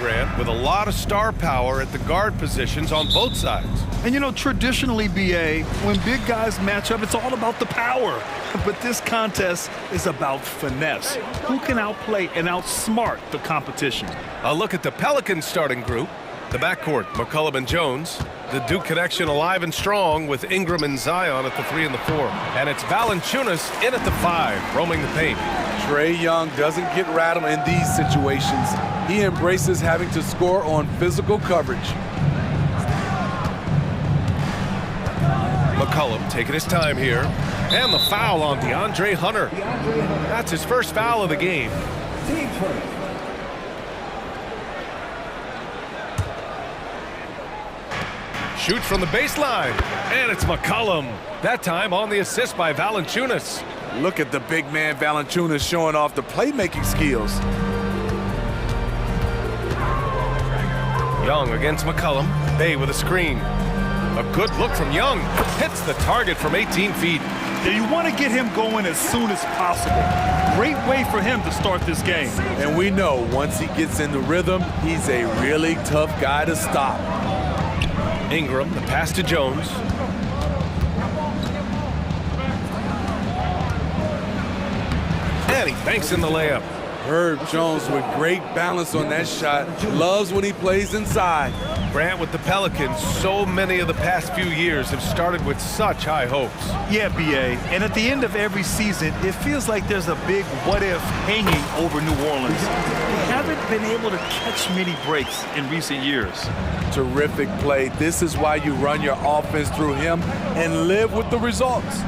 Grant, with a lot of star power at the guard positions on both sides. And you know, traditionally, BA, when big guys match up, it's all about the power. But this contest is about finesse. Who can outplay and outsmart the competition? A look at the Pelicans starting group. The backcourt, McCollum and Jones. The Duke connection alive and strong with Ingram and Zion at the 3 and the 4. And it's Valanciunas in at the 5, roaming the paint. Trae Young doesn't get rattled in these situations. He embraces having to score on physical coverage. McCollum taking his time here. And the foul on DeAndre Hunter. That's his first foul of the game. Shoots from the baseline. And it's McCollum. That time on the assist by Valanciunas. Look at the big man Valanciunas showing off the playmaking skills. Young against McCollum. Bay with a screen. A good look from Young. Hits the target from 18 feet. Yeah, you want to get him going as soon as possible. Great way for him to start this game. And we know once he gets in the rhythm, he's a really tough guy to stop. Ingram, the pass to Jones. And he banks in the layup. Herb Jones with great balance on that shot. Loves when he plays inside. Grant with the Pelicans, so many of the past few years have started with such high hopes. Yeah, BA. And at the end of every season, it feels like there's a big what-if hanging over New Orleans. They haven't been able to catch many breaks in recent years. Terrific play. This is why you run your offense through him and live with the results.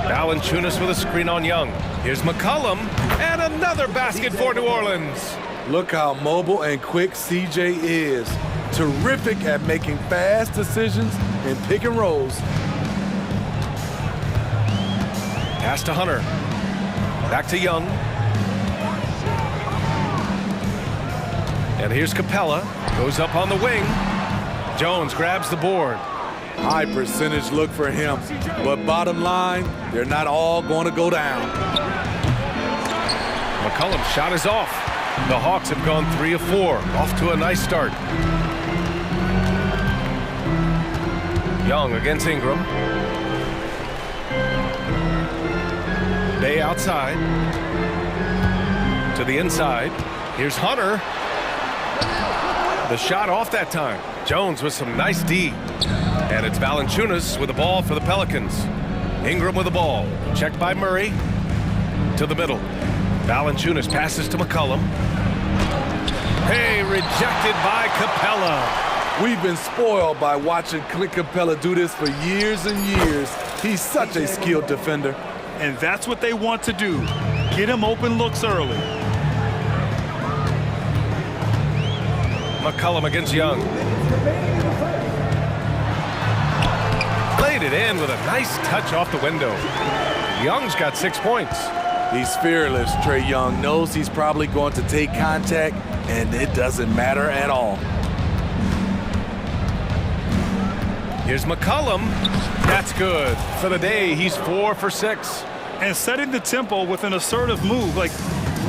Valanciunas with a screen on Young. Here's McCollum, and another basket for New Orleans. Look how mobile and quick CJ is. Terrific at making fast decisions and pick and rolls. Pass to Hunter. Back to Young. And here's Capella. Goes up on the wing. Jones grabs the board. High percentage look for him. But bottom line, they're not all going to go down. McCollum's shot is off. The Hawks have gone 3 of 4. Off to a nice start. Young against Ingram. Bay outside. To the inside. Here's Hunter. The shot off that time. Jones with some nice D. And it's Valanciunas with the ball for the Pelicans. Ingram with the ball. Checked by Murray. To the middle. Valanciunas passes to McCollum. Hey, rejected by Capella. We've been spoiled by watching Clint Capella do this for years and years. He's such a skilled defender. And that's what they want to do. Get him open looks early. McCollum against Young. Played it in with a nice touch off the window. Young's got 6 points. He's fearless. Trae Young knows he's probably going to take contact, and it doesn't matter at all. Here's McCollum. That's good. For the day, he's 4 for 6. And setting the tempo with an assertive move. Like,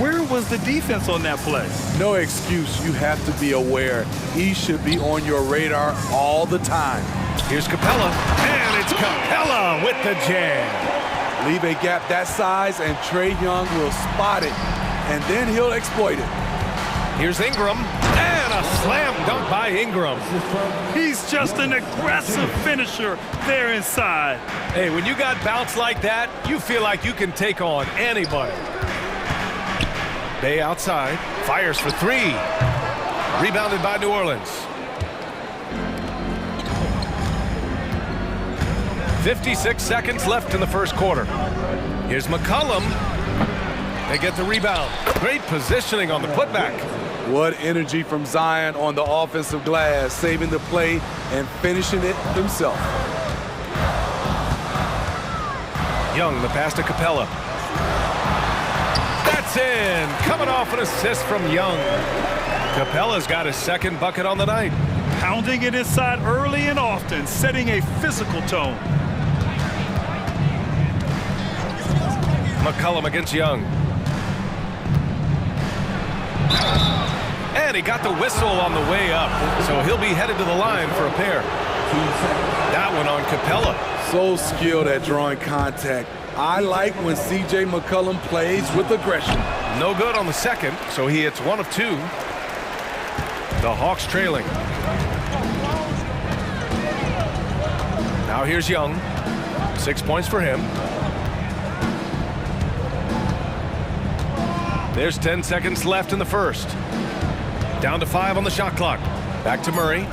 where was the defense on that play? No excuse. You have to be aware. He should be on your radar all the time. Here's Capella. And it's Capella with the jam. Leave a gap that size, and Trae Young will spot it, and then he'll exploit it. Here's Ingram. And a slam dunk by Ingram. He's just an aggressive finisher there inside. Hey, when you got bounce like that, you feel like you can take on anybody. Bay outside. Fires for 3. Rebounded by New Orleans. 56 seconds left in the first quarter. Here's McCollum. They get the rebound. Great positioning on the putback. What energy from Zion on the offensive glass, saving the play and finishing it himself. Young, the pass to Capella. That's in. Coming off an assist from Young. Capella's got his second bucket on the night. Pounding it inside early and often, setting a physical tone. McCollum against Young. And he got the whistle on the way up, so he'll be headed to the line for a pair. That one on Capella. So skilled at drawing contact. I like when C.J. McCollum plays with aggression. No good on the second, so he hits 1 of 2. The Hawks trailing. Now here's Young. 6 points for him. There's 10 seconds left in the first. Down to 5 on the shot clock. Back to Murray.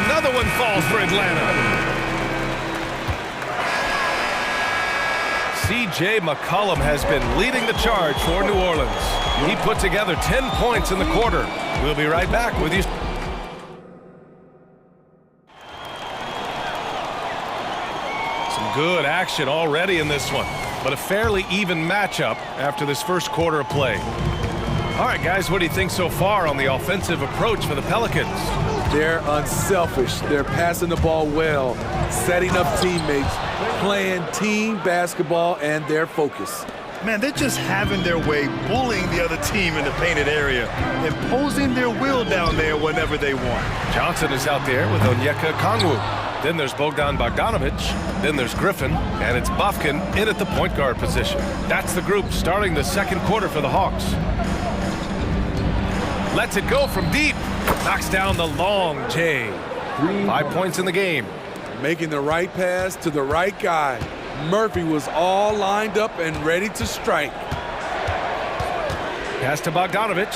Another one falls for Atlanta. C.J. McCollum has been leading the charge for New Orleans. He put together 10 points in the quarter. We'll be right back with you. Some good action already in this one, but a fairly even matchup after this first quarter of play. All right, guys, what do you think so far on the offensive approach for the Pelicans? They're unselfish. They're passing the ball well, setting up teammates, playing team basketball, and their focus. Man, they're just having their way, bullying the other team in the painted area, imposing their will down there whenever they want. Johnson is out there with Onyeka Okongwu. Then there's Bogdan Bogdanovic. Then there's Griffin. And it's Bufkin in at the point guard position. That's the group starting the second quarter for the Hawks. Lets it go from deep. Knocks down the long J. 5 points in the game. Making the right pass to the right guy. Murphy was all lined up and ready to strike. Pass to Bogdanovic.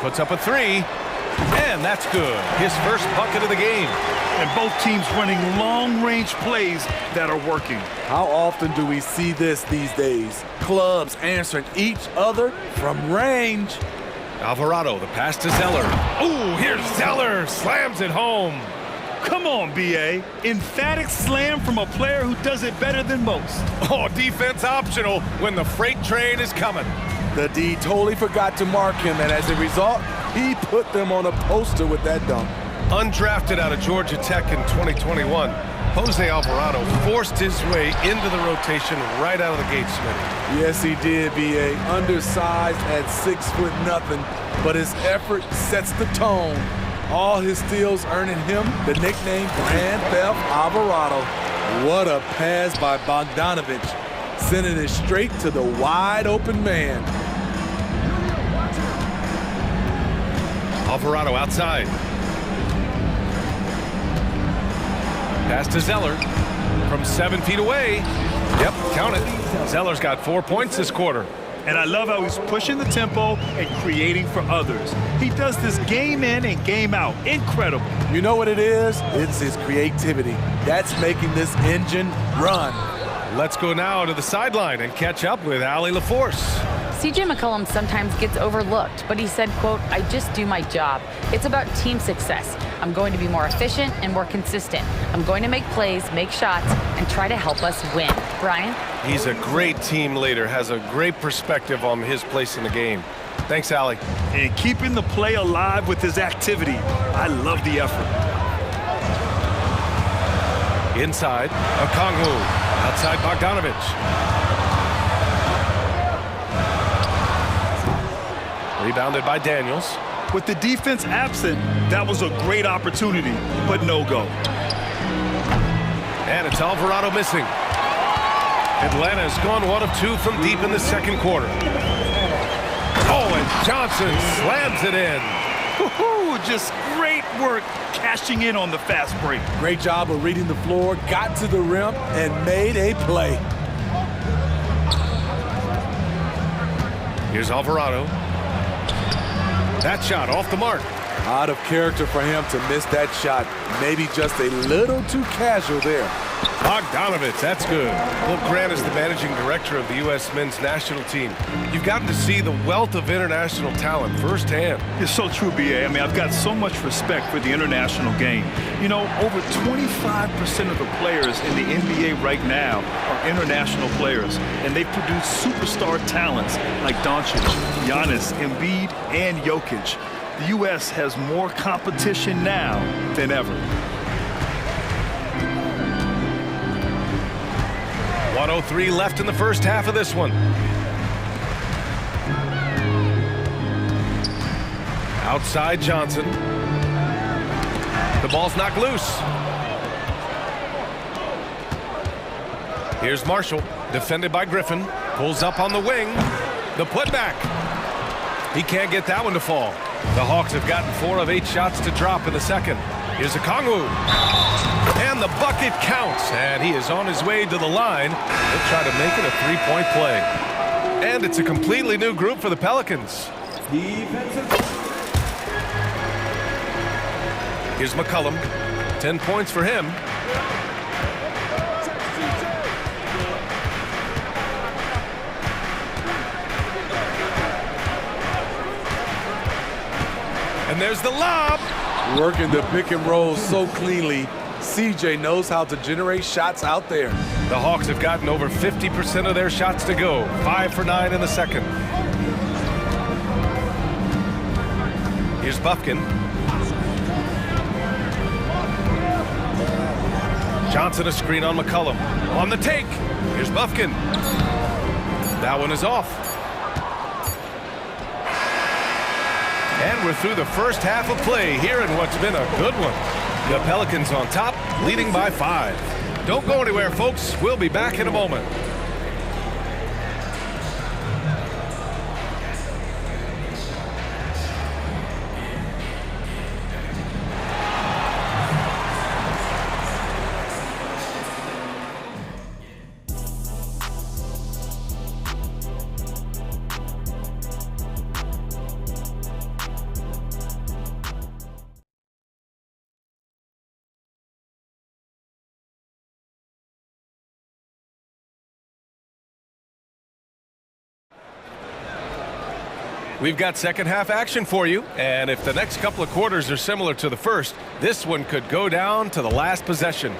Puts up a 3. And that's good. His first bucket of the game. And both teams running long-range plays that are working. How often do we see this these days? Clubs answering each other from range. Alvarado, the pass to Zeller. Ooh, here's Zeller. Slams it home. Come on, B.A. Emphatic slam from a player who does it better than most. Oh, defense optional when the freight train is coming. The D totally forgot to mark him, and as a result, he put them on a poster with that dunk. Undrafted out of Georgia Tech in 2021, Jose Alvarado forced his way into the rotation right out of the gate, Smitty. Yes, he did, B.A. Undersized at 6'0", but his effort sets the tone. All his steals earning him the nickname Grand Theft Alvarado. What a pass by Bogdanovic, sending it straight to the wide open man. Alvarado outside. Pass to Zeller from 7 feet away. Yep, count it. Zeller's got 4 points this quarter. And I love how he's pushing the tempo and creating for others. He does this game in and game out. Incredible. You know what it is? It's his creativity. That's making this engine run. Let's go now to the sideline and catch up with Allie LaForce. C.J. McCollum sometimes gets overlooked, but he said, quote, "I just do my job. It's about team success. I'm going to be more efficient and more consistent. I'm going to make plays, make shots, and try to help us win." Brian? He's a great team leader, has a great perspective on his place in the game. Thanks, Allie. And keeping the play alive with his activity. I love the effort. Inside, Okongwu. Outside, Bogdanovic. Rebounded by Daniels. With the defense absent, that was a great opportunity, but no go. And it's Alvarado missing. Atlanta has gone 1 of 2 from deep in the second quarter. Oh, and Johnson slams it in. Just great work cashing in on the fast break. Great job of reading the floor, got to the rim, and made a play. Here's Alvarado. That shot off the mark. Out of character for him to miss that shot. Maybe just a little too casual there. Bogdanovic, that's good. Well, Grant is the managing director of the U.S. men's national team. You've gotten to see the wealth of international talent firsthand. It's so true, B.A. I mean, I've got so much respect for the international game. You know, over 25% of the players in the NBA right now are international players, and they produce superstar talents like Doncic, Giannis, Embiid, and Jokic. The U.S. has more competition now than ever. 1:03 left in the first half of this one. Outside Johnson. The ball's knocked loose. Here's Marshall, defended by Griffin. Pulls up on the wing. The putback. He can't get that one to fall. The Hawks have gotten 4 of 8 shots to drop in the second. Here's Okongwu. And the bucket counts. And he is on his way to the line. He'll try to make it a 3-point play. And it's a completely new group for the Pelicans. Here's McCollum. 10 points for him. And there's the lob. Working the pick and roll so cleanly, CJ knows how to generate shots out there. The Hawks have gotten over 50% of their shots to go. 5 for 9 in the second. Here's Bufkin. Johnson a screen on McCollum. On the take. Here's Bufkin. That one is off. And we're through the first half of play here in what's been a good one. The Pelicans on top, leading by 5. Don't go anywhere, folks. We'll be back in a moment. We've got second half action for you, and if the next couple of quarters are similar to the first, this one could go down to the last possession.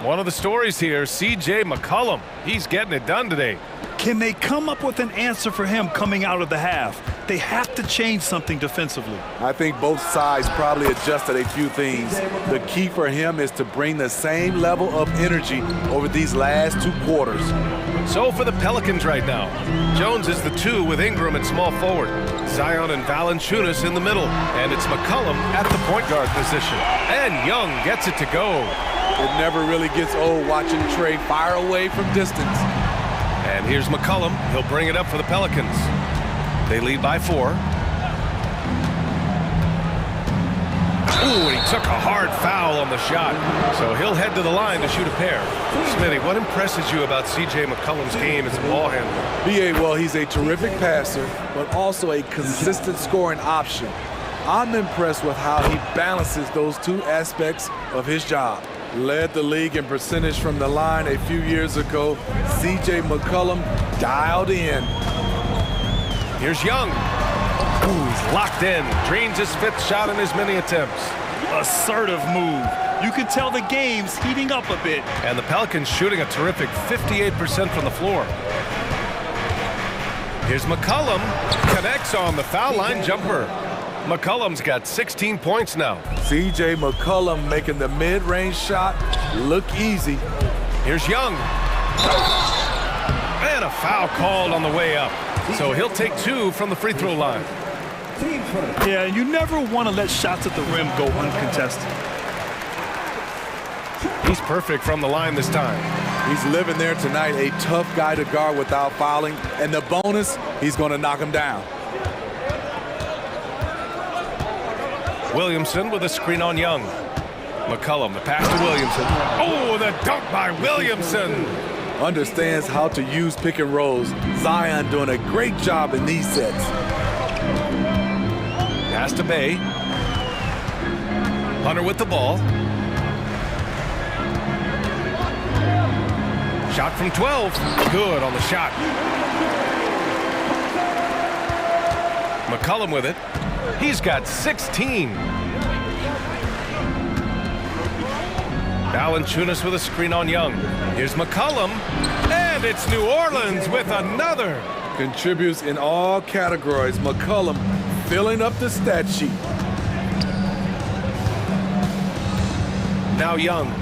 One of the stories here, C.J. McCollum. He's getting it done today. Can they come up with an answer for him coming out of the half? They have to change something defensively. I think both sides probably adjusted a few things. The key for him is to bring the same level of energy over these last 2 quarters. So for the Pelicans right now, Jones is the 2 with Ingram at small forward. Zion and Valanciunas in the middle. And it's McCollum at the point guard position. And Young gets it to go. It never really gets old watching Trey fire away from distance. And here's McCollum. He'll bring it up for the Pelicans. They lead by 4. Ooh, and he took a hard foul on the shot. So he'll head to the line to shoot a pair. Smitty, what impresses you about C.J. McCollum's game as a ball handler? B.A., well, he's a terrific passer, but also a consistent scoring option. I'm impressed with how he balances those 2 aspects of his job. Led the league in percentage from the line a few years ago. C.J. McCollum dialed in. Here's Young. Ooh, he's locked in. Drains his 5th shot in his many attempts. Assertive move. You can tell the game's heating up a bit. And the Pelicans shooting a terrific 58% from the floor. Here's McCollum. Connects on the foul line jumper. McCollum's got 16 points now. C.J. McCollum making the mid-range shot look easy. Here's Young. And a foul called on the way up. So he'll take 2 from the free throw line. Yeah, you never want to let shots at the rim go uncontested. He's perfect from the line this time. He's living there tonight, a tough guy to guard without fouling. And the bonus, he's going to knock him down. Williamson with a screen on Young. McCollum, the pass to Williamson. Oh, the dunk by Williamson. Understands how to use pick and rolls. Zion doing a great job in these sets. Pass to Bay. Hunter with the ball. Shot from 12. Good on the shot. McCollum with it. He's got 16. Valanciunas with a screen on Young. Here's McCollum. And it's New Orleans with another. Contributes in all categories. McCollum filling up the stat sheet. Now Young.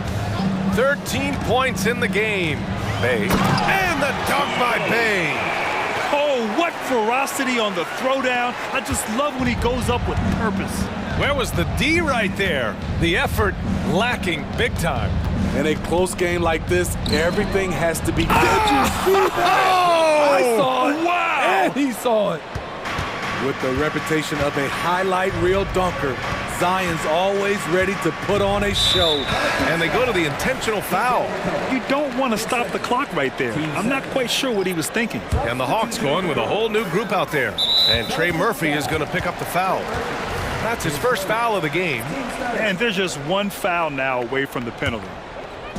13 points in the game. Bay. And the dunk by Bay. Oh, what ferocity on the throwdown. I just love when he goes up with purpose. Where was the D right there? The effort lacking big time. In a close game like this, everything has to be. Did you see that? I saw it. Wow! And he saw it. With the reputation of a highlight reel dunker, Zion's always ready to put on a show. And they go to the intentional foul. You don't want to stop the clock right there. I'm not quite sure what he was thinking. And the Hawks going with a whole new group out there. And Trey Murphy is going to pick up the foul. That's his first foul of the game. And there's just one foul now away from the penalty.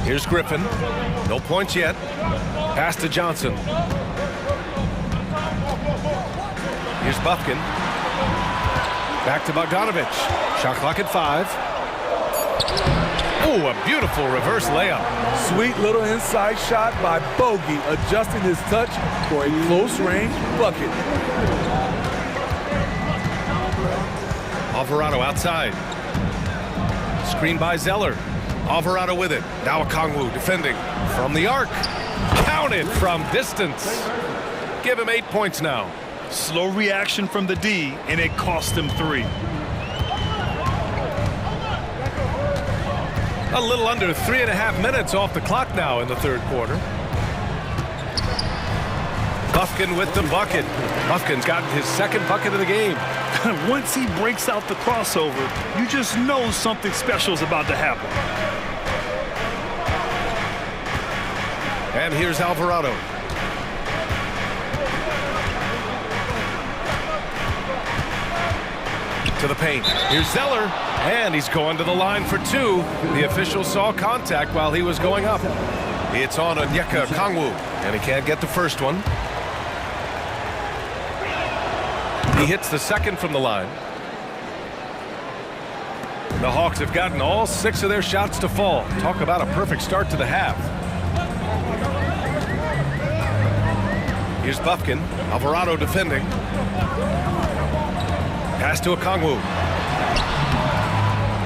Here's Griffin. No points yet. Pass to Johnson. Here's Bufkin. Back to Bogdanovich. Shot clock at 5. Oh, a beautiful reverse layup. Sweet little inside shot by Bogey, adjusting his touch for a close-range bucket. Alvarado outside. Screen by Zeller. Alvarado with it. Now Okongwu defending from the arc. Counted from distance. Give him 8 points now. Slow reaction from the D, and it cost him 3. A little under 3.5 minutes off the clock now in the third quarter. Bufkin with the bucket. Bufkin's gotten his second bucket of the game. Once he breaks out the crossover, you just know something special is about to happen. And here's Alvarado. To the paint. Here's Zeller, and he's going to the line for 2. The official saw contact while he was going up. It's on Onyeka Okongwu, and he can't get the first one. He hits the second from the line. The Hawks have gotten all 6 of their shots to fall. Talk about a perfect start to the half. Here's Bufkin. Alvarado defending. Pass to Okongwu.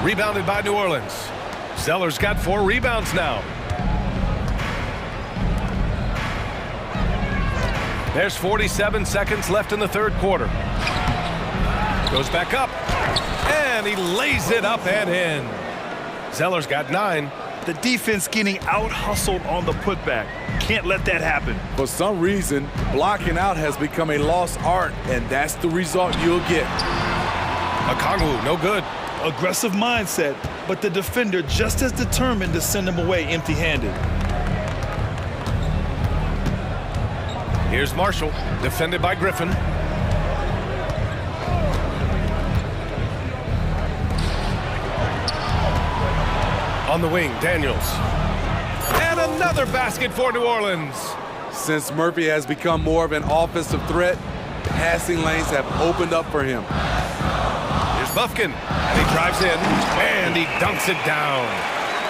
Rebounded by New Orleans. Zeller's got 4 rebounds now. There's 47 seconds left in the third quarter. Goes back up. And he lays it up and in. Zeller's got 9. The defense getting out-hustled on the putback. Can't let that happen. For some reason, blocking out has become a lost art, and that's the result you'll get. Okongwu, no good. Aggressive mindset, but the defender just as determined to send him away empty-handed. Here's Marshall, defended by Griffin. On the wing, Daniels. And another basket for New Orleans. Since Murphy has become more of an offensive threat, passing lanes have opened up for him. Here's Bufkin, and he drives in, and he dunks it down.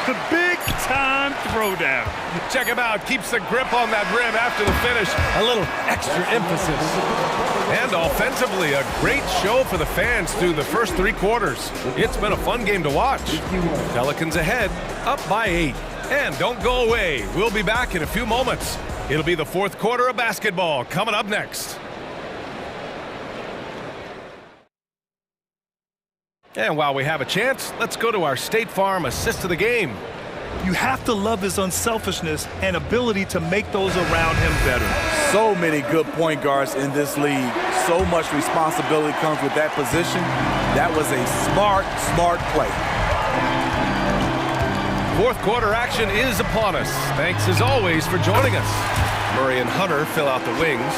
The big-time throwdown. Check him out, keeps the grip on that rim after the finish. A little extra emphasis. And offensively, a great show for the fans through the first 3 quarters. It's been a fun game to watch. Pelicans ahead, up by 8. And don't go away. We'll be back in a few moments. It'll be the fourth quarter of basketball coming up next. And while we have a chance, let's go to our State Farm assist of the game. You have to love his unselfishness and ability to make those around him better. So many good point guards in this league. So much responsibility comes with that position. That was a smart play. Fourth quarter action is upon us. Thanks as always for joining us. Murray and Hunter fill out the wings.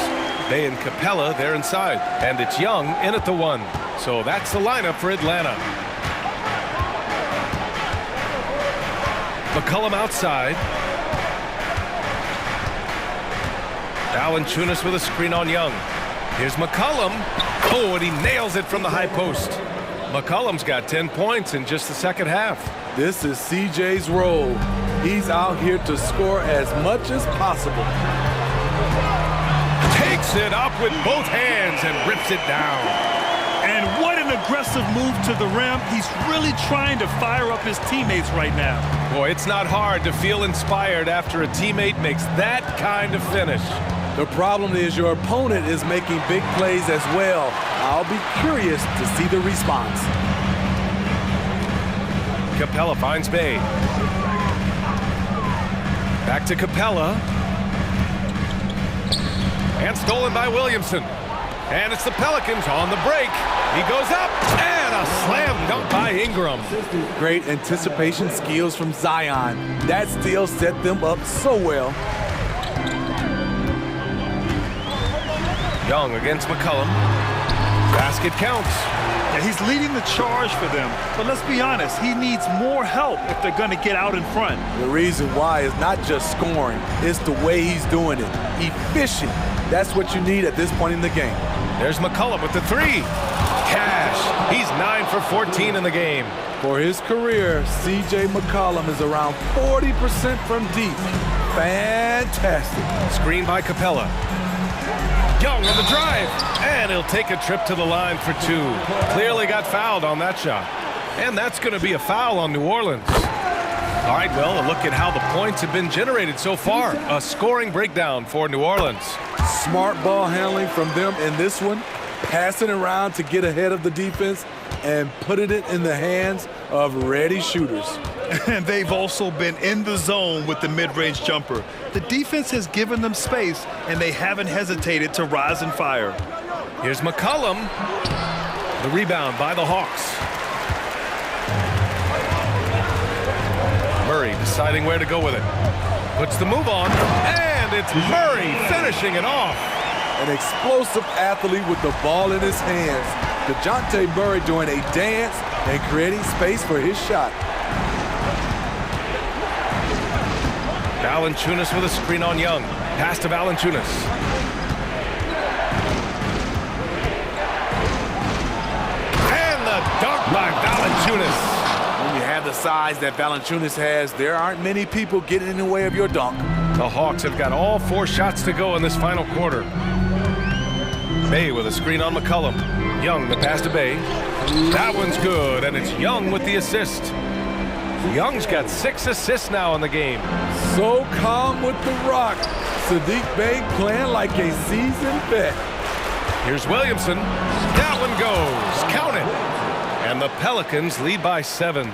Bay and Capella, they're inside. And it's Young in at the 1. So that's the lineup for Atlanta. McCollum outside. Valanciunas with a screen on Young. Here's McCollum. Oh, and he nails it from the high post. McCollum's got 10 points in just the second half. This is CJ's role. He's out here to score as much as possible. Takes it up with both hands and rips it down. And what an aggressive move to the rim. He's really trying to fire up his teammates right now. Boy, it's not hard to feel inspired after a teammate makes that kind of finish. The problem is your opponent is making big plays as well. I'll be curious to see the response. Capella finds Bay. Back to Capella. And stolen by Williamson. And it's the Pelicans on the break. He goes up, and a slam dunk by Ingram. Great anticipation skills from Zion. That steal set them up so well. Young against McCollum. Basket counts. Yeah, he's leading the charge for them, but let's be honest, he needs more help if they're going to get out in front. The reason why is not just scoring, it's the way he's doing it. Efficient. That's what you need at this point in the game. There's McCollum with the three. Cash. He's 9 for 14 in the game. For his career, C.J. McCollum is around 40% from deep. Fantastic. Screen by Capella. Young on the drive, and he'll take a trip to the line for two. Clearly got fouled on that shot. And that's going to be a foul on New Orleans. All right, well, a look at how the points have been generated so far. A scoring breakdown for New Orleans. Smart ball handling from them in this one, passing around to get ahead of the defense and putting it in the hands of ready shooters. And they've also been in the zone with the mid-range jumper. The defense has given them space, and they haven't hesitated to rise and fire. Here's McCollum. The rebound by the Hawks. Murray deciding where to go with it. Puts the move on, and it's Murray finishing it off. An explosive athlete with the ball in his hands. DeJounte Murray doing a dance and creating space for his shot. Valanciunas with a screen on Young. Pass to Valanciunas. And the dunk by Valanciunas. When you have the size that Valanciunas has, there aren't many people getting in the way of your dunk. The Hawks have got all 4 shots to go in this final quarter. Bay with a screen on McCollum. Young the pass to Bay. That one's good, and it's Young with the assist. Young's got 6 assists now in the game. So calm with the rock. Saddiq Bey playing like a seasoned vet. Here's Williamson. That one goes. Count it. And the Pelicans lead by 7.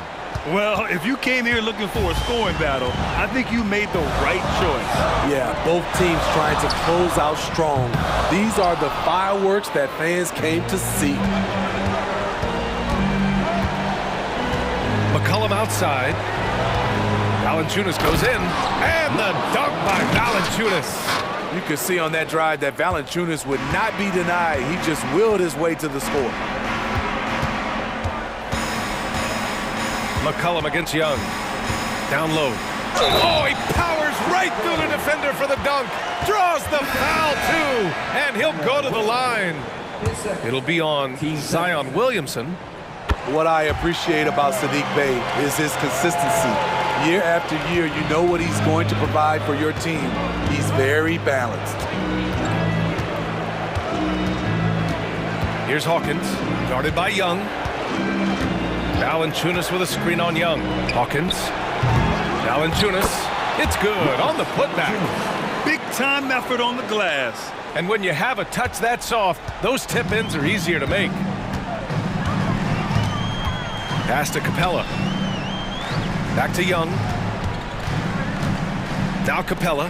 Well, if you came here looking for a scoring battle, I think you made the right choice. Yeah, both teams trying to close out strong. These are the fireworks that fans came to see. McCollum outside. Valanciunas goes in. And the dunk by Valanciunas. You could see on that drive that Valanciunas would not be denied. He just willed his way to the score. McCollum against Young. Down low. Oh, he powers right through the defender for the dunk. Draws the foul, too. And he'll go to the line. It'll be on Zion Williamson. What I appreciate about Saddiq Bey is his consistency. Year after year, you know what he's going to provide for your team. He's very balanced. Here's Hawkins, guarded by Young. Valanciunas with a screen on Young. Hawkins. Valanciunas. It's good on the putback. Big time effort on the glass. And when you have a touch that soft, those tip-ins are easier to make. Pass to Capella. Back to Young. Now Capella.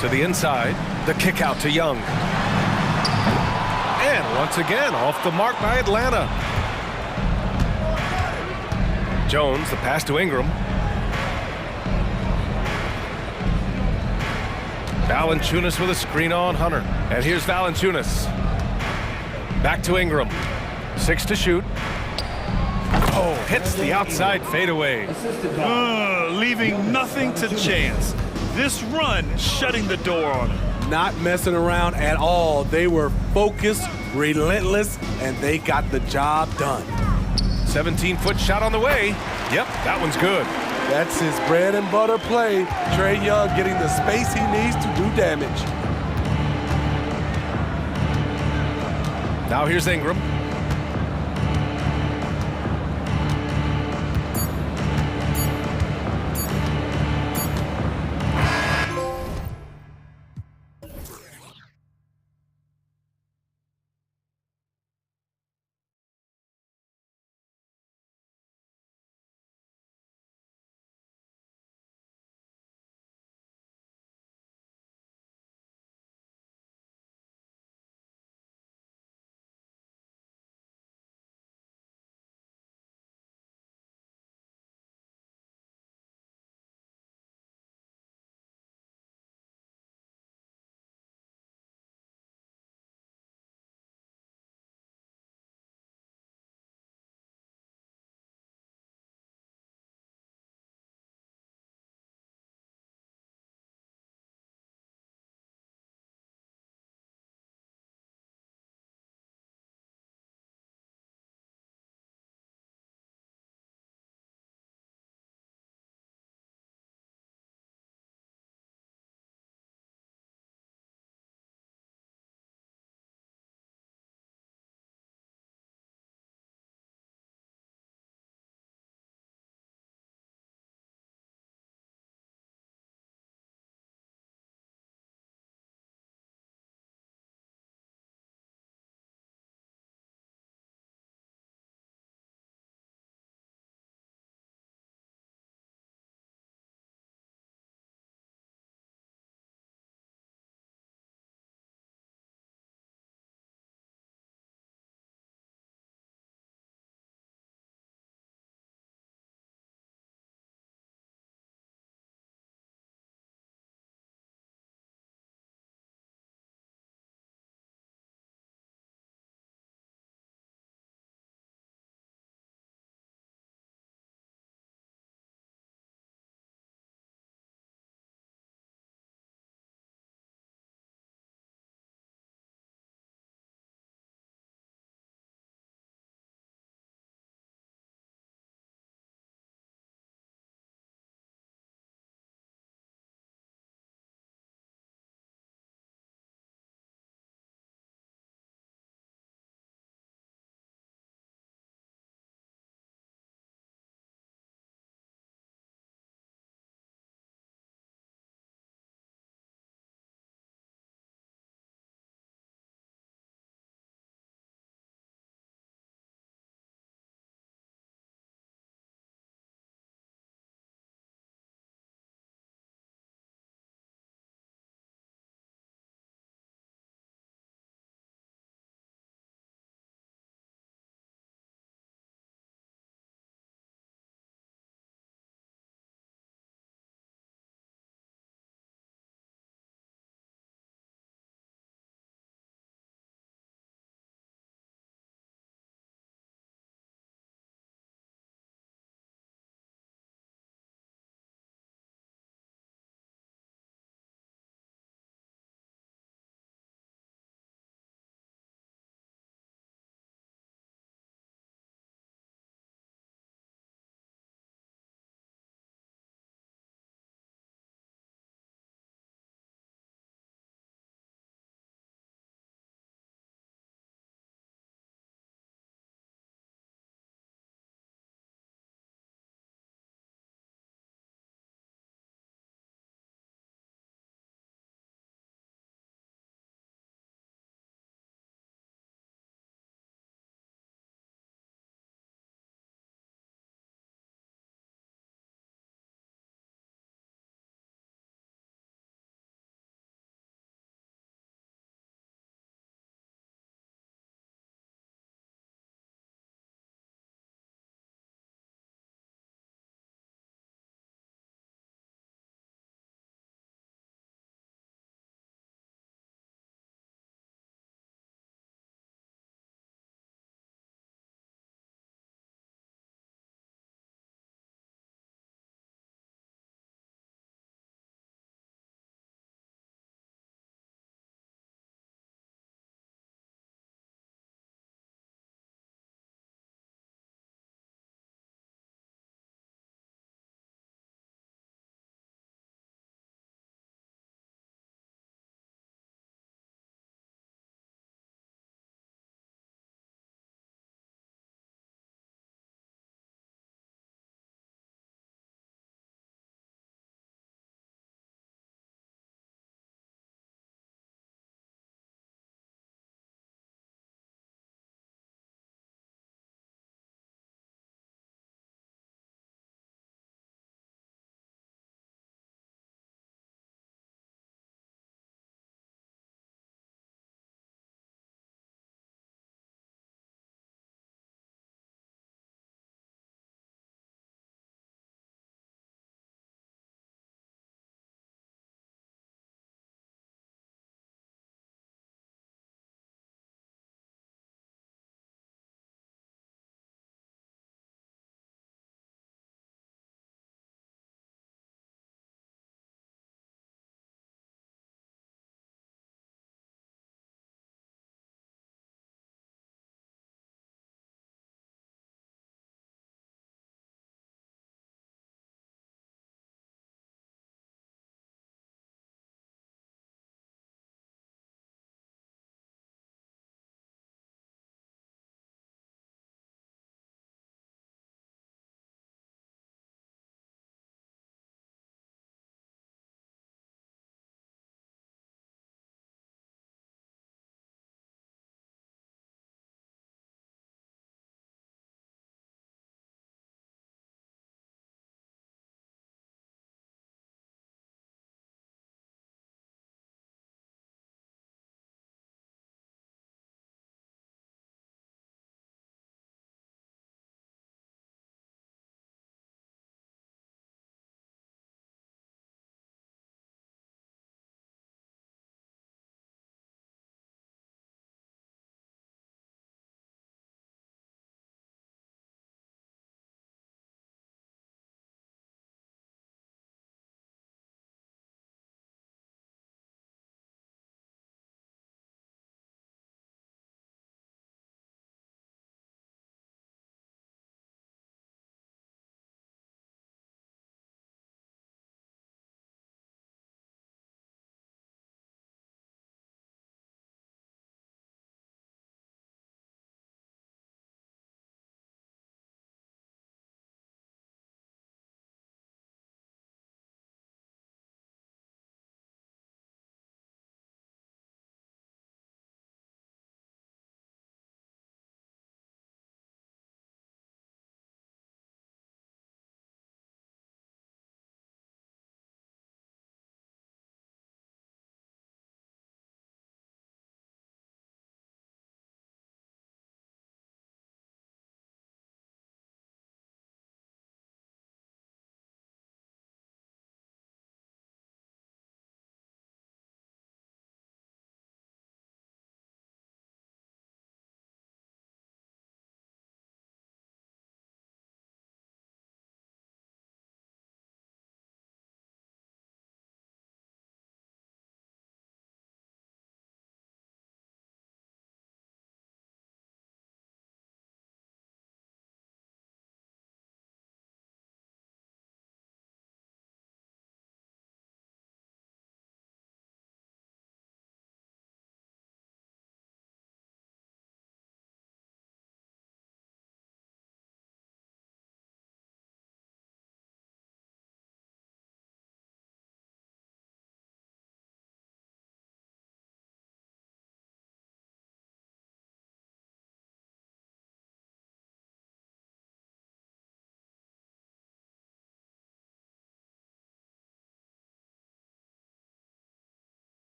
To the inside. The kick out to Young. And once again, off the mark by Atlanta. Jones, the pass to Ingram. Valanciunas with a screen on Hunter. And here's Valanciunas. Back to Ingram. 6 to shoot. Oh, hits the outside fadeaway. Leaving nothing to chance. This run shutting the door on him. Not messing around at all. They were focused, relentless, and they got the job done. 17-foot shot on the way. Yep, that one's good. That's his bread and butter play. Trae Young getting the space he needs to do damage. Now here's Ingram.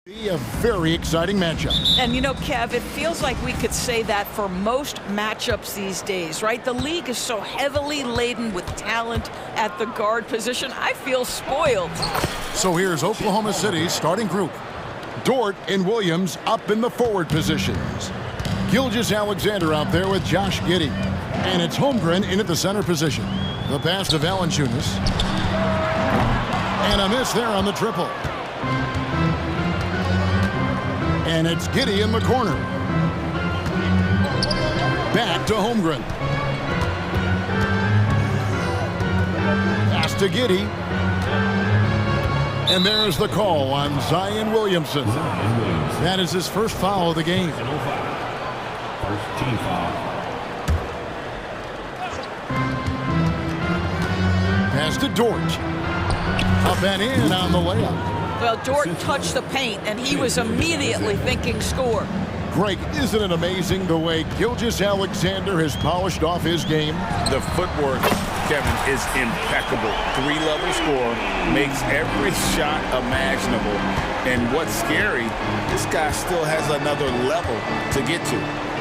Be a very exciting matchup. And you know, Kev, it feels like we could say that for most matchups these days, right? The league is so heavily laden with talent at the guard position. I feel spoiled. So here's Oklahoma City's starting group. Dort and Williams up in the forward positions. Gilgeous-Alexander out there with Josh Giddey. And it's Holmgren in at the center position. The pass to Valanciunas. And a miss there on the triple. And it's Giddey in the corner. Back to Holmgren. Pass to Giddey. And there's the call on Zion Williamson. That is his first foul of the game. First team foul. Pass to Dort. Up and in on the layup. Well, Dort touched the paint, and he was immediately thinking score. Greg, isn't it amazing the way Gilgeous-Alexander has polished off his game? The footwork, Kevin, is impeccable. Three-level score, makes every shot imaginable. And what's scary, this guy still has another level to get to.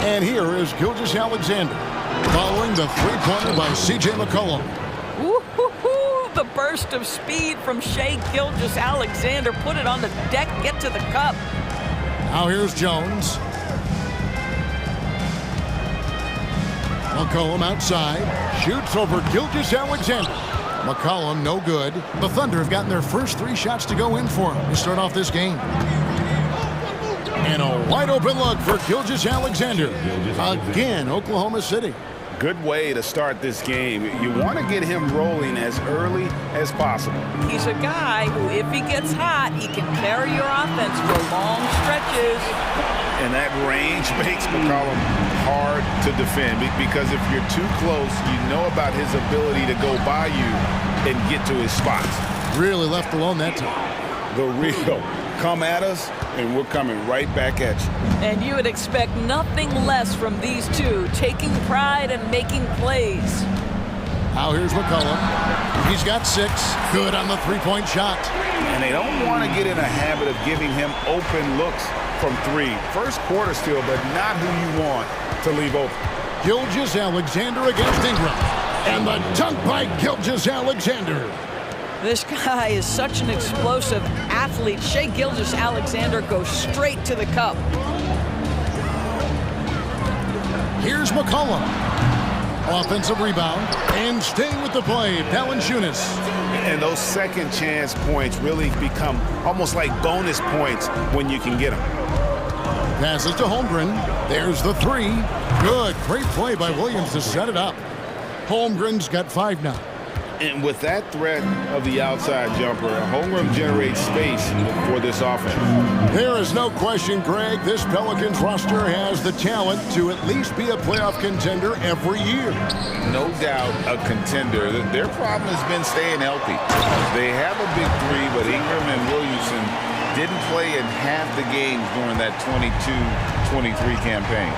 And here is Gilgeous-Alexander, following the three-pointer by C.J. McCollum. The burst of speed from Shai Gilgeous-Alexander put it on the deck, get to the cup. Now here's Jones. McCollum outside, shoots over Gilgeous-Alexander. McCollum no good. The Thunder have gotten their first three shots to go in for him to start off this game. And a wide open look for Gilgeous-Alexander. Again, Oklahoma City. Good way to start this game. You want to get him rolling as early as possible. He's a guy who, if he gets hot, he can carry your offense for long stretches. And that range makes McCollum hard to defend because if you're too close, you know about his ability to go by you and get to his spots. Really left alone that time. The real come at us, and we're coming right back at you. And you would expect nothing less from these two, taking pride and making plays. Now here's McCollum. He's got 6. Good on the three-point shot. And they don't want to get in a habit of giving him open looks from 3. First quarter still, but not who you want to leave open. Gilgeous-Alexander against Ingram. And the dunk by Gilgeous-Alexander. This guy is such an explosive athlete. Shai Gilgeous-Alexander goes straight to the cup. Here's McCollum. Offensive rebound. And staying with the play, Valanciunas. And those second chance points really become almost like bonus points when you can get them. Passes to Holmgren. There's the 3. Good. Great play by Williams to set it up. Holmgren's got 5 now. And with that threat of the outside jumper, Holmgren generates space for this offense. There is no question, Greg, this Pelicans roster has the talent to at least be a playoff contender every year. No doubt a contender. Their problem has been staying healthy. They have a big 3, but Ingram and Williamson didn't play in half the games during that 22-23 campaign.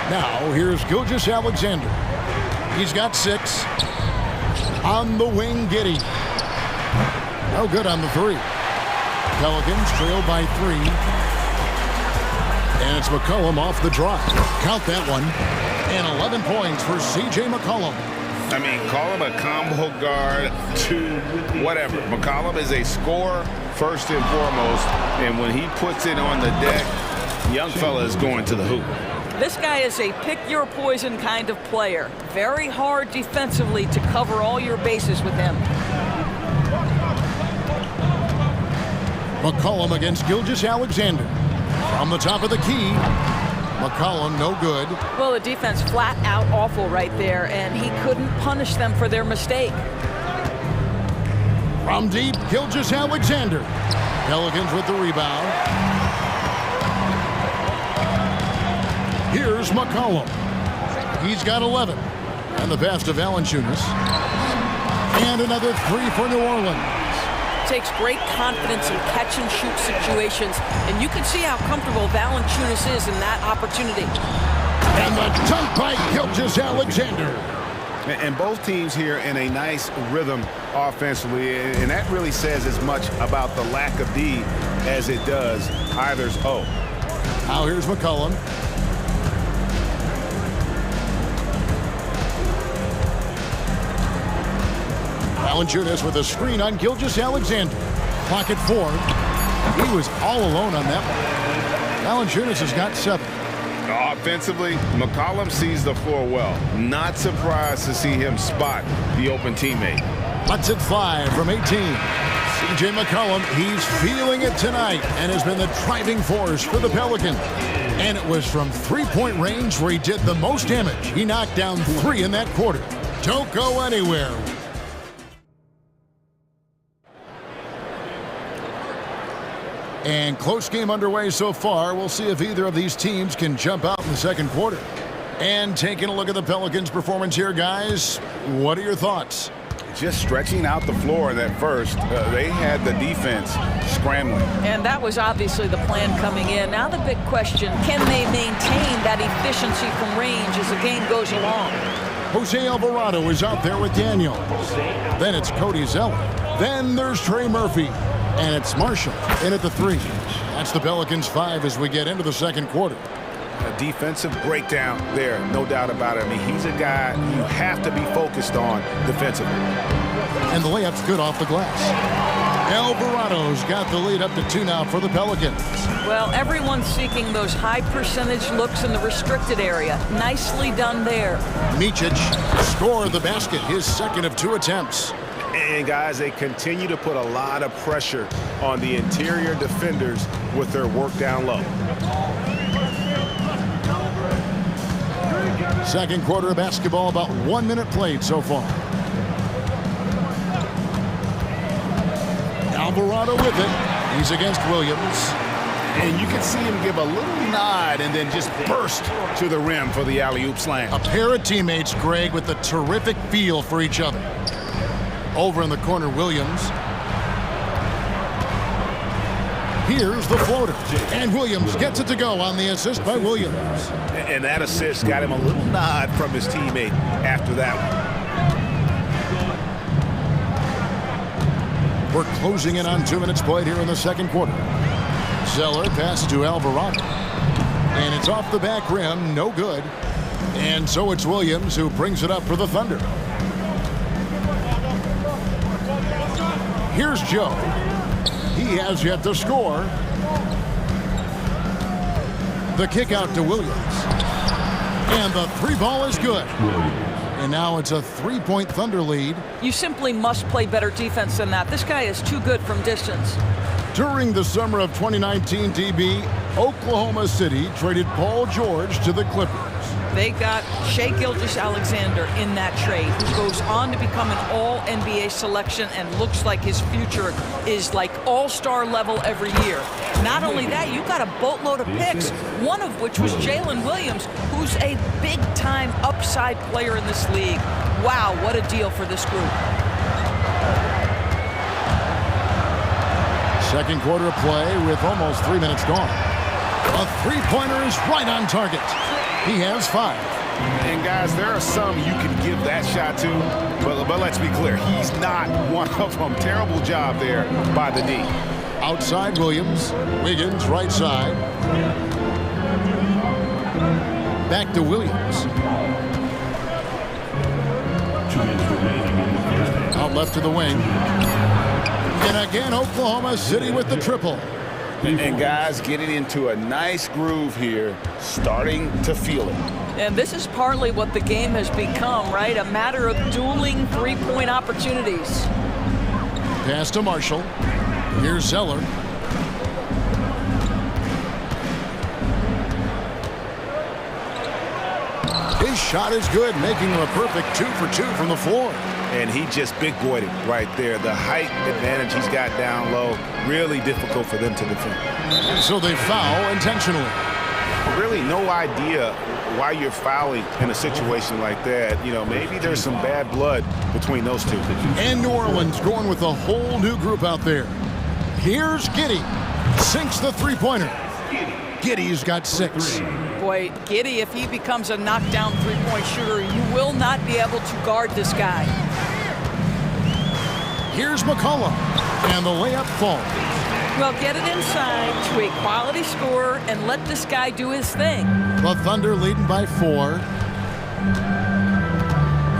Now, here's Gilgeous-Alexander. He's got 6. On the wing, Giddey. No good on the 3. Pelicans trail by 3. And it's McCollum off the drop. Count that one. And 11 points for C.J. McCollum. I mean, call him a combo guard to whatever. McCollum is a scorer first and foremost. And when he puts it on the deck, young fella is going to the hoop. This guy is a pick-your-poison kind of player. Very hard defensively to cover all your bases with him. McCollum against Gilgeous-Alexander. From the top of the key. McCollum no good. Well, the defense flat out awful right there, and he couldn't punish them for their mistake. From deep, Gilgeous-Alexander. Pelicans with the rebound. Here's McCollum. He's got 11. And the pass to Valanciunas. And another 3 for New Orleans. Takes great confidence in catch-and-shoot situations, and you can see how comfortable Valanciunas is in that opportunity. And the dunk by Gilgeous-Alexander. And both teams here in a nice rhythm offensively, and that really says as much about the lack of D as it does either's O. Now here's McCollum. Valanciunas with a screen on Gilgeous-Alexander. Clock at 4. He was all alone on that one. Valanciunas has got 7. Offensively, McCollum sees the floor well. Not surprised to see him spot the open teammate. Let's at 5 from 18. C.J. McCollum, he's feeling it tonight and has been the driving force for the Pelicans. And it was from three-point range where he did the most damage. He knocked down 3 in that quarter. Don't go anywhere. And close game underway so far. We'll see if either of these teams can jump out in the second quarter. And taking a look at the Pelicans' performance here, guys, what are your thoughts? Just stretching out the floor in that first. They had the defense scrambling. And that was obviously the plan coming in. Now the big question, can they maintain that efficiency from range as the game goes along? Jose Alvarado is out there with Daniels. Then it's Cody Zeller. Then there's Trey Murphy. And it's Marshall in at the 3. That's the Pelicans' 5 as we get into the second quarter. A defensive breakdown there, no doubt about it. I mean, he's a guy you have to be focused on defensively. And the layup's good off the glass. Alvarado's got the lead up to 2 now for the Pelicans. Well, everyone's seeking those high percentage looks in the restricted area. Nicely done there. Micic scored the basket, his second of 2 attempts. And guys, they continue to put a lot of pressure on the interior defenders with their work down low. Second quarter of basketball, about 1 minute played so far. Alvarado with it. He's against Williams. And you can see him give a little nod and then just burst to the rim for the alley-oop slam. A pair of teammates, Greg, with a terrific feel for each other. Over in the corner, Williams. Here's the floater. And Williams gets it to go on the assist by Williams. And that assist got him a little nod from his teammate after that one. We're closing in on 2 minutes played here in the second quarter. Zeller passes to Alvarado. And it's off the back rim, no good. And so it's Williams who brings it up for the Thunder. Here's Joe. He has yet to score. The kick out to Williams. And the 3 ball is good. And now it's a 3-point Thunder lead. You simply must play better defense than that. This guy is too good from distance. During the summer of 2019, DB, Oklahoma City traded Paul George to the Clippers. They got Shai Gilgeous-Alexander in that trade, who goes on to become an all-NBA selection and looks like his future is like all-star level every year. Not only that, you got a boatload of picks, one of which was Jalen Williams, who's a big-time upside player in this league. Wow, what a deal for this group. Second quarter of play with almost 3 minutes gone. A 3-pointer is right on target. He has 5. And guys, there are some you can give that shot to, but let's be clear, he's not one of them. Terrible job there by the D. Outside Williams, Wiggins right side. Back to Williams. 2 minutes remaining in the first half. Out left to the wing. And again, Oklahoma City with the triple. And guys, getting into a nice groove here, starting to feel it. And this is partly what the game has become, right? A matter of dueling 3-point opportunities. Pass to Marshall. Here's Zeller. His shot is good, making him a perfect 2 for 2 from the floor. And he just big-boyed it right there. The height advantage he's got down low, really difficult for them to defend. And so they foul intentionally. Really no idea why you're fouling in a situation like that. You know, maybe there's some bad blood between those two. And New Orleans going with a whole new group out there. Here's Giddey. Sinks the 3-pointer. Giddey's got 6. Boy, Giddey, if he becomes a knockdown three-point shooter, you will not be able to guard this guy. Here's McCollum, and the layup falls. Well, get it inside to a quality scorer and let this guy do his thing. The Thunder leading by 4.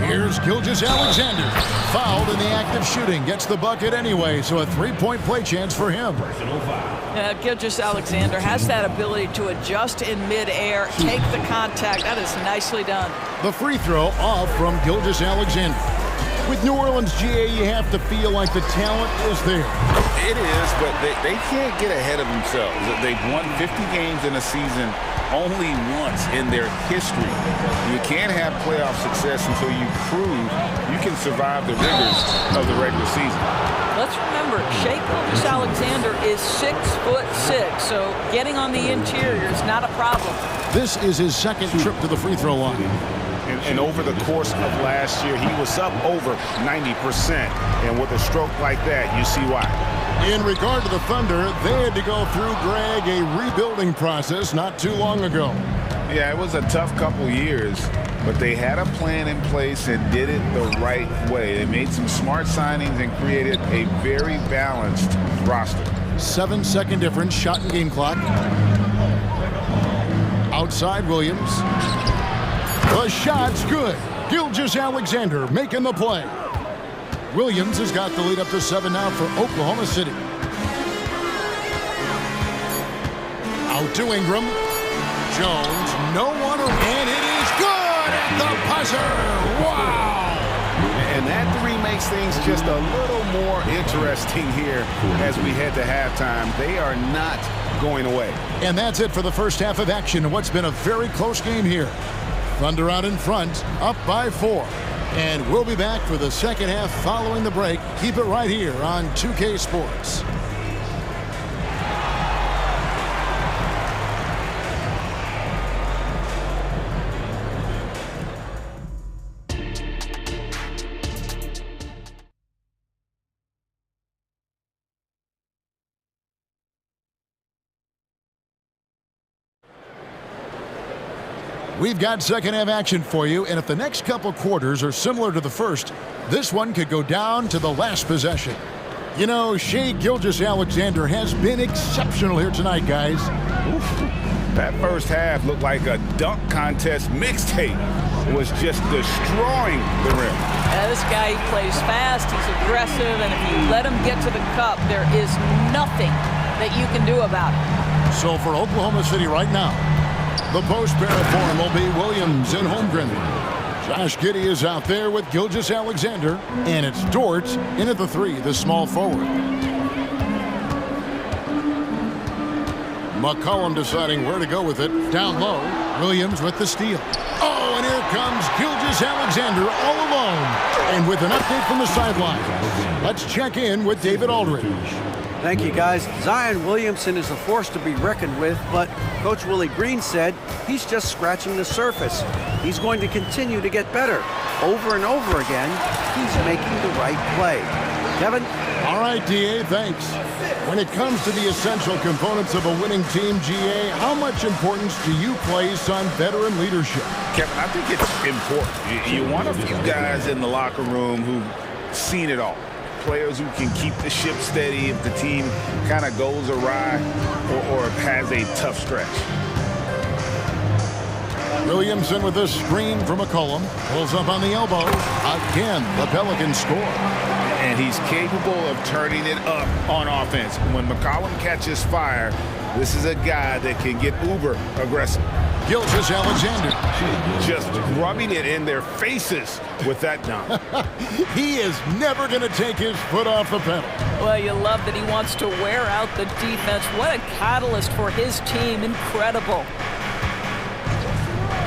Here's Gilgeous-Alexander. Fouled in the act of shooting. Gets the bucket anyway, so a three-point play chance for him. Gilgeous-Alexander has that ability to adjust in midair, take the contact. That is nicely done. The free throw off from Gilgeous-Alexander. With New Orleans, GA, you have to feel like the talent is there. It is, but they can't get ahead of themselves. They've won 50 games in a season only once in their history. You can't have playoff success until you prove you can survive the rigors of the regular season. Let's remember, Shai Gilgeous-Alexander is 6'6", so getting on the interior is not a problem. This is his second trip to the free throw line. And over the course of last year, he was up over 90%. And with a stroke like that, you see why. In regard to the Thunder, they had to go through, Greg, a rebuilding process not too long ago. Yeah, it was a tough couple years, but they had a plan in place and did it the right way. They made some smart signings and created a very balanced roster. 7-second difference, shot and game clock. Outside Williams. The shot's good. Gilgeous-Alexander making the play. Williams has got the lead up to 7 now for Oklahoma City. Out to Ingram. Jones, no one, and it is good at the buzzer. Wow! And that three makes things just a little more interesting here as we head to halftime. They are not going away. And that's it for the first half of action in what's been a very close game here. Thunder out in front, up by 4. And we'll be back for the second half following the break. Keep it right here on 2K Sports. We've got second half action for you, and if the next couple quarters are similar to the first, this one could go down to the last possession. You know, Shai Gilgeous-Alexander has been exceptional here tonight, guys. Oof. That first half looked like a dunk contest mixtape. It was just destroying the rim. This guy plays fast, he's aggressive, and if you let him get to the cup, there is nothing that you can do about it. So for Oklahoma City right now, the post pair form will be Williams and Holmgren. Josh Giddey is out there with Gilgeous-Alexander, and it's Dort in at the 3, the small forward. McCollum deciding where to go with it. Down low, Williams with the steal. Oh, and here comes Gilgeous-Alexander all alone. And with an update from the sideline, let's check in with David Aldridge. Thank you, guys. Zion Williamson is a force to be reckoned with, but Coach Willie Green said he's just scratching the surface. He's going to continue to get better. Over and over again, he's making the right play. Kevin? All right, DA, thanks. When it comes to the essential components of a winning team, GA, how much importance do you place on veteran leadership? Kevin, I think it's important. You want a few guys in the locker room who've seen it all. Players who can keep the ship steady if the team kind of goes awry or has a tough stretch. Williamson with a screen from McCollum. Pulls up on the elbow. Again, the Pelicans score. And he's capable of turning it up on offense. When McCollum catches fire, this is a guy that can get uber aggressive. Gilgeous-Alexander. Just rubbing it in their faces with that dunk. He is never going to take his foot off the pedal. Well, you love that he wants to wear out the defense. What a catalyst for his team. Incredible.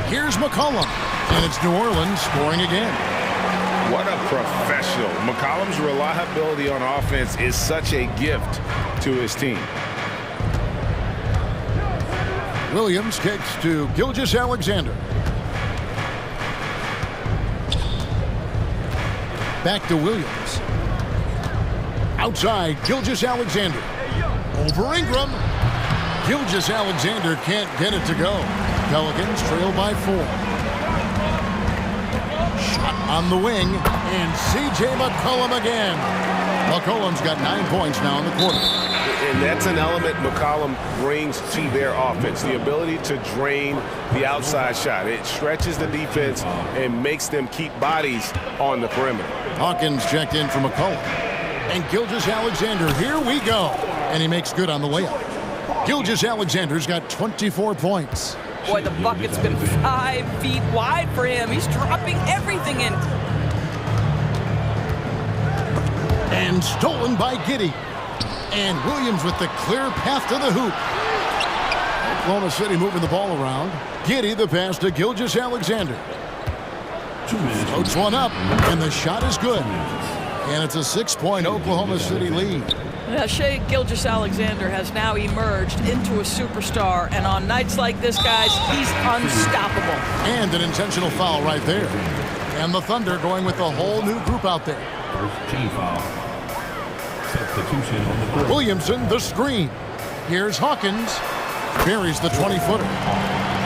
Here's McCollum. And it's New Orleans scoring again. What a professional. McCollum's reliability on offense is such a gift to his team. Williams kicks to Gilgeous-Alexander. Back to Williams. Outside, Gilgeous-Alexander. Over Ingram. Gilgeous-Alexander can't get it to go. Pelicans trail by 4. Shot on the wing, and C.J. McCollum again. McCollum's got 9 points now in the quarter. And that's an element McCollum brings to their offense, the ability to drain the outside shot. It stretches the defense and makes them keep bodies on the perimeter. Hawkins checked in for McCollum. And Gilgeous-Alexander, here we go. And he makes good on the layup. Gilgeous-Alexander's got 24 points. Boy, the bucket's been 5 feet wide for him. He's dropping everything in. And stolen by Giddey. And Williams with the clear path to the hoop. Oklahoma City moving the ball around. Giddey the pass to Gilgeous-Alexander. Floats one up, and the shot is good. And it's a 6-point Oklahoma City lead. Yeah, Shai Gilgeous-Alexander has now emerged into a superstar, and on nights like this, guys, he's unstoppable. And an intentional foul right there. And the Thunder going with a whole new group out there. First team foul. Substitution on the court. Williamson, the screen. Here's Hawkins. Buries the 20-footer.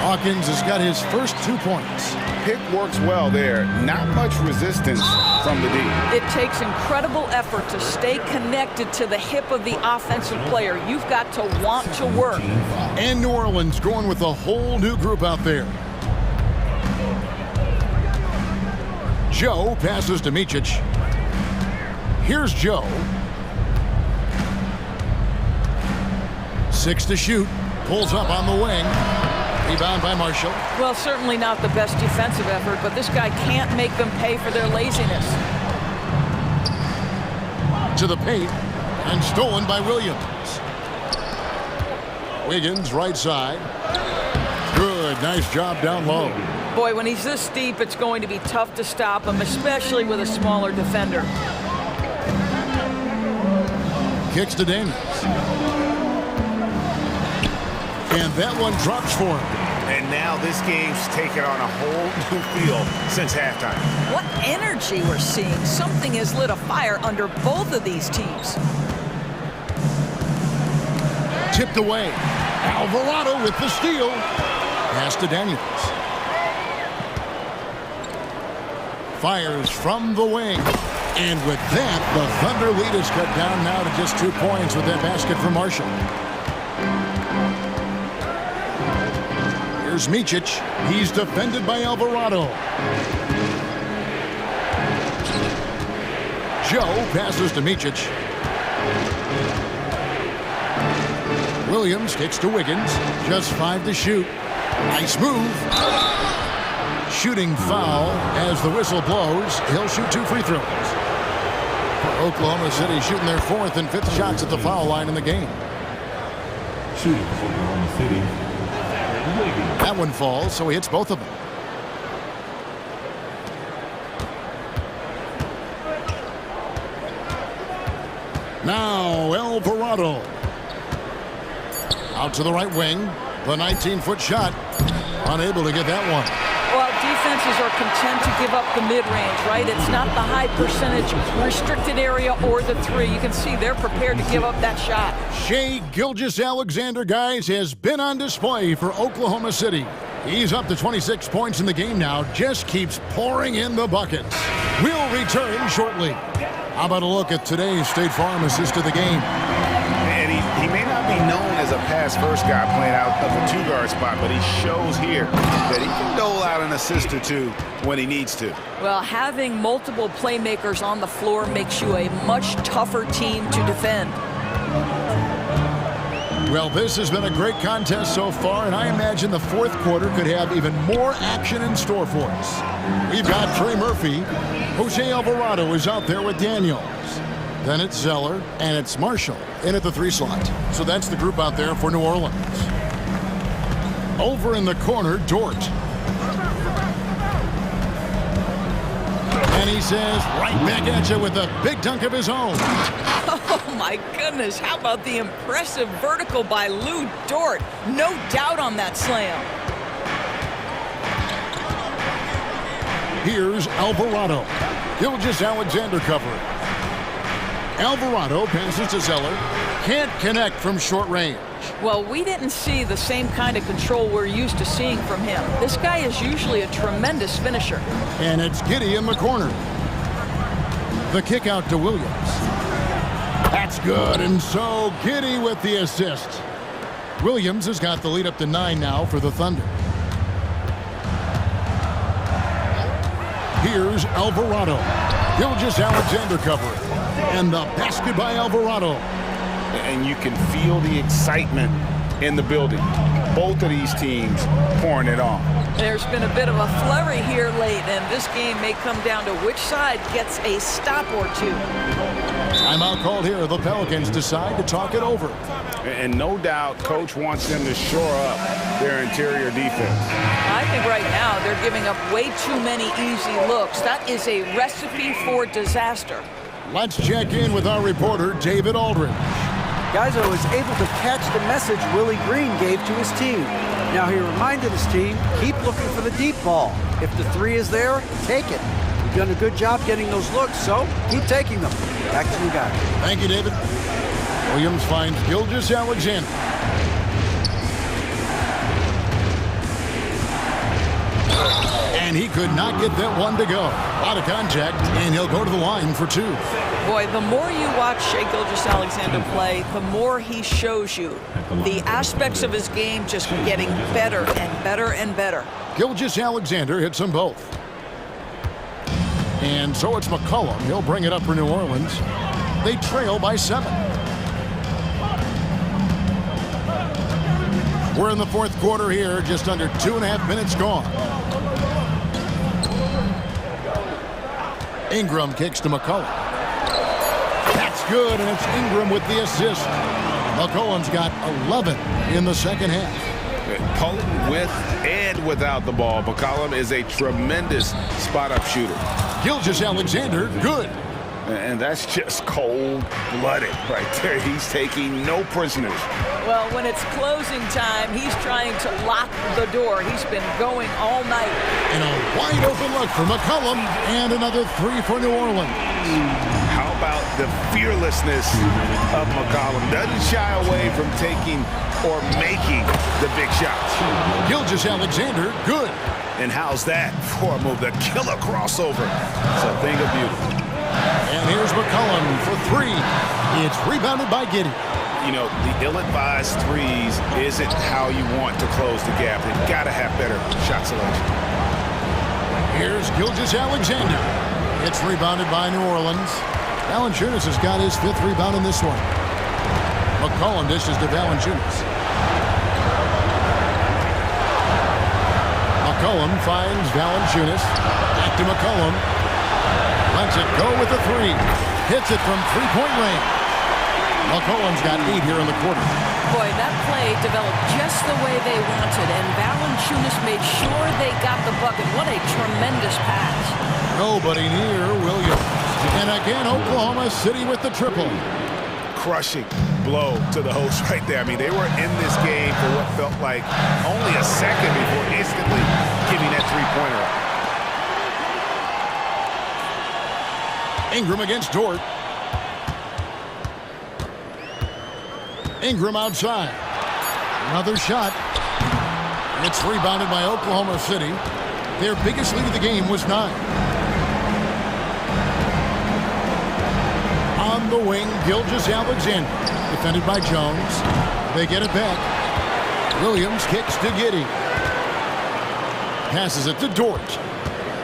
Hawkins has got his first 2 points. Pick works well there. Not much resistance from the D. It takes incredible effort to stay connected to the hip of the offensive player. You've got to want to work. And New Orleans going with a whole new group out there. Joe passes to Micic. Here's Joe. 6 to shoot. Pulls up on the wing. Rebound by Marshall. Well, certainly not the best defensive effort, but this guy can't make them pay for their laziness. To the paint, and stolen by Williams. Wiggins, right side. Good, nice job down low. Boy, when he's this deep, it's going to be tough to stop him, especially with a smaller defender. Kicks to Daniels. And that one drops for him. And now this game's taken on a whole new feel since halftime. What energy we're seeing. Something has lit a fire under both of these teams. Tipped away. Alvarado with the steal. Pass to Daniels. Fires from the wing. And with that, the Thunder lead is cut down now to just 2 points with that basket from Marshall. Here's Micic. He's defended by Alvarado. Joe passes to Micic. Williams kicks to Wiggins. Just 5 to shoot. Nice move. Shooting foul as the whistle blows. He'll shoot 2 free throws. Oklahoma City shooting their 4th and 5th shots at the foul line in the game. Shooting for Oklahoma City. That one falls, so he hits both of them. Now Alvarado. Out to the right wing. The 19-foot shot. Unable to get that one. Well, defenses are content to give up the mid-range, right? It's not the high percentage restricted area or the 3. You can see they're prepared to give up that shot. Shai Gilgeous-Alexander, guys, has been on display for Oklahoma City. He's up to 26 points in the game now. Just keeps pouring in the buckets. We'll return shortly. How about a look at today's State Farm assist of the game? And he may not be known as a pass-first guy playing out of the 2-guard spot, but he shows here that he can dole out an assist or 2 when he needs to. Well, having multiple playmakers on the floor makes you a much tougher team to defend. Well, this has been a great contest so far, and I imagine the 4th quarter could have even more action in store for us. We've got Trey Murphy. Jose Alvarado is out there with Daniels. Then it's Zeller, and it's Marshall in at the 3 slot. So that's the group out there for New Orleans. Over in the corner, Dort. And he says, right back at you with a big dunk of his own. Oh, my goodness. How about the impressive vertical by Lou Dort? No doubt on that slam. Here's Alvarado. Gilgeous-Alexander covering. Alvarado passes to Zeller. Can't connect from short range. Well, we didn't see the same kind of control we're used to seeing from him. This guy is usually a tremendous finisher. And it's Giddey in the corner. The kick out to Williams. That's good, and so Giddey with the assist. Williams has got the lead up to 9 now for the Thunder. Here's Alvarado. Gilgeous-Alexander covering. And the basket by Alvarado. And you can feel the excitement in the building. Both of these teams pouring it on. There's been a bit of a flurry here late, and this game may come down to which side gets a stop or two. Timeout called here. The Pelicans decide to talk it over. And no doubt, Coach wants them to shore up their interior defense. I think right now they're giving up way too many easy looks. That is a recipe for disaster. Let's check in with our reporter, David Aldridge. Guys, I was able to catch the message Willie Green gave to his team. Now he reminded his team, keep looking for the deep ball. If the three is there, take it. You've done a good job getting those looks, so keep taking them. Back to you guys. Thank you, David. Williams finds Gilgeous-Alexander. And he could not get that one to go. A lot of contact, and he'll go to the line for 2. Boy, the more you watch Shai Gilgeous-Alexander play, the more he shows you the aspects of his game just getting better and better and better. Gilgeous-Alexander hits them both. And so it's McCollum. He'll bring it up for New Orleans. They trail by 7. We're in the fourth quarter here, just under 2.5 minutes gone. Ingram kicks to McCollum. That's good, and it's Ingram with the assist. McCollum's got 11 in the second half. Potent with and without the ball. McCollum is a tremendous spot-up shooter. Gilgeous-Alexander, good. And that's just cold-blooded right there. He's taking no prisoners. Well, when it's closing time, he's trying to lock the door. He's been going all night. And a wide-open look for McCollum, and another 3 for New Orleans. How about the fearlessness of McCollum? Doesn't shy away from taking or making the big shots. Gilgeous-Alexander, good. And how's that for a move? The killer crossover. It's a thing of beauty. And here's McCollum for 3. It's rebounded by Giddey. You know, the ill-advised threes isn't how you want to close the gap. They've got to have better shot selection. Here's Gilgeous-Alexander. It's rebounded by New Orleans. Valanciunas has got his 5th rebound in this one. McCollum dishes to Valanciunas. McCollum finds Valanciunas. Back to McCollum. Lets it go with the 3. Hits it from 3-point range. McCollum's got 8 here in the quarter. Boy, that play developed just the way they wanted, and Valanciunas made sure they got the bucket. What a tremendous pass. Nobody near Williams. And again, Oklahoma City with the triple. Crushing blow to the host right there. I mean, they were in this game for what felt like only a second before instantly giving that three-pointer up. Ingram against Dort. Ingram outside. Another shot. It's rebounded by Oklahoma City. Their biggest lead of the game was 9. On the wing, Gilgeous-Alexander. Defended by Jones. They get it back. Williams kicks to Giddey. Passes it to Dort.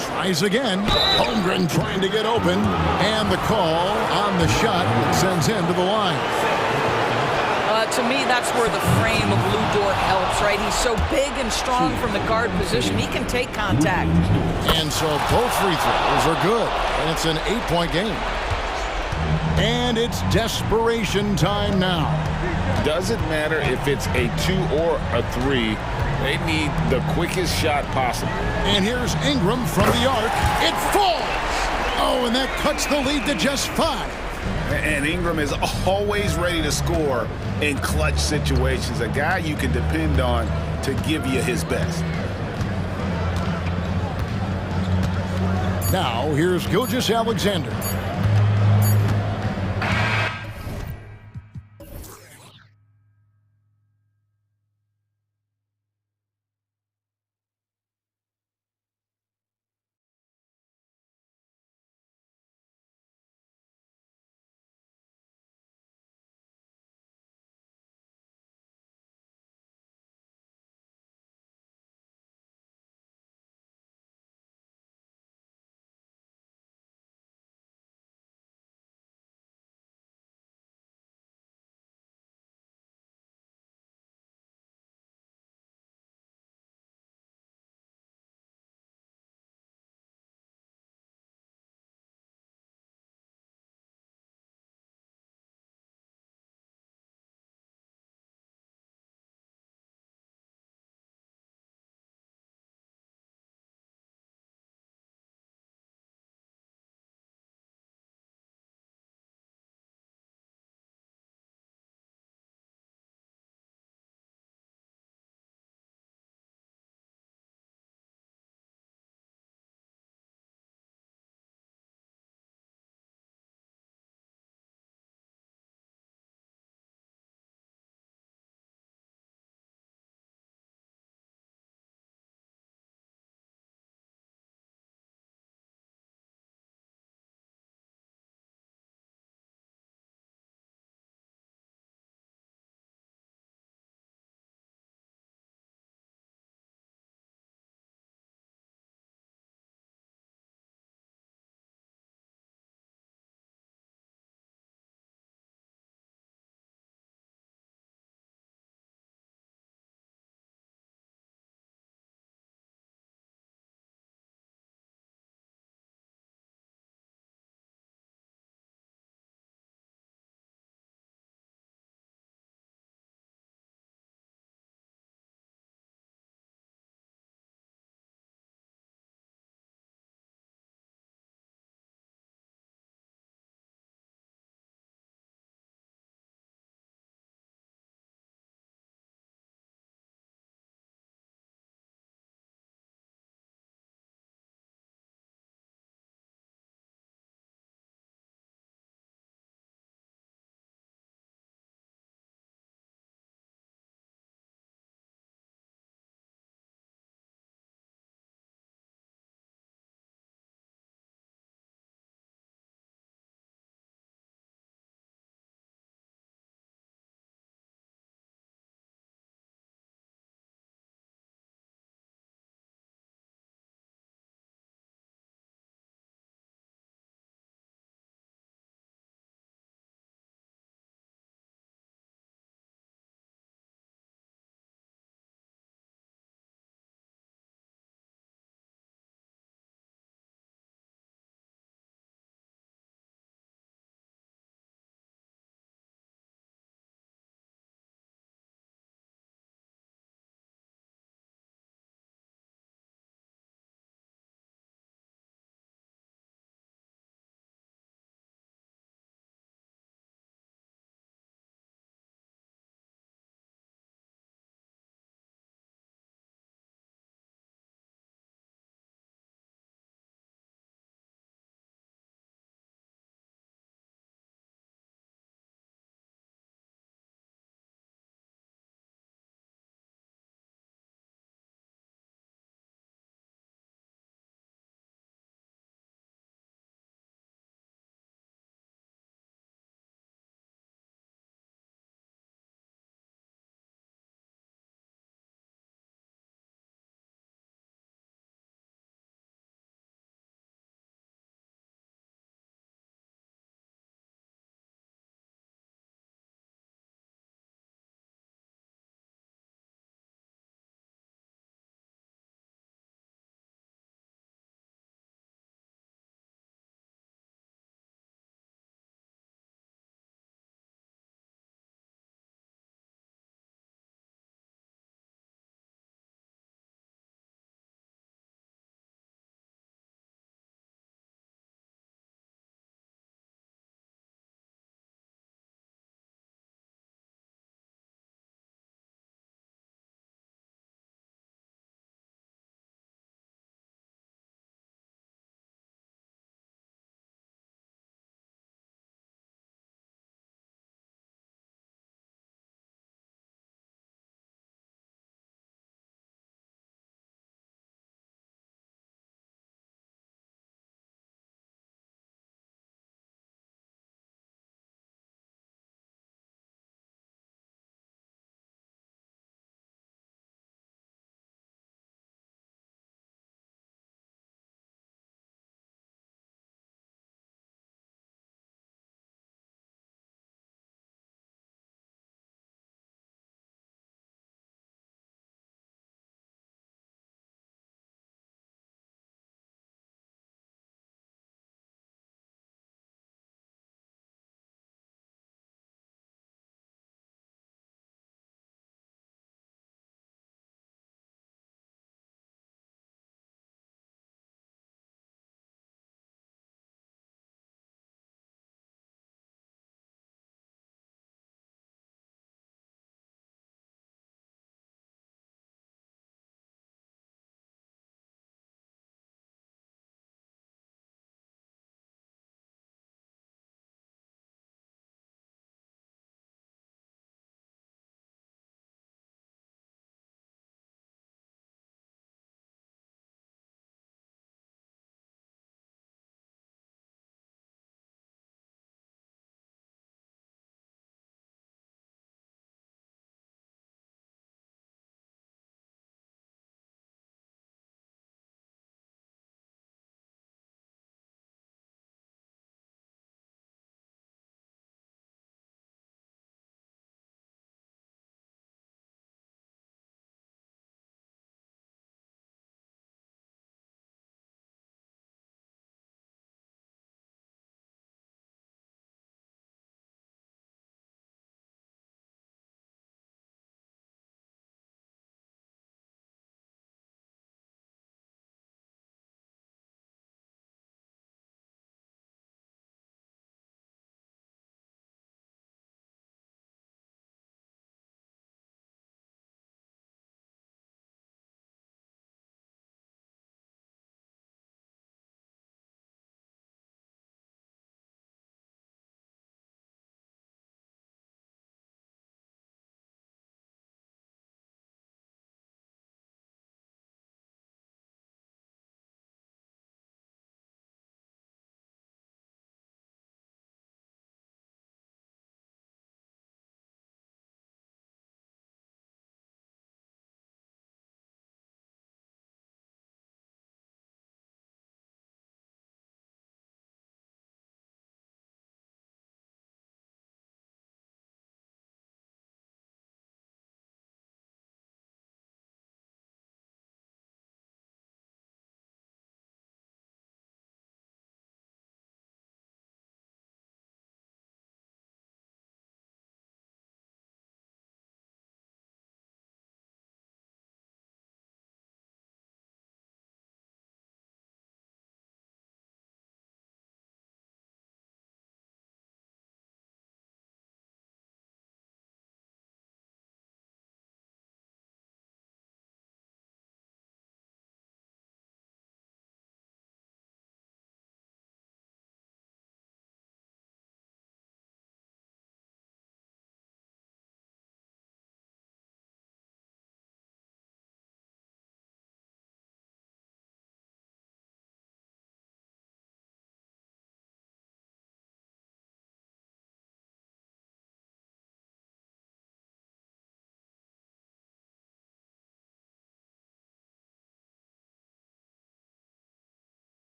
Tries again. Holmgren trying to get open. And the call on the shot that sends him to the line. To me, that's where the frame of Lou Dort helps, right? He's so big and strong from the guard position. He can take contact. And so both free throws are good. And it's an 8-point game. And it's desperation time now. Doesn't matter if it's a 2 or a 3. They need the quickest shot possible. And here's Ingram from the arc. It falls! Oh, and that cuts the lead to just 5. And Ingram is always ready to score in clutch situations. A guy you can depend on to give you his best. Now, here's Gilgeous-Alexander.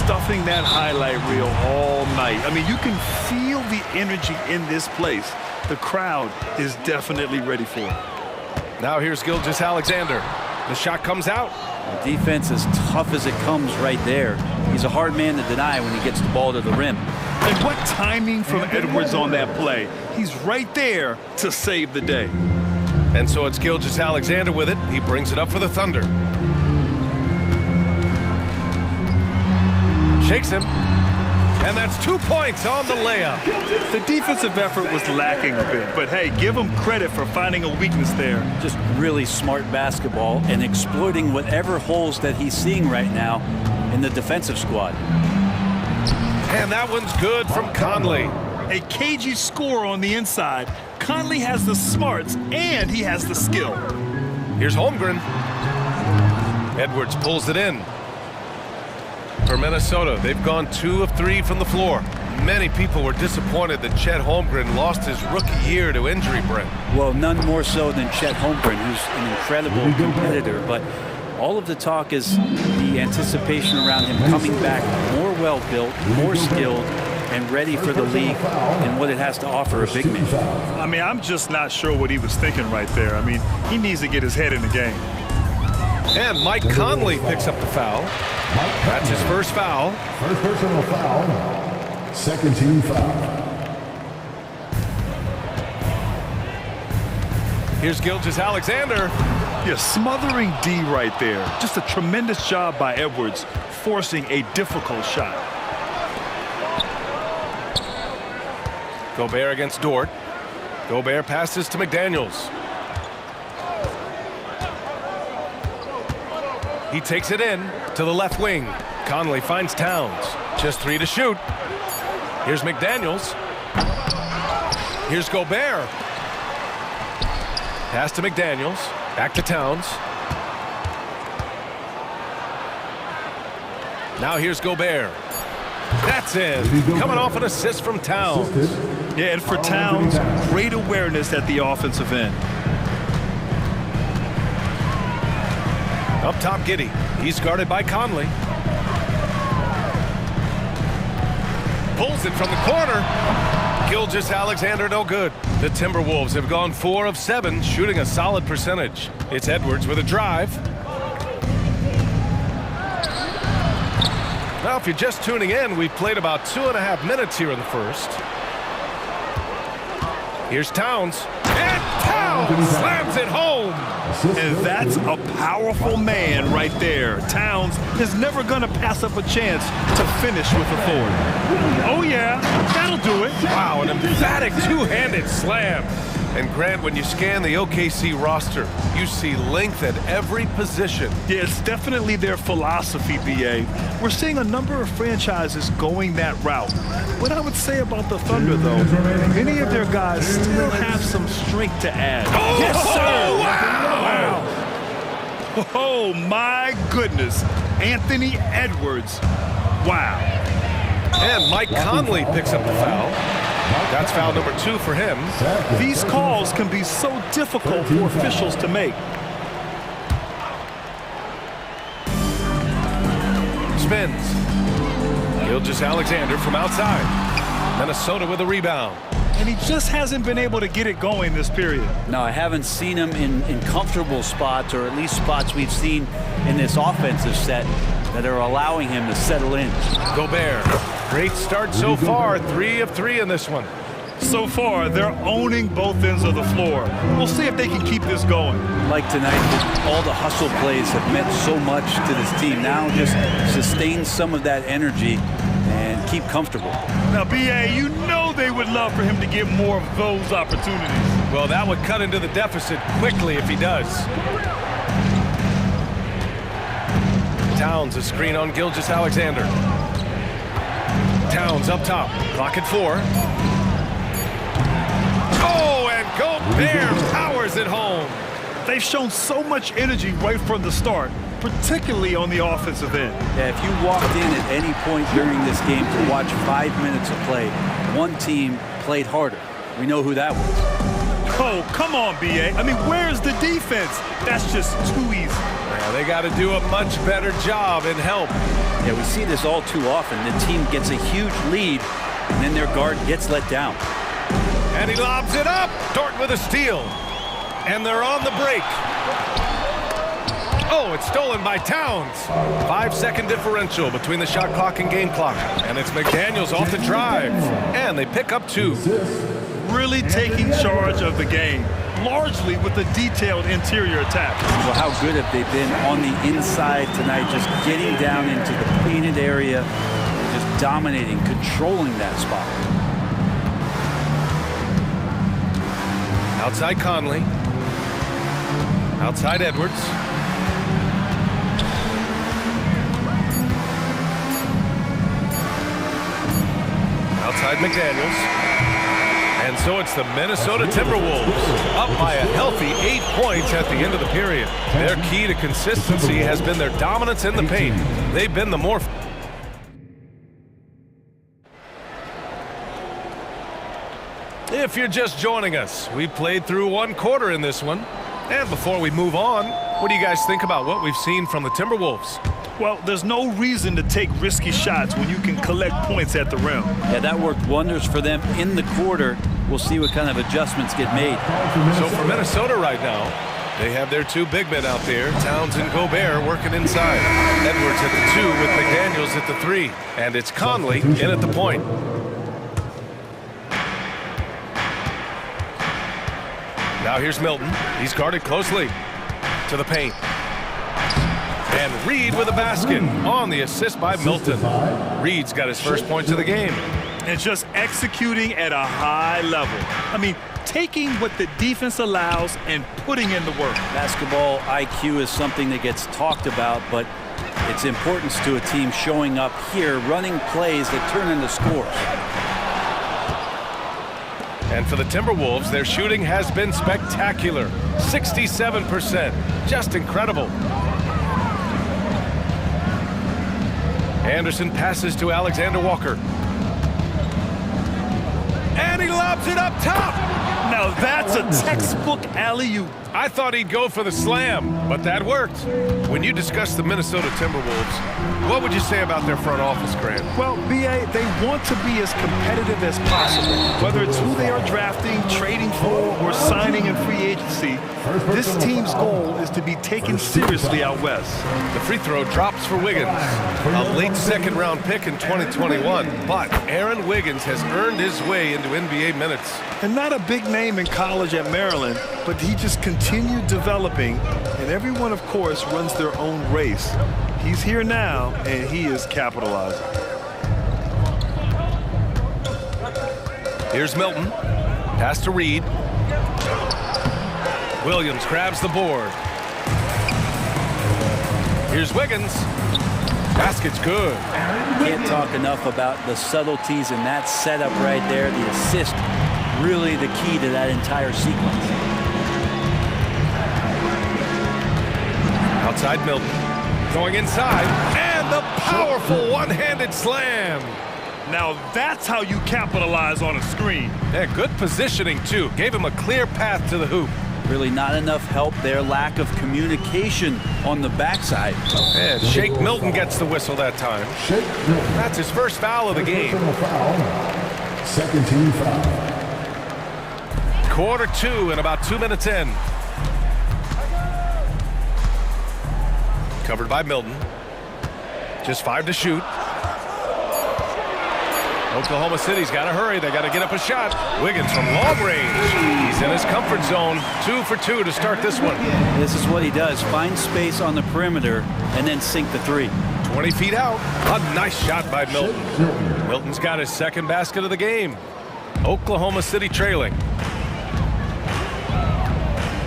stuffing that highlight reel all night. I mean, you can feel the energy in this place. The crowd is definitely ready for it. Now here's Gilgeous-Alexander. The shot comes out. The defense as tough as it comes right there. He's a hard man to deny when he gets the ball to the rim. And what timing from Edwards on that play. He's right there to save the day. And so it's Gilgeous-Alexander with it. He brings it up for the Thunder. Shakes him. And that's 2 points on the layup. The defensive effort was lacking a bit, but hey, give him credit for finding a weakness there. Just really smart basketball and exploiting whatever holes that he's seeing right now in the defensive squad. And that one's good from Conley. A cagey score on the inside. Conley has the smarts and he has the skill. Here's Holmgren. Edwards pulls it in. For Minnesota, they've gone 2 of 3 from the floor. Many people were disappointed that Chet Holmgren lost his rookie year to injury, Brent. Well, none more so than Chet Holmgren, who's an incredible competitor, but all of the talk is the anticipation around him coming back more well-built, more skilled, and ready for the league and what it has to offer a big man. I mean, I'm just not sure what he was thinking right there. I mean, he needs to get his head in the game. And Mike Conley picks up the foul. That's his first foul. First personal foul. Second team foul. Here's Gilgeous-Alexander. Yeah, smothering D right there. Just a tremendous job by Edwards, forcing a difficult shot. Gobert against Dort. Gobert passes to McDaniels. He takes it in to the left wing. Conley finds Towns. Just 3 to shoot. Here's McDaniels. Here's Gobert. Pass to McDaniels. Back to Towns. Now here's Gobert. That's in. Coming off an assist from Towns. Yeah, and for Towns, great awareness at the offensive end. Up top, Giddey. He's guarded by Conley. Pulls it from the corner. Gilgeous-Alexander no good. The Timberwolves have gone 4 of 7, shooting a solid percentage. It's Edwards with a drive. Now, if you're just tuning in, we've played about 2.5 minutes here in the first. Here's Towns. And Towns slams it home. And that's a powerful man right there. Towns is never going to pass up a chance to finish with authority. Oh, yeah, that'll do it. Wow, an emphatic two-handed slam. And Grant, when you scan the OKC roster, you see length at every position. Yeah, it's definitely their philosophy, BA. We're seeing a number of franchises going that route. What I would say about the Thunder, though, many of their guys still have some strength to add. Oh, yes, sir! Wow! Oh, my goodness. Anthony Edwards. Wow. And Mike Conley picks up the foul. That's foul number 2 for him. These calls can be so difficult for officials to make. Spins. Gilgeous-Alexander from outside. Minnesota with a rebound. And he just hasn't been able to get it going this period. No, I haven't seen him in comfortable spots, or at least spots we've seen in this offensive set that are allowing him to settle in. Gobert. Great start so far. 3 of 3 in this one. So far, they're owning both ends of the floor. We'll see if they can keep this going. Like tonight, all the hustle plays have meant so much to this team. Now just sustain some of that energy and keep comfortable. Now, BA, you know they would love for him to get more of those opportunities. Well, that would cut into the deficit quickly if he does. Towns a screen on Gilgeous-Alexander. Towns up top. Clock at 4. Oh, and Gobert powers it home. They've shown so much energy right from the start, particularly on the offensive end. Yeah, if you walked in at any point during this game to watch 5 minutes of play, one team played harder. We know who that was. Oh, come on, BA. I mean, where's the defense? That's just too easy. Yeah, they got to do a much better job in help. Yeah, we see this all too often. The team gets a huge lead, and then their guard gets let down. And he lobs it up. Dort with a steal. And they're on the break. Oh, it's stolen by Towns. 5-second differential between the shot clock and game clock. And it's McDaniels off the drive. And they pick up 2. Really taking charge of the game, largely with a detailed interior attack. Well, how good have they been on the inside tonight, just getting down into the painted area, just dominating, controlling that spot. Outside Conley. Outside Edwards. Outside McDaniels. And so it's the Minnesota Timberwolves up by a healthy 8 points at the end of the period. Their key to consistency has been their dominance in the paint. They've been the more... If you're just joining us, we played through 1 quarter in this one. And before we move on, what do you guys think about what we've seen from the Timberwolves? Well, there's no reason to take risky shots when you can collect points at the rim. Yeah, that worked wonders for them in the quarter. We'll see what kind of adjustments get made. So for Minnesota right now, they have their 2 big men out there, Towns and Gobert, working inside. Edwards at the 2 with McDaniels at the 3. And it's Conley in at the point. Now here's Milton. He's guarded closely to the paint. And Reed with a basket on the assist by Milton. Reed's got his first points of the game. And just executing at a high level. I mean, taking what the defense allows and putting in the work. Basketball IQ is something that gets talked about, but its importance to a team showing up here, running plays that turn into scores. And for the Timberwolves, their shooting has been spectacular. 67%. Just incredible. Anderson passes to Alexander Walker. And he lobs it up top. Now that's a textbook alley-oop. I thought he'd go for the slam, but that worked. When you discuss the Minnesota Timberwolves, what would you say about their front office, Grant? Well, B.A., they want to be as competitive as possible. Whether it's who they are drafting, trading for, or signing in free agency, this team's goal is to be taken seriously out west. The free throw drops for Wiggins, a late second-round pick in 2021. But Aaron Wiggins has earned his way into NBA minutes. And not a big name in college at Maryland, but he just continued developing, and everyone, of course, runs their own race. He's here now, and he is capitalizing. Here's Milton. Pass to Reed. Williams grabs the board. Here's Wiggins. Basket's good. Can't talk enough about the subtleties in that setup right there. The assist, really the key to that entire sequence. Outside Milton. Going inside. And the powerful one-handed slam. Now that's how you capitalize on a screen. Yeah, good positioning, too. Gave him a clear path to the hoop. Really not enough help there. Lack of communication on the backside. And Shake Milton gets the whistle that time. That's his first foul of the game. Second team foul. Quarter 2 and about 2 minutes in. Covered by Milton. Just 5 to shoot. Oklahoma City's got to hurry. They got to get up a shot. Wiggins from long range. He's in his comfort zone. 2 for 2 to start this one. This is what he does. Find space on the perimeter and then sink the 3. 20 feet out. A nice shot by Milton. Milton's got his second basket of the game. Oklahoma City trailing.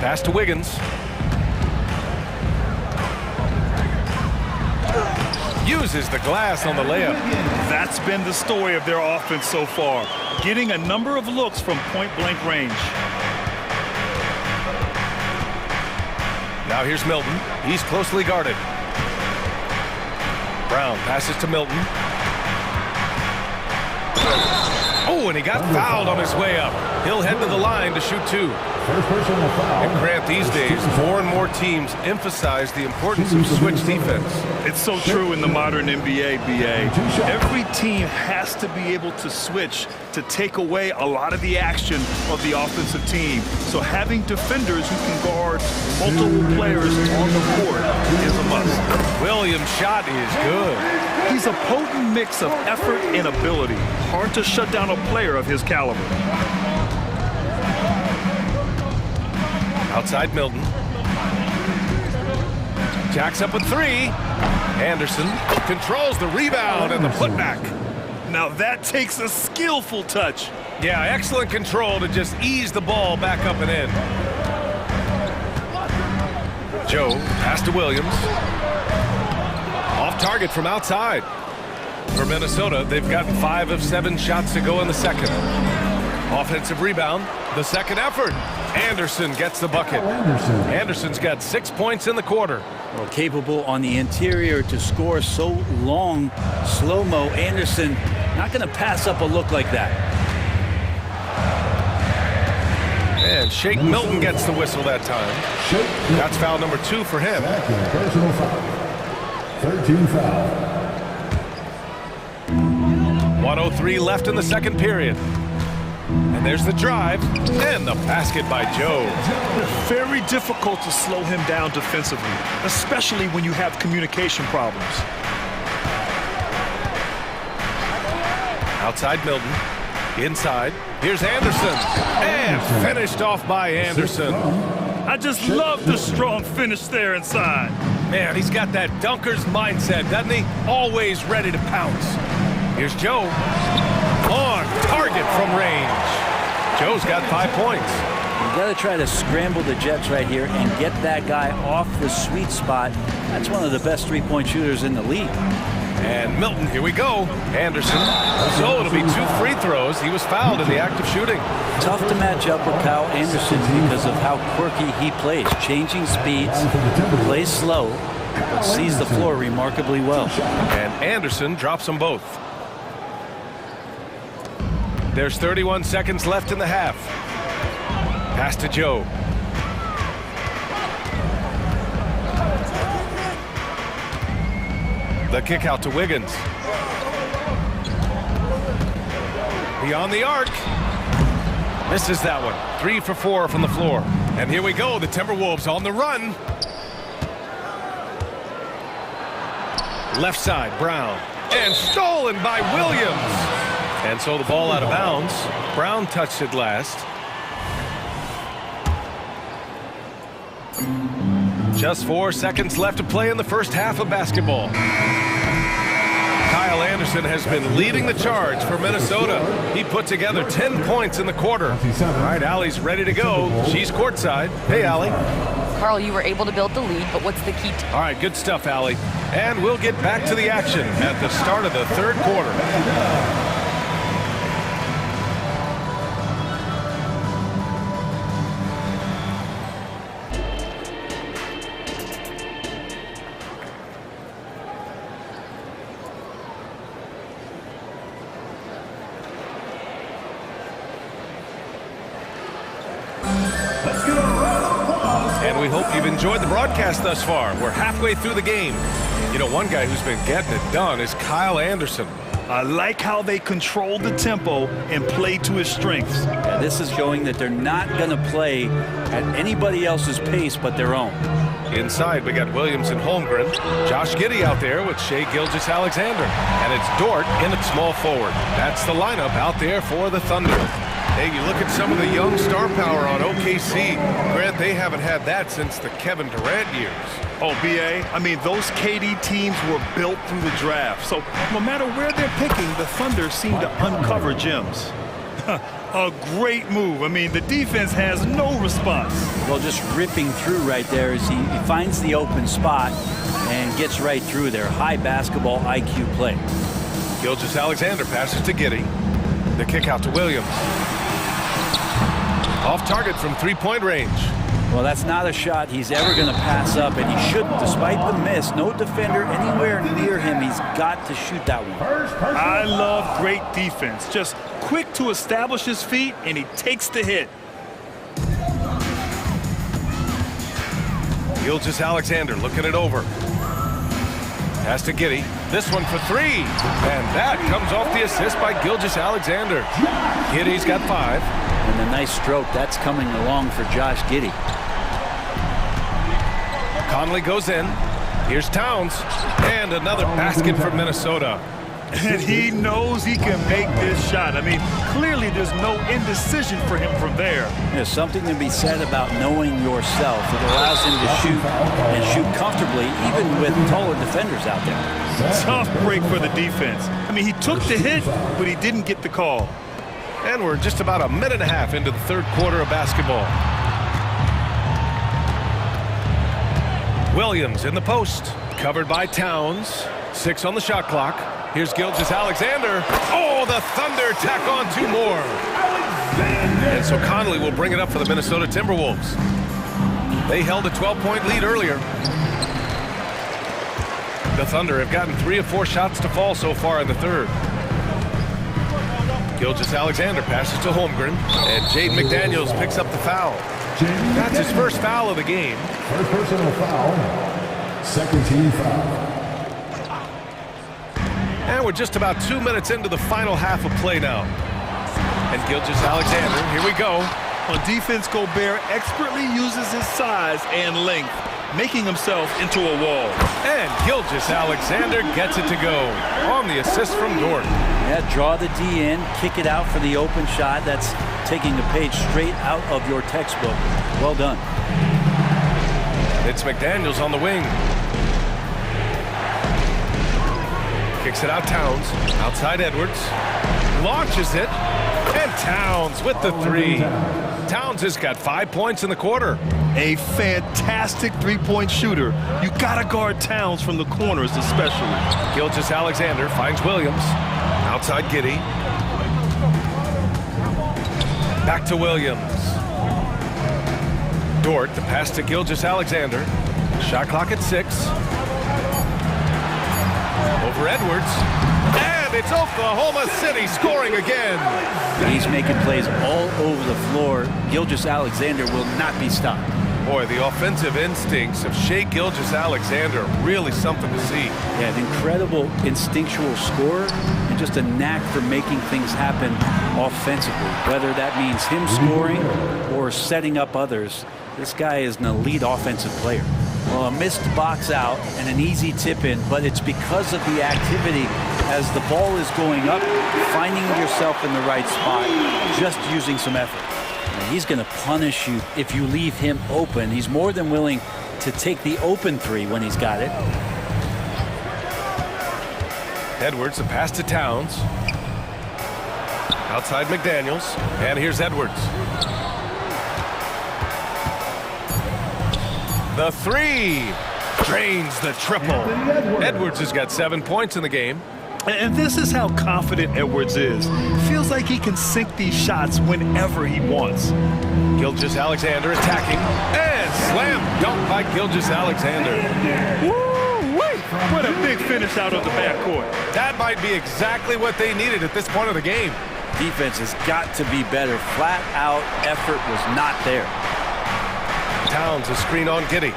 Pass to Wiggins. Uses the glass on the layup. That's been the story of their offense so far, getting a number of looks from point-blank range. Now here's Milton. He's closely guarded. Brown passes to Milton. Oh, and he got fouled on his way up. He'll head to the line to shoot 2. And Grant, these days, more and more teams emphasize the importance of switch defense. It's so true in the modern NBA, BA. Every team has to be able to switch to take away a lot of the action of the offensive team. So having defenders who can guard multiple players on the court is a must. Williams' shot is good. He's a potent mix of effort and ability. Hard to shut down a player of his caliber. Outside Milton. Jacks up with 3. Anderson controls the rebound and the putback. Now that takes a skillful touch. Yeah, excellent control to just ease the ball back up and in. Joe, pass to Williams. Off target from outside. For Minnesota, they've gotten 5 of 7 shots to go in the second. Offensive rebound, the second effort. Anderson gets the bucket. Anderson's got 6 points in the quarter. Well, capable on the interior to score so long, slow-mo. Anderson not going to pass up a look like that. And Shake Milton gets the whistle that time. That's foul number 2 for him. Personal foul. 13 foul. 1:03 left in the second period. And there's the drive and the basket by Joe. Very difficult to slow him down defensively, especially when you have communication problems. Outside Milton. Inside. Here's Anderson. And finished off by Anderson. I just love the strong finish there inside. Man, he's got that dunker's mindset, doesn't he? Always ready to pounce. Here's Joe. On target from range. Joe's got 5 points. You got to try to scramble the Jets right here and get that guy off the sweet spot. That's one of the best three-point shooters in the league. And Milton, here we go. Anderson. So it'll be 2 free throws. He was fouled in the act of shooting. Tough to match up with Kyle Anderson because of how quirky he plays. Changing speeds, plays slow, but sees the floor remarkably well. And Anderson drops them both. There's 31 seconds left in the half. Pass to Joe. The kick out to Wiggins. Beyond the arc. Misses that one. 3 for 4 from the floor. And here we go. The Timberwolves on the run. Left side, Brown. And stolen by Williams. And so the ball out of bounds. Brown touched it last. Just 4 seconds left to play in the first half of basketball. Kyle Anderson has been leading the charge for Minnesota. He put together 10 points in the quarter. All right, Allie's ready to go. She's courtside. Hey, Allie. Carl, you were able to build the lead, but what's the key? All right, good stuff, Allie. And we'll get back to the action at the start of the third quarter. And we hope you've enjoyed the broadcast thus far. We're halfway through the game. You know, one guy who's been getting it done is Kyle Anderson. I like how they control the tempo and play to his strengths. Yeah, this is showing that they're not going to play at anybody else's pace but their own. Inside, we got Williams and Holmgren. Josh Giddey out there with Shai Gilgeous-Alexander. And it's Dort in at small forward. That's the lineup out there for the Thunder. Hey, you look at some of the young star power on OKC. Grant, they haven't had that since the Kevin Durant years. Oh, BA, I mean, those KD teams were built through the draft. So no matter where they're picking, the Thunder seem to uncover gems. A great move. I mean, the defense has no response. Well, just ripping through right there as he finds the open spot and gets right through there. High basketball IQ play. Gilgeous-Alexander passes to Giddey. The kick out to Williams. Off target from three-point range. Well, that's not a shot he's ever going to pass up, and he shouldn't. Despite the miss, no defender anywhere near him. He's got to shoot that one. I love great defense. Just quick to establish his feet, and he takes the hit. Gilgeous Alexander looking it over. Pass to Giddy. This one for three. And that comes off the assist by Gilgeous Alexander. Giddy's got 5. And a nice stroke. That's coming along for Josh Giddey. Conley goes in. Here's Towns. And another basket for Minnesota. And he knows he can make this shot. I mean, clearly there's no indecision for him from there. There's something to be said about knowing yourself. It allows him to shoot and shoot comfortably, even with taller defenders out there. Tough break for the defense. I mean, he took the hit, but he didn't get the call. And we're just about a minute and a half into the third quarter of basketball. Williams in the post, covered by Towns. 6 on the shot clock. Here's Gilgeous Alexander. Oh, the Thunder tack on 2 more. And so Conley will bring it up for the Minnesota Timberwolves. They held a 12-point lead earlier. The Thunder have gotten 3 of 4 shots to fall so far in the third. Gilgeous Alexander passes to Holmgren, and Jaden McDaniels picks up the foul. That's his first foul of the game. First personal foul. Second team foul. And we're just about 2 minutes into the final half of play now. And Gilgeous Alexander, here we go. On defense, Gobert expertly uses his size and length, making himself into a wall. And Gilgeous Alexander gets it to go on the assist from Dort. Yeah, draw the D in, kick it out for the open shot. That's taking a page straight out of your textbook. Well done. It's McDaniels on the wing. Kicks it out Towns. Outside Edwards. Launches it. And Towns with the 3. Towns has got 5 points in the quarter. A fantastic three-point shooter. You gotta guard Towns from the corners especially. Gilgeous Alexander finds Williams. Outside Giddey. Back to Williams. Dort, the pass to Gilgeous Alexander. Shot clock at 6. Over Edwards. And it's Oklahoma City scoring again. He's making plays all over the floor. Gilgeous Alexander will not be stopped. Boy, the offensive instincts of Shai Gilgeous Alexander, really something to see. Yeah, an incredible instinctual scorer and just a knack for making things happen offensively. Whether that means him scoring or setting up others, this guy is an elite offensive player. Well, a missed box out and an easy tip in, but it's because of the activity as the ball is going up, finding yourself in the right spot, just using some effort. And he's going to punish you if you leave him open. He's more than willing to take the open 3 when he's got it. Edwards, the pass to Towns. Outside McDaniels. And here's Edwards. The 3 drains the triple. Edwards has got 7 points in the game. And this is how confident Edwards is. Feels like he can sink these shots whenever he wants. Gilgeous Alexander attacking. And slam dunk by Gilgeous Alexander. Woo-wee! What a big finish out of the backcourt. That might be exactly what they needed at this point of the game. Defense has got to be better. Flat out effort was not there. Towns a screen on Giddey.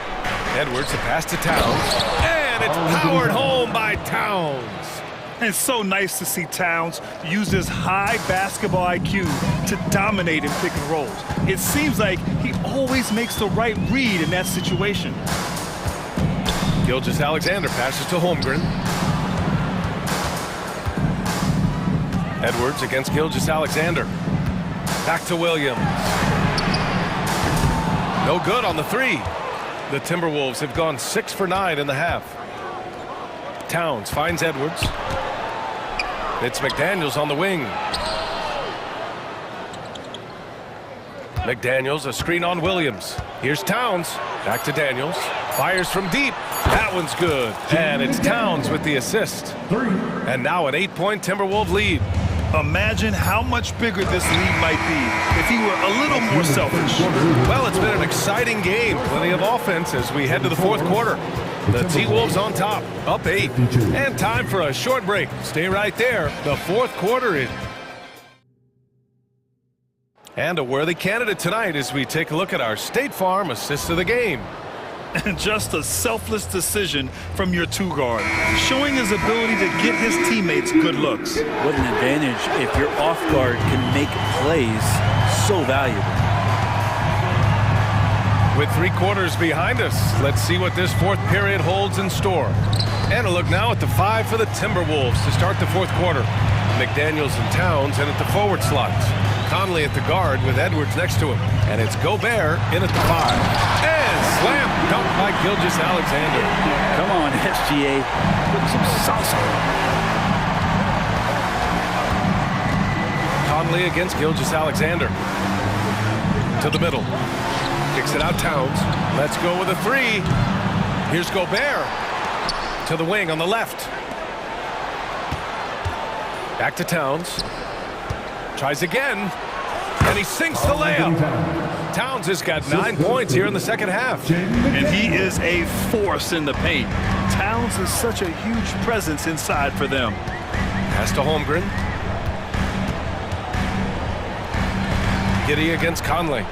Edwards a pass to Towns. And it's powered home by Towns. It's so nice to see Towns use his high basketball IQ to dominate in pick and rolls. It seems like he always makes the right read in that situation. Gilgeous Alexander passes to Holmgren. Edwards against Gilgeous Alexander. Back to Williams. No good on the 3. The Timberwolves have gone 6 for 9 in the half. Towns finds Edwards. It's McDaniels on the wing. McDaniels, a screen on Williams. Here's Towns. Back to Daniels. Fires from deep. That one's good. And it's Towns with the assist. And now an 8-point Timberwolves lead. Imagine how much bigger this lead might be if he were a little more selfish. Well, it's been an exciting game. Plenty of offense as we head to the fourth quarter. The T-Wolves on top, up 8. And time for a short break. Stay right there. The fourth quarter is... And a worthy candidate tonight as we take a look at our State Farm assist of the game. And just a selfless decision from your two-guard, showing his ability to get his teammates good looks. What an advantage if your off-guard can make plays so valuable. With 3 quarters behind us, let's see what this fourth period holds in store. And a look now at the 5 for the Timberwolves to start the fourth quarter. McDaniels and Towns in at the forward slots. Conley at the guard with Edwards next to him. And it's Gobert in at the 5. And slam dunk by Gilgeous-Alexander. Come on, SGA. Put some salsa. Conley against Gilgeous-Alexander. To the middle. Kicks it out Towns. Let's go with a 3. Here's Gobert. To the wing on the left. Back to Towns. Tries again. And he sinks the layup. Towns has got 9 points here in the second half. And he is a force in the paint. Towns is such a huge presence inside for them. Pass to Holmgren. Giddey against Conley.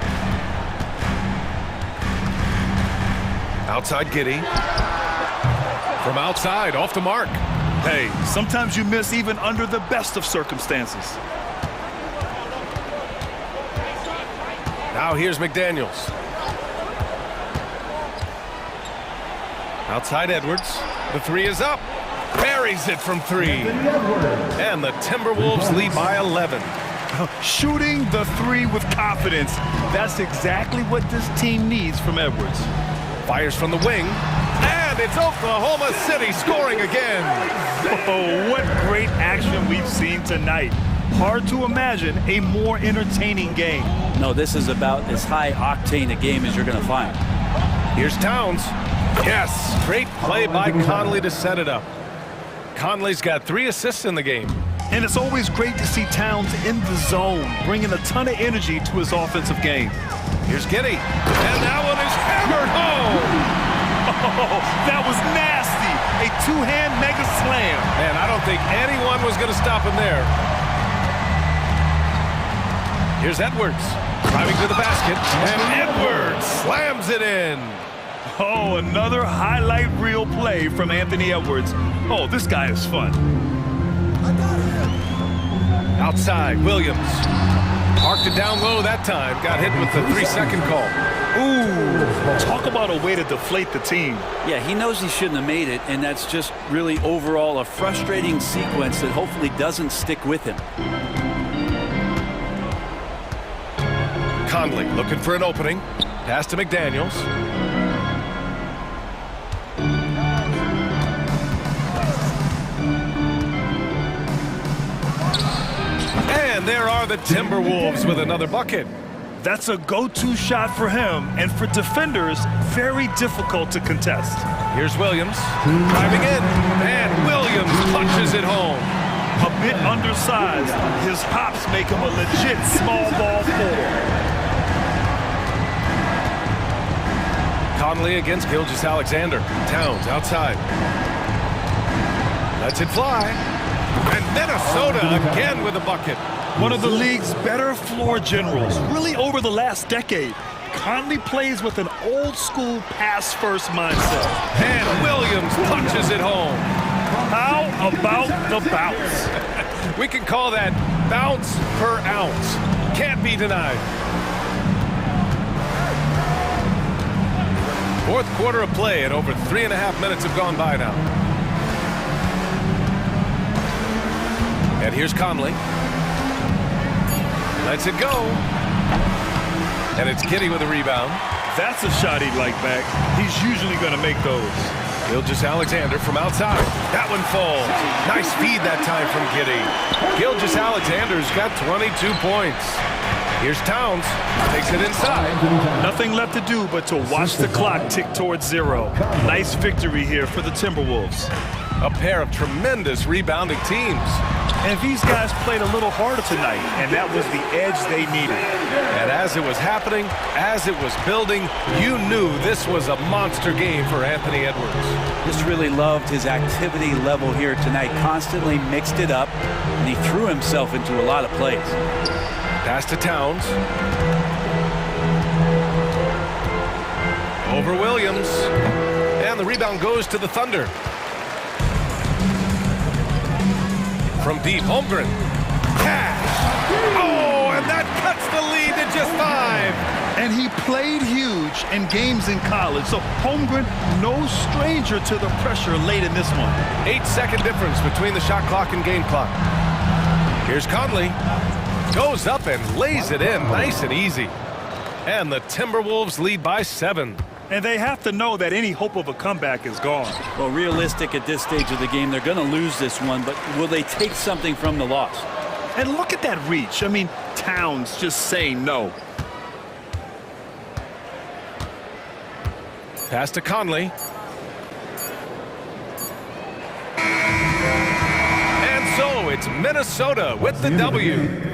Outside Giddey. From outside, off the mark. Hey, sometimes you miss even under the best of circumstances. Now here's McDaniels. Outside Edwards. The 3 is up. Buries it from 3. And the Timberwolves lead by 11. Shooting the 3 with confidence. That's exactly what this team needs from Edwards. Fires from the wing. And it's Oklahoma City scoring again. Oh, what great action we've seen tonight. Hard to imagine a more entertaining game. No, this is about as high-octane a game as you're going to find. Here's Towns. Yes, great play by Conley to set it up. Conley's got 3 assists in the game. And it's always great to see Towns in the zone, bringing a ton of energy to his offensive game. Here's Giddey. And that one is hammered home. Oh, that was nasty. A 2-hand mega slam. Man, I don't think anyone was going to stop him there. Here's Edwards, driving to the basket, and Edwards slams it in. Oh, another highlight reel play from Anthony Edwards. Oh, this guy is fun. Outside, Williams. Parked it down low that time. Got hit with the 3-second call. Ooh, talk about a way to deflate the team. Yeah, he knows he shouldn't have made it, and that's just really overall a frustrating sequence that hopefully doesn't stick with him. Conley looking for an opening. Pass to McDaniels. And there are the Timberwolves with another bucket. That's a go-to shot for him, and for defenders, very difficult to contest. Here's Williams, driving in, and Williams punches it home. A bit undersized, his hops make him a legit small ball forward. Conley against Gilgeous-Alexander. Towns outside. Lets it fly. And Minnesota again with a bucket. One of the league's better floor generals, really over the last decade. Conley plays with an old-school pass-first mindset. And Williams punches it home. How about the bounce? We can call that bounce per ounce. Can't be denied. Fourth quarter of play, and over 3.5 minutes have gone by now. And here's Conley. Lets it go. And it's Giddey with a rebound. That's a shot he'd like back. He's usually going to make those. Gilgeous-Alexander from outside. That one falls. Nice feed that time from Giddey. Gilgeous-Alexander's got 22 points. Here's Towns. Takes it inside. Nothing left to do but to watch the clock tick towards 0. Nice victory here for the Timberwolves. A pair of tremendous rebounding teams. And these guys played a little harder tonight, and that was the edge they needed. And as it was happening, as it was building, you knew this was a monster game for Anthony Edwards. Just really loved his activity level here tonight. Constantly mixed it up, and he threw himself into a lot of plays. Pass to Towns. Over Williams. And the rebound goes to the Thunder. From deep, Holmgren. Cash. Oh, and that cuts the lead to just 5. And he played huge in games in college, so Holmgren, no stranger to the pressure late in this one. 8-second difference between the shot clock and game clock. Here's Conley. Goes up and lays it in nice and easy. And the Timberwolves lead by 7. And they have to know that any hope of a comeback is gone. Well, realistic at this stage of the game, they're going to lose this one, but will they take something from the loss? And look at that reach. I mean, Towns just saying no. Pass to Conley. And so it's Minnesota with the W.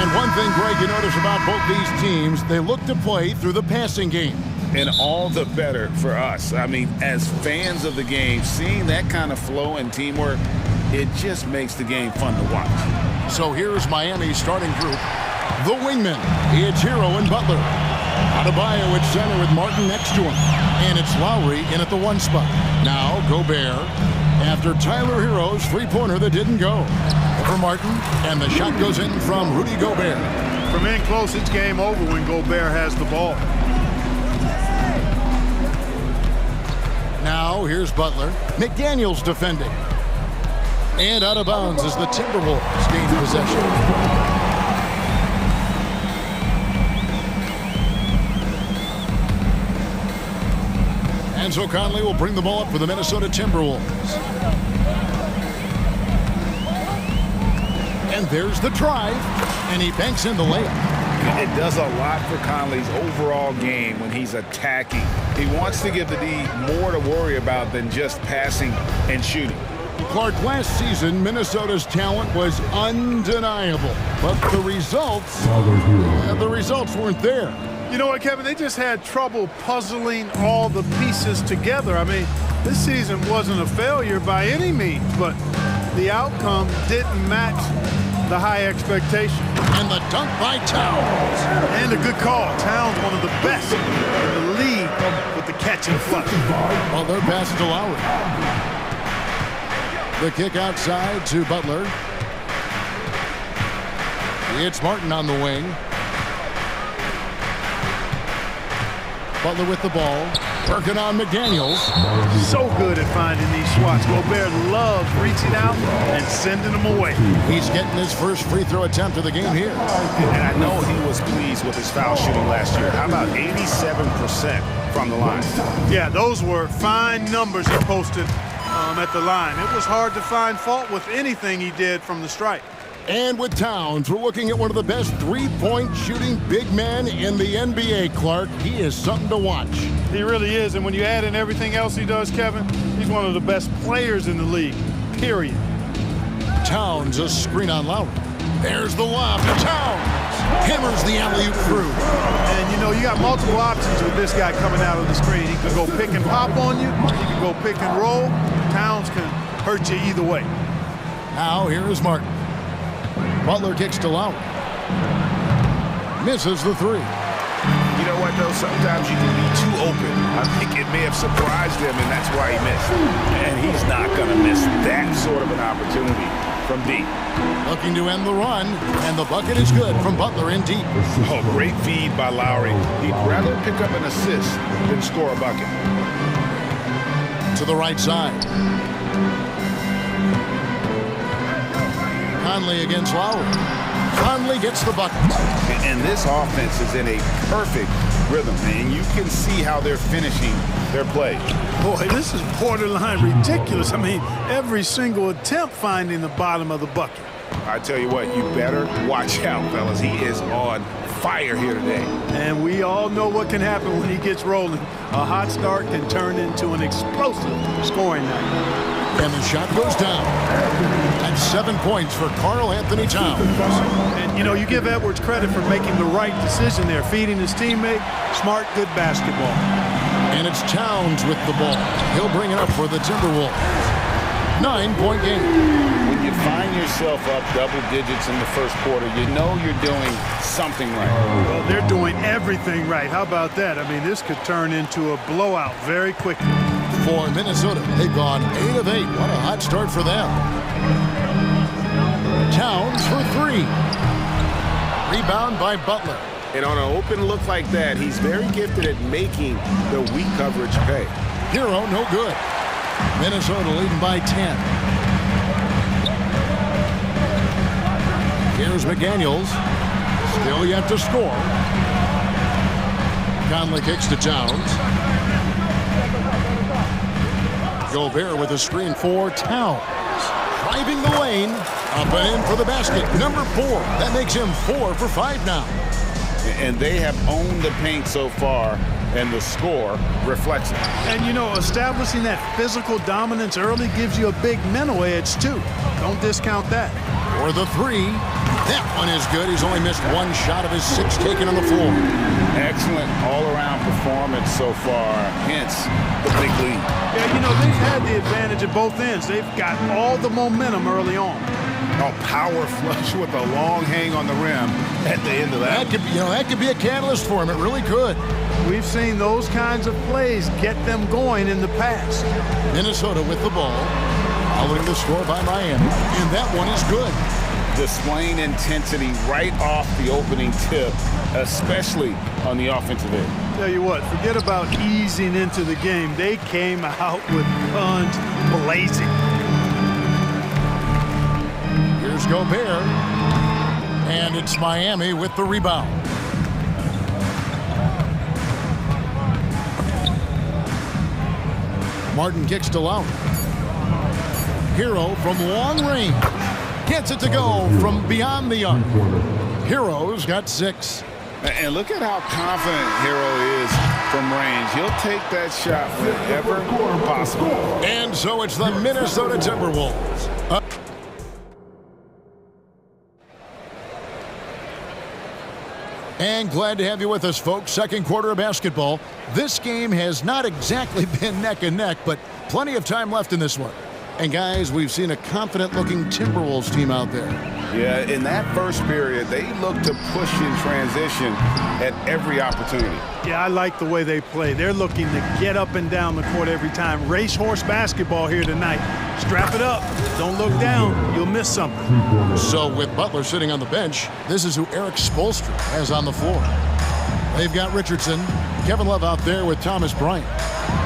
And one thing, Greg, you notice about both these teams, they look to play through the passing game. And all the better for us. I mean, as fans of the game, seeing that kind of flow and teamwork, it just makes the game fun to watch. So here's Miami's starting group. The wingmen, it's Hero and Butler. Adebayo at center with Martin next to him. And it's Lowry in at the 1 spot. Now Gobert after Tyler Hero's three-pointer that didn't go. Over Martin, and the shot goes in from Rudy Gobert. From in close, it's game over when Gobert has the ball. Now here's Butler. McDaniels defending. And out of bounds as the Timberwolves gain possession. Enzo Conley will bring the ball up for the Minnesota Timberwolves. And there's the drive, and he banks in the layup. It does a lot for Conley's overall game when he's attacking. He wants to give the D more to worry about than just passing and shooting. Clark, last season, Minnesota's talent was undeniable, but the results weren't there. You know what, Kevin? They just had trouble puzzling all the pieces together. I mean, this season wasn't a failure by any means, but the outcome didn't match the high expectation. And the dunk by Towns. And a good call. Towns, one of the best in the league with the catch and flush. Well, they're passing to Lowry. The kick outside to Butler. It's Martin on the wing. Butler with the ball, working on McDaniels. So good at finding these spots. Gobert loves reaching out and sending them away. He's getting his first free throw attempt of the game here. And I know he was pleased with his foul shooting last year. How about 87% from the line? Yeah, those were fine numbers he posted at the line. It was hard to find fault with anything he did from the stripe. And with Towns, we're looking at one of the best three-point shooting big men in the NBA, Clark. He is something to watch. He really is, and when you add in everything else he does, Kevin, he's one of the best players in the league, period. Towns, a screen on Lowry. There's the lob to Towns. Hammers the alley-oop through. And, you know, you got multiple options with this guy coming out of the screen. He can go pick and pop on you. He can go pick and roll. Towns can hurt you either way. Now, here is Martin. Butler kicks to Lowry. Misses the three. You know what, though? Sometimes you can be too open. I think it may have surprised him, and that's why he missed. And he's not going to miss that sort of an opportunity from deep. Looking to end the run, and the bucket is good from Butler in deep. Oh, great feed by Lowry. He'd rather pick up an assist than score a bucket. To the right side. Conley against Lowry. Conley gets the bucket. And this offense is in a perfect rhythm, and you can see how they're finishing their play. Boy, this is borderline ridiculous. I mean, every single attempt finding the bottom of the bucket. I tell you what, you better watch out, fellas. He is on fire here today. And we all know what can happen when he gets rolling. A hot start can turn into an explosive scoring night. And the shot goes down. That's 7 points for Karl Anthony Towns. And, you know, you give Edwards credit for making the right decision there, feeding his teammate. Smart, good basketball. And it's Towns with the ball. He'll bring it up for the Timberwolves. 9-point game. When you find yourself up double digits in the first quarter, you know you're doing something right. Well, they're doing everything right. How about that? I mean, this could turn into a blowout very quickly. For Minnesota, they've gone 8 of 8. What a hot start for them. Towns for three. Rebound by Butler. And on an open look like that, he's very gifted at making the weak coverage pay. Hero, no good. Minnesota leading by 10. Here's McDaniels. Still yet to score. Conley kicks to Towns. Gobert with a screen for Towns. Driving the lane. Up and in for the basket. Number 4. That makes him 4 for 5 now. And they have owned the paint so far, and the score reflects it. And, you know, establishing that physical dominance early gives you a big mental edge, too. Don't discount that. For the 3. That one is good. He's only missed one shot of his 6 taken on the floor. Excellent all-around performance so far, hence the big lead. Yeah, you know, they've had the advantage at both ends. They've got all the momentum early on. A power flush with a long hang on the rim at the end of that. That could be a catalyst for him. It really could. We've seen those kinds of plays get them going in the past. Minnesota with the ball, following the score by Miami, and that one is good. Displaying intensity right off the opening tip, especially on the offensive end. Tell you what, forget about easing into the game. They came out with guns blazing. Here's Gobert, and it's Miami with the rebound. Martin kicks to Lowry. Hero from long range. Gets it to go from beyond the arc. Hero's got 6. And look at how confident Hero is from range. He'll take that shot whenever possible. And so it's the Minnesota Timberwolves. And glad to have you with us, folks. Second quarter of basketball. This game has not exactly been neck and neck, but plenty of time left in this one. And guys, we've seen a confident-looking Timberwolves team out there. Yeah, in that first period, they looked to push in transition at every opportunity. Yeah, I like the way they play. They're looking to get up and down the court every time. Racehorse basketball here tonight. Strap it up. Don't look down. You'll miss something. So with Butler sitting on the bench, this is who Eric Spoelstra has on the floor. They've got Richardson, Kevin Love out there with Thomas Bryant.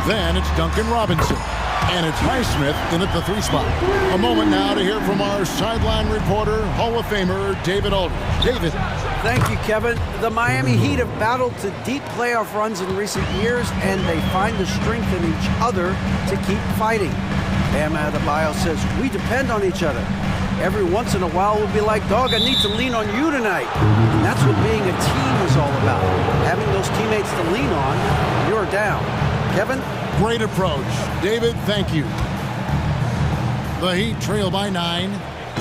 Then it's Duncan Robinson. And it's Highsmith in at the 3 spot. A moment now to hear from our sideline reporter, Hall of Famer David Aldridge. David. Thank you, Kevin. The Miami Heat have battled to deep playoff runs in recent years, and they find the strength in each other to keep fighting. Bam Adebayo says, we depend on each other. Every once in a while we'll be like, dog, I need to lean on you tonight. And that's what being a team is all about. Having those teammates to lean on when you're down. Kevin? Great approach. David, thank you. The Heat trail by 9.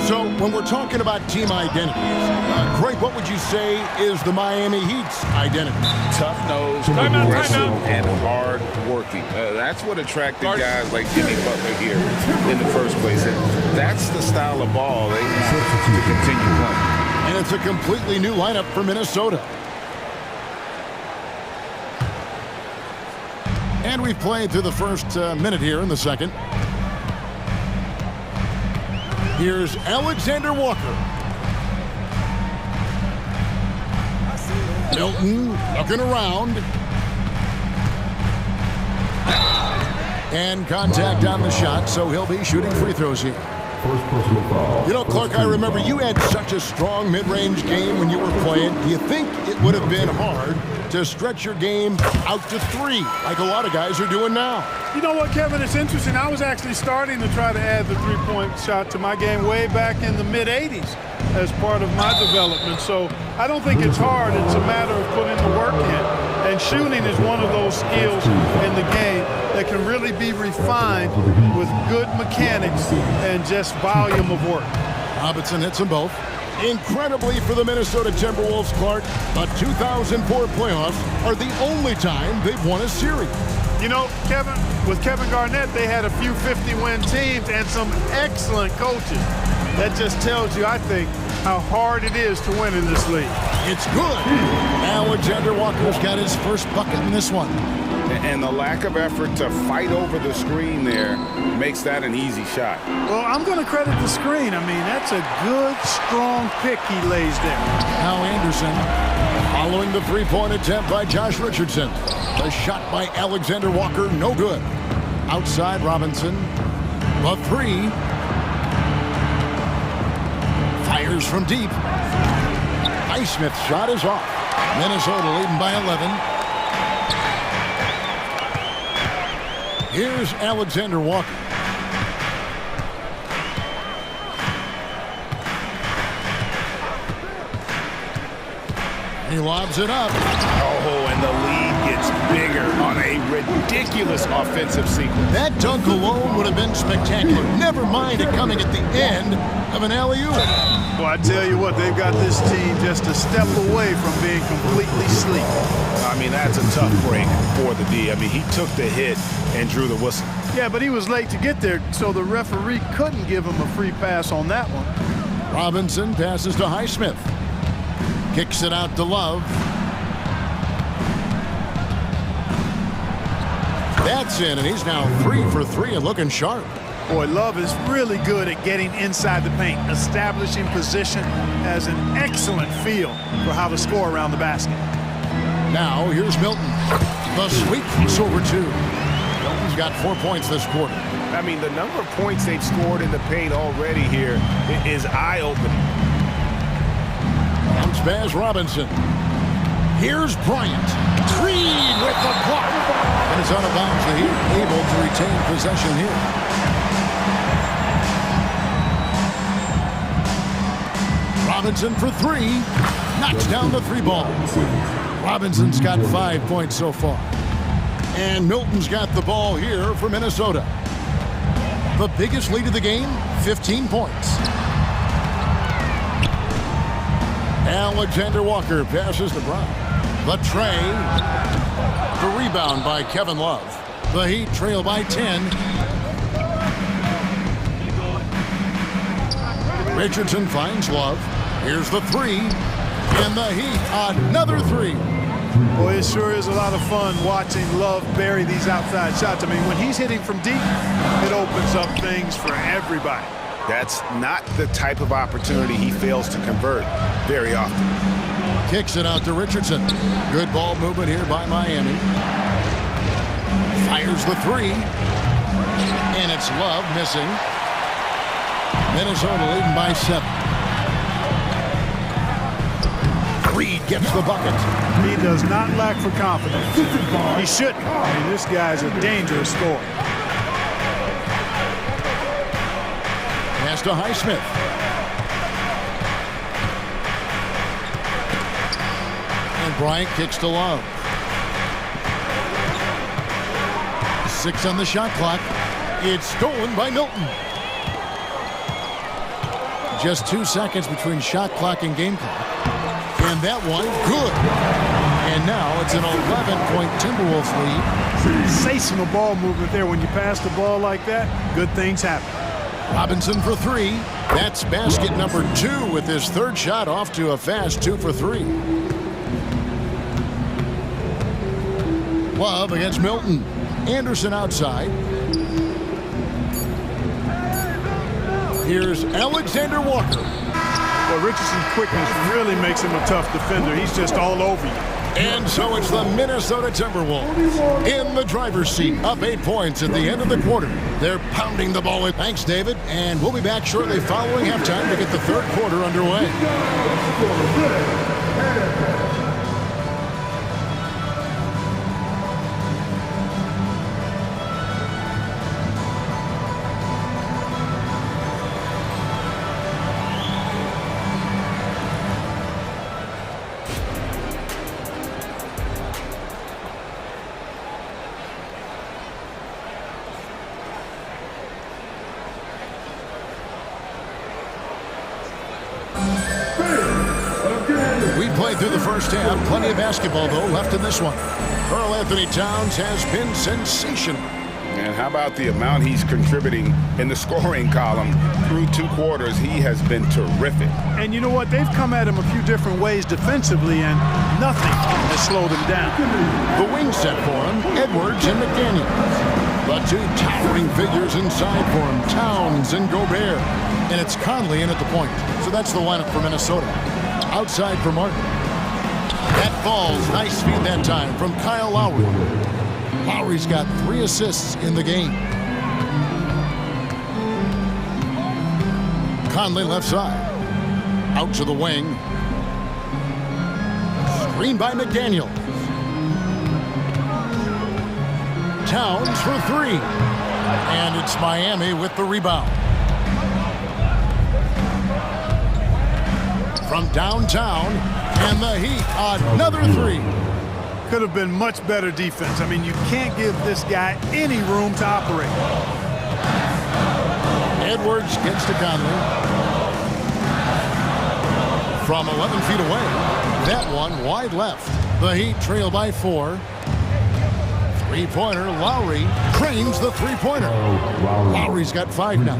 So when we're talking about team identities, Craig, what would you say is the Miami Heat's identity? Tough-nosed, aggressive, and hard-working. That's what attracted guys like Jimmy Butler here in the first place. And that's the style of ball they have to continue playing. And it's a completely new lineup for Minnesota. And we've played through the first minute here in the second. Here's Alexander Walker. Milton looking around. And contact on the shot, so he'll be shooting free throws here. You know, Clark, I remember you had such a strong mid-range game when you were playing. Do you think it would have been hard to stretch your game out to 3 like a lot of guys are doing now? You know what, Kevin? It's interesting. I was actually starting to try to add the 3-point shot to my game way back in the mid-'80s as part of my development. So I don't think it's hard. It's a matter of putting the work in. And shooting is one of those skills in the game that can really be refined with good mechanics and just volume of work. Robinson hits them both. Incredibly for the Minnesota Timberwolves, Clark, the 2004 playoffs are the only time they've won a series. You know, Kevin, with Kevin Garnett, they had a few 50-win teams and some excellent coaches. That just tells you, I think, how hard it is to win in this league. It's good. Alexander Walker's got his first bucket in this one. And the lack of effort to fight over the screen there makes that an easy shot. Well, I'm going to credit the screen. I mean, that's a good, strong pick he lays there. Now Anderson following the 3-point attempt by Josh Richardson. The shot by Alexander Walker, no good. Outside Robinson. The 3. Fires from deep. Highsmith's shot is off. Minnesota leading by 11. Here's Alexander Walker. He lobs it up. Oh, and the lead gets gets bigger on a ridiculous offensive sequence. That dunk alone would have been spectacular. Never mind it coming at the end of an alley-oop. Well, I tell you what, they've got this team just a step away from being completely sleep. I mean, that's a tough break for the D. I mean, he took the hit and drew the whistle. Yeah, but he was late to get there, so the referee couldn't give him a free pass on that one. Robinson passes to Highsmith. Kicks it out to Love. That's in, and he's now 3 for 3 and looking sharp. Boy, Love is really good at getting inside the paint. Establishing position, has an excellent feel for how to score around the basket. Now, here's Milton. The sweep is over 2. Milton's got 4 points this quarter. I mean, the number of points they've scored in the paint already here is eye-opening. Bounce pass Robinson. Here's Bryant. Reed with the block. And it's out of bounds. The Heat able to retain possession here. Robinson for 3. Knocks down the 3 ball. Robinson's got 5 points so far. And Milton's got the ball here for Minnesota. The biggest lead of the game, 15 points. Alexander Walker passes to Brown. The tray. The rebound by Kevin Love. The Heat trail by 10. Richardson finds Love. Here's the 3. And the Heat, another 3. Boy, it sure is a lot of fun watching Love bury these outside shots. I mean, when he's hitting from deep, it opens up things for everybody. That's not the type of opportunity he fails to convert very often. Kicks it out to Richardson. Good ball movement here by Miami. Fires the 3. And it's Love missing. Minnesota leading by 7. Reed gets the bucket. He does not lack for confidence. He shouldn't. I mean, this guy's a dangerous scorer. Pass to Highsmith. And Bryant kicks to Love. 6 on the shot clock. It's stolen by Milton. Just 2 seconds between shot clock and game clock. And that one, good. And now it's an 11-point Timberwolves lead. Sensational ball movement there. When you pass the ball like that, good things happen. Robinson for 3. That's basket number 2 with his 3rd shot off to a fast 2 for 3. Love against Milton. Anderson outside. Here's Alexander Walker. Well, Richardson's quickness really makes him a tough defender. He's just all over you. And so it's the Minnesota Timberwolves in the driver's seat, up 8 points at the end of the quarter. They're pounding the ball in. Thanks, David. And we'll be back shortly following halftime to get the 3rd quarter underway. Played through the first half. Plenty of basketball, though, left in this one. Karl Anthony Towns has been sensational. And how about the amount he's contributing in the scoring column through 2 quarters? He has been terrific. And you know what? They've come at him a few different ways defensively, and nothing has slowed him down. The wing set for him, Edwards and McDaniel. The 2 towering figures inside for him, Towns and Gobert. And it's Conley in at the point. So that's the lineup for Minnesota. Outside for Martin. That falls. Nice feed that time from Kyle Lowry. Lowry's got 3 assists in the game. Conley left side. Out to the wing. Screen by McDaniel. Towns for 3. And it's Miami with the rebound. From downtown, and the Heat, another 3. Could have been much better defense. I mean, you can't give this guy any room to operate. Edwards gets to Conley. From 11 feet away, that one wide left. The Heat trail by 4. Three-pointer, Lowry cranes the three-pointer. Lowry's got 5 now.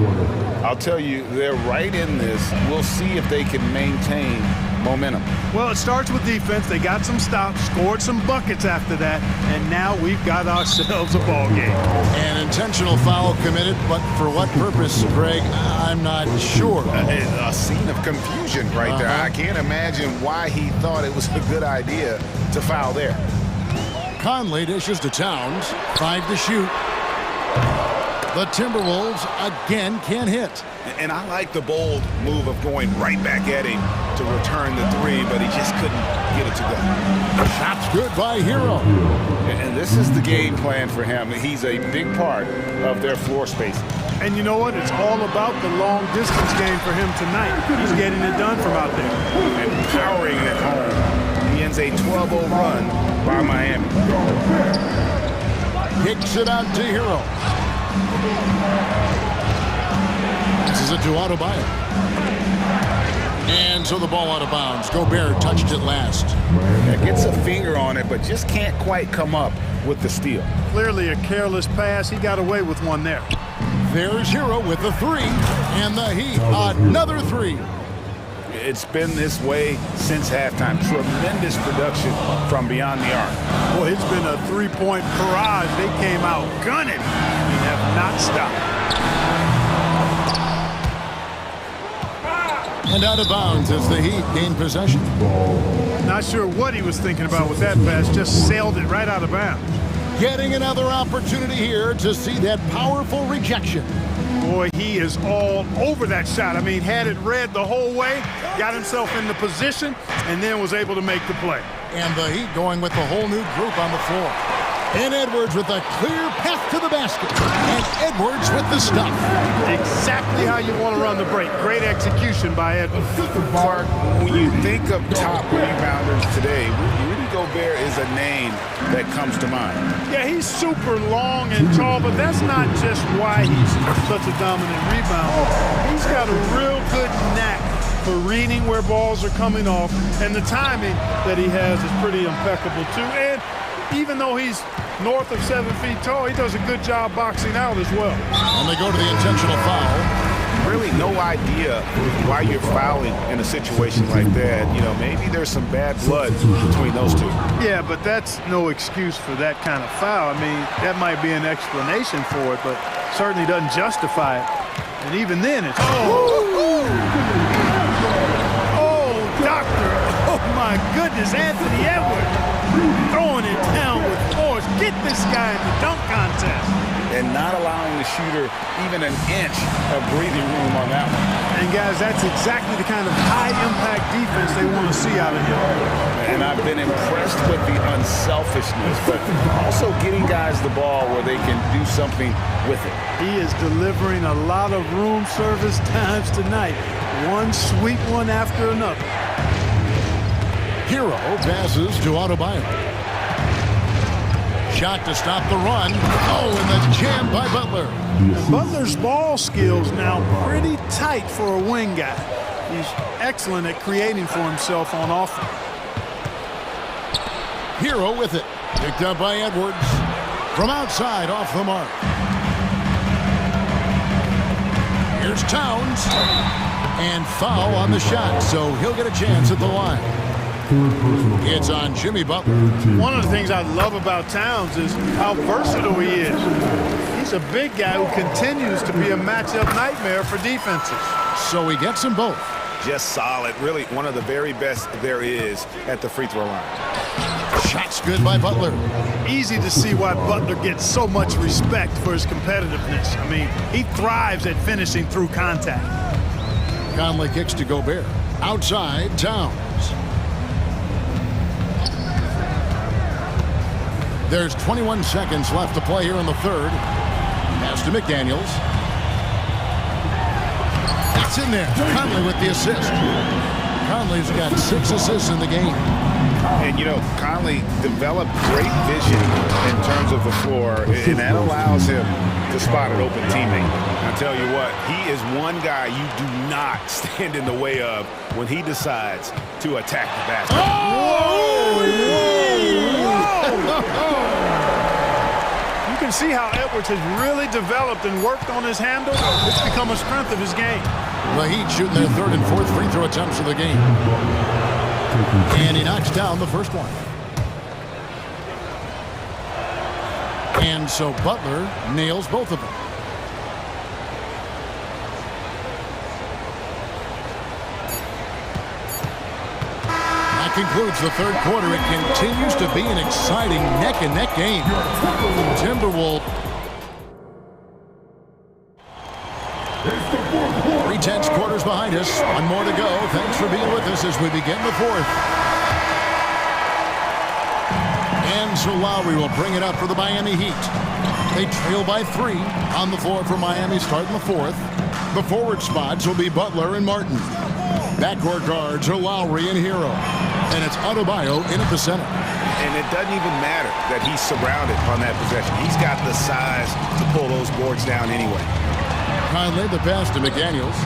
I'll tell you, they're right in this. We'll see if they can maintain momentum. Well, it starts with defense. They got some stops, scored some buckets after that, and now we've got ourselves a ball game. An intentional foul committed, but for what purpose, Greg? I'm not sure. A scene of confusion right there. I can't imagine why he thought it was a good idea to foul there. Conley dishes to Towns. 5 to shoot. The Timberwolves again can't hit. And I like the bold move of going right back at him to return the 3, but he just couldn't get it to go. Shot's good by Hero. And this is the game plan for him. He's a big part of their floor space. And you know what? It's all about the long distance game for him tonight. He's getting it done from out there. And powering it home. He ends a 12-0 run by Miami. Kicks it out to Hero. This is a DOTA buy. And so the ball out of bounds. Gobert touched it last. Gets a finger on it, but just can't quite come up with the steal. Clearly a careless pass. He got away with one there. There's Hero with the 3. And the Heat, another 3. It's been this way since halftime. Tremendous production from beyond the arc. Boy, it's been a three-point barrage. They came out gunning and have not stopped. And out of bounds as the Heat gain possession. Not sure what he was thinking about with that pass. Just sailed it right out of bounds. Getting another opportunity here to see that powerful rejection. Boy, he is all over that shot. I mean, had it read the whole way, got himself in the position, and then was able to make the play. And the Heat going with the whole new group on the floor. And Edwards with a clear path to the basket. And Edwards with the stuff. Exactly how you want to run the break. Great execution by Edwards. Clark, when you think of top rebounders today, Rudy Gobert is a name that comes to mind. Yeah, he's super long and tall, but that's not just why he's such a dominant rebounder. He's got a real good knack for reading where balls are coming off, and the timing that he has is pretty impeccable too. And even though he's north of 7 feet tall, he does a good job boxing out as well. And they go to the intentional foul. Really no idea why you're fouling in a situation like that. You know, maybe there's some bad blood between those two. Yeah, but that's no excuse for that kind of foul. I mean, that might be an explanation for it, but certainly doesn't justify it. And even then, it's... Doctor! Oh, my goodness, Anthony Edwards throwing it down with force. Get this guy in the dunk contest. And not allowing the shooter even an inch of breathing room on that one. And guys, that's exactly the kind of high-impact defense they want to see out of him. And I've been impressed with the unselfishness, but also getting guys the ball where they can do something with it. He is delivering a lot of room service times tonight. One sweet one after another. Hero passes to Adebayo. Shot to stop the run. Oh, and the jam by Butler. And Butler's ball skills now pretty tight for a wing guy. He's excellent at creating for himself on offense. Hero with it. Picked up by Edwards. From outside, off the mark. Here's Towns. And foul on the shot, so he'll get a chance at the line. It's on Jimmy Butler. One of the things I love about Towns is how versatile he is. He's a big guy who continues to be a matchup nightmare for defenses. So he gets them both. Just solid. Really one of the very best there is at the free throw line. Shot's good by Butler. Easy to see why Butler gets so much respect for his competitiveness. I mean, he thrives at finishing through contact. Conley kicks to Gobert. Outside, Towns. There's 21 seconds left to play here in the third. Pass to McDaniels. That's in there. Conley with the assist. Conley's got 6 assists in the game. And, you know, Conley developed great vision in terms of the floor, and that allows him to spot an open teammate. I tell you what, he is one guy you do not stand in the way of when he decides to attack the basket. You can see how Edwards has really developed and worked on his handle. It's become a strength of his game. The Heat shooting their third and fourth free throw attempts of the game. And he knocks down the first one. And so Butler nails both of them. That concludes the third quarter. It continues to be an exciting neck-and-neck game. Timberwolves. 3/10 quarters behind us. One more to go. Thanks for being with us as we begin the fourth. And so Lowry will bring it up for the Miami Heat. They trail by 3 on the floor for Miami starting the fourth. The forward spots will be Butler and Martin. Backcourt guards are Lowry and Hero. And it's Adebayo in at the center. And it doesn't even matter that he's surrounded on that possession. He's got the size to pull those boards down anyway. Conley the pass to McDaniels.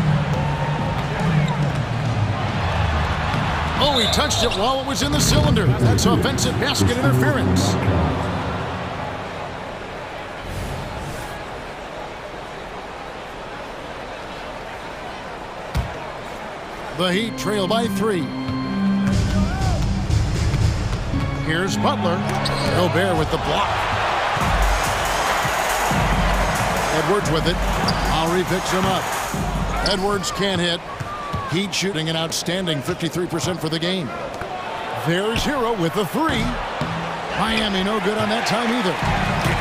Oh, he touched it while it was in the cylinder. That's offensive basket interference. The Heat trail by 3. Here's Butler. Gobert with the block. Edwards with it. Lowry picks him up. Edwards can't hit. Heat shooting an outstanding 53% for the game. There's Hero with the 3. Miami no good on that time either.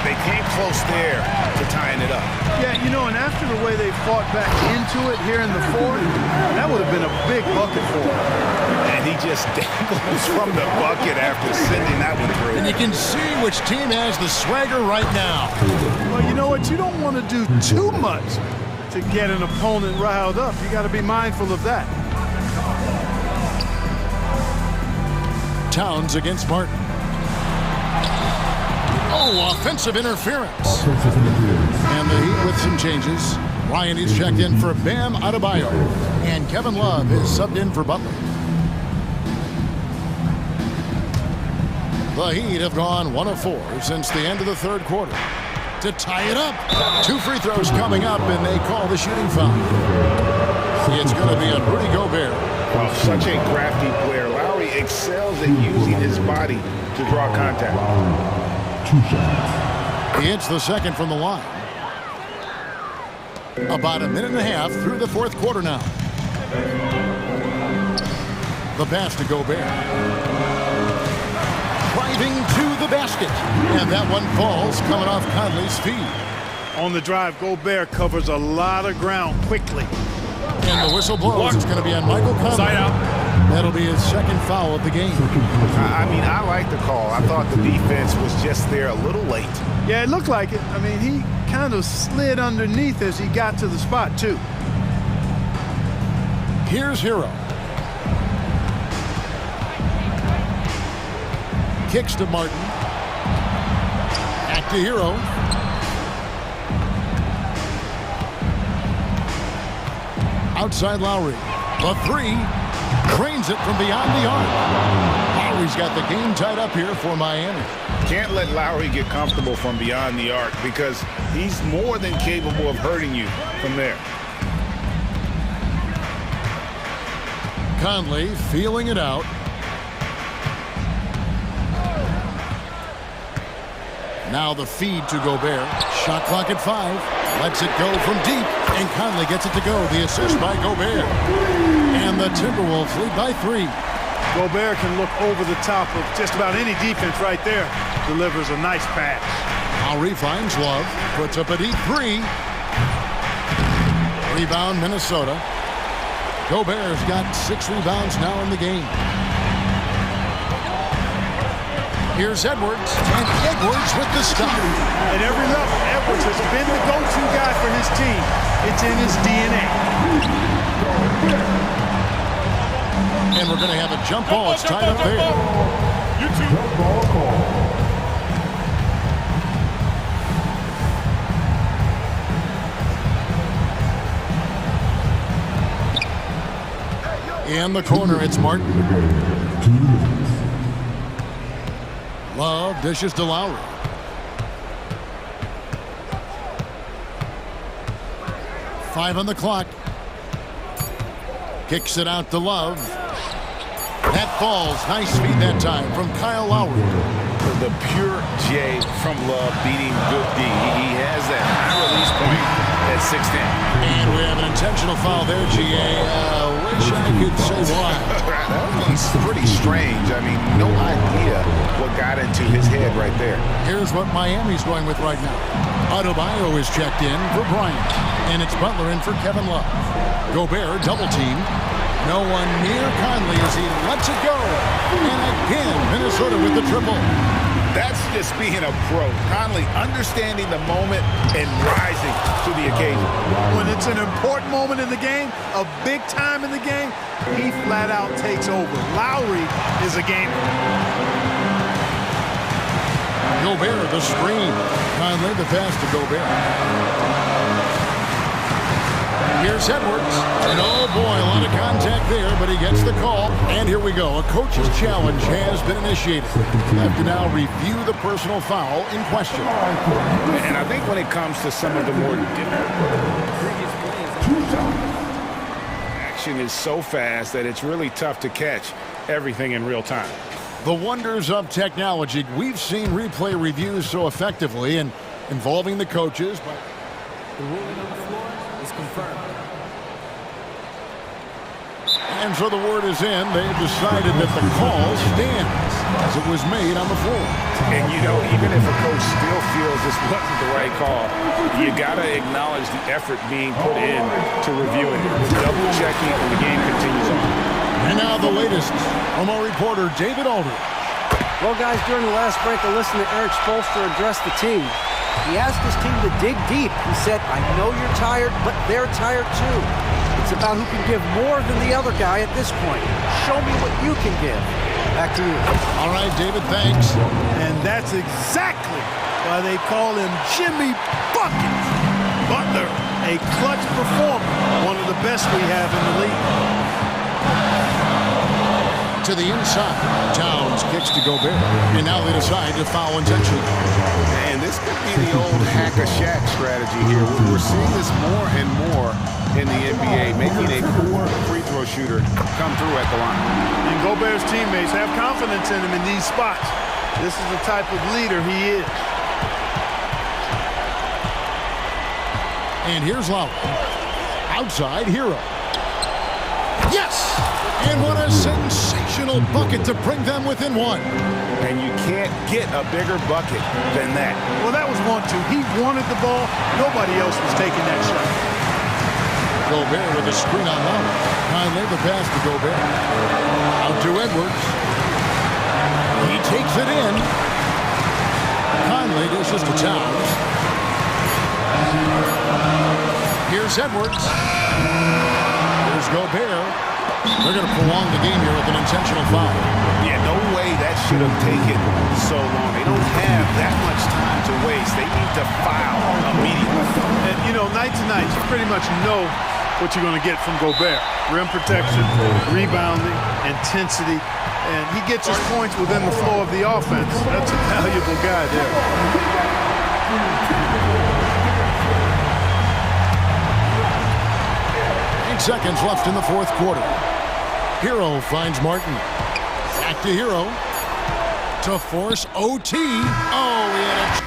They came close there to tying it up. Yeah, you know, and after the way they fought back into it here in the fourth, that would have been a big bucket for him. And he just dangles from the bucket after sending that one through. And you can see which team has the swagger right now. Well, you know what? You don't want to do too much to get an opponent riled up. You got to be mindful of that. Towns against Martin. Oh, offensive interference. And the Heat with some changes. Ryan is checked in for Bam Adebayo. And Kevin Love is subbed in for Butler. The Heat have gone 1 of 4 since the end of the third quarter. To tie it up. 2 free throws coming up, and they call the shooting foul. It's going to be on Rudy Gobert. Well, such a crafty player. Lowry excels at using his body to draw contact. 2 shots. He hits the second from the line. About a minute and a half through the fourth quarter now. The pass to Gobert. Driving to the basket. And that one falls coming off Conley's feet. On the drive, Gobert covers a lot of ground quickly. And the whistle blows. It's going to be on Michael Conley. Side out. That'll be his second foul of the game. I mean, I like the call. I thought the defense was just there a little late. Yeah, it looked like it. I mean, he kind of slid underneath as he got to the spot, too. Here's Hero. Kicks to Martin. Back to Hero. Outside Lowry. The 3. Drains it from beyond the arc. Lowry's got the game tied up here for Miami. Can't let Lowry get comfortable from beyond the arc because he's more than capable of hurting you from there. Conley feeling it out. Now the feed to Gobert. Shot clock at 5. Lets it go from deep. And Conley gets it to go. The assist by Gobert. And the Timberwolves lead by 3. Gobert can look over the top of just about any defense right there. Delivers a nice pass. Lowry finds Love. Puts up a deep 3. Rebound Minnesota. Gobert's got 6 rebounds now in the game. Here's Edwards. And Edwards with the stop. At every level, Edwards has been the go-to guy for his team. It's in his DNA. And we're going to have a jump ball. It's tied up there. Jump ball call. In the corner, it's Martin. Love dishes to Lowry. Five on the clock. Kicks it out to Love. That falls. Nice feed that time from Kyle Lowry. The pure J from Love beating good D. He has that high release point at 6'10". And we have an intentional foul there, GA. Wish I could say why. That was pretty strange. I mean, no idea what got into his head right there. Here's what Miami's going with right now. Adebayo is checked in for Bryant. And it's Butler in for Kevin Love. Gobert double teamed. No one near Conley as he lets it go. And again, Minnesota with the triple. That's just being a pro. Conley understanding the moment and rising to the occasion. When it's an important moment in the game, a big time in the game, he flat out takes over. Lowry is a gamer. Gobert, the screen. Conley, the pass to Gobert. Here's Edwards. And oh boy, a lot of contact there, but he gets the call. And here we go. A coach's challenge has been initiated. We have to now review the personal foul in question. And I think when it comes to some of the more action is so fast that it's really tough to catch everything in real time. The wonders of technology. We've seen replay reviews so effectively and involving the coaches. But the ruling on the floor is confirmed. And so the word is in. They've decided that the call stands as it was made on the floor. And, you know, even if a coach still feels this wasn't the right call, you got to acknowledge the effort being put in to reviewing it, double-checking, and the game continues on. And now the latest from our reporter, David Aldridge. Well, guys, during the last break, I listened to Eric Spoelstra address the team. He asked his team to dig deep. He said, I know you're tired, but they're tired too. It's about who can give more than the other guy at this point. Show me what you can give. Back to you. All right, David, thanks. And that's exactly why they call him Jimmy Buckets. Butler, a clutch performer, one of the best we have in the league. To the inside. Towns kicks to Gobert. And now they decide to foul intentionally. And this could be the old hack-a-shack strategy here. We're seeing this more and more in the NBA, making a poor free throw shooter come through at the line. And Gobert's teammates have confidence in him in these spots. This is the type of leader he is. And here's Lowry. Outside, Hero. Yes! And what a sensational bucket to bring them within one. And you can't get a bigger bucket than that. Well, that was 1-2. He wanted the ball. Nobody else was taking that shot. Gobert with a screen on Lowry. Conley the pass to Gobert. Out to Edwards. He takes it in. Conley dishes to Towns. Here's Edwards. Here's Gobert. They're going to prolong the game here with an intentional foul. Yeah, no way that should have taken so long. They don't have that much time to waste. They need to foul immediately. And, you know, night to night, you pretty much know what you're going to get from Gobert. Rim protection, rebounding, intensity, and he gets his points within the flow of the offense. That's a valuable guy there. 8 seconds left in the fourth quarter. Hero finds Martin. Back to Hero to force OT. Oh, he had a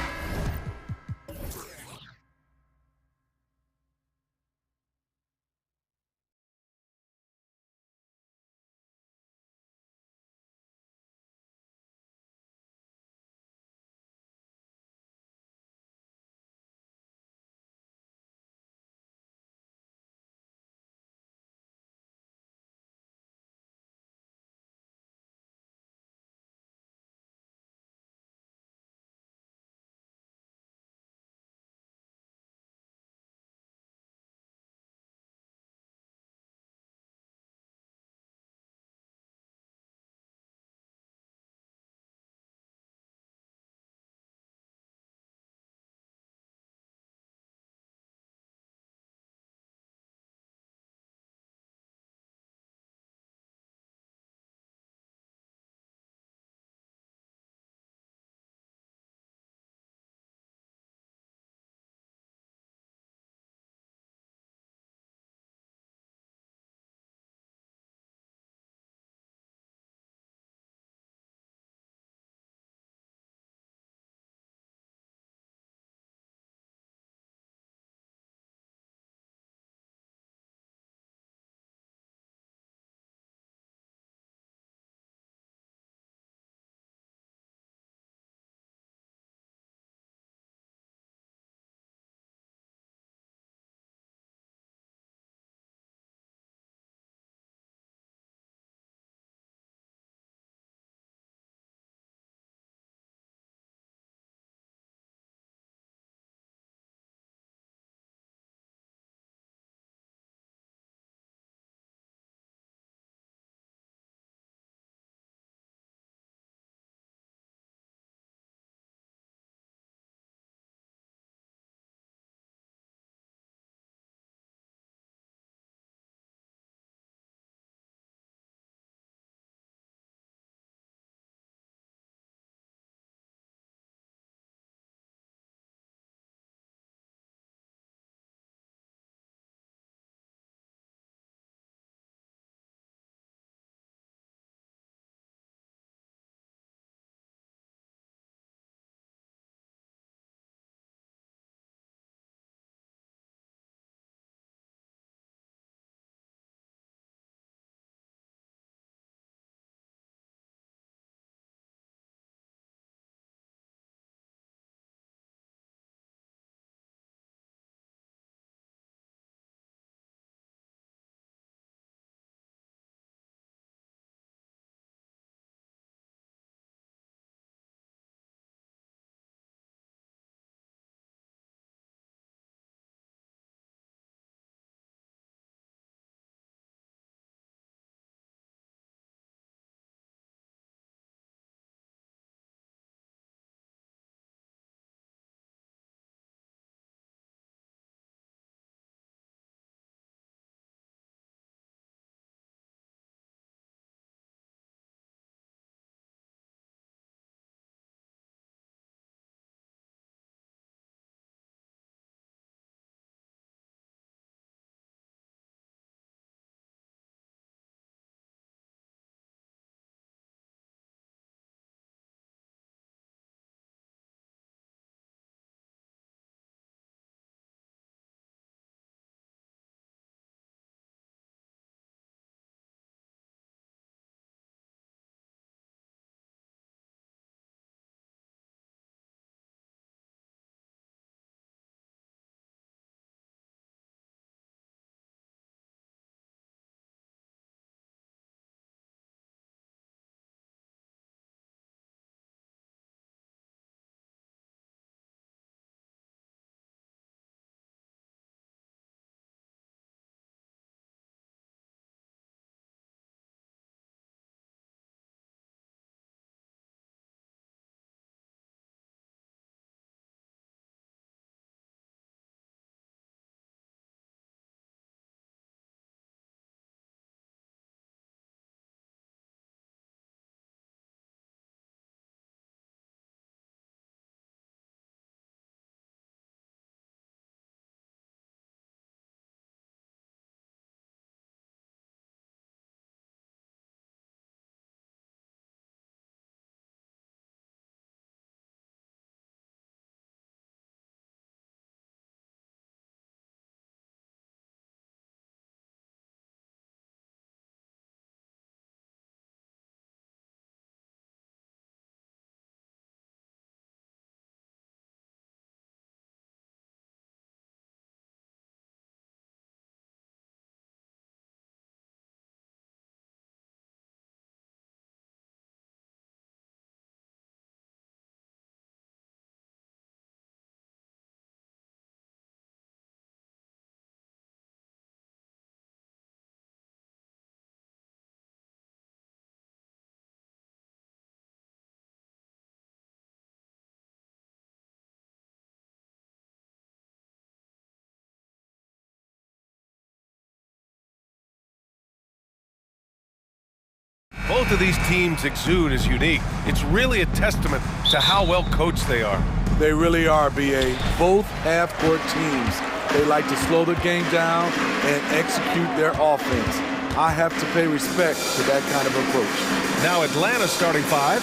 both of these teams exude is unique. It's really a testament to how well coached they are. They really are, B.A. Both half-court teams. They like to slow the game down and execute their offense. I have to pay respect to that kind of approach. Now Atlanta's starting five.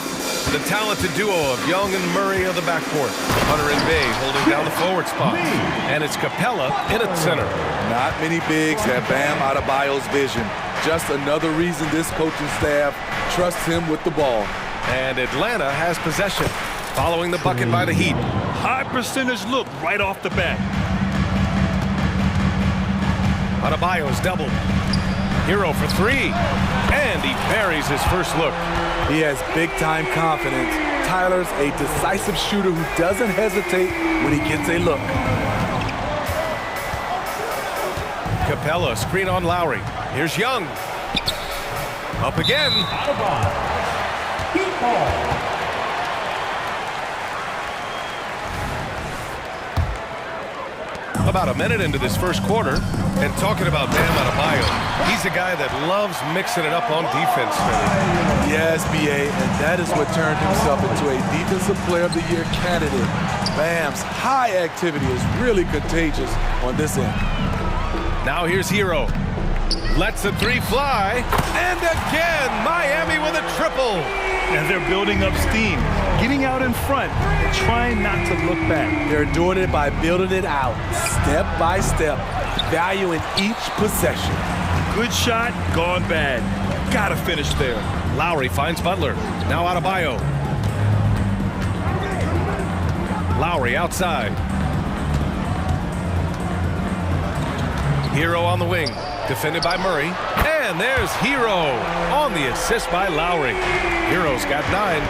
The talented duo of Young and Murray of the backcourt. Hunter and Bay holding down the forward spot. And it's Capella in at center. Not many bigs have Bam Adebayo's vision. Just another reason this coaching staff trusts him with the ball. And Atlanta has possession, following the bucket by the Heat. High percentage look right off the bat. Adebayo's doubled. Hero for three. And he buries his first look. He has big-time confidence. Tyler's a decisive shooter who doesn't hesitate when he gets a look. Capella, screen on Lowry. Here's Young. Up again. About a minute into this first quarter, and talking about Bam Adebayo, he's a guy that loves mixing it up on defense. Yes, B.A., and that is what turned himself into a Defensive Player of the Year candidate. Bam's high activity is really contagious on this end. Now here's Hero. Lets the three fly. And again, Miami with a triple. And they're building up steam, getting out in front, and trying not to look back. They're doing it by building it out, step by step, valuing each possession. Good shot, gone bad. Gotta finish there. Lowry finds Butler. Now Adebayo. Lowry outside. Hero on the wing, defended by Murray. And there's Hero on the assist by Lowry. Hero's got 9.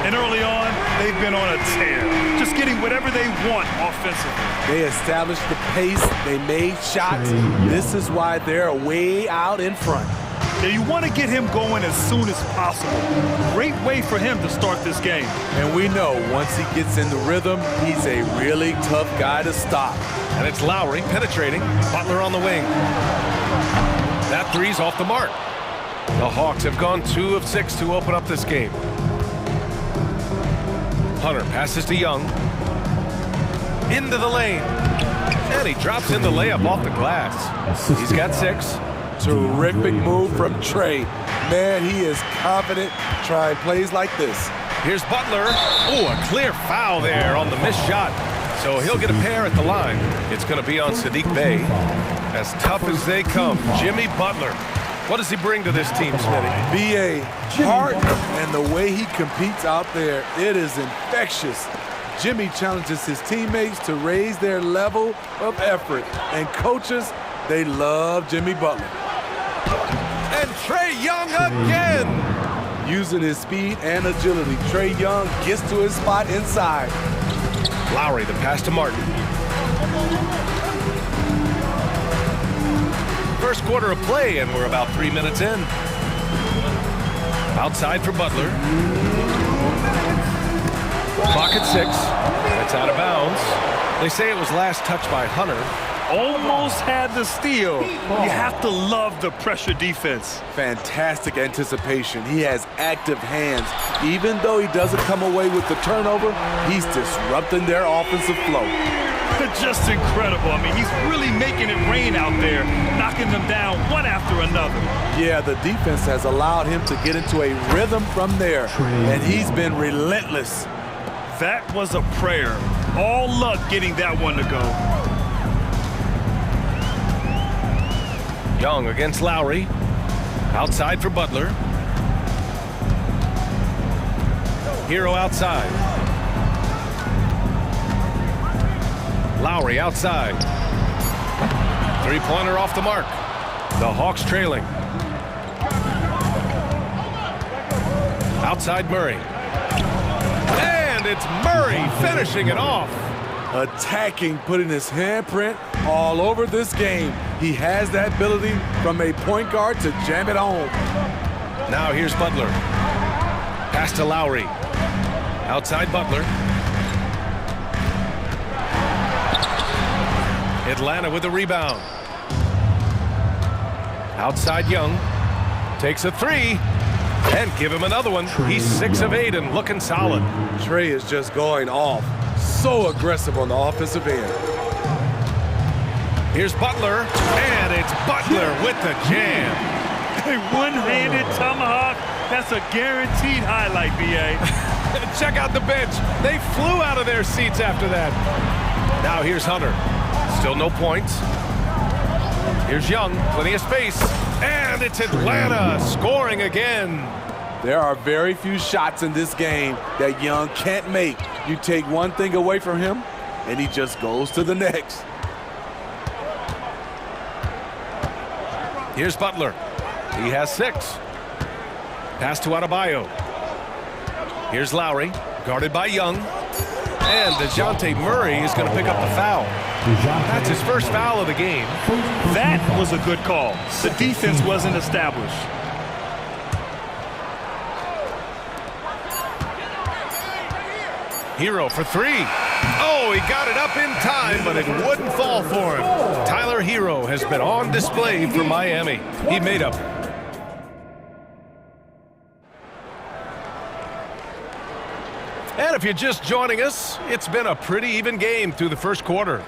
And early on, they've been on a tear, just getting whatever they want offensively. They established the pace, they made shots. This is why they're way out in front. Yeah, you want to get him going as soon as possible. Great way for him to start this game. And we know once he gets in the rhythm, he's a really tough guy to stop. And it's Lowry penetrating. Butler on the wing. That three's off the mark. The Hawks have gone 2 of 6 to open up this game. Hunter passes to Young. Into the lane. And he drops in the layup off the glass. He's got 6. Terrific move from Trey. Man, he is confident trying plays like this. Here's Butler. Oh, a clear foul there on the missed shot. So he'll get a pair at the line. It's going to be on Saddiq Bey. As tough as they come, Jimmy Butler. What does he bring to this team, Smitty? B.A. heart and the way he competes out there, it is infectious. Jimmy challenges his teammates to raise their level of effort. And coaches, they love Jimmy Butler. And Trae Young again. Using his speed and agility, Trae Young gets to his spot inside. Lowry, the pass to Martin. First quarter of play, and we're about 3 minutes in. Outside for Butler. Clock at 6. That's out of bounds. They say it was last touched by Hunter. Almost had the steal. You have to love the pressure defense. Fantastic anticipation. He has active hands. Even though he doesn't come away with the turnover, he's disrupting their offensive flow. Just incredible. I mean, he's really making it rain out there, knocking them down one after another. Yeah, the defense has allowed him to get into a rhythm from there, and he's been relentless. That was a prayer. All luck getting that one to go. Young against Lowry. Outside for Butler. Hero outside. Lowry outside. Three-pointer off the mark. The Hawks trailing. Outside Murray. And it's Murray finishing it off. Attacking, putting his handprint all over this game. He has that ability from a point guard to jam it home. Now here's Butler. Pass to Lowry. Outside Butler. Atlanta with the rebound. Outside Young. Takes a three. And give him another one. He's 6 of 8 and looking solid. Trey is just going off. So aggressive on the offensive end. Here's Butler, and it's Butler with the jam. A one-handed tomahawk. That's a guaranteed highlight, B.A. Check out the bench. They flew out of their seats after that. Now here's Hunter. Still no points. Here's Young, plenty of space. And it's Atlanta scoring again. There are very few shots in this game that Young can't make. You take one thing away from him, and he just goes to the next. Here's Butler. He has 6. Pass to Adebayo. Here's Lowry, guarded by Young. And DeJounte Murray is going to pick up the foul. That's his first foul of the game. That was a good call. The defense wasn't established. Hero for 3. Oh, he got it up in time, but it wouldn't fall for him. Tyler Hero has been on display for Miami. He made up. And if you're just joining us, it's been a pretty even game through the first quarter.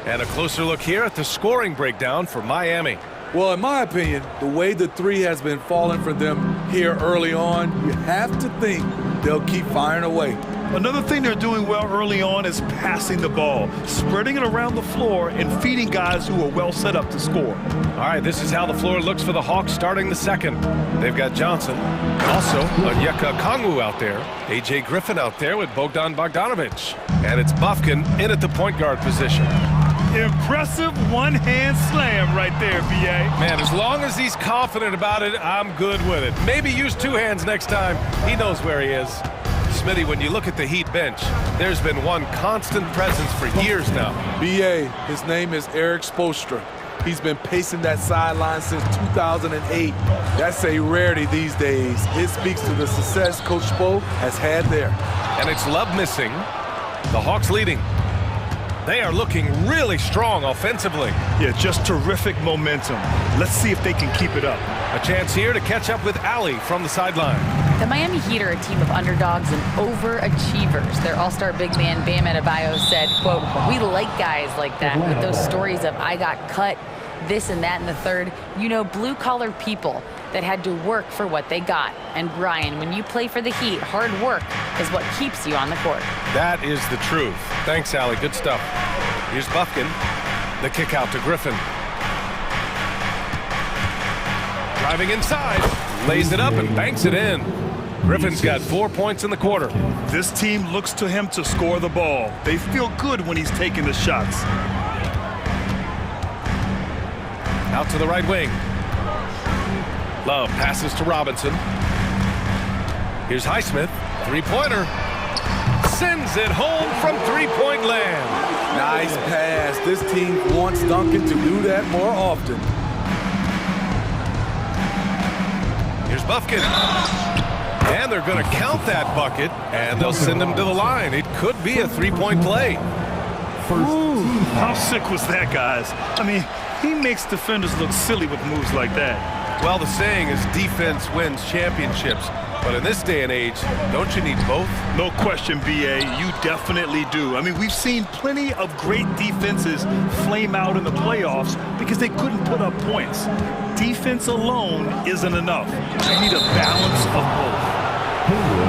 And a closer look here at the scoring breakdown for Miami. Well, in my opinion, the way the 3 has been falling for them here early on, you have to think they'll keep firing away. Another thing they're doing well early on is passing the ball, spreading it around the floor and feeding guys who are well set up to score. All right, this is how the floor looks for the Hawks starting the second. They've got Johnson, also Onyeka Okongwu out there, A.J. Griffin out there with Bogdan Bogdanovic. And it's Bufkin in at the point guard position. Impressive one-hand slam right there, B.A. Man, as long as he's confident about it, I'm good with it. Maybe use 2 hands next time. He knows where he is. Smitty, when you look at the Heat bench, there's been one constant presence for years now. B.A., his name is Eric Spoelstra. He's been pacing that sideline since 2008. That's a rarity these days. It speaks to the success Coach Spo has had there. And it's Love missing. The Hawks leading. They are looking really strong offensively. Yeah, just terrific momentum. Let's see if they can keep it up. A chance here to catch up with Allie from the sideline. The Miami Heat are a team of underdogs and overachievers. Their all-star big man, Bam Adebayo, said, quote, "We like guys like that with those stories of I got cut, this and that and the third. You know, blue-collar people that had to work for what they got. And Brian, when you play for the Heat, hard work is what keeps you on the court." That is the truth. Thanks, Allie. Good stuff. Here's Bufkin. The kick out to Griffin. Driving inside. Lays it up and banks it in. Griffin's got 4 points in the quarter. This team looks to him to score the ball. They feel good when he's taking the shots. Out to the right wing. Love passes to Robinson. Here's Highsmith. 3-pointer. Sends it home from 3-point land. Nice pass. This team wants Duncan to do that more often. Here's Bufkin. And they're going to count that bucket, and they'll send him to the line. It could be a 3-point play. Ooh, how sick was that, guys? I mean, he makes defenders look silly with moves like that. Well, the saying is defense wins championships. But in this day and age, don't you need both? No question, B.A. You definitely do. I mean, we've seen plenty of great defenses flame out in the playoffs because they couldn't put up points. Defense alone isn't enough. You need a balance of both.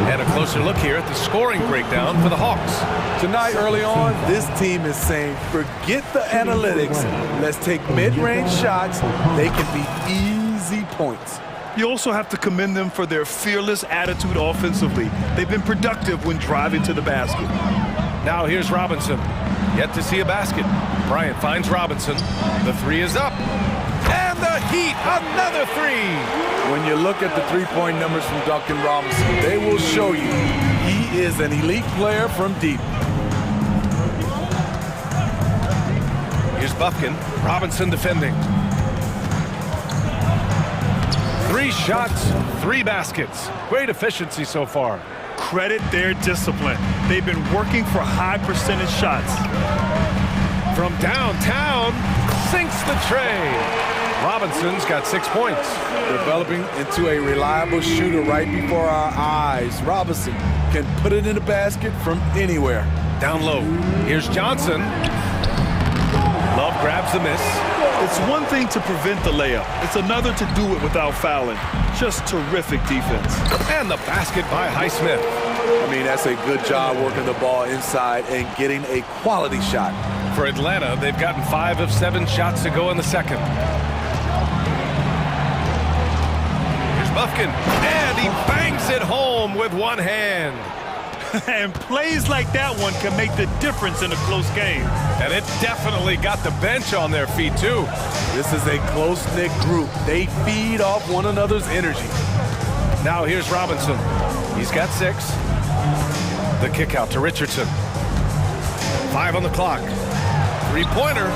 And a closer look here at the scoring breakdown for the Hawks. Tonight, early on, this team is saying, forget the analytics. Let's take mid-range shots. They can be easy points. You also have to commend them for their fearless attitude offensively. They've been productive when driving to the basket. Now here's Robinson. Yet to see a basket. Bryant finds Robinson. The 3 is up. And the Heat, another 3. When you look at the 3-point numbers from Duncan Robinson, they will show you he is an elite player from deep. Here's Bufkin. Robinson defending. 3 shots, 3 baskets. Great efficiency so far. Credit their discipline. They've been working for high percentage shots. From downtown, sinks the tray. Robinson's got 6 points. Developing into a reliable shooter right before our eyes. Robinson can put it in the basket from anywhere. Down low. Here's Johnson. Love grabs the miss. It's one thing to prevent the layup. It's another to do it without fouling. Just terrific defense. And the basket by Highsmith. I mean, that's a good job working the ball inside and getting a quality shot. For Atlanta, they've gotten 5 of 7 shots to go in the second. Here's Bufkin, and he bangs it home with one hand. And plays like that one can make the difference in a close game. And it definitely got the bench on their feet, too. This is a close-knit group. They feed off one another's energy. Now here's Robinson. He's got 6. The kick out to Richardson. 5 on the clock. 3-pointer.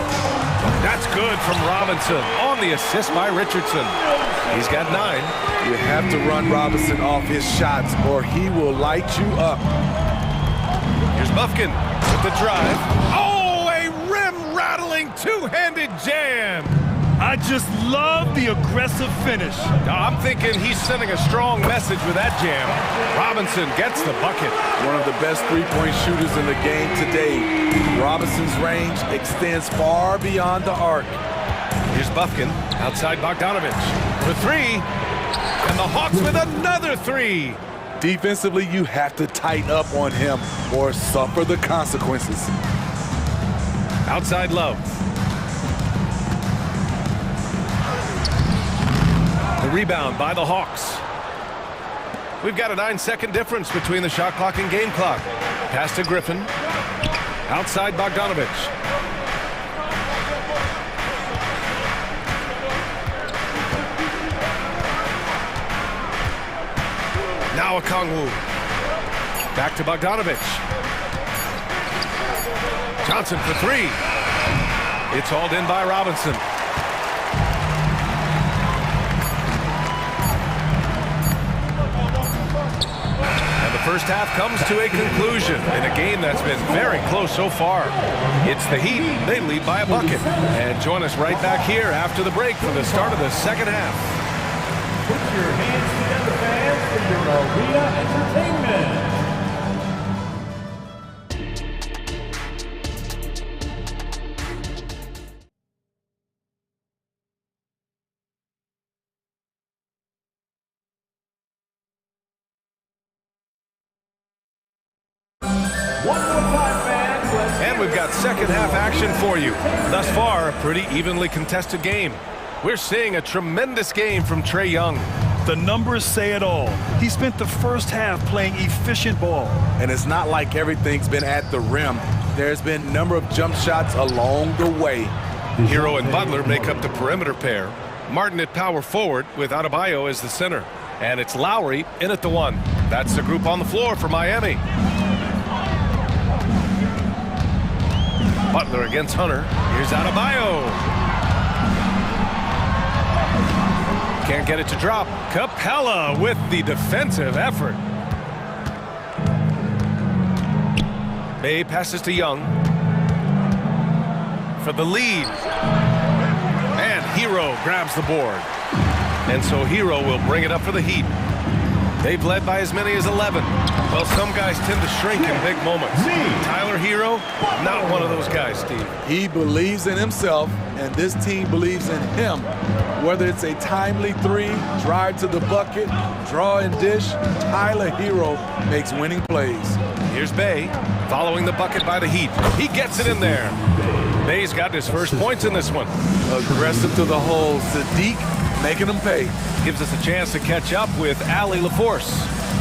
That's good from Robinson on the assist by Richardson. He's got 9. You have to run Robinson off his shots or he will light you up. Here's Bufkin with the drive. Oh, a rim-rattling two-handed jam. I just love the aggressive finish. I'm thinking he's sending a strong message with that jam. Robinson gets the bucket. One of the best three-point shooters in the game today. Robinson's range extends far beyond the arc. Here's Bufkin outside Bogdanovich for 3. And the Hawks with another 3. Defensively, you have to tighten up on him or suffer the consequences. Outside Love. The rebound by the Hawks. We've got a 9-second difference between the shot clock and game clock. Pass to Griffin. Outside Bogdanovich. Now Okongwu. Back to Bogdanovich. Johnson for 3. It's hauled in by Robinson. And the first half comes to a conclusion in a game that's been very close so far. It's the Heat. They lead by a bucket. And join us right back here after the break for the start of the second half. Put your hands together, fans, for your arena entertainment. One more time, fans. And we've got second half action for you. Thus far, a pretty evenly contested game. We're seeing a tremendous game from Trae Young. The numbers say it all. He spent the first half playing efficient ball. And it's not like everything's been at the rim. There's been a number of jump shots along the way. Hero and Butler make up the perimeter pair. Martin at power forward with Adebayo as the center. And it's Lowry in at the 1. That's the group on the floor for Miami. Butler against Hunter. Here's Adebayo. Can't get it to drop. Capella with the defensive effort. Bay passes to Young for the lead. And Hero grabs the board. And so Hero will bring it up for the Heat. They've led by as many as 11. Well, some guys tend to shrink in big moments. Tyler Hero, not one of those guys, Steve. He believes in himself, and this team believes in him. Whether it's a timely 3, drive to the bucket, draw and dish, Tyler Hero makes winning plays. Here's Bay, following the bucket by the Heat. He gets it in there. Bay's got his first points in this one. Aggressive to the hole. Sadiq making them pay. Gives us a chance to catch up with Allie LaForce.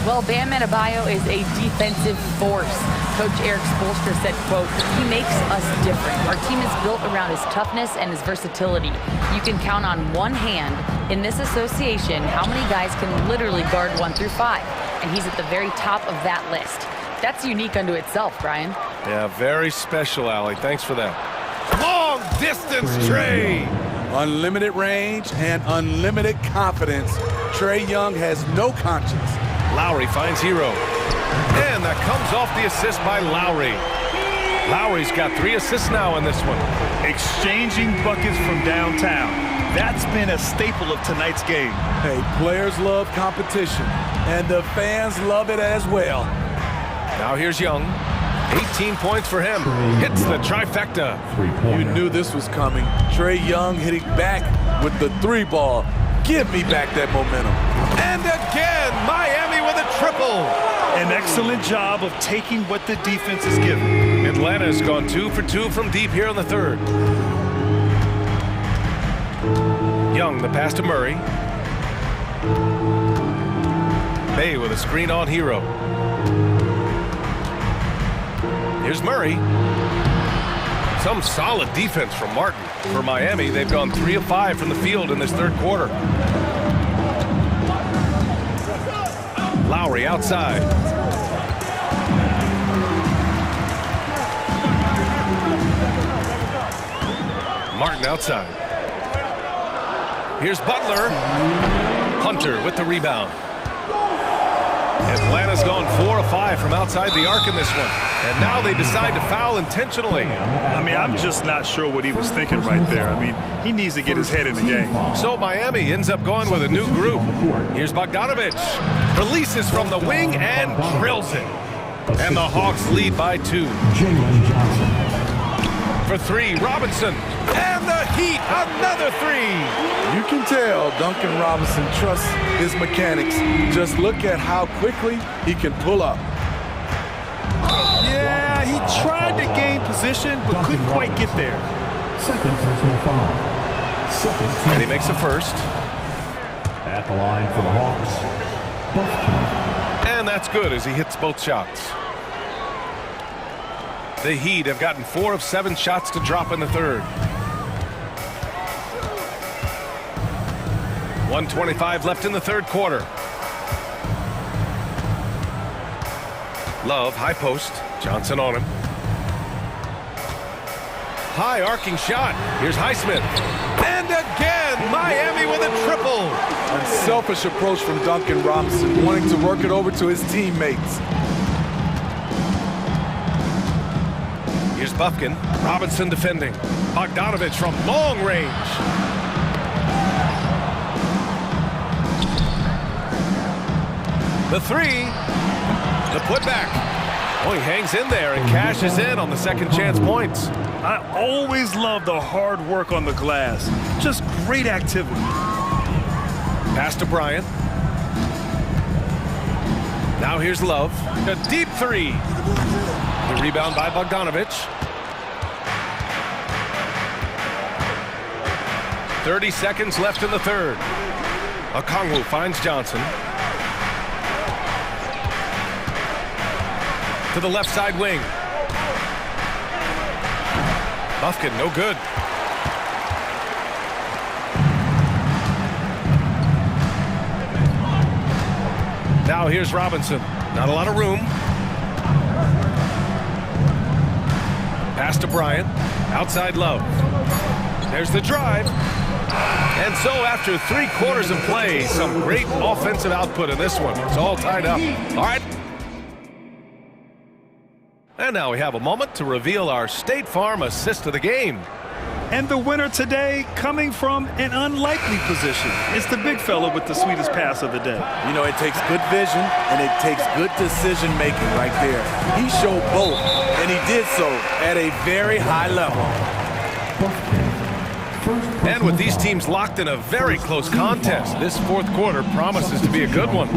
Well, Bam Adebayo is a defensive force. Coach Eric Spoelstra said, quote, "He makes us different. Our team is built around his toughness and his versatility. You can count on one hand in this association how many guys can literally guard 1 through 5. And he's at the very top of that list. That's unique unto itself, Brian." Yeah, very special, Allie. Thanks for that. Long distance Trae. Unlimited range and unlimited confidence. Trae Young has no conscience. Lowry finds Hero. And that comes off the assist by Lowry. Lowry's got 3 assists now in this one. Exchanging buckets from downtown. That's been a staple of tonight's game. Hey, players love competition, and the fans love it as well. Now here's Young. 18 points for him. Hits the trifecta. You knew this was coming. Trae Young hitting back with the three ball. Give me back that momentum. And again, Miami with a triple. An excellent job of taking what the defense is given. Atlanta's gone 2 for 2 from deep here in the third. Young, the pass to Murray. Bay with a screen on Hero. Here's Murray. Some solid defense from Martin. For Miami, they've gone 3 of 5 from the field in this third quarter. Lowry outside. Martin outside. Here's Butler. Hunter with the rebound. Atlanta's gone 4 of 5 from outside the arc in this one. And now they decide to foul intentionally. I mean, I'm just not sure what he was thinking right there. I mean, he needs to get his head in the game. So Miami ends up going with a new group. Here's Bogdanovich. Releases from the wing and drills it. And the Hawks lead by 2. For 3, Robinson. And the Heat, another 3. You can tell Duncan Robinson trusts his mechanics. Just look at how quickly he can pull up. Yeah, he tried to gain position, but couldn't quite get there. Second personal foul. And he makes the first. At the line for the Hawks. And that's good as he hits both shots. The Heat have gotten 4 of 7 shots to drop in the third. 1:25 left in the third quarter. Love, high post. Johnson on him. High arcing shot. Here's Highsmith. And again, Miami with a triple. Unselfish approach from Duncan Robinson, wanting to work it over to his teammates. Here's Bufkin. Robinson defending. Bogdanovich from long range. The 3. The putback. Oh, he hangs in there and cashes in on the second chance points. I always love the hard work on the glass. Just great activity. Pass to Bryant. Now here's Love. A deep 3. The rebound by Bogdanovich. 30 seconds left in the third. Okongwu finds Johnson. To the left side wing. Bufkin, no good. Now here's Robinson. Not a lot of room. Pass to Bryant. Outside Love. There's the drive. And so after 3 quarters of play, some great offensive output in this one. It's all tied up. All right. And now we have a moment to reveal our State Farm assist of the game. And the winner today coming from an unlikely position. It's the big fella with the sweetest pass of the day. You know, it takes good vision and it takes good decision making right there. He showed both, and he did so at a very high level. And with these teams locked in a very close contest, this fourth quarter promises to be a good one.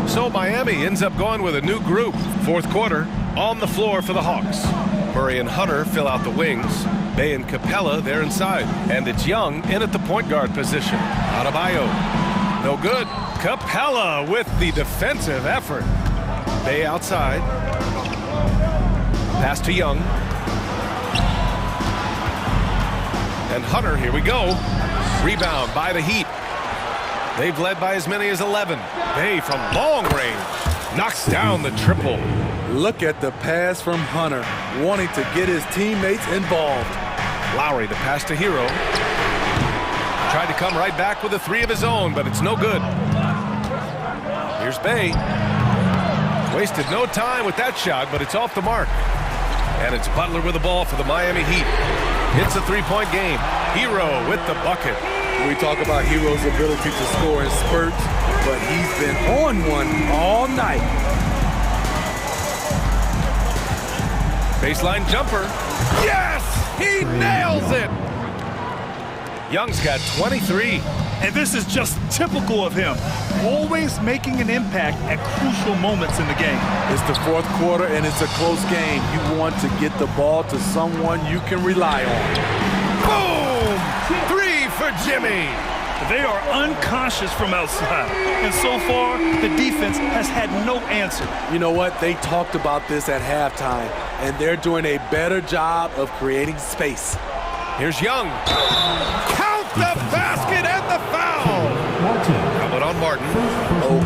So Miami ends up going with a new group. Fourth quarter, on the floor for the Hawks. Murray and Hunter fill out the wings. Bay and Capella, they're inside. And it's Young in at the point guard position. Adebayo, no good. Capella with the defensive effort. Bay outside. Pass to Young. And Hunter, here we go. Rebound by the Heat. They've led by as many as 11. Bay from long range knocks down the triple. Look at the pass from Hunter, wanting to get his teammates involved. Lowry, the pass to Hero. Tried to come right back with a 3 of his own, but it's no good. Here's Bay. Wasted no time with that shot, but it's off the mark. And it's Butler with the ball for the Miami Heat. It's a 3-point game. Hero with the bucket. We talk about Hero's ability to score in spurts, but he's been on one all night. Baseline jumper. Yes! He nails it! Young's got 23. And this is just typical of him, always making an impact at crucial moments in the game. It's the fourth quarter, and it's a close game. You want to get the ball to someone you can rely on. Boom! 3 for Jimmy. They are unconscious from outside, and so far, the defense has had no answer. You know what? They talked about this at halftime, and they're doing a better job of creating space. Here's Young. Count the basket and the foul. Coming on Martin.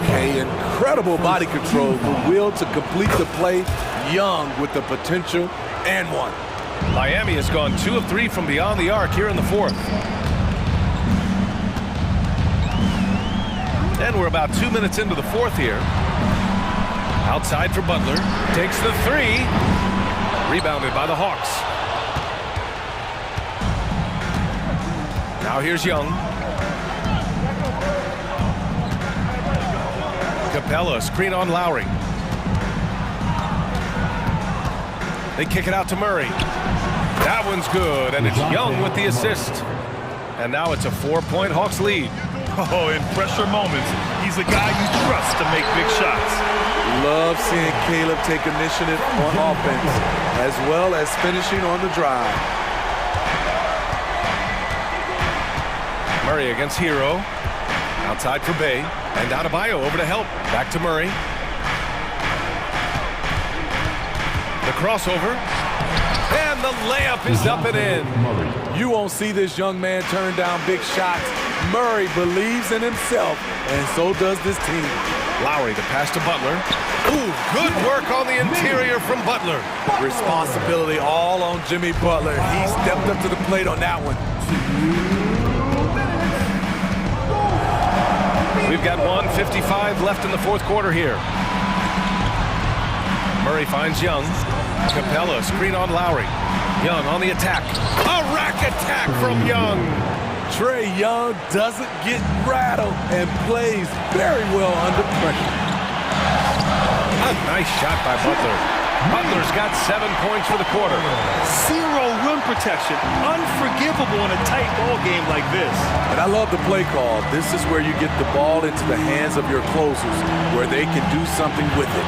Okay, incredible body control, the will to complete the play. Young with the potential and one. Miami has gone 2 of 3 from beyond the arc here in the fourth. And we're about 2 minutes into the fourth here. Outside for Butler. Takes the 3. Rebounded by the Hawks. Now here's Young. Capella, screen on Lowry. They kick it out to Murray. That one's good, and it's Young with the assist. And now it's a 4-point Hawks lead. Oh, in pressure moments, he's a guy you trust to make big shots. Love seeing Caleb take initiative on offense, as well as finishing on the drive. Murray against Hero. Outside for Bay. And Adebayo over to help. Back to Murray. The crossover. And the layup is up and in. You won't see this young man turn down big shots. Murray believes in himself, and so does this team. Lowry, the pass to Butler. Ooh, good work on the interior from Butler. Responsibility all on Jimmy Butler. He stepped up to the plate on that one. We've got 1:55 left in the fourth quarter here. Murray finds Young. Capella, screen on Lowry. Young on the attack. A rack attack from Young. Trae Young doesn't get rattled and plays very well under pressure. A nice shot by Butler. Butler's got 7 points for the quarter. Zero rim protection. Unforgivable in a tight ball game like this. And I love the play call. This is where you get the ball into the hands of your closers, where they can do something with it.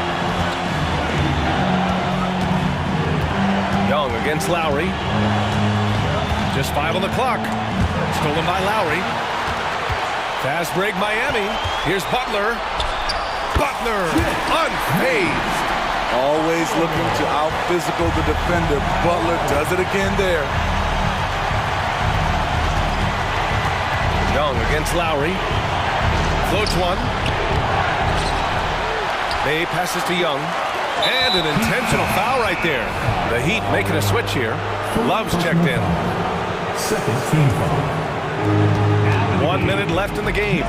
Young against Lowry. Just 5 on the clock. Stolen by Lowry. Fast break Miami. Here's Butler. Butler unfazed. Always looking to out-physical the defender. Butler does it again there. Young against Lowry. Floats one. Bay passes to Young. And an intentional foul right there. The Heat making a switch here. Love's checked in. Second team foul. 1 minute left in the game.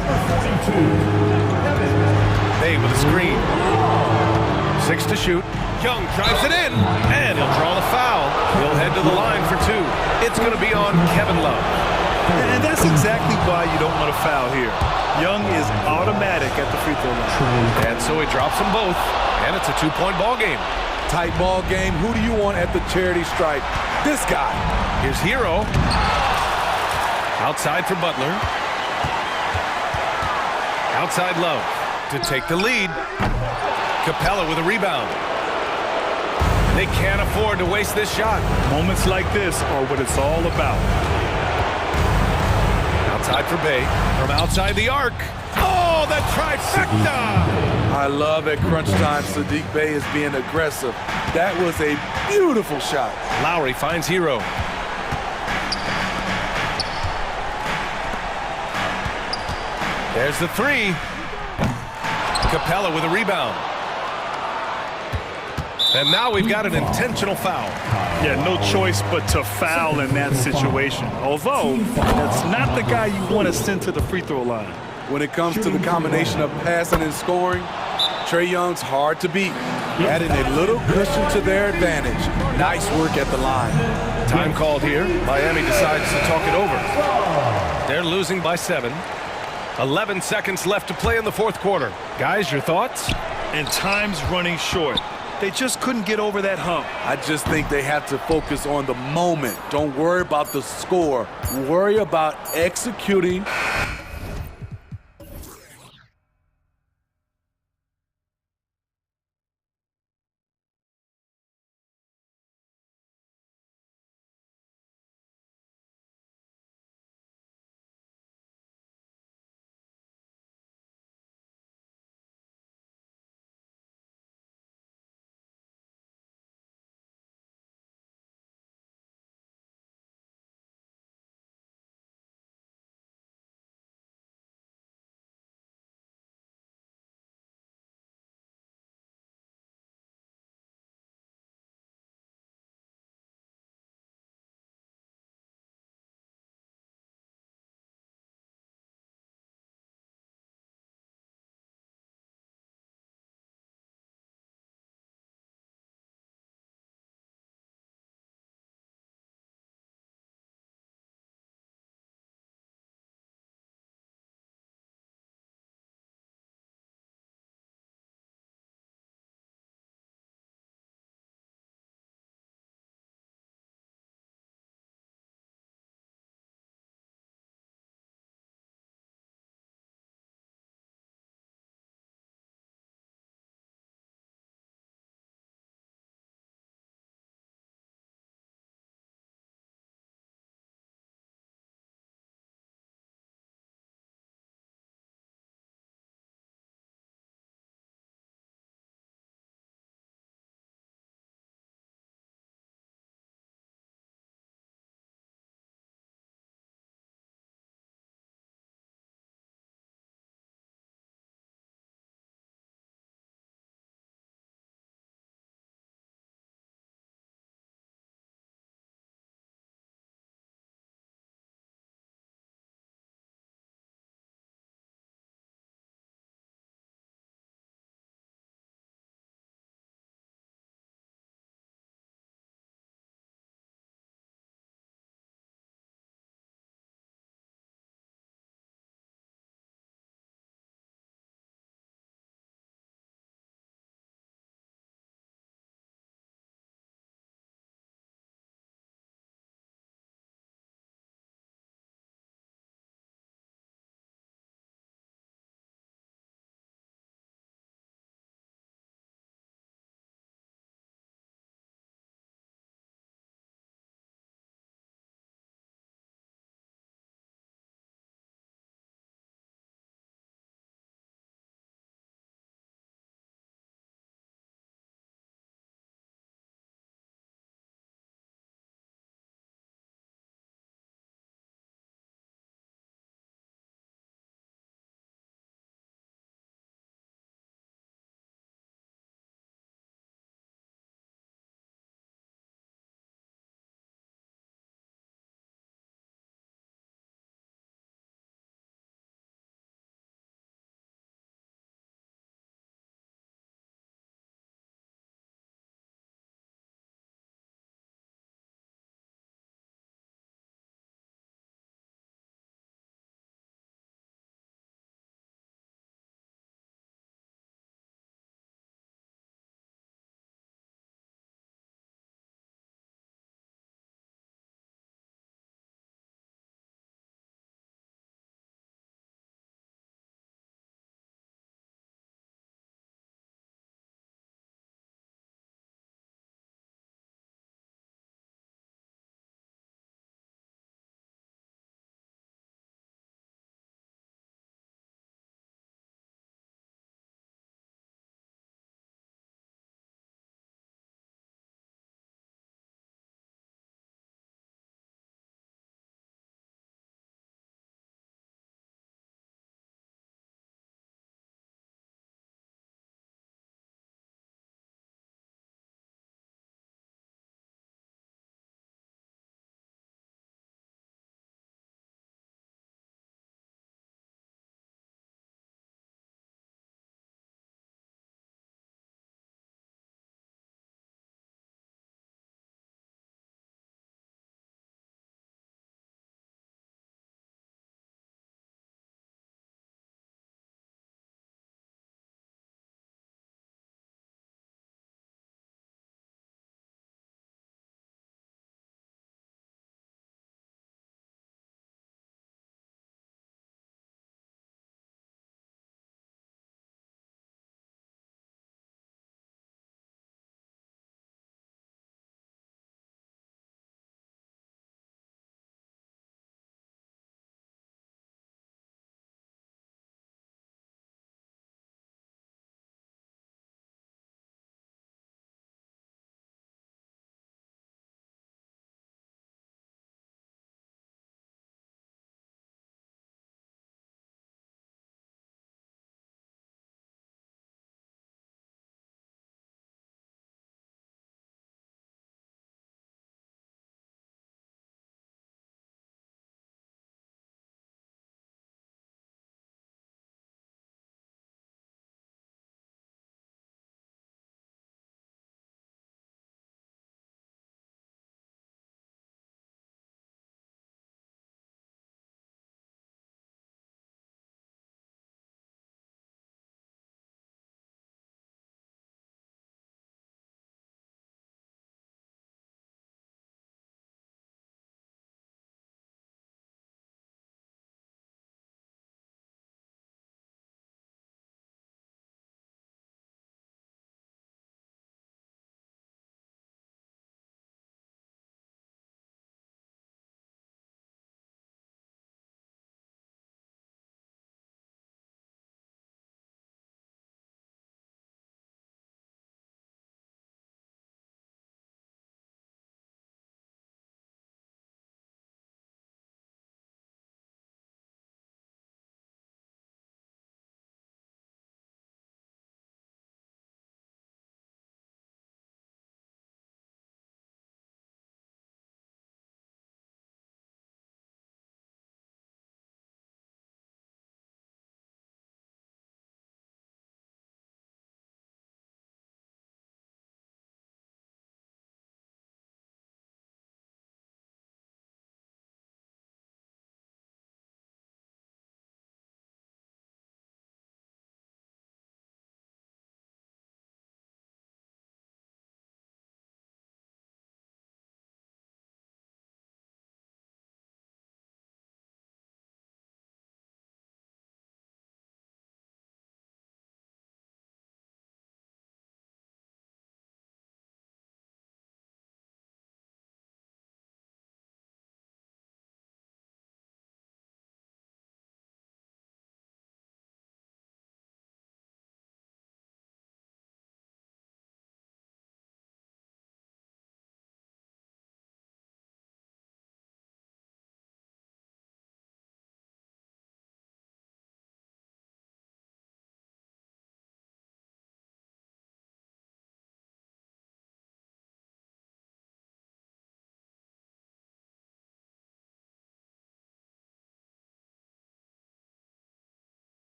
Bay with a screen. 6 to shoot. Young drives it in, and he'll draw the foul. He'll head to the line for 2. It's going to be on Kevin Love. And that's exactly why you don't want to foul here. Young is automatic at the free throw line. And so he drops them both, and it's a 2-point ball game. Tight ball game. Who do you want at the charity stripe? This guy. Here's Hero. Outside for Butler. Outside Love to take the lead. Capella with a rebound. They can't afford to waste this shot. Moments like this are what it's all about. Outside for Bay. From outside the arc. Oh, the trifecta! I love at crunch time Saddiq Bey is being aggressive. That was a beautiful shot. Lowry finds Hero. There's the 3. Capella with a rebound. And now we've got an intentional foul. Yeah, no choice but to foul in that situation. Although, that's not the guy you want to send to the free throw line. When it comes to the combination of passing and scoring, Trae Young's hard to beat, adding a little cushion to their advantage. Nice work at the line. Time called here. Miami decides to talk it over. They're losing by 7. 11 seconds left to play in the fourth quarter. Guys, your thoughts? And time's running short. They just couldn't get over that hump. I just think they have to focus on the moment. Don't worry about the score. Worry about executing.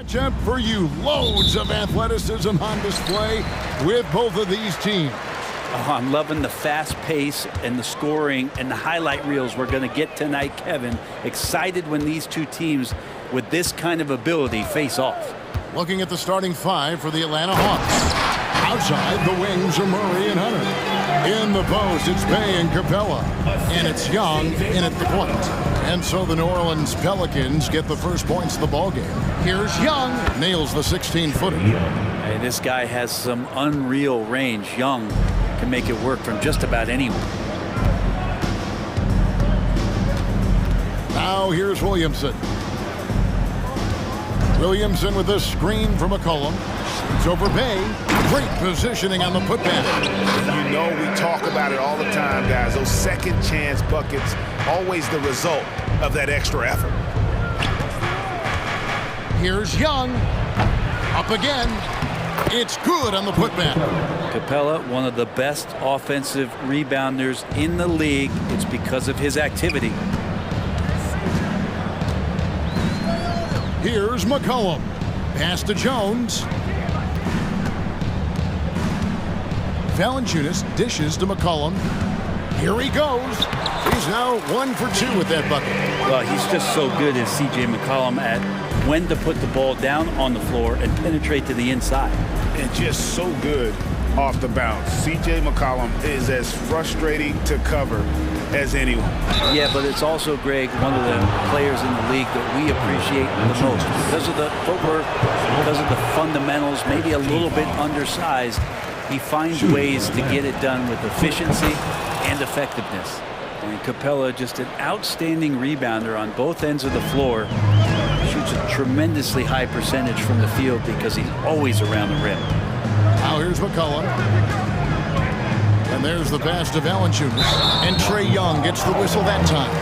Matchup for you. Loads of athleticism on display with both of these teams. Oh, I'm loving the fast pace and the scoring and the highlight reels we're going to get tonight, Kevin. Excited when these two teams with this kind of ability face off. Looking at the starting five for the Atlanta Hawks. Outside, the wings are Murray and Hunter. In the post, it's Bay and Capella. And it's Young in at the point. And so the New Orleans Pelicans get the first points of the ballgame. Here's Young. Nails the 16-footer. Hey, this guy has some unreal range. Young can make it work from just about anywhere. Now here's Williamson. Williamson with a screen from McCollum. It's over Bay. Great positioning on the putback. You know we talk about it all the time, guys. Those second chance buckets, always the result of that extra effort. Here's Young. Up again. It's good on the putback. Capella, one of the best offensive rebounders in the league. It's because of his activity. Here's McCollum. Pass to Jones. Valanciunas dishes to McCollum. Here he goes. He's now 1 for 2 with that bucket. Well, he's just so good as C.J. McCollum at when to put the ball down on the floor and penetrate to the inside. And just so good off the bounce. C.J. McCollum is as frustrating to cover as anyone. Yeah, but it's also, Greg, one of the players in the league that we appreciate the most because of the footwork, because of the fundamentals, maybe a little bit undersized. He finds ways to get it done with efficiency and effectiveness. And Capella, just an outstanding rebounder on both ends of the floor. Shoots a tremendously high percentage from the field because he's always around the rim. Now here's McCollum. And there's the pass to Valanciunas. And Trae Young gets the whistle that time.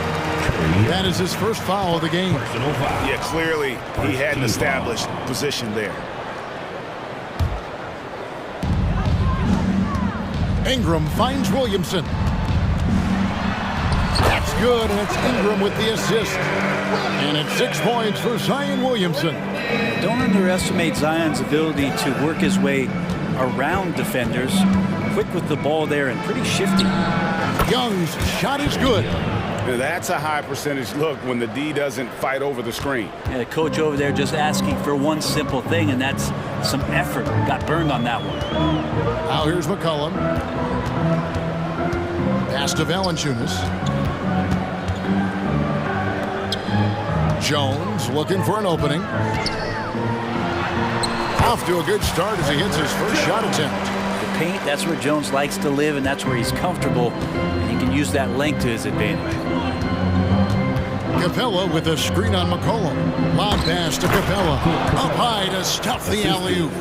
That is his first foul of the game. Yeah, clearly he had an established position there. Ingram finds Williamson. That's good, and it's Ingram with the assist. And it's 6 points for Zion Williamson. Don't underestimate Zion's ability to work his way around defenders. Quick with the ball there and pretty shifty. Young's shot is good. That's a high percentage look when the D doesn't fight over the screen. Yeah, the coach over there just asking for one simple thing, and that's some effort. Got burned on that one. Now here's McCollum. Pass to Valanciunas. Jones looking for an opening. Off to a good start as he hits his first shot attempt. The paint, that's where Jones likes to live, and that's where he's comfortable. And he can use that length to his advantage. Capella with a screen on McCollum. Lob pass to Capella. Up high to stuff the alley-oop.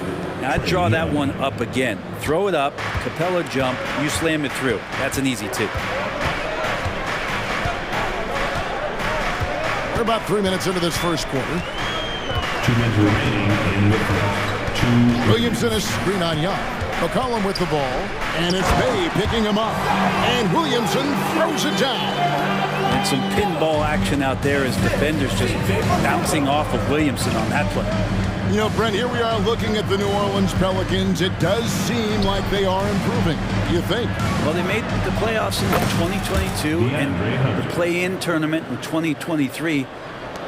Now I'd draw that one up again. Throw it up, Capella jump, you slam it through. That's an easy 2. We're about 3 minutes into this first quarter. 2 minutes remaining in the first. Williamson is screen on Young. McCollum with the ball, and it's Bay picking him up. And Williamson throws it down. And some pinball action out there as defenders just bouncing off of Williamson on that play. You know, Brent, here we are looking at the New Orleans Pelicans. It does seem like they are improving. You think? Well, they made the playoffs in 2022 and the play-in tournament in 2023.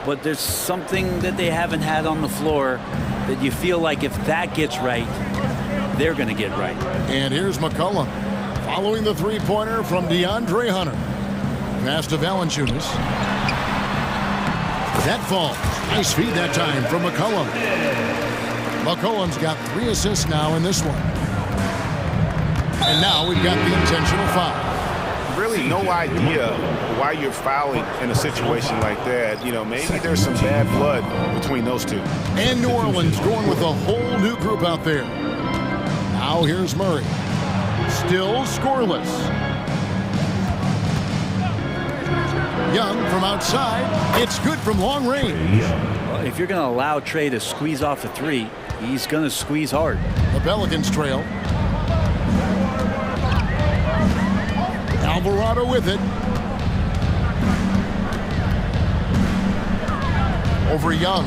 But there's something that they haven't had on the floor that you feel like if that gets right, they're going to get right. And here's McCollum following the three-pointer from DeAndre Hunter. Pass to Valanciunas. That falls. Nice feed that time from McCollum. McCollum's got 3 assists now in this one. And now we've got the intentional foul. Really no idea why you're fouling in a situation like that. You know, maybe there's some bad blood between those two. And New Orleans going with a whole new group out there. Now here's Murray. Still scoreless. Young from outside. It's good from long range. Well, if you're going to allow Trae to squeeze off a 3, he's going to squeeze hard. The Pelicans trail. Alvarado with it. Over Young.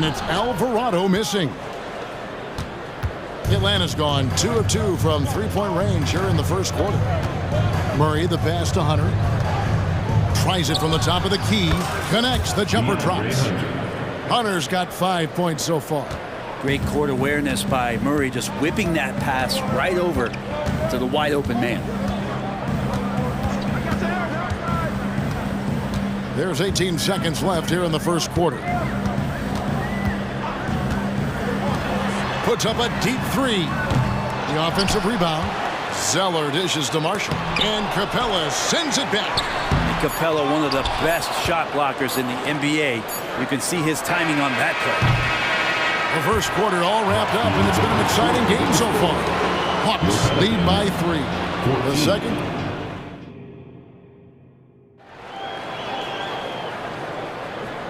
And it's Alvarado missing. Atlanta's gone 2 of 2 from three-point range here in the first quarter. Murray, the pass to Hunter. Tries it from the top of the key. Connects. The jumper drops. Hunter's got 5 points so far. Great court awareness by Murray, just whipping that pass right over to the wide open man. There's 18 seconds left here in the first quarter. Puts up a deep three. The offensive rebound. Zeller dishes to Marshall. And Capella sends it back. And Capella, one of the best shot blockers in the NBA. You can see his timing on that play. The first quarter all wrapped up, and it's been an exciting game so far. Hawks lead by 3. The second.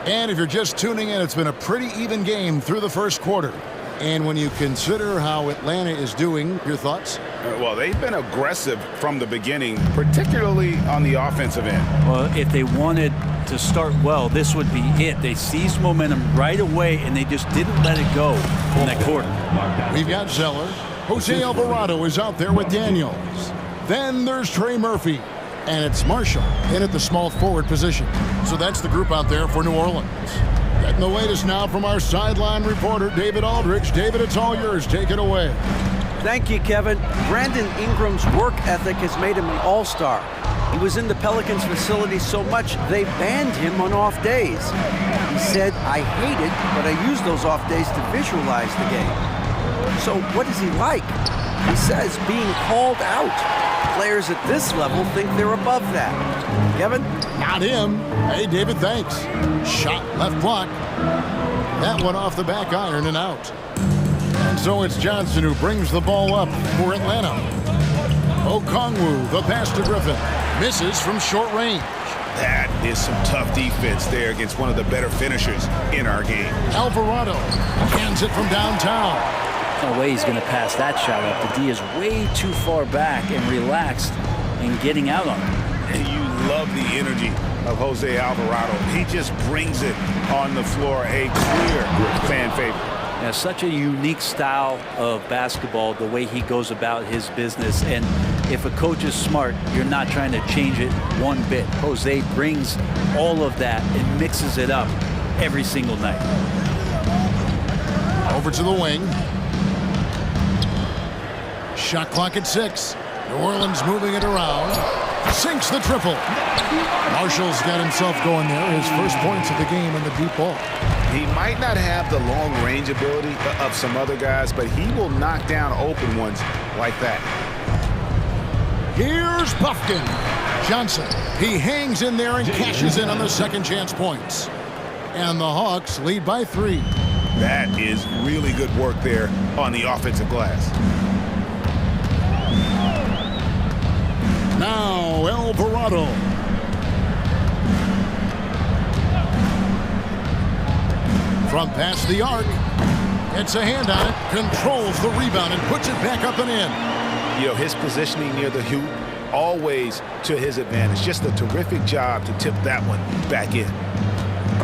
And if you're just tuning in, it's been a pretty even game through the first quarter. And when you consider how Atlanta is doing, your thoughts? Well, they've been aggressive from the beginning, particularly on the offensive end. Well, if they wanted to start well, this would be it. They seized momentum right away, and they just didn't let it go in that quarter. We've got Zeller. Jose Alvarado is out there with Daniels. Then there's Trey Murphy. And it's Marshall in at the small forward position. So that's the group out there for New Orleans. Getting the latest now from our sideline reporter, David Aldridge. David, it's all yours. Take it away. Thank you, Kevin. Brandon Ingram's work ethic has made him an all-star. He was in the Pelicans facility so much, they banned him on off days. He said, I hate it, but I use those off days to visualize the game. So what is he like? He says being called out. Players at this level think they're above that. Kevin? Not him. Hey, David, thanks. Shot left block. That one off the back iron and out. And so it's Johnson who brings the ball up for Atlanta. Okongwu, the pass to Griffin. Misses from short range. That is some tough defense there against one of the better finishers in our game. Alvarado hands it from downtown. No way he's going to pass that shot up. The D is way too far back and relaxed in getting out on it. And you love the energy of Jose Alvarado. He just brings it on the floor, a clear fan favorite. Now, such a unique style of basketball, the way he goes about his business. And if a coach is smart, you're not trying to change it one bit. Jose brings all of that and mixes it up every single night. Over to the wing. Shot clock at 6. New Orleans moving it around. Sinks the triple. Marshall's got himself going there. His first points of the game in the deep ball. He might not have the long-range ability of some other guys, but he will knock down open ones like that. Here's Buffkin. Johnson. He hangs in there and cashes in on the second chance points. And the Hawks lead by 3. That is really good work there on the offensive glass. Now Alvarado. From past the arc. Gets a hand on it. Controls the rebound and puts it back up and in. You know, his positioning near the hoop, always to his advantage. Just a terrific job to tip that one back in.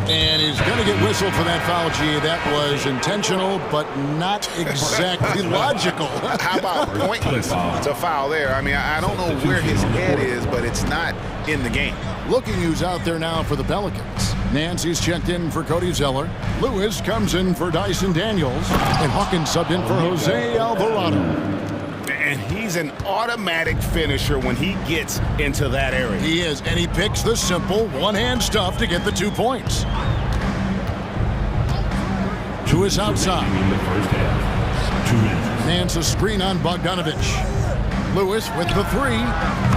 And he's going to get whistled for that foul, G. That was intentional, but not exactly logical. How about pointless to foul there? I mean, I don't know where his head is, but it's not in the game. Looking who's out there now for the Pelicans. Nancy's checked in for Cody Zeller. Lewis comes in for Dyson Daniels. And Hawkins subbed in for Jose Alvarado. And he's an automatic finisher when he gets into that area. He is, and he picks the simple one-hand stuff to get the 2 points. To his outside. Nance a screen on Bogdanovich. Lewis with the 3.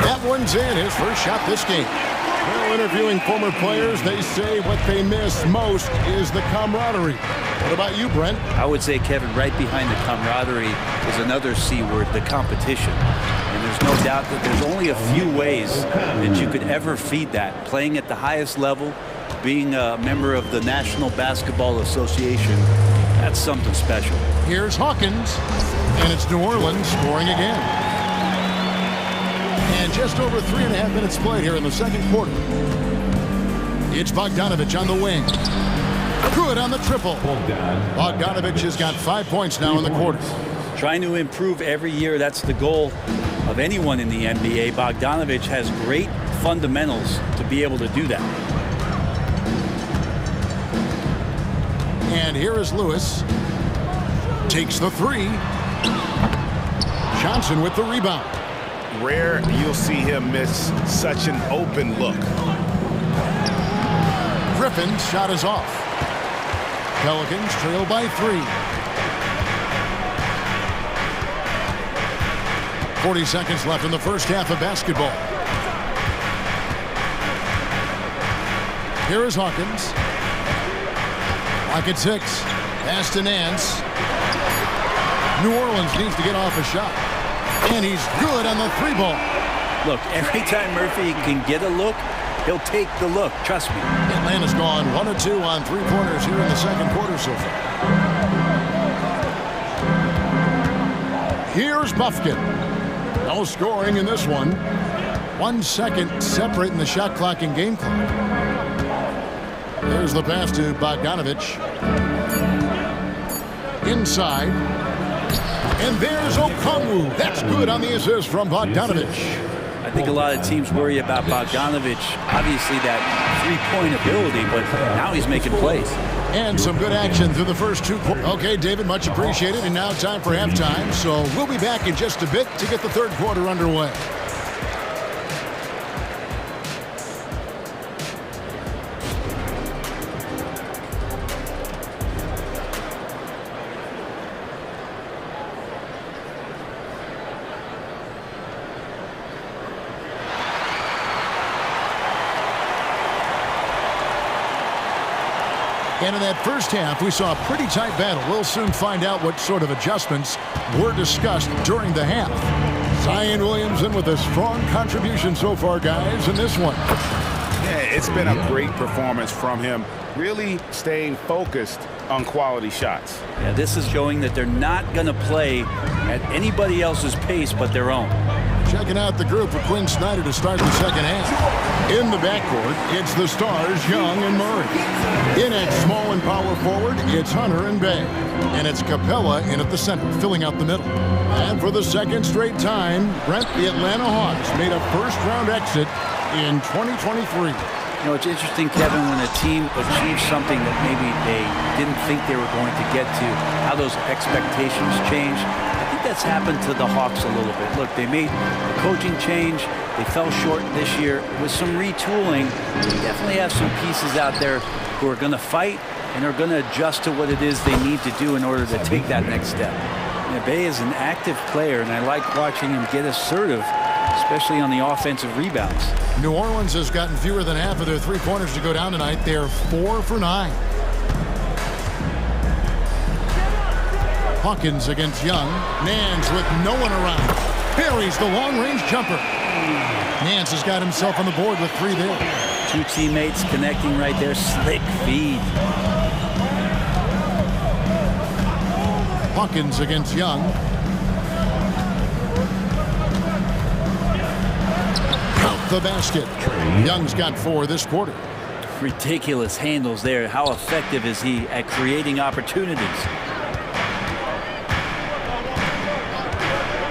That one's in, his first shot this game. Well, interviewing former players, they say what they miss most is the camaraderie. What about you, Brent? I would say, Kevin, right behind the camaraderie is another C word, the competition. And there's no doubt that there's only a few ways that you could ever feed that. Playing at the highest level, being a member of the National Basketball Association, that's something special. Here's Hawkins, and it's New Orleans scoring again. And just over 3.5 minutes played here in the second quarter. It's Bogdanovich on the wing. Good on the triple. Bogdanovich has got 5 points now in the quarter. Trying to improve every year, that's the goal of anyone in the NBA. Bogdanovich has great fundamentals to be able to do that. And here is Lewis. Takes the three. Johnson with the rebound. Rare you'll see him miss such an open look. Griffin's shot is off. Pelicans trail by 3. 40 seconds left in the first half of basketball. Here is Hawkins. Pocket 6. Pass to Nance. New Orleans needs to get off a shot. And he's good on the 3-ball. Look, every time Murphy can get a look, he'll take the look. Trust me. Atlanta's gone 1 of 2 on 3-pointers here in the second quarter so far. Here's Buffkin. No scoring in this one. 1 second separating the shot clock and game clock. There's the pass to Bogdanovich. Inside. And there's Okongwu. That's good on the assist from Bogdanovich. I think a lot of teams worry about Bogdanovich. Obviously that three-point ability, but now he's making plays. And some good action through the first 2 quarters. Okay, David, much appreciated. And now time for halftime. So we'll be back in just a bit to get the third quarter underway. And in that first half, we saw a pretty tight battle. We'll soon find out what sort of adjustments were discussed during the half. Zion Williamson with a strong contribution so far, guys, in this one. Yeah, it's been a great performance from him, really staying focused on quality shots. Yeah, this is showing that they're not going to play at anybody else's pace but their own. Checking out the group for Quinn Snyder to start the second half. In the backcourt, it's the stars, Young and Murray. In at small and power forward, it's Hunter and Bay. And it's Capella in at the center, filling out the middle. And for the second straight time, Brent, the Atlanta Hawks made a first-round exit in 2023. You know, it's interesting, Kevin, when a team achieves something that maybe they didn't think they were going to get to, how those expectations change. I think that's happened to the Hawks a little bit. Look, they made a coaching change. They fell short this year. With some retooling, they definitely have some pieces out there who are going to fight and are going to adjust to what it is they need to do in order to take that next step. And Bay is an active player, and I like watching him get assertive, especially on the offensive rebounds. New Orleans has gotten fewer than half of their three-pointers to go down tonight. They're 4 for 9. Hawkins against Young. Nance with no one around. Buries the long-range jumper. Nance has got himself on the board with 3 there. 2 teammates connecting right there. Slick feed. Hawkins against Young. Count the basket. Young's got 4 this quarter. Ridiculous handles there. How effective is he at creating opportunities?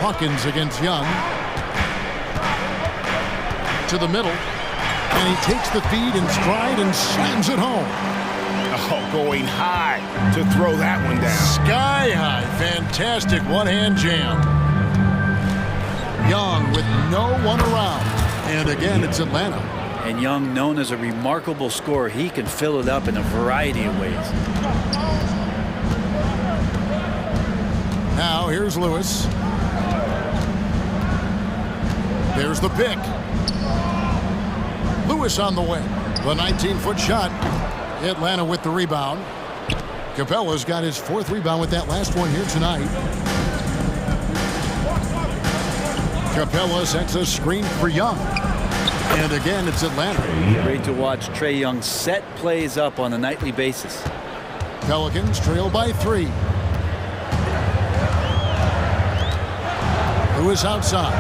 Hawkins against Young. To the middle. And he takes the feed in stride and slams it home. Oh, going high to throw that one down. Sky high. Fantastic one-hand jam. Young with no one around. And again, it's Atlanta. And Young, known as a remarkable scorer, he can fill it up in a variety of ways. Now, here's Lewis. There's the pick. Lewis on the wing. The 19-foot shot. Atlanta with the rebound. Capella's got his 4th rebound with that last one here tonight. Capella sets a screen for Young. And again, it's Atlanta. Great to watch Trae Young set plays up on a nightly basis. Pelicans trail by 3. Lewis outside.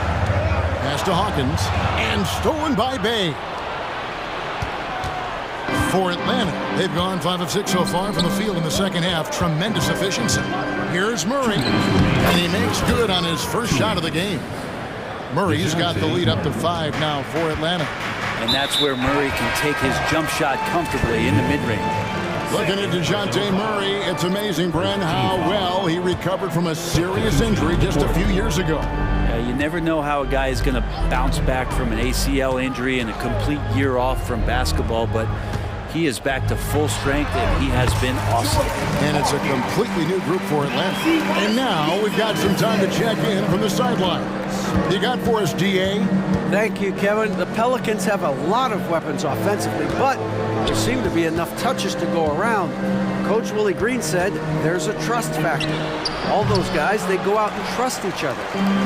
Pass to Hawkins. And stolen by Bay. For Atlanta, they've gone 5 of 6 so far from the field in the second half. Tremendous efficiency. Here's Murray, and he makes good on his first shot of the game. Murray's got the lead up to 5 now for Atlanta. And that's where Murray can take his jump shot comfortably in the mid-range. Looking at DeJounte Murray, it's amazing, Bren, how well he recovered from a serious injury just a few years ago. You never know how a guy is going to bounce back from an ACL injury and a complete year off from basketball, but he is back to full strength, and he has been awesome. And it's a completely new group for Atlanta. And now we've got some time to check in from the sidelines. You got for us, DA? Thank you, Kevin. The Pelicans have a lot of weapons offensively, but there seem to be enough touches to go around. Coach Willie Green said there's a trust factor. All those guys, they go out and trust each other.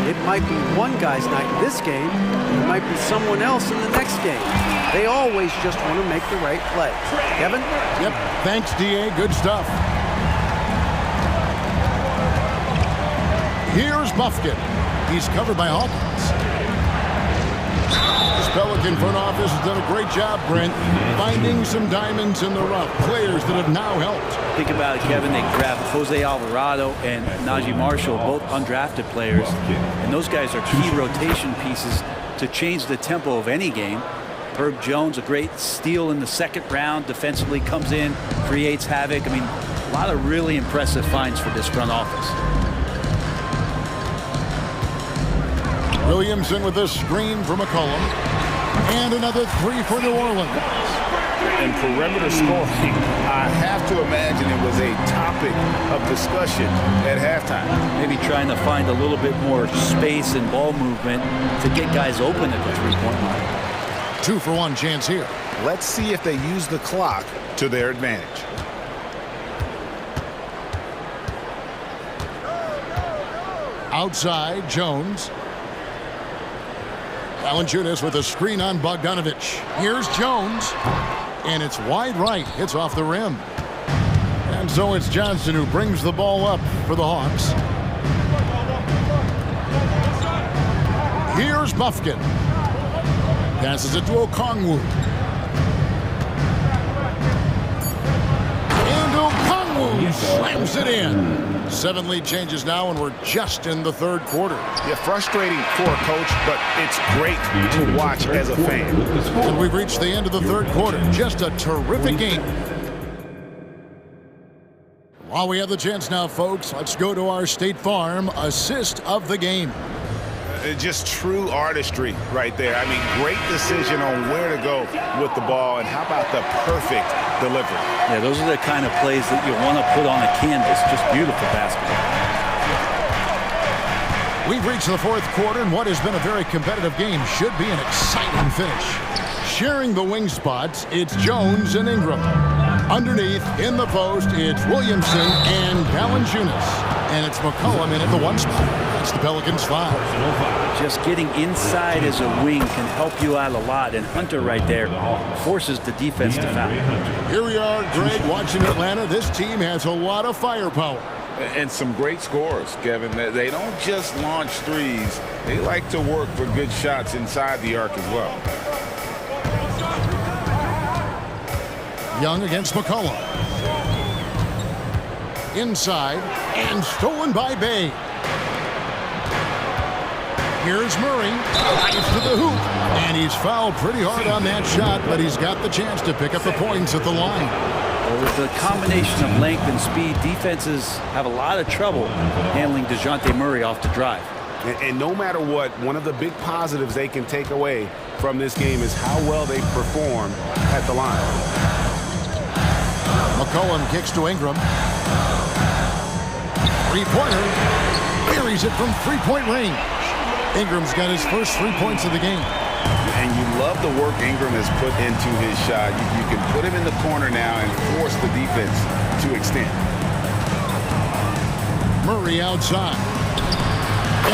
It might be one guy's night in this game, it might be someone else in the next game. They always just want to make the right play. Kevin? Yep. Thanks, DA. Good stuff. Here's Bufkin. He's covered by Hawkins. This Pelican front office has done a great job, Brent, finding some diamonds in the rough. Players that have now helped. Think about it, Kevin. They grabbed Jose Alvarado and Najee Marshall, both undrafted players. And those guys are key rotation pieces to change the tempo of any game. Herb Jones, a great steal in the second round, defensively comes in, creates havoc. I mean, a lot of really impressive finds for this front office. Williamson with a screen for McCollum. And another 3 for New Orleans. And perimeter scoring, I have to imagine it was a topic of discussion at halftime. Maybe trying to find a little bit more space and ball movement to get guys open at the three-point line. 2 for 1 chance here. Let's see if they use the clock to their advantage. Outside, Jones. Valanciunas with a screen on Bogdanovich. Here's Jones. And it's wide right. Hits off the rim. And so it's Johnson who brings the ball up for the Hawks. Here's Bufkin. Passes it to Okongwu. And Okongwu slams it in. 7 lead changes now, and we're just in the third quarter. Yeah, frustrating for a coach, but it's great to watch as a fan. And we've reached the end of the third quarter. Just a terrific game. While we have the chance now, folks, let's go to our State Farm assist of the game. Just true artistry right there. I mean, great decision on where to go with the ball, and how about the perfect delivery? Yeah, those are the kind of plays that you want to put on a canvas. Just beautiful basketball. We've reached the fourth quarter, and what has been a very competitive game should be an exciting finish. Sharing the wing spots, it's Jones and Ingram. Underneath, in the post, it's Williamson and Valanciunas. And it's McCollum in at the 1 spot. That's the Pelicans 5. Just getting inside as a wing can help you out a lot. And Hunter right there forces the defense to foul. Here we are, Greg, watching Atlanta. This team has a lot of firepower. And some great scores, Kevin. They don't just launch threes. They like to work for good shots inside the arc as well. Young against McCollum. Inside, and stolen by Bay. Here's Murray, drives to the hoop, and he's fouled pretty hard on that shot, but he's got the chance to pick up the points at the line. Well, with the combination of length and speed, defenses have a lot of trouble handling DeJounte Murray off the drive. And no matter what, one of the big positives they can take away from this game is how well they perform at the line. McCollum kicks to Ingram. Three-pointer. Buries it from three-point range. Ingram's got his first 3 points of the game. And you love the work Ingram has put into his shot. You can put him in the corner now and force the defense to extend. Murray outside.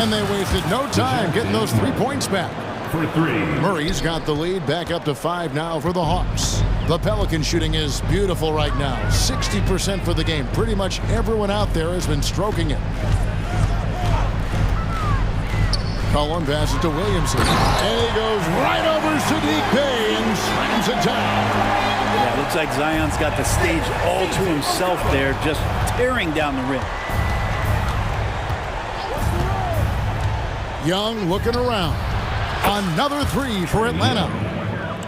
And they wasted no time getting those 3 points back. For 3. Murray's got the lead back up to 5 now for the Hawks. The Pelican shooting is beautiful right now. 60% for the game. Pretty much everyone out there has been stroking it. Cullen passes to Williamson. And he goes right over Sadiq Bey and slams it down. Yeah, the Looks like Zion's got the stage all to himself there, just tearing down the rim. Young looking around. Another three for Atlanta.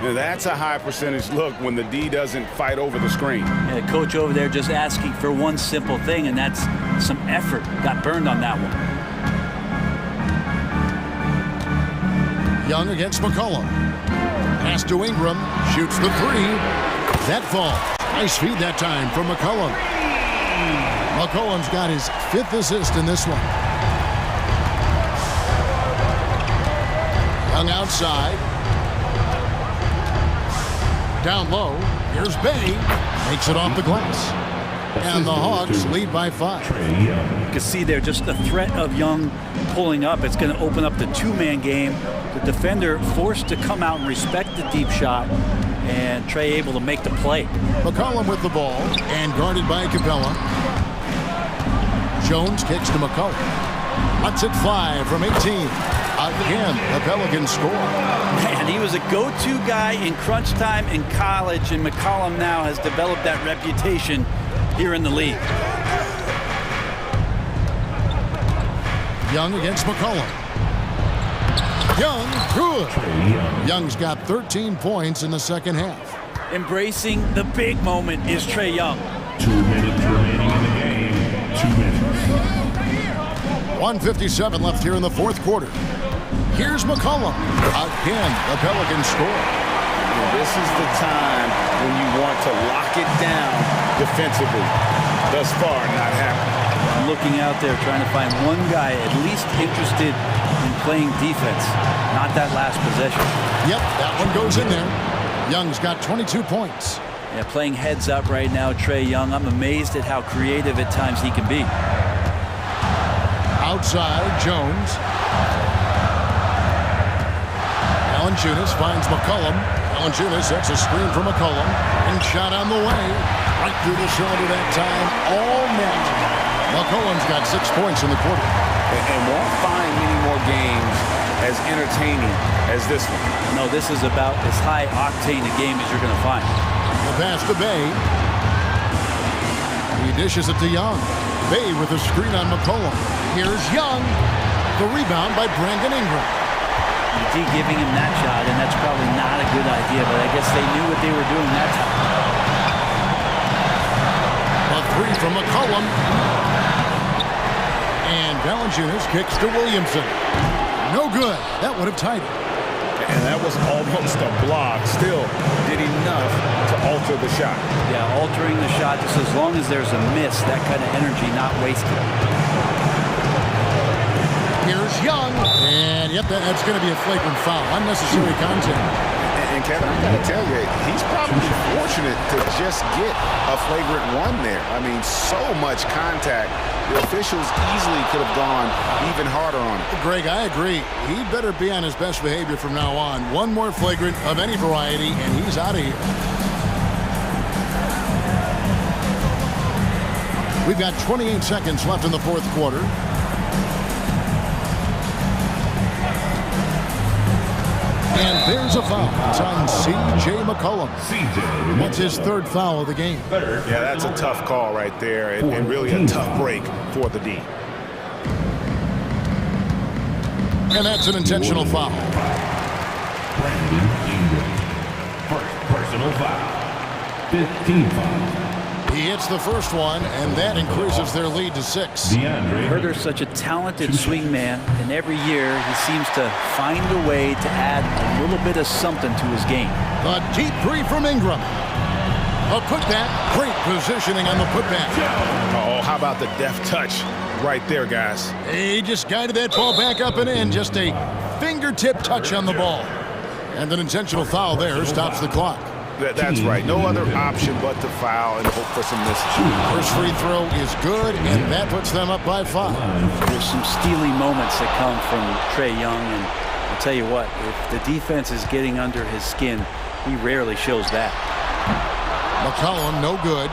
Now that's a high percentage look when the D doesn't fight over the screen. Yeah, the coach over there just asking for one simple thing, and that's some effort. Got burned on that one. Young against McCollum. Pass to Ingram. Shoots the three. That fall. Nice feed that time from McCollum. McCollum's got his 5th assist in this one. Young outside. Down low. Here's Bay. Makes it off the glass. And the Hawks lead by 5. You can see there just the threat of Young pulling up. It's going to open up the two-man game. The defender forced to come out and respect the deep shot, and Trey able to make the play. McCollum with the ball and guarded by Capella. Jones kicks to McCollum. Lets it fly from 18. Again, the Pelicans score. Man, he was a go-to guy in crunch time in college, and McCollum now has developed that reputation here in the league. Young against McCollum. Young, good. Young's got 13 points in the second half. Embracing the big moment is Trey Young. 2 minutes remaining in the game. 2 minutes. 1:57 left here in the fourth quarter. Here's McCollum. Again, the Pelicans score. This is the time when you want to lock it down defensively. Thus far, not happening. I'm looking out there trying to find one guy at least interested in playing defense, not that last possession. Yep, that one goes in there. Young's got 22 points. Yeah, playing heads up right now, Trey Young. I'm amazed at how creative at times he can be. Outside, Jones. Valanciunas finds McCollum. Valanciunas sets a screen for McCollum. And shot on the way. Right through the shoulder that time. All net. McCollum's got 6 points in the quarter. And won't find many more games as entertaining as this one. No, this is about as high octane a game as you're going to find. The pass to Bay. He dishes it to Young. Bay with a screen on McCollum. Here's Young. The rebound by Brandon Ingram. D giving him that shot, and that's probably not a good idea, but I guess they knew what they were doing that time. A three from McCollum. And Valanciunas kicks to Williamson. No good. That would have tied it. And that was almost a block. Still did enough to alter the shot. Yeah, altering the shot just as long as there's a miss, that kind of energy not wasted. Here's Young. And yep, that's going to be a flagrant foul. Unnecessary contact. And Kevin, I got to tell you, he's probably fortunate to just get a flagrant one there. I mean, so much contact. The officials easily could have gone even harder on it. Greg, I agree. He'd better be on his best behavior from now on. One more flagrant of any variety, and he's out of here. We've got 28 seconds left in the fourth quarter. And there's a foul. It's on C.J. McCollum. That's his third foul of the game. Yeah, that's a tough call right there, and really a tough break for the D. And that's an intentional foul. Brandon Ingram. First personal foul. 15 fouls. He hits the first one, and that increases their lead to 6. Herder's such a talented swing man, and every year he seems to find a way to add a little bit of something to his game. A deep three from Ingram. A putback. Great positioning on the putback. Oh, how about the deft touch right there, guys? He just guided that ball back up and in. Just a fingertip touch on the ball. And an intentional foul there stops the clock. That's right. No other option but to foul and hope for some misses. First free throw is good, and that puts them up by 5. There's some steely moments that come from Trey Young, and I'll tell you what, if the defense is getting under his skin, he rarely shows that. McCollum, no good.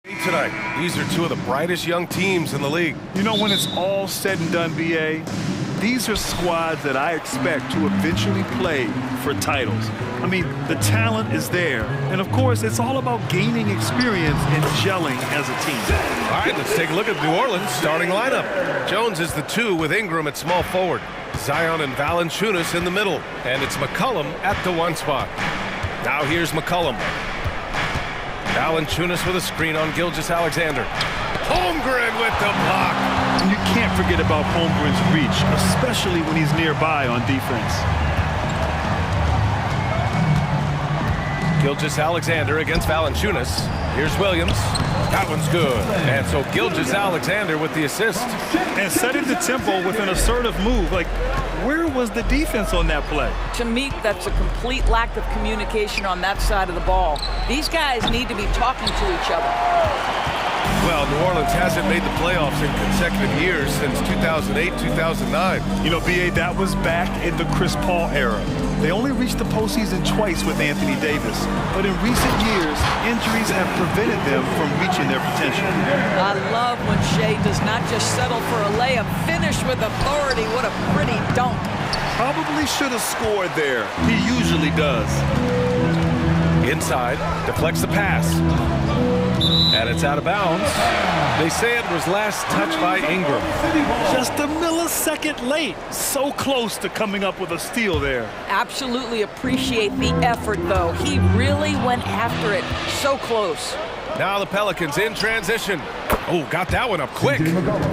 Tonight, these are two of the brightest young teams in the league. You know, when it's all said and done, BA, these are squads that I expect to eventually play for titles. I mean, the talent is there. And of course, it's all about gaining experience and gelling as a team. All right, let's take a look at New Orleans' starting lineup. Jones is the 2 with Ingram at small forward. Zion and Valanciunas in the middle. And it's McCollum at the 1 spot. Now here's McCollum. Valanciunas with a screen on Gilgeous-Alexander. Holmgren with the block. And you can't forget about Holmgren's reach, especially when he's nearby on defense. Gilgeous-Alexander against Valanciunas. Here's Williams. That one's good. And so Gilgeous-Alexander with the assist. And setting the tempo with an assertive move. Like, where was the defense on that play? To me, that's a complete lack of communication on that side of the ball. These guys need to be talking to each other. Well, New Orleans hasn't made the playoffs in consecutive years since 2008, 2009. You know, BA, that was back in the Chris Paul era. They only reached the postseason twice with Anthony Davis. But in recent years, injuries have prevented them from reaching their potential. I love when Shea does not just settle for a layup, finish with authority. What a pretty dunk. Probably should have scored there. He usually does. Inside, deflects the pass. And it's out of bounds. They say it was last touched by Ingram. Just a millisecond late. So close to coming up with a steal there. Absolutely appreciate the effort, though. He really went after it. So close. Now the Pelicans in transition. Oh, got that one up quick.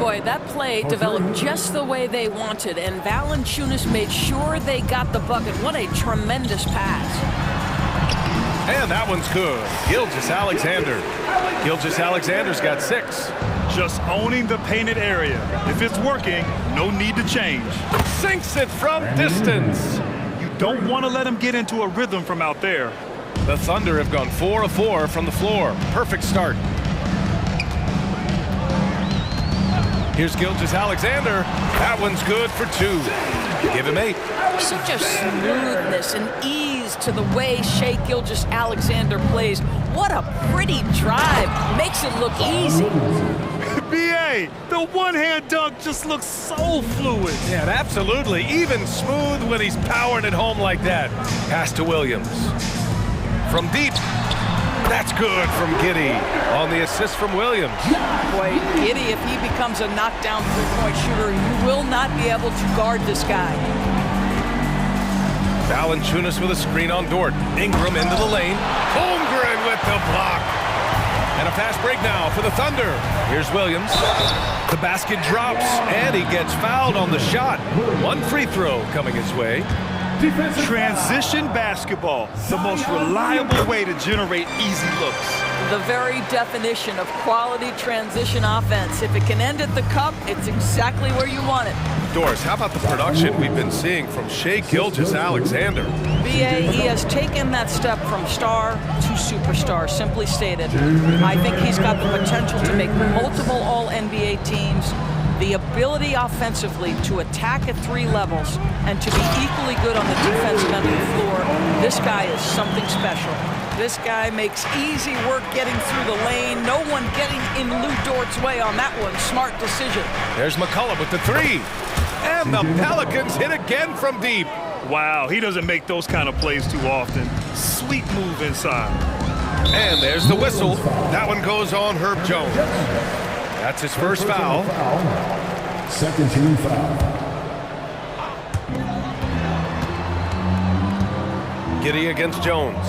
Boy, that play developed just the way they wanted, and Valanciunas made sure they got the bucket. What a tremendous pass. And that one's good. Gilgeous-Alexander. Gilgeous-Alexander's got 6. Just owning the painted area. If it's working, no need to change. Sinks it from distance. You don't want to let him get into a rhythm from out there. The Thunder have gone 4 of 4 from the floor. Perfect start. Here's Gilgeous-Alexander. That one's good for 2. Give him 8. Such a smoothness and ease to the way Shea Gilgeous-Alexander plays. What a pretty drive. Makes it look easy. BA, the one-hand dunk just looks so fluid. Yeah, absolutely. Even smooth when he's powering it home like that. Pass to Williams. From deep. That's good from Giddey on the assist from Williams. Boy, Giddey, if he becomes a knockdown three-point shooter, you will not be able to guard this guy. Valanciunas with a screen on Dort. Ingram into the lane. Holmgren with the block. And a fast break now for the Thunder. Here's Williams. The basket drops, and he gets fouled on the shot. 1 free throw coming his way. Transition basketball, the most reliable way to generate easy looks. The very definition of quality transition offense. If it can end at the cup, it's exactly where you want it. Doris, how about the production we've been seeing from Shea Gilgeous-Alexander? BA, he has taken that step from star to superstar, simply stated. I think he's got the potential to make multiple All-NBA teams, the ability offensively to attack at 3 levels, and to be equally good on the defensive end of the floor. This guy is something special. This guy makes easy work getting through the lane. No one getting in Lou Dort's way on that one. Smart decision. There's McCollum with the 3. And the Pelicans hit again from deep. Wow, he doesn't make those kind of plays too often. Sweet move inside. And there's the whistle. That one goes on Herb Jones. That's his first foul. Second team foul. Giddey against Jones.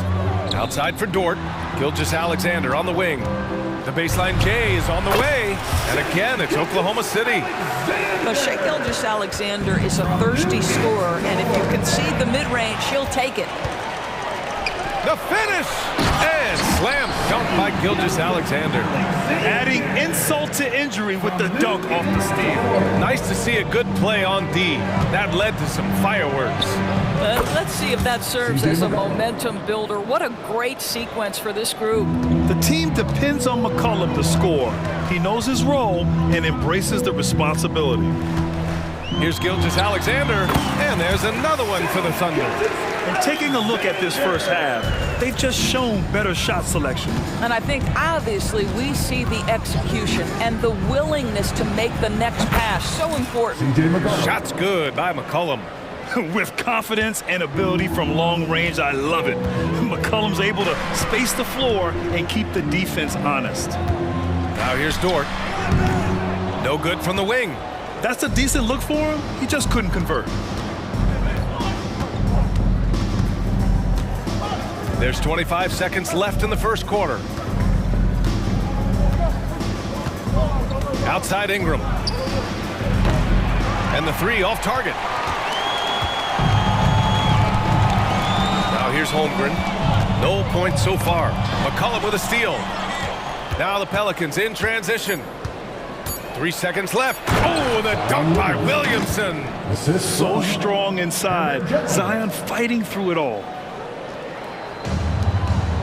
Outside for Dort. Gilgeous-Alexander on the wing. The baseline J is on the way. And again, it's Oklahoma City. But Shea Gilgeous-Alexander is a thirsty scorer, and if you concede the mid-range, he'll take it. The finish! And slam dunk by Gilgeous-Alexander. Adding insult to injury with the dunk off the steal. Nice to see a good play on D. That led to some fireworks. Let's see if that serves as a momentum builder. What a great sequence for this group. The team depends on McCollum to score. He knows his role and embraces the responsibility. Here's Gilgeous-Alexander, and there's another one for the Thunder. And taking a look at this first half, they've just shown better shot selection. And I think obviously we see the execution and the willingness to make the next pass so important. Shot's good by McCollum. With confidence and ability from long range, I love it. McCollum's able to space the floor and keep the defense honest. Now here's Dort. No good from the wing. That's a decent look for him. He just couldn't convert. There's 25 seconds left in the first quarter. Outside Ingram. And the three off target. Now here's Holmgren. No points so far. McCollum with a steal. Now the Pelicans in transition. 3 seconds left. Oh, the dunk by Williamson. So strong inside. Zion fighting through it all.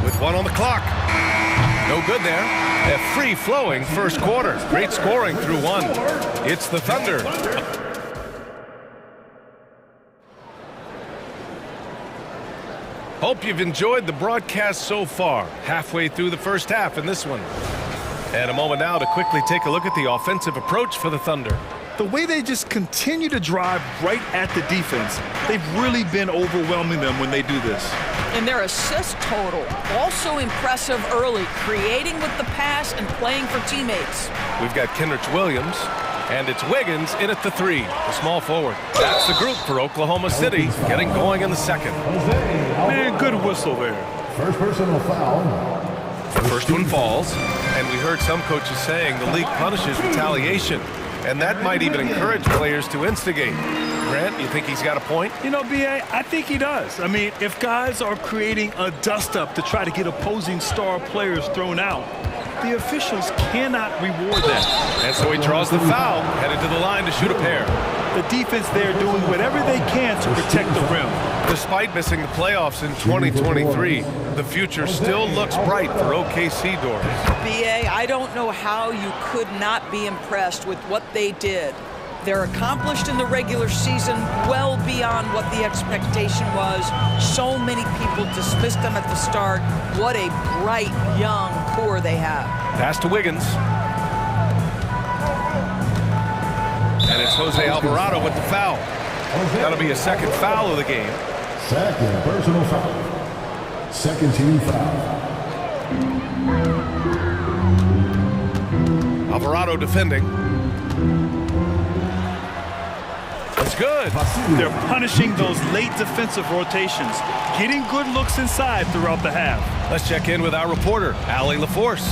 With 1 on the clock. No good there. A free-flowing first quarter. Great scoring through 1. It's the Thunder. Hope you've enjoyed the broadcast so far. Halfway through the first half in this one. And a moment now to quickly take a look at the offensive approach for the Thunder. The way they just continue to drive right at the defense, they've really been overwhelming them when they do this. And their assist total, also impressive early, creating with the pass and playing for teammates. We've got Kenrich Williams, and it's Wiggins in at the 3, the small forward. That's the group for Oklahoma City, getting going in the second. Man, good whistle there. First personal foul. The first one falls, and we heard some coaches saying the league punishes retaliation, and that might even encourage players to instigate. Grant, you think he's got a point? You know, B.A., I think he does. I mean, if guys are creating a dust-up to try to get opposing star players thrown out, the officials cannot reward that. And so he draws the foul, headed to the line to shoot a pair. The defense there doing whatever they can to protect the rim. Despite missing the playoffs in 2023, the future still looks bright for OKC doors. B.A., I don't know how you could not be impressed with what they did. They're accomplished in the regular season well beyond what the expectation was. So many people dismissed them at the start. What a bright, young core they have. Pass to Wiggins. And it's Jose Alvarado with the foul. That'll be a second foul of the game. Second personal foul. Second team foul. Alvarado defending. That's good. They're punishing those late defensive rotations, getting good looks inside throughout the half. Let's check in with our reporter, Allie LaForce.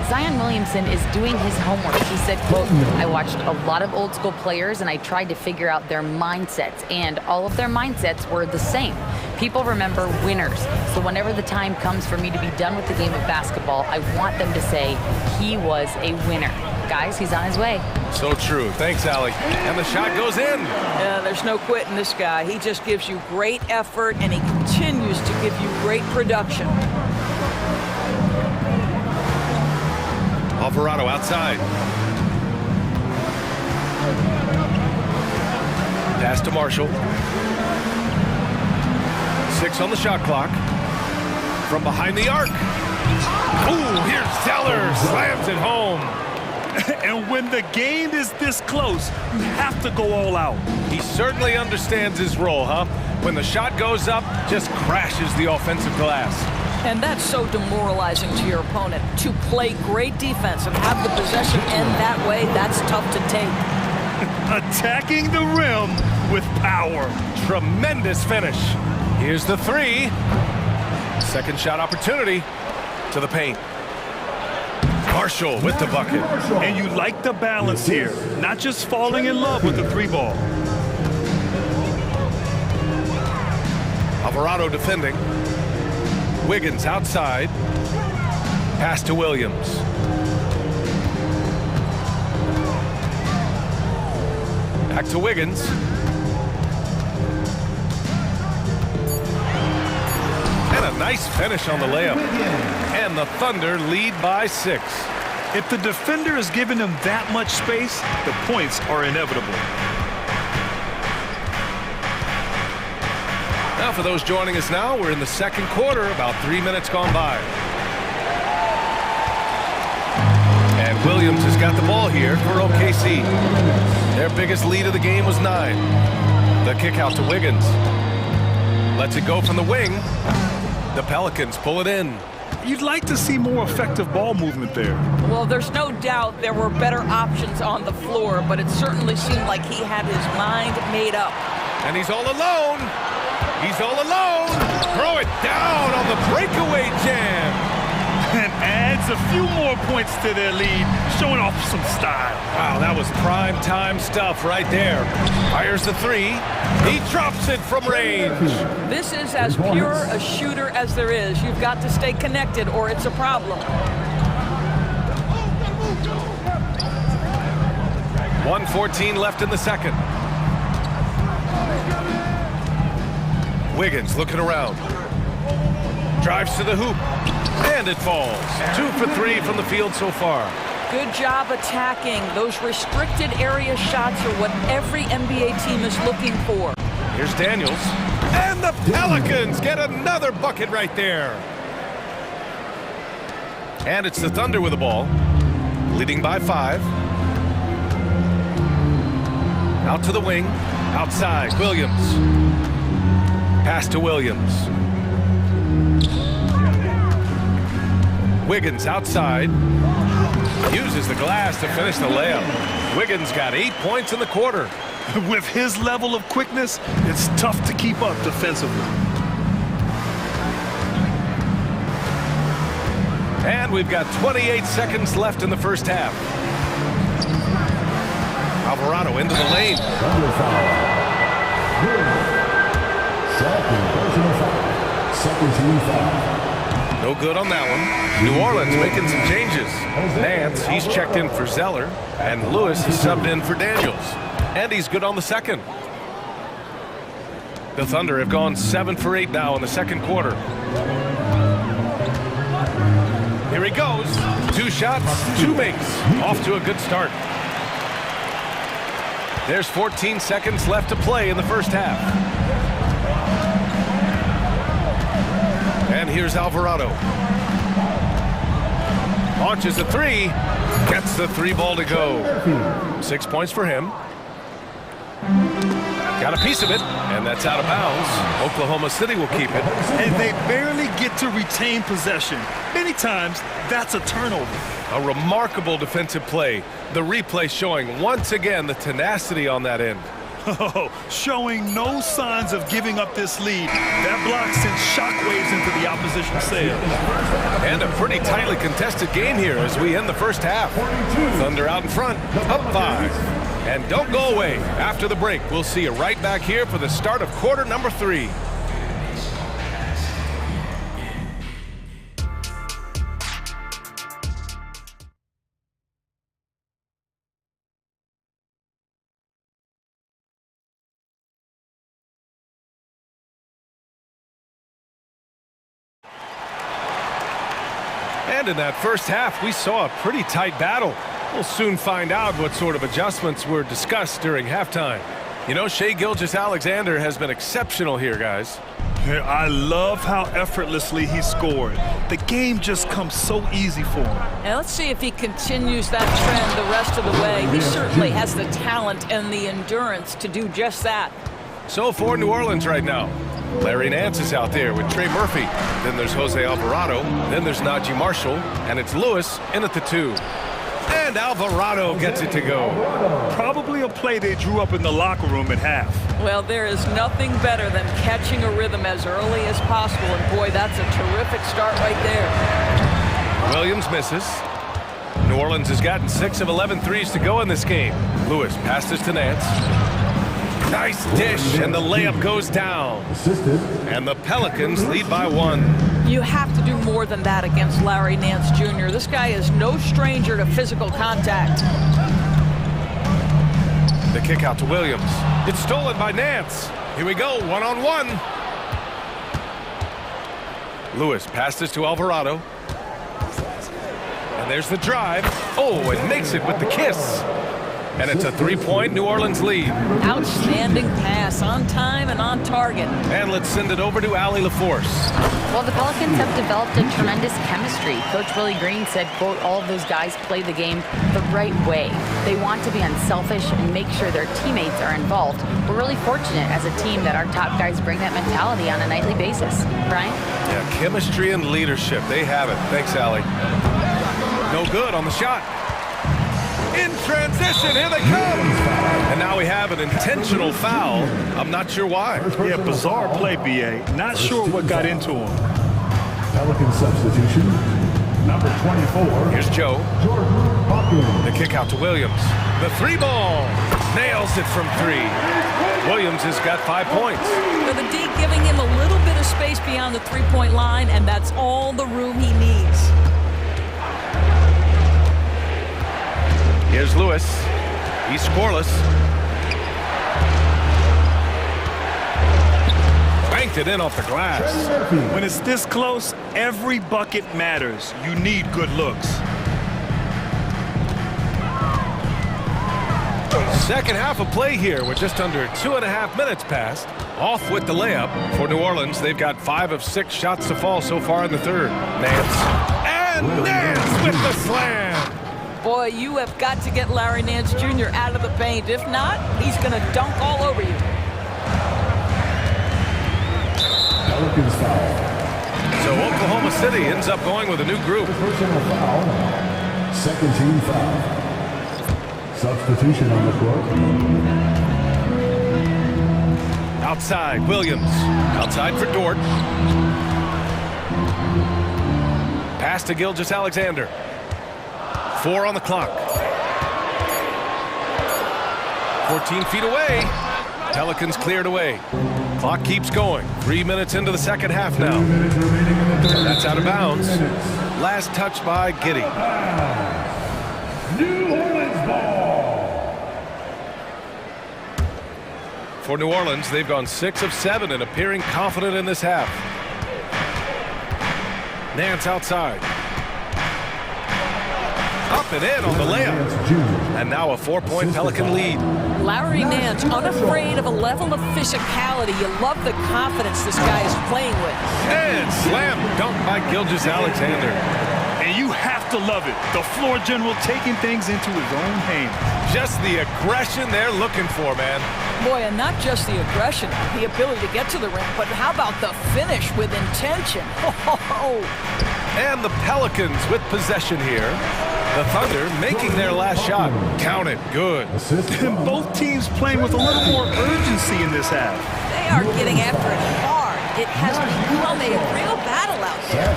Zion Williamson is doing his homework. He said, quote, I watched a lot of old school players and I tried to figure out their mindsets, and all of their mindsets were the same. People remember winners. So whenever the time comes for me to be done with the game of basketball, I want them to say he was a winner. Guys, he's on his way. So true. Thanks, Allie. And the shot goes in. There's no quitting this guy. He just gives you great effort, and he continues to give you great production. Alvarado outside. Pass to Marshall. 6 on the shot clock. From behind the arc. Ooh, here's Zeller. Slams it home. And when the game is this close, you have to go all out. He certainly understands his role, huh? When the shot goes up, just crashes the offensive glass. And that's so demoralizing to your opponent. To play great defense and have the possession end that way, that's tough to take. Attacking the rim with power. Tremendous finish. Here's the 3. Second shot opportunity to the paint. Marshall with the bucket. And you like the balance here. Not just falling in love with the 3 ball. Alvarado defending. Wiggins outside. Pass to Williams. Back to Wiggins. And a nice finish on the layup. And the Thunder lead by 6. If the defender is giving them that much space, the points are inevitable. Now, for those joining us now, we're in the second quarter, about 3 minutes gone by. And Williams has got the ball here for OKC. Their biggest lead of the game was 9. The kick out to Wiggins. Lets it go from the wing. The Pelicans pull it in. You'd like to see more effective ball movement there. Well, there's no doubt there were better options on the floor, but it certainly seemed like he had his mind made up. And he's all alone. He's all alone. Throw it down on the breakaway jam. And adds a few more points to their lead, showing off some style. Wow, that was prime time stuff right there. Fires the 3. He drops it from range. This is as pure a shooter as there is. You've got to stay connected or it's a problem. 1:14 left in the second. Wiggins looking around. Drives to the hoop. And it falls. 2 for 3 from the field so far. Good job attacking. Those restricted area shots are what every NBA team is looking for. Here's Daniels. And the Pelicans get another bucket right there. And it's the Thunder with the ball. Leading by 5. Out to the wing. Outside. Williams. Pass to Williams. Wiggins outside. Uses the glass to finish the layup. Wiggins got 8 points in the quarter. With his level of quickness, it's tough to keep up defensively. And we've got 28 seconds left in the first half. Alvarado into the lane. Second team foul. No good on that one. New Orleans making some changes. Nance, he's checked in for Zeller. And Lewis is subbed in for Daniels. And he's good on the second. The Thunder have gone 7 for 8 now in the second quarter. Here he goes. 2 shots, 2 makes. Off to a good start. There's 14 seconds left to play in the first half. And here's Alvarado. Launches a 3. Gets the 3 ball to go. 6 points for him. Got a piece of it, and that's out of bounds. Oklahoma City will keep it. And they barely get to retain possession. Many times, that's a turnover. A remarkable defensive play. The replay showing once again the tenacity on that end. Oh, showing no signs of giving up this lead. That block sends shockwaves into the opposition's sails. And a pretty tightly contested game here as we end the first half. Thunder out in front, up 5. And don't go away. After the break, we'll see you right back here for the start of quarter number 3. And in that first half, we saw a pretty tight battle. We'll soon find out what sort of adjustments were discussed during halftime. You know, Shai Gilgeous-Alexander has been exceptional here, guys. I love how effortlessly he scored. The game just comes so easy for him. And let's see if he continues that trend the rest of the way. He certainly has the talent and the endurance to do just that. So for New Orleans right now, Larry Nance is out there with Trey Murphy. Then there's Jose Alvarado. Then there's Najee Marshall. And it's Lewis in at the 2. And Alvarado gets it to go. Probably a play they drew up in the locker room at half. Well, there is nothing better than catching a rhythm as early as possible. And boy, that's a terrific start right there. Williams misses. New Orleans has gotten 6 of 11 threes to go in this game. Lewis passes to Nance. Nice dish, and the layup goes down. And the Pelicans lead by 1. You have to do more than that against Larry Nance Jr. This guy is no stranger to physical contact. The kick out to Williams. It's stolen by Nance. Here we go, 1-on-1. Lewis passes to Alvarado. And there's the drive. Oh, and makes it with the kiss. And it's a 3-point New Orleans lead. Outstanding pass, on time and on target. And let's send it over to Allie LaForce. Well, the Pelicans have developed a tremendous chemistry. Coach Willie Green said, quote, all of those guys play the game the right way. They want to be unselfish and make sure their teammates are involved. We're really fortunate as a team that our top guys bring that mentality on a nightly basis. Brian? Yeah, chemistry and leadership. They have it. Thanks, Allie. No good on the shot. In transition, here they come. And now we have an intentional foul. I'm not sure why. Yeah, bizarre play, B.A. Not sure what got into him. Pelican substitution, number 24. Here's Joe. The kick out to Williams. The three ball. Nails it from three. Williams has got 5 points. So the D giving him a little bit of space beyond the three-point line, and that's all the room he needs. Here's Lewis. He's scoreless. Banked it in off the glass. When it's this close, every bucket matters. You need good looks. Second half of play here with just under 2.5 minutes passed. Off with the layup for New Orleans. They've got 5 of 6 shots to fall so far in the third. Nance. And Nance with the slam. Boy, you have got to get Larry Nance Jr. out of the paint. If not, he's going to dunk all over you. Pelicans foul. So Oklahoma City ends up going with a new group. Personal foul. Second team foul. Substitution on the court. Outside, Williams. Outside for Dort. Pass to Gilgeous-Alexander. 4 on the clock. 14 feet away. Pelicans cleared away. Clock keeps going. 3 minutes into the second half now. That's out of bounds. Last touch by Giddey. New Orleans ball. For New Orleans, they've gone 6 of 7 and appearing confident in this half. Nance outside. Up and in on the layup. And now a 4-point Pelican lead. Larry Nance, unafraid of a level of physicality. You love the confidence this guy is playing with. And slam dunk by Gilgeous-Alexander. And you have to love it. The floor general taking things into his own hands. Just the aggression they're looking for, man. Boy, and not just the aggression, the ability to get to the rim, but how about the finish with intention? And the Pelicans with possession here. The Thunder making their last shot. Count it. Good. And both teams playing with a little more urgency in this half. They are getting after it hard. It has become a real battle out there.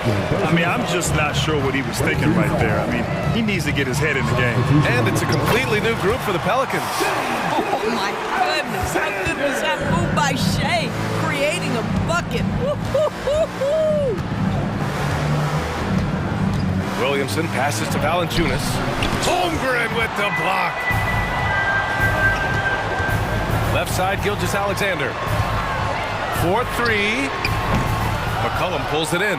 I mean, I'm just not sure what he was thinking right there. I mean, he needs to get his head in the game. And it's a completely new group for the Pelicans. Oh, my goodness. How good was that move by Shea, creating a bucket. Woo-hoo-hoo-hoo. Williamson passes to Valanciunas. Holmgren with the block. Left side, Gilgeous-Alexander. 4-3. McCollum pulls it in.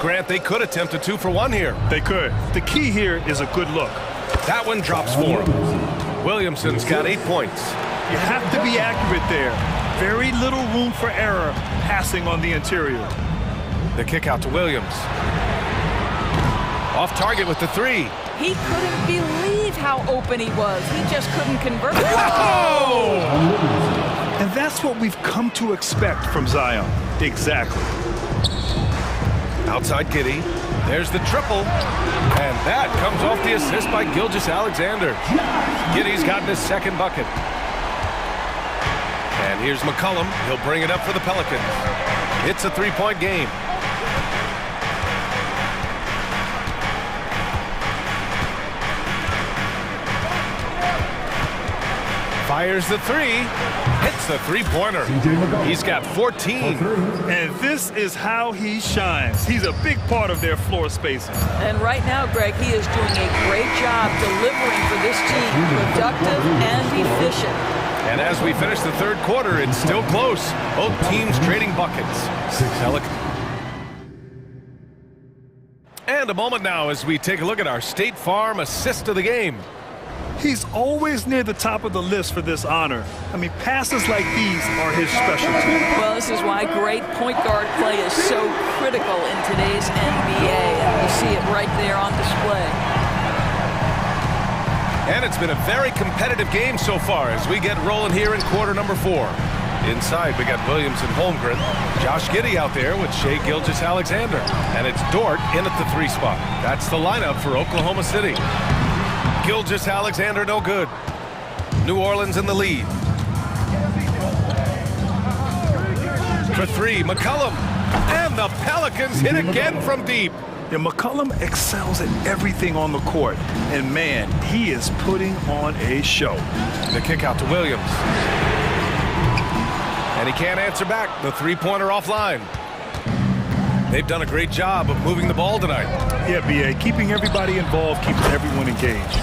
Grant, they could attempt a 2-for-1 here. They could. The key here is a good look. That one drops for him. Williamson's got 8 points. You have to be accurate there. Very little room for error passing on the interior. The kick out to Williams. Off target with the 3. He couldn't believe how open he was. He just couldn't convert. Oh! And that's what we've come to expect from Zion. Exactly. Outside Giddey. There's the triple. And that comes off the assist by Gilgeous-Alexander. Giddey's gotten his second bucket. And here's McCollum. He'll bring it up for the Pelicans. It's a 3-point game. Fires the 3. Hits the 3-pointer. He's got 14. And this is how he shines. He's a big part of their floor spacing. And right now, Greg, he is doing a great job delivering for this team. Productive and efficient. And as we finish the third quarter, it's still close. Both teams trading buckets. And a moment now as we take a look at our State Farm assist of the game. He's always near the top of the list for this honor. I mean, passes like these are his specialty. Well, this is why great point guard play is so critical in today's NBA, and you see it right there on display. And it's been a very competitive game so far as we get rolling here in quarter number 4. Inside, we got Williams and Holmgren. Josh Giddey out there with Shai Gilgeous-Alexander. And it's Dort in at the 3 spot. That's the lineup for Oklahoma City. Gilgeous-Alexander no good. New Orleans in the lead. For 3, McCollum. And the Pelicans hit again from deep. Yeah, McCollum excels at everything on the court. And man, he is putting on a show. The kick out to Williams. And he can't answer back. The 3-pointer offline. They've done a great job of moving the ball tonight. Yeah, B.A., keeping everybody involved, keeping everyone engaged.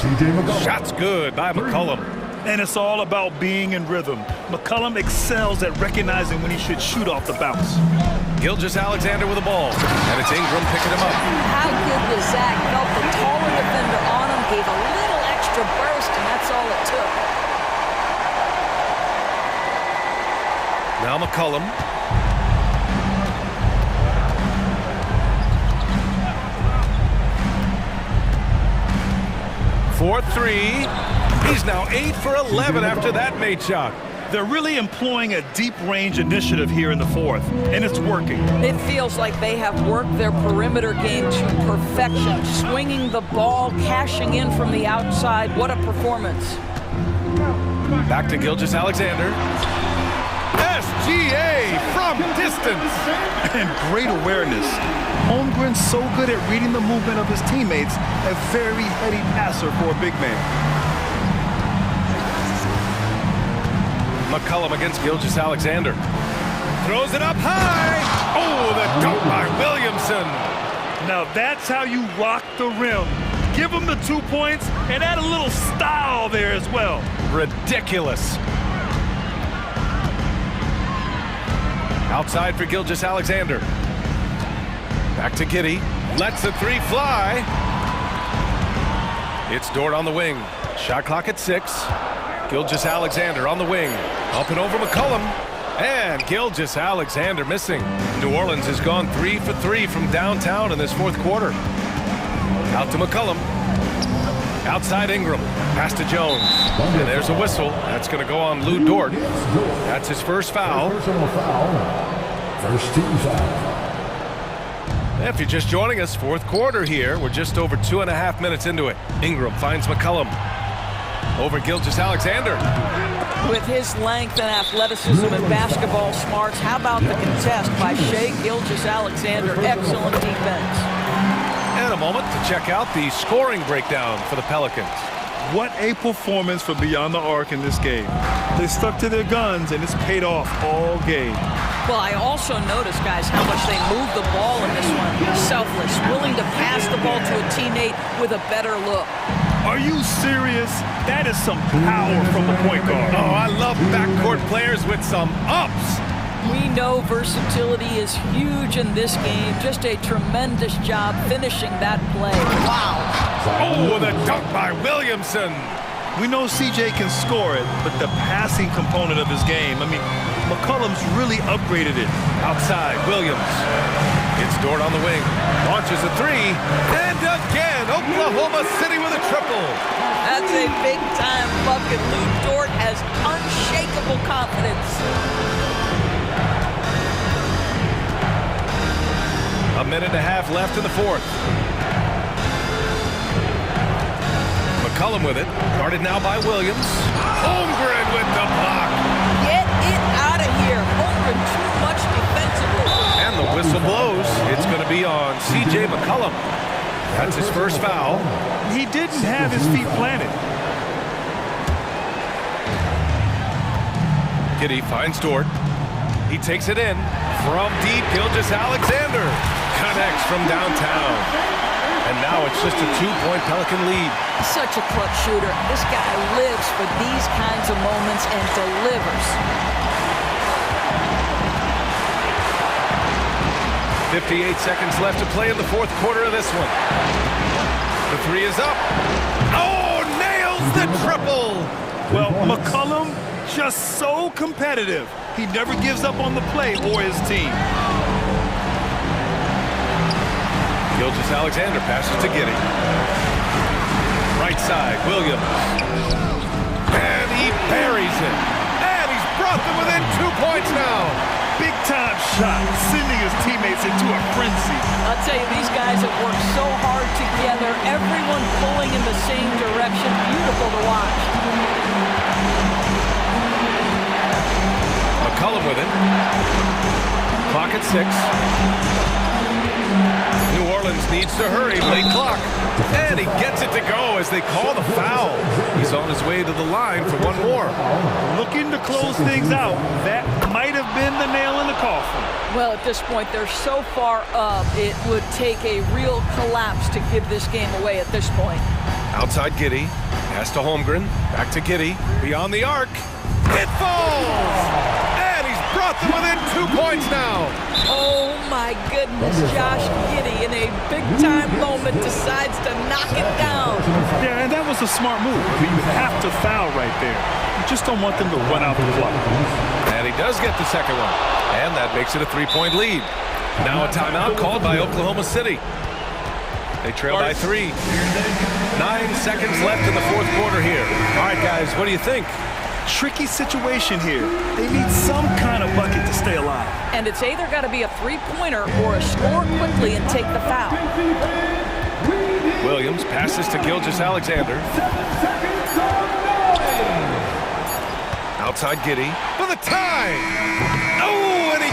Shot's good by McCollum. And it's all about being in rhythm. McCollum excels at recognizing when he should shoot off the bounce. Gilgeous-Alexander with the ball. And it's Ingram picking him up. How good was Zach? Felt the taller defender on him, gave a little extra burst, and that's all it took. Now McCollum. For 3. He's now 8 for 11 after that made shot. They're really employing a deep range initiative here in the 4th, and it's working. It feels like they have worked their perimeter game to perfection, swinging the ball, cashing in from the outside. What a performance. Back to Gilgeous-Alexander. SGA from distance. And great awareness. Holmgren's so good at reading the movement of his teammates, a very heady passer for a big man. McCollum against Gilgeous-Alexander. Throws it up high. Oh, the dunk by Williamson. Now that's how you rock the rim. Give him the 2 points and add a little style there as well. Ridiculous. Outside for Gilgeous-Alexander. Back to Giddey. Lets the 3 fly. It's Dort on the wing. Shot clock at 6. Gilgeous-Alexander on the wing. Up and over McCollum. And Gilgeous-Alexander missing. New Orleans has gone 3 for 3 from downtown in this 4th quarter. Out to McCollum. Outside Ingram. Pass to Jones. And there's a whistle. That's going to go on Lou Dort. That's his first foul. First team foul. If you're just joining us, 4th quarter here. We're just over 2.5 minutes into it. Ingram finds McCollum. Over Gilgeous-Alexander. With his length and athleticism and basketball smarts, how about the contest by Shai Gilgeous-Alexander? Excellent defense. And a moment to check out the scoring breakdown for the Pelicans. What a performance for Beyond the Arc in this game. They stuck to their guns, and it's paid off all game. Well, I also noticed, guys, how much they moved the ball in this one. Selfless, willing to pass the ball to a teammate with a better look. Are you serious? That is some power from a point guard. Oh, I love backcourt players with some ups. We know versatility is huge in this game. Just a tremendous job finishing that play. Wow. Oh, the dunk by Williamson. We know CJ can score it, but the passing component of his game, I mean, McCollum's really upgraded it. Outside, Williams. It's Dort on the wing. Launches a 3. And again, Oklahoma City with a triple. That's a big-time bucket. Lou Dort has unshakable confidence. A minute and a half left in the 4th. McCollum with it. Guarded now by Williams. Holmgren with the block. Get it out of here. Holmgren too much defensively. And the whistle blows. It's going to be on C.J. McCollum. That's his first foul. He didn't have his feet planted. Giddey finds Dort. He takes it in. From deep, Gilgeous-Alexander connects from downtown. And now it's just a 2-point Pelican lead. Such a clutch shooter. This guy lives for these kinds of moments and delivers. 58 seconds left to play in the 4th quarter of this one. The 3 is up. Oh, nailed the triple. Well, McCollum, just so competitive. He never gives up on the play or his team. Gilgeous-Alexander passes to Giddey. Right side, Williams. And he buries it. And he's brought them within 2 points now. Big time shot, sending his teammates into a frenzy. I'll tell you, these guys have worked so hard together, everyone pulling in the same direction. Beautiful to watch. McCollum with it. Clock at 6. New Orleans needs to hurry, late clock. And he gets it to go as they call the foul. He's on his way to the line for one more. Looking to close things out. That might have been the nail in the coffin. Well, at this point, they're so far up, it would take a real collapse to give this game away at this point. Outside Giddey. Pass to Holmgren. Back to Giddey. Beyond the arc. It falls! And he's brought them within 2 points now. Oh, my goodness. Josh Giddey, in a big-time moment, decides to knock it down. Yeah, and that was a smart move. You have to foul right there. You just don't want them to run out the clock. And he does get the second one. And that makes it a 3-point lead. Now a timeout called by Oklahoma City. They trail by 3. 9 seconds left in the fourth quarter here. All right, guys, what do you think? Tricky situation here. They need some kind of bucket to stay alive. And it's either got to be a three-pointer or a score quickly and take the foul. Williams passes to Gilgeous-Alexander. Outside Giddey for the tie. Oh, and he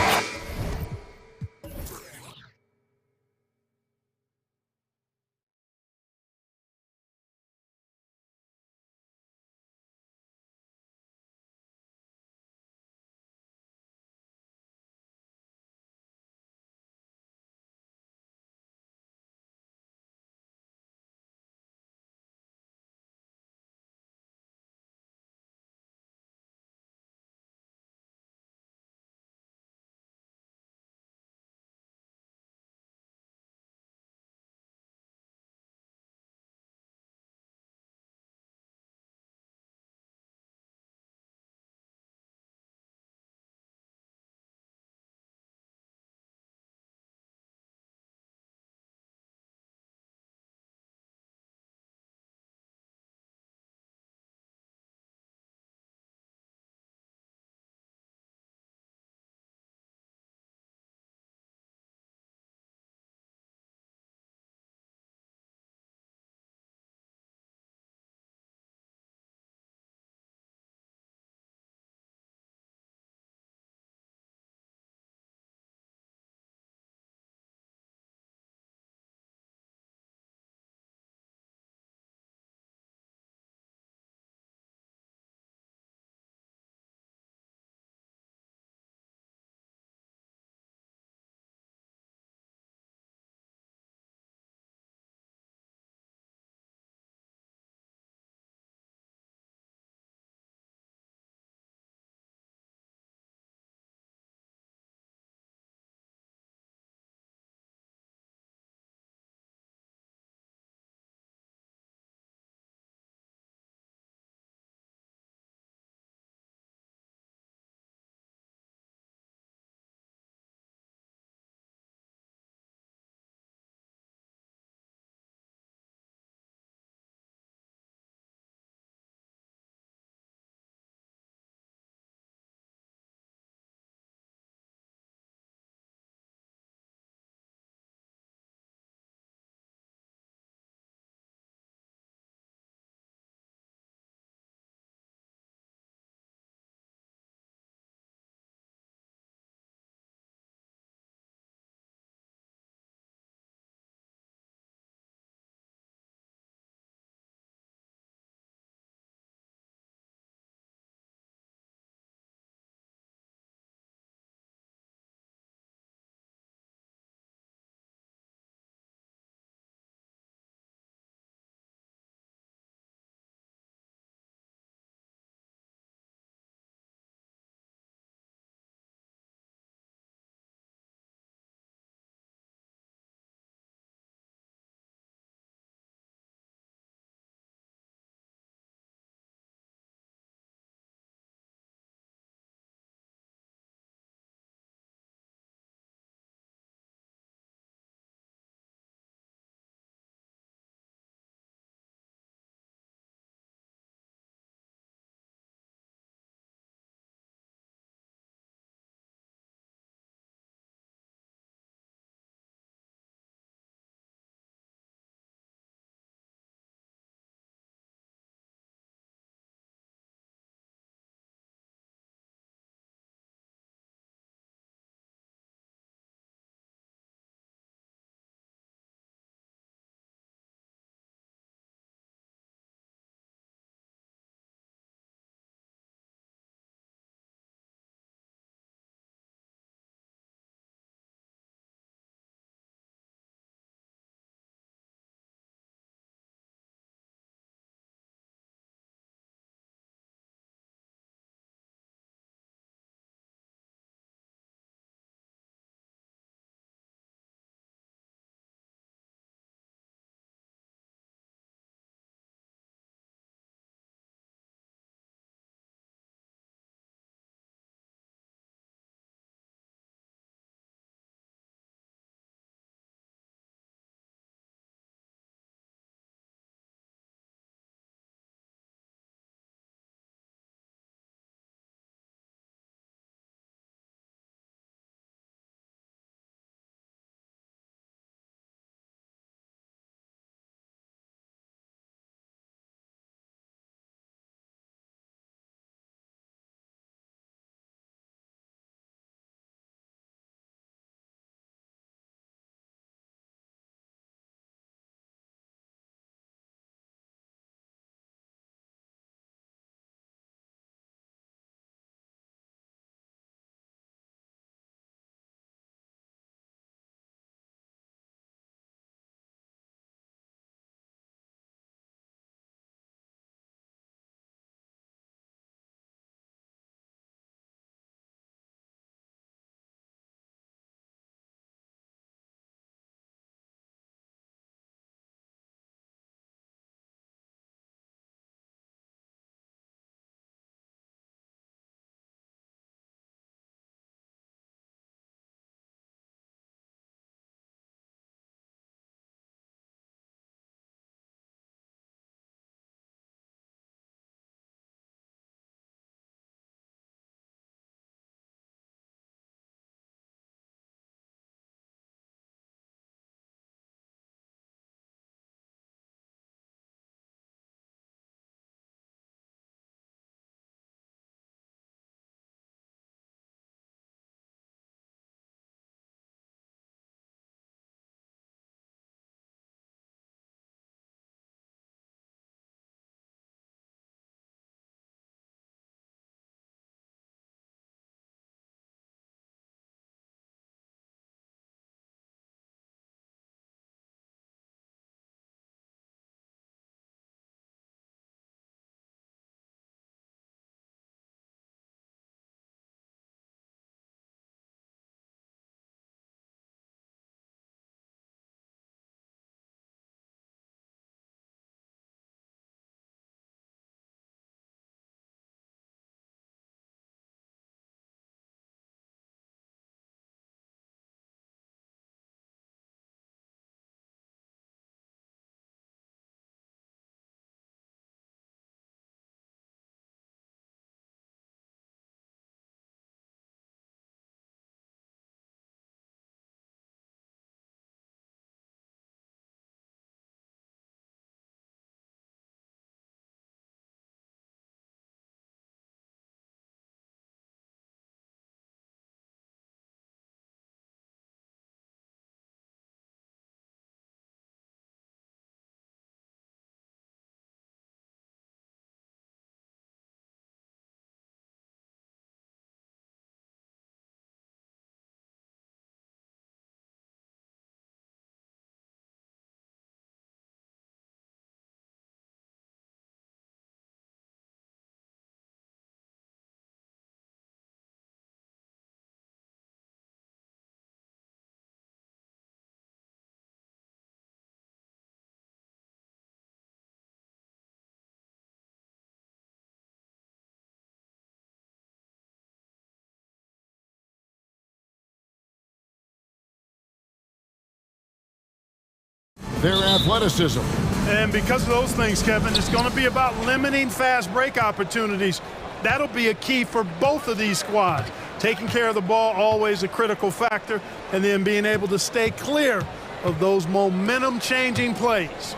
their athleticism. And because of those things, Kevin, it's going to be about limiting fast break opportunities. That'll be a key for both of these squads. Taking care of the ball, always a critical factor, and then being able to stay clear of those momentum-changing plays.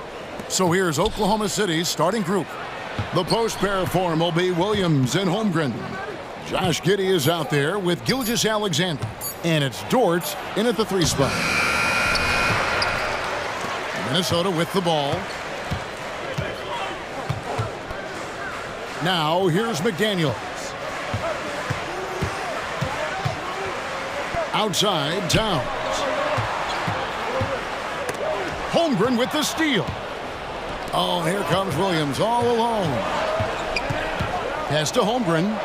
So here's Oklahoma City's starting group. The post pair form will be Williams and Holmgren. Josh Giddey is out there with Gilgeous-Alexander. And it's Dort in at the 3 spot. Minnesota with the ball. Now here's McDaniels. Outside, Towns. Holmgren with the steal. Oh, here comes Williams all alone. Pass to Holmgren.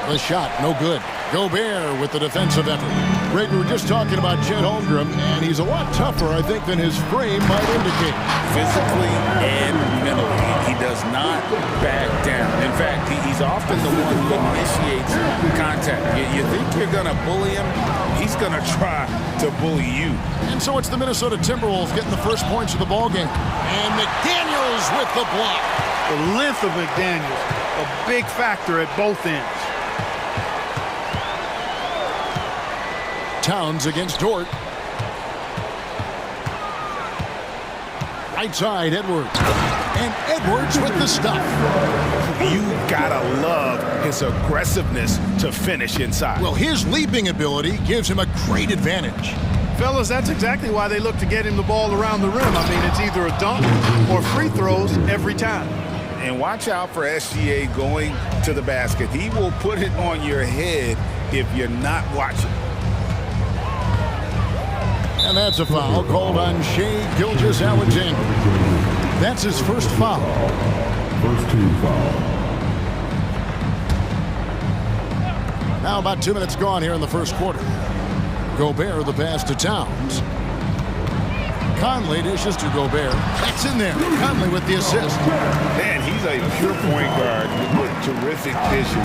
The shot, no good. Gobert with the defensive effort. Greg, we were just talking about Chet Holmgren, and he's a lot tougher, I think, than his frame might indicate. Physically and mentally, he does not back down. In fact, he's often the one who initiates contact. You think you're going to bully him, he's going to try to bully you. And so it's the Minnesota Timberwolves getting the first points of the ballgame. And McDaniels with the block. The length of McDaniels, a big factor at both ends. Towns against Dort. Right side, Edwards. And Edwards with the stuff. You gotta love his aggressiveness to finish inside. Well, his leaping ability gives him a great advantage. Fellas, that's exactly why they look to get him the ball around the rim. I mean, it's either a dunk or free throws every time. And watch out for SGA going to the basket. He will put it on your head if you're not watching. And that's a foul called on Shai Gilgeous-Alexander. That's his first foul. First 2 foul. Now about 2 minutes gone here in the first quarter. Gobert the pass to Towns. Conley dishes to Gobert. That's in there. Conley with the assist. Man, he's a pure point guard with terrific vision.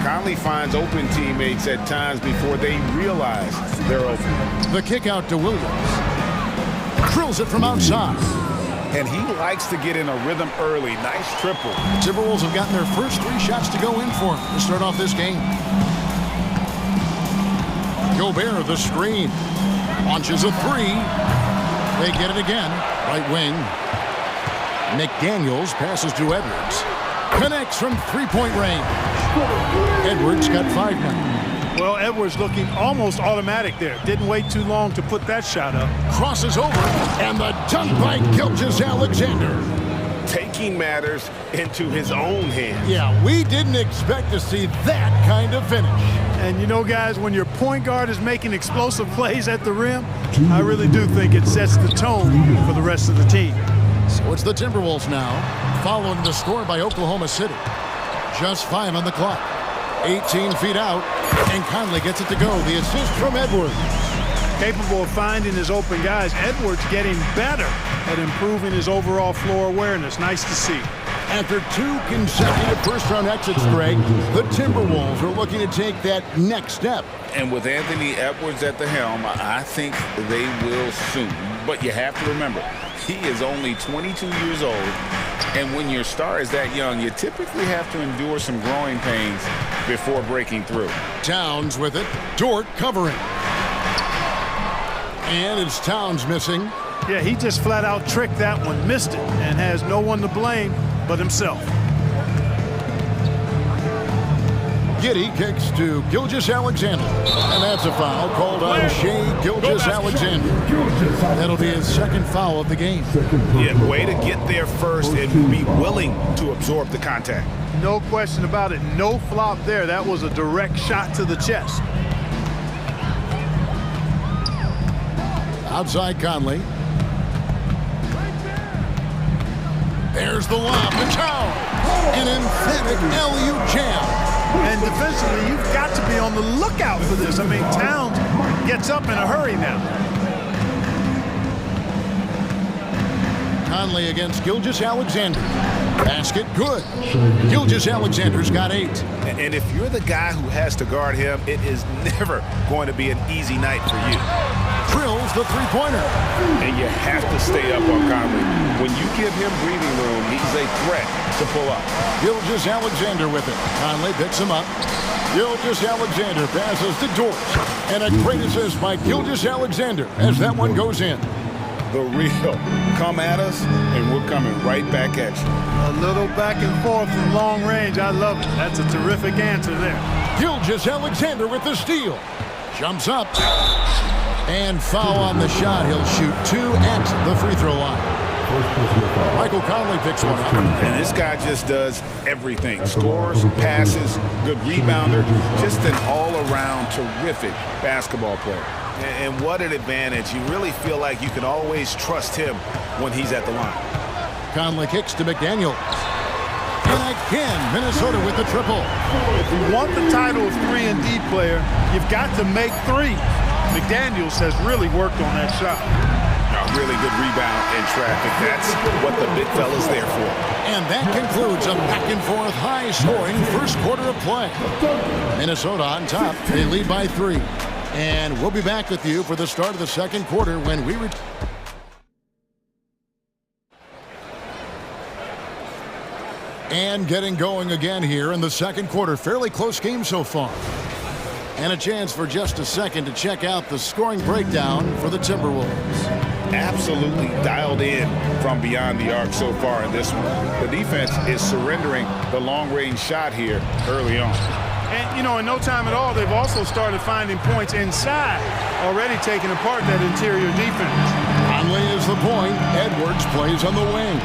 Conley finds open teammates at times before they realize they're open. The kick out to Williams. Drills it from outside. And he likes to get in a rhythm early. Nice triple. Timberwolves have gotten their first 3 shots to go in for him to start off this game. Gobert the screen. Launches a 3. They get it again. Right wing. McDaniels passes to Edwards. Connects from 3-point range. Edwards got 5 now. Well, Edwards looking almost automatic there. Didn't wait too long to put that shot up. Crosses over, and the dunk by Gilgeous-Alexander. Taking matters into his own hands. Yeah, we didn't expect to see that kind of finish. And you know, guys, when your point guard is making explosive plays at the rim, I really do think it sets the tone for the rest of the team. So it's the Timberwolves now, following the score by Oklahoma City. Just 5 on the clock. 18 feet out, and Conley gets it to go. The assist from Edwards. Capable of finding his open guys. Edwards getting better at improving his overall floor awareness. Nice to see. After 2 consecutive first-round exits, Greg, the Timberwolves are looking to take that next step. And with Anthony Edwards at the helm, I think they will soon. But you have to remember, he is only 22 years old. And when your star is that young, you typically have to endure some growing pains before breaking through. Towns with it. Dort covering. And it's Towns missing. Yeah, he just flat out tricked that one, missed it, and has no one to blame but himself. Giddey kicks to Gilgeous-Alexander. And that's a foul called on Shai Gilgeous-Alexander. That'll be his second foul of the game. Yeah, way to get there first and be willing to absorb the contact. No question about it. No flop there. That was a direct shot to the chest. Outside Conley. There's the lob to Towns. An emphatic LU jam. And defensively, you've got to be on the lookout for this. I mean, Towns gets up in a hurry now. Conley against Gilgeous-Alexander. Basket, good. Gilgeous-Alexander's got 8. And if you're the guy who has to guard him, it is never going to be an easy night for you. Drills the three-pointer. And you have to stay up on Conley. When you give him breathing room, he's a threat to pull up. Gilgeous-Alexander with it. Conley picks him up. Gilgeous-Alexander passes to Dort. And a great assist by Gilgeous-Alexander as that one goes in. The real. Come at us, and we're coming right back at you. A little back and forth from long range. I love it. That's a terrific answer there. Gilgeous-Alexander with the steal. Jumps up. And foul on the shot. He'll shoot 2 at the free throw line. Michael Conley picks one up. And this guy just does everything. Scores, passes, good rebounder. Just an all-around terrific basketball player. And what an advantage. You really feel like you can always trust him when he's at the line. Conley kicks to McDaniel. And again, Minnesota with the triple. If you want the title of 3-and-D player, you've got to make threes. McDaniels has really worked on that shot. A really good rebound in traffic. That's what the big fella's there for. And that concludes a back-and-forth, high-scoring first quarter of play. Minnesota on top. They lead by 3. And we'll be back with you for the start of the second quarter when we return. And getting going again here in the second quarter. Fairly close game so far. And a chance for just a second to check out the scoring breakdown for the Timberwolves. Absolutely dialed in from beyond the arc so far in this one. The defense is surrendering the long-range shot here early on. And, you know, in no time at all, they've also started finding points inside, already taking apart that interior defense. Conley is the point. Edwards plays on the wing.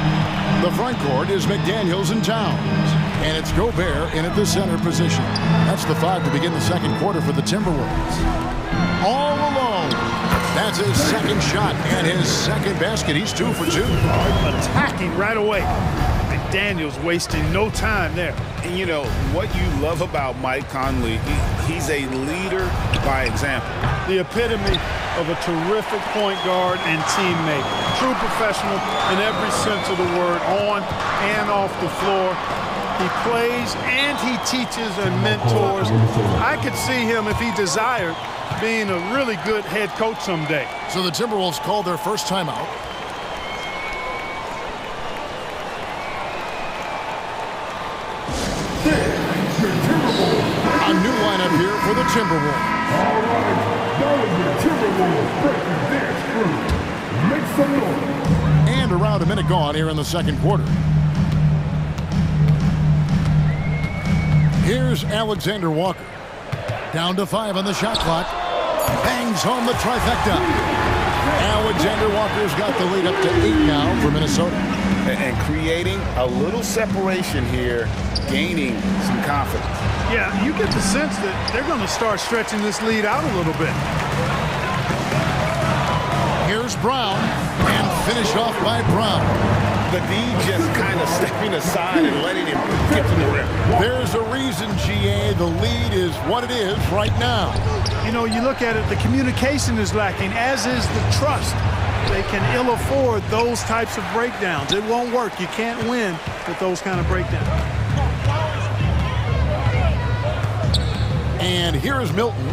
The front court is McDaniels and Towns. And it's Gobert in at the center position. That's the 5 to begin the second quarter for the Timberwolves. All alone. That's his second shot and his second basket. He's 2 for 2. Attacking right away. McDaniels wasting no time there. And you know, what you love about Mike Conley, he's a leader by example. The epitome of a terrific point guard and teammate. True professional in every sense of the word, on and off the floor. He plays and he teaches and mentors. I could see him, if he desired, being a really good head coach someday. So the Timberwolves called their first timeout. A new lineup here for the Timberwolves. All right, now the Timberwolves breaking dance crew. Make some noise. And around a minute gone here in the second quarter. Here's Alexander Walker. Down to 5 on the shot clock. Bangs home the trifecta. Alexander Walker's got the lead up to 8 now for Minnesota. And creating a little separation here, gaining some confidence. Yeah, you get the sense that they're going to start stretching this lead out a little bit. Here's Brown, and finished off by Brown. The D just kind of stepping aside and letting him get to the rim. There's a reason, GA, the lead is what it is right now. You know, you look at it, the communication is lacking, as is the trust. They can ill afford those types of breakdowns. It won't work. You can't win with those kind of breakdowns. And here is Milton.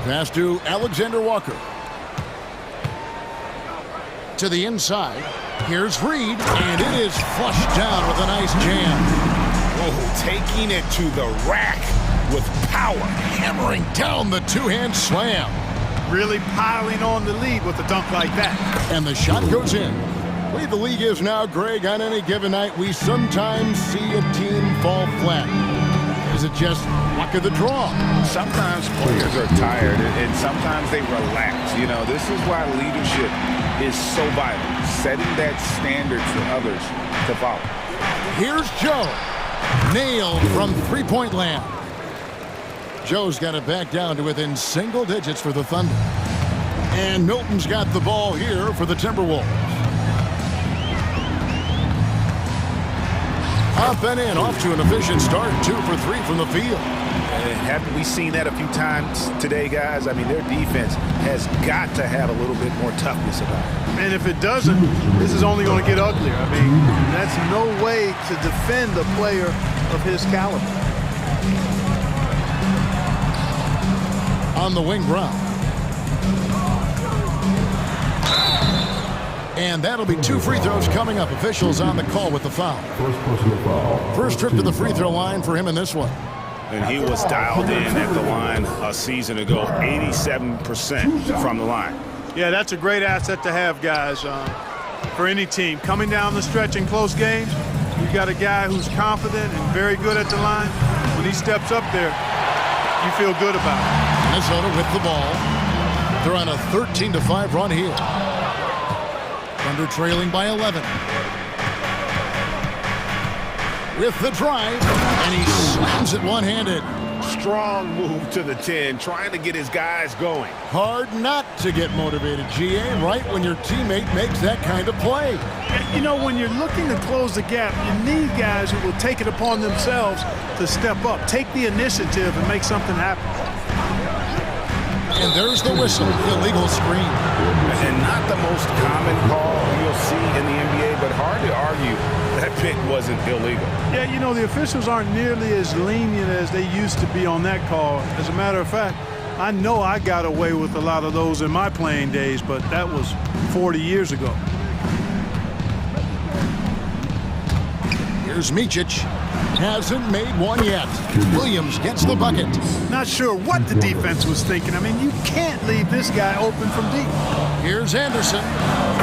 Pass to Alexander Walker. To the inside. Here's Reed, and it is flushed down with a nice jam. Oh, taking it to the rack with power. Hammering down the two-hand slam. Really piling on the lead with a dunk like that. And the shot goes in. The way the league is now, Greg, on any given night, we sometimes see a team fall flat. Is it just luck of the draw? Sometimes players are tired, and sometimes they relax. You know, this is why leadership is so vital, setting that standard for others to follow. Here's Joe. Nailed from three-point land. Joe's got it back down to within single digits for the Thunder. And Milton's got the ball here for the Timberwolves. Up and in, off to an efficient start. 2 for 3 from the field. And haven't we seen that a few times today, guys? I mean, their defense has got to have a little bit more toughness about it. And if it doesn't, this is only going to get uglier. I mean, that's no way to defend a player of his caliber. On the wing, Brown. And that'll be 2 free throws coming up. Officials on the call with the foul. First personal foul. First trip to the free throw line for him in this one. And he was dialed in at the line a season ago, 87% from the line. Yeah, that's a great asset to have, guys, for any team. Coming down the stretch in close games, you've got a guy who's confident and very good at the line. When he steps up there, you feel good about it. Minnesota with the ball. They're on a 13-5 run here. Thunder trailing by 11. With the drive, and he slams it one-handed. Strong move to the 10, trying to get his guys going. Hard not to get motivated, GA, right when your teammate makes that kind of play. You know, when you're looking to close the gap, you need guys who will take it upon themselves to step up, take the initiative, and make something happen. And there's the whistle, illegal screen. And not the most common call you'll see in the NBA, but hard to argue that pick wasn't illegal. Yeah, you know, the officials aren't nearly as lenient as they used to be on that call. As a matter of fact, I know I got away with a lot of those in my playing days, but that was 40 years ago. Here's Micic. Hasn't made one yet. Williams gets the bucket. Not sure what the defense was thinking. I mean, you can't leave this guy open from deep. Here's Anderson.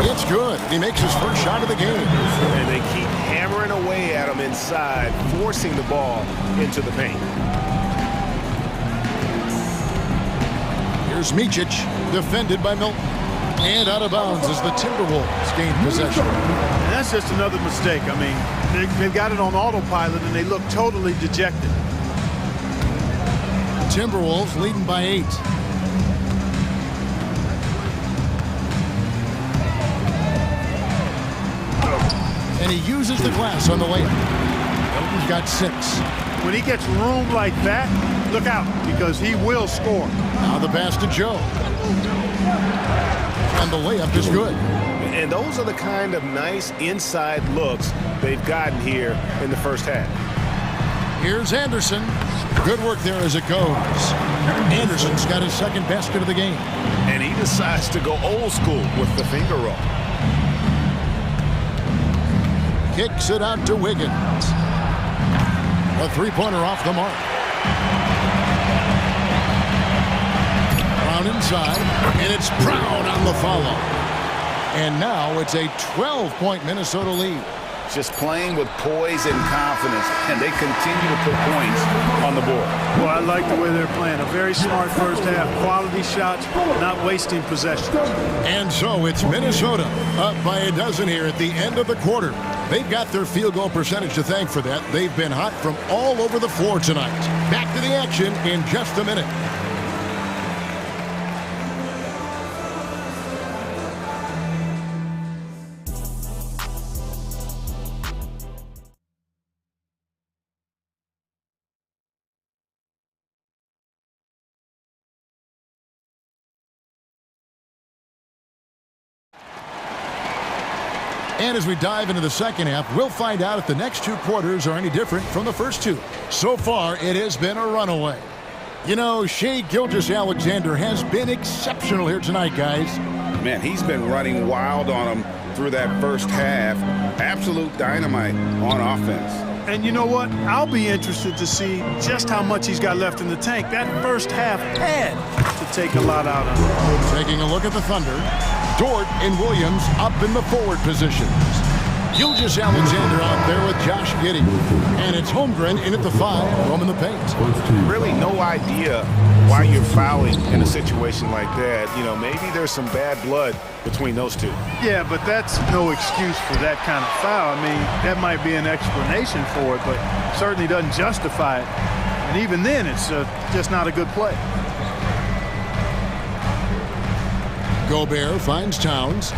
It's good. He makes his first shot of the game. And they keep hammering away at him inside, forcing the ball into the paint. Here's Micic, defended by Milton. And out of bounds as the Timberwolves gain possession. And that's just another mistake. I mean, they've got it on autopilot, and they look totally dejected. Timberwolves leading by 8. And he uses the glass on the layup. Milton's got 6. When he gets room like that, look out, because he will score. Now the pass to Joe. And the layup is good. And those are the kind of nice inside looks they've gotten here in the first half. Here's Anderson. Good work there as it goes. Anderson's got his second basket of the game. And he decides to go old school with the finger roll. Kicks it out to Wiggins. A three-pointer off the mark. Brown inside, and it's Brown on the follow. And now it's a 12-point Minnesota lead. Just playing with poise and confidence, and they continue to put points on the board. Well, I like the way they're playing. A very smart first half. Quality shots, not wasting possessions. And so it's Minnesota up by a dozen here at the end of the quarter. They've got their field goal percentage to thank for that. They've been hot from all over the floor tonight. Back to the action in just a minute. And as we dive into the second half, we'll find out if the next 2 quarters are any different from the first 2. So far, it has been a runaway. You know, Shai Gilgeous-Alexander has been exceptional here tonight, guys. Man, he's been running wild on them through that first half. Absolute dynamite on offense. And you know what? I'll be interested to see just how much he's got left in the tank. That first half had to take a lot out of him. Taking a look at the Thunder. Dort and Williams up in the forward positions. Gilgeous-Alexander out there with Josh Giddey. And it's Holmgren in at the 5, roaming the paint. Really no idea why you're fouling in a situation like that. You know, maybe there's some bad blood between those two. Yeah, but that's no excuse for that kind of foul. I mean, that might be an explanation for it, but certainly doesn't justify it. And even then, it's just not a good play. Gobert finds Towns.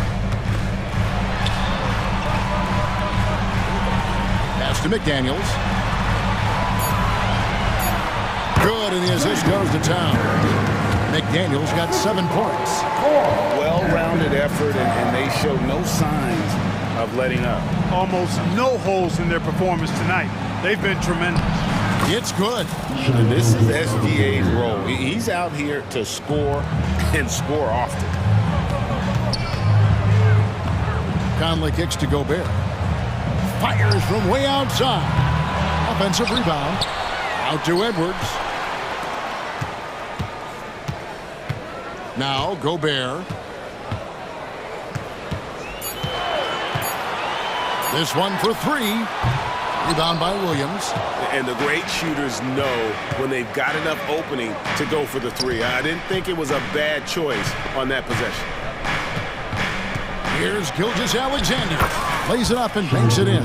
Pass to McDaniels. Good, and the assist goes to town. McDaniels got 7 points. Well-rounded effort, and they show no signs of letting up. Almost no holes in their performance tonight. They've been tremendous. It's good. And this is SGA's role. He's out here to score and score often. Conley kicks to Gobert. Fires from way outside. Offensive rebound. Out to Edwards. Now Gobert. This one for 3. Rebound by Williams. And the great shooters know when they've got enough opening to go for the 3. I didn't think it was a bad choice on that possession. Here's Gilgeous-Alexander. Plays it up and banks it in.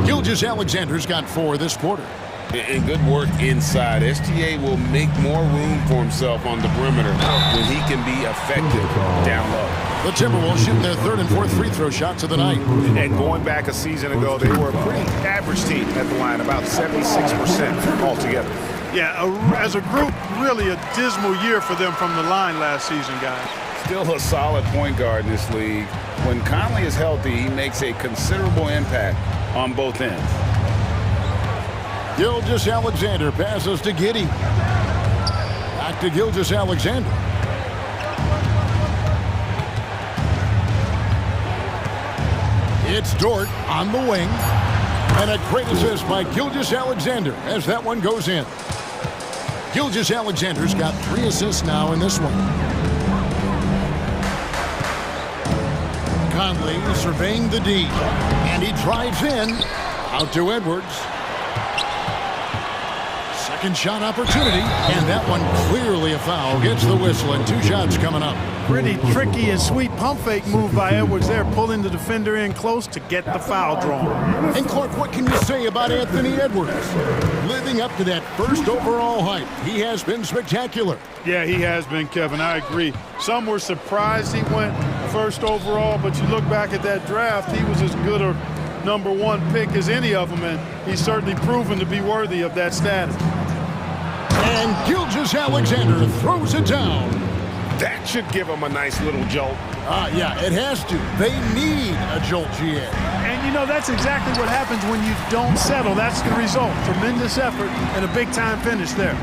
Gilgeous-Alexander's got 4 this quarter. And good work inside. SGA will make more room for himself on the perimeter when he can be effective down low. The Timberwolves shoot their 3rd and 4th free throw shots of the night. And going back a season ago, they were a pretty average team at the line, about 76% altogether. Yeah, as a group, really a dismal year for them from the line last season, guys. Still a solid point guard in this league. When Conley is healthy, he makes a considerable impact on both ends. Gilgeous-Alexander passes to Giddey. Back to Gilgeous-Alexander. It's Dort on the wing. And a great assist by Gilgeous-Alexander as that one goes in. Gilgeous-Alexander's got 3 assists now in this one. Conley surveying the D. And he drives in. Out to Edwards. Second shot opportunity, and that one clearly a foul. Gets the whistle, and 2 shots coming up. Pretty tricky and sweet pump fake move by Edwards there, pulling the defender in close to get the foul drawn. And Clark, what can you say about Anthony Edwards? Living up to that first overall hype, he has been spectacular. Yeah, he has been, Kevin. I agree. Some were surprised he went first overall, but you look back at that draft, he was as good a #1 pick as any of them, and he's certainly proven to be worthy of that status. And Gilgeous-Alexander throws it down. That should give him a nice little jolt. Yeah, it has to. They need a jolt, GA. And, you know, that's exactly what happens when you don't settle. That's the result. Tremendous effort and a big-time finish there.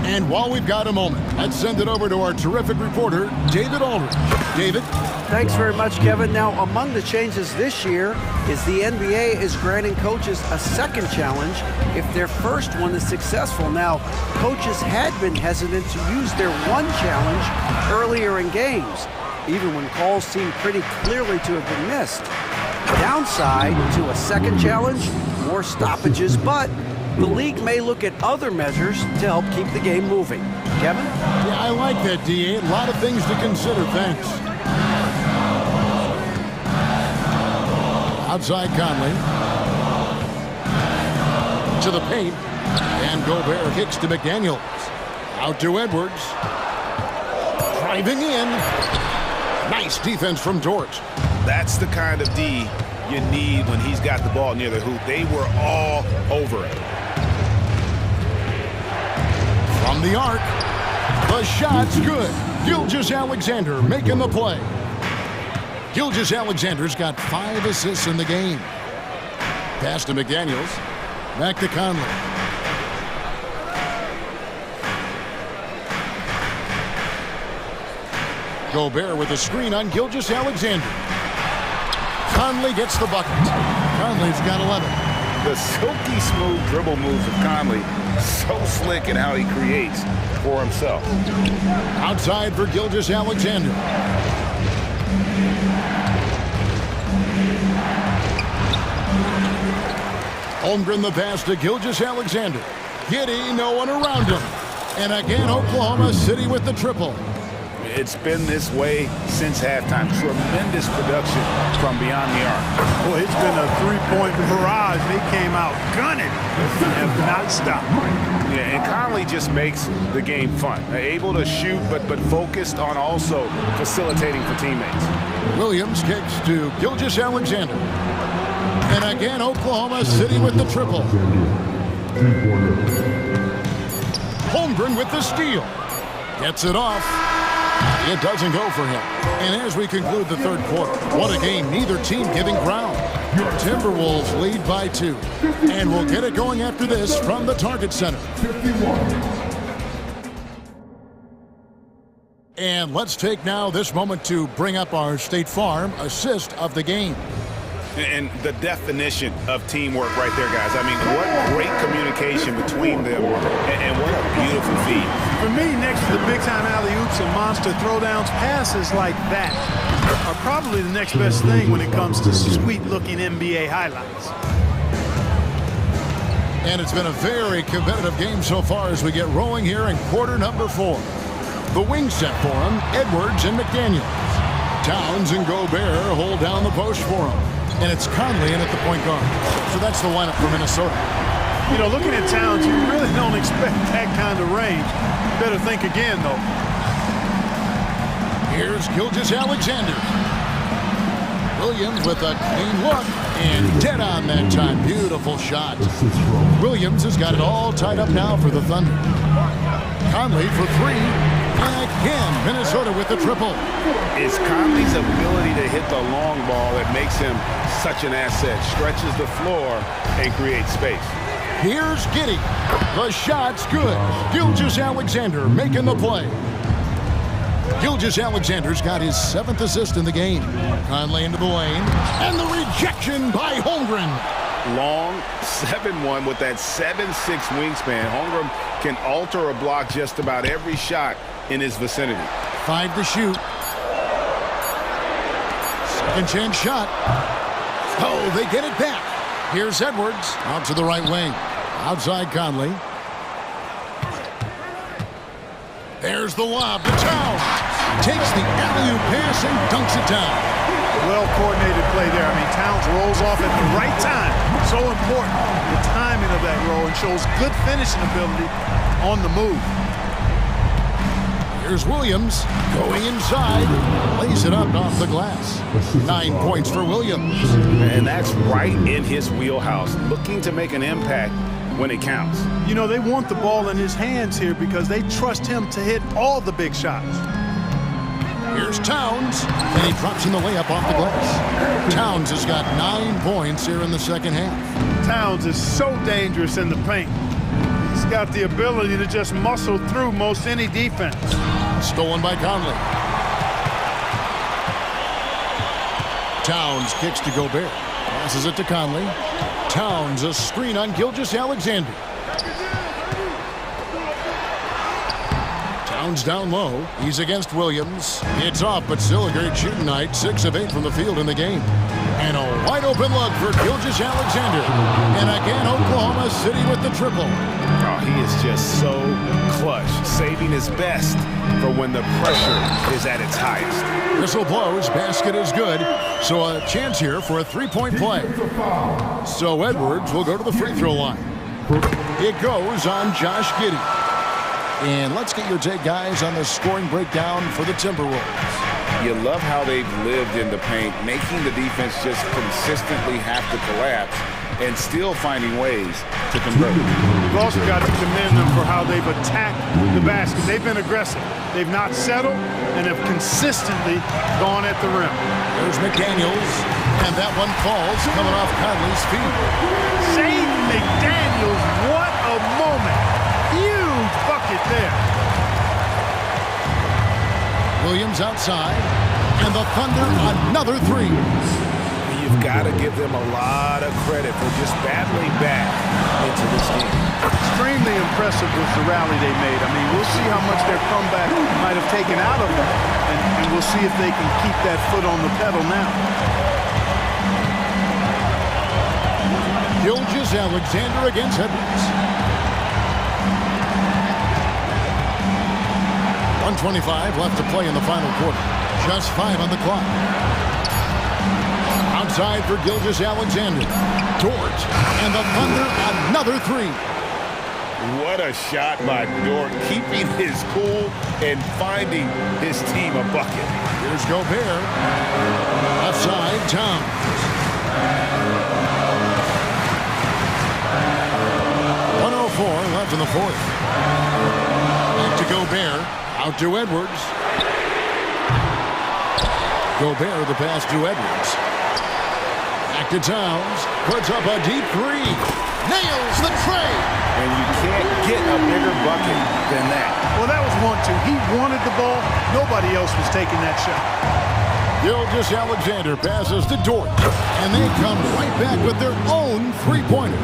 And while we've got a moment, let's send it over to our terrific reporter, David Aldridge. David? Thanks very much, Kevin. Now, among the changes this year is the NBA is granting coaches a second challenge if their first one is successful. Now, coaches had been hesitant to use their one challenge earlier in games, even when calls seemed pretty clearly to have been missed. Downside to a second challenge, more stoppages, but the league may look at other measures to help keep the game moving. Kevin? Yeah, I like that, DA. A lot of things to consider. Thanks. Outside Conley. To the paint. And Gobert kicks to McDaniels. Out to Edwards. Driving in. Nice defense from Dort. That's the kind of D you need when he's got the ball near the hoop. They were all over it. From the arc. The shot's good. Gilgeous-Alexander making the play. Gilgeous-Alexander's got 5 assists in the game. Pass to McDaniels. Back to Conley. Gobert with a screen on Gilgeous-Alexander. Conley gets the bucket. Conley's got 11. The silky smooth dribble moves of Conley, so slick in how he creates for himself. Outside for Gilgeous-Alexander. Holmgren the pass to Gilgeous-Alexander. Giddey, no one around him. And again, Oklahoma City with the triple. It's been this way since halftime. Tremendous production from beyond the arc. Boy, it's been a three-point barrage. They came out gunning and have not stopped. Yeah, and Conley just makes the game fun. Able to shoot, but focused on also facilitating for teammates. Williams kicks to Gilgeous-Alexander. And again, Oklahoma City with the triple. Holmgren with the steal. Gets it off. It doesn't go for him. And as we conclude the third quarter, what a game, neither team giving ground. Timberwolves lead by 2. And we'll get it going after this from the Target Center. And let's take now this moment to bring up our State Farm assist of the game. And the definition of teamwork right there, guys. I mean, what great communication between them, and what a beautiful feed. For me, next to the big-time alley-oops and monster throwdowns, passes like that are probably the next best thing when it comes to sweet-looking NBA highlights. And it's been a very competitive game so far as we get rolling here in quarter number 4. The wing set for him, Edwards and McDaniels. Towns and Gobert hold down the post for him. And it's Conley in at the point guard. So that's the lineup for Minnesota. You know, looking at Towns, you really don't expect that kind of range. Better think again, though. Here's Gilgeous-Alexander. Williams with a clean look. And dead on that time. Beautiful shot. Williams has got it all tied up now for the Thunder. Conley for 3. And again, Minnesota with the triple. It's Conley's ability to hit the long ball that makes him such an asset. Stretches the floor and creates space. Here's Giddey. The shot's good. Gilgeous-Alexander making the play. Gilgeous-Alexander's got his 7th assist in the game. Conley into the lane. And the rejection by Holmgren. Long 7-1 with that 7'6" wingspan. Holmgren can alter a block just about every shot in his vicinity. 5 to shoot. Second chance shot. Oh, they get it back. Here's Edwards out to the right wing. Outside Conley. There's the lob to Towns. Takes the alley-oop pass and dunks it down. Well-coordinated play there. I mean, Towns rolls off at the right time. So important, the timing of that roll, and shows good finishing ability on the move. Here's Williams going inside. Lays it up off the glass. 9 points for Williams. And that's right in his wheelhouse. Looking to make an impact when it counts. You know, they want the ball in his hands here because they trust him to hit all the big shots. Here's Towns, and he drops in the layup off the glass. Towns has got 9 points here in the second half. Towns is so dangerous in the paint. He's got the ability to just muscle through most any defense. Stolen by Conley. Towns kicks to Gobert. Passes it to Conley. Towns, a screen on Gilgeous-Alexander. Towns down low. He's against Williams. It's off, but still a great shooting night. 6 of 8 from the field in the game. And a wide open look for Gilgeous-Alexander. And again, Oklahoma City with the triple. Oh, he is just so clutch, saving his best for when the pressure is at its highest. Whistle blows, basket is good. So a chance here for a 3-point play. So Edwards will go to the free throw line. It goes on Josh Giddey. And let's get your take, guys, on the scoring breakdown for the Timberwolves. You love how they've lived in the paint, making the defense just consistently have to collapse and still finding ways to convert. You've also got to commend them for how they've attacked the basket. They've been aggressive. They've not settled and have consistently gone at the rim. There's McDaniels, and that one falls coming off Conley's feet. Shane McDaniels, what a moment. Huge bucket there. Williams outside, and the Thunder another 3. You've got to give them a lot of credit for just battling back into this game. Extremely impressive was the rally they made. I mean, we'll see how much their comeback might have taken out of them, and we'll see if they can keep that foot on the pedal now. Gilgeous-Alexander against Edwards. 1:25 left to play in the final quarter. Just 5 on the clock. Outside for Gilgeous-Alexander. Dort, and the Thunder another 3. What a shot by Dort, keeping his cool and finding his team a bucket. Here's Gobert. Left side, Towns. left in the fourth. Back to Gobert. Out to Edwards. Gobert, the pass to Edwards. Back to Towns. Puts up a deep three. Nails the trade. And you can't get a bigger bucket than that. Well, that was 1-2. He wanted the ball. Nobody else was taking that shot. Gilgeous Alexander passes to Dort. And they come right back with their own three-pointer.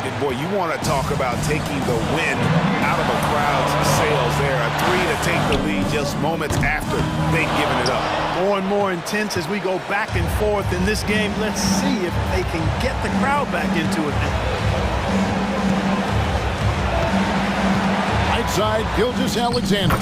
And boy, you want to talk about taking the wind out of a crowd's sails there. A three to take the lead just moments after they've given it up. More and more intense as we go back and forth in this game. Let's see if they can get the crowd back into it now. Right side, Gilgeous Alexander.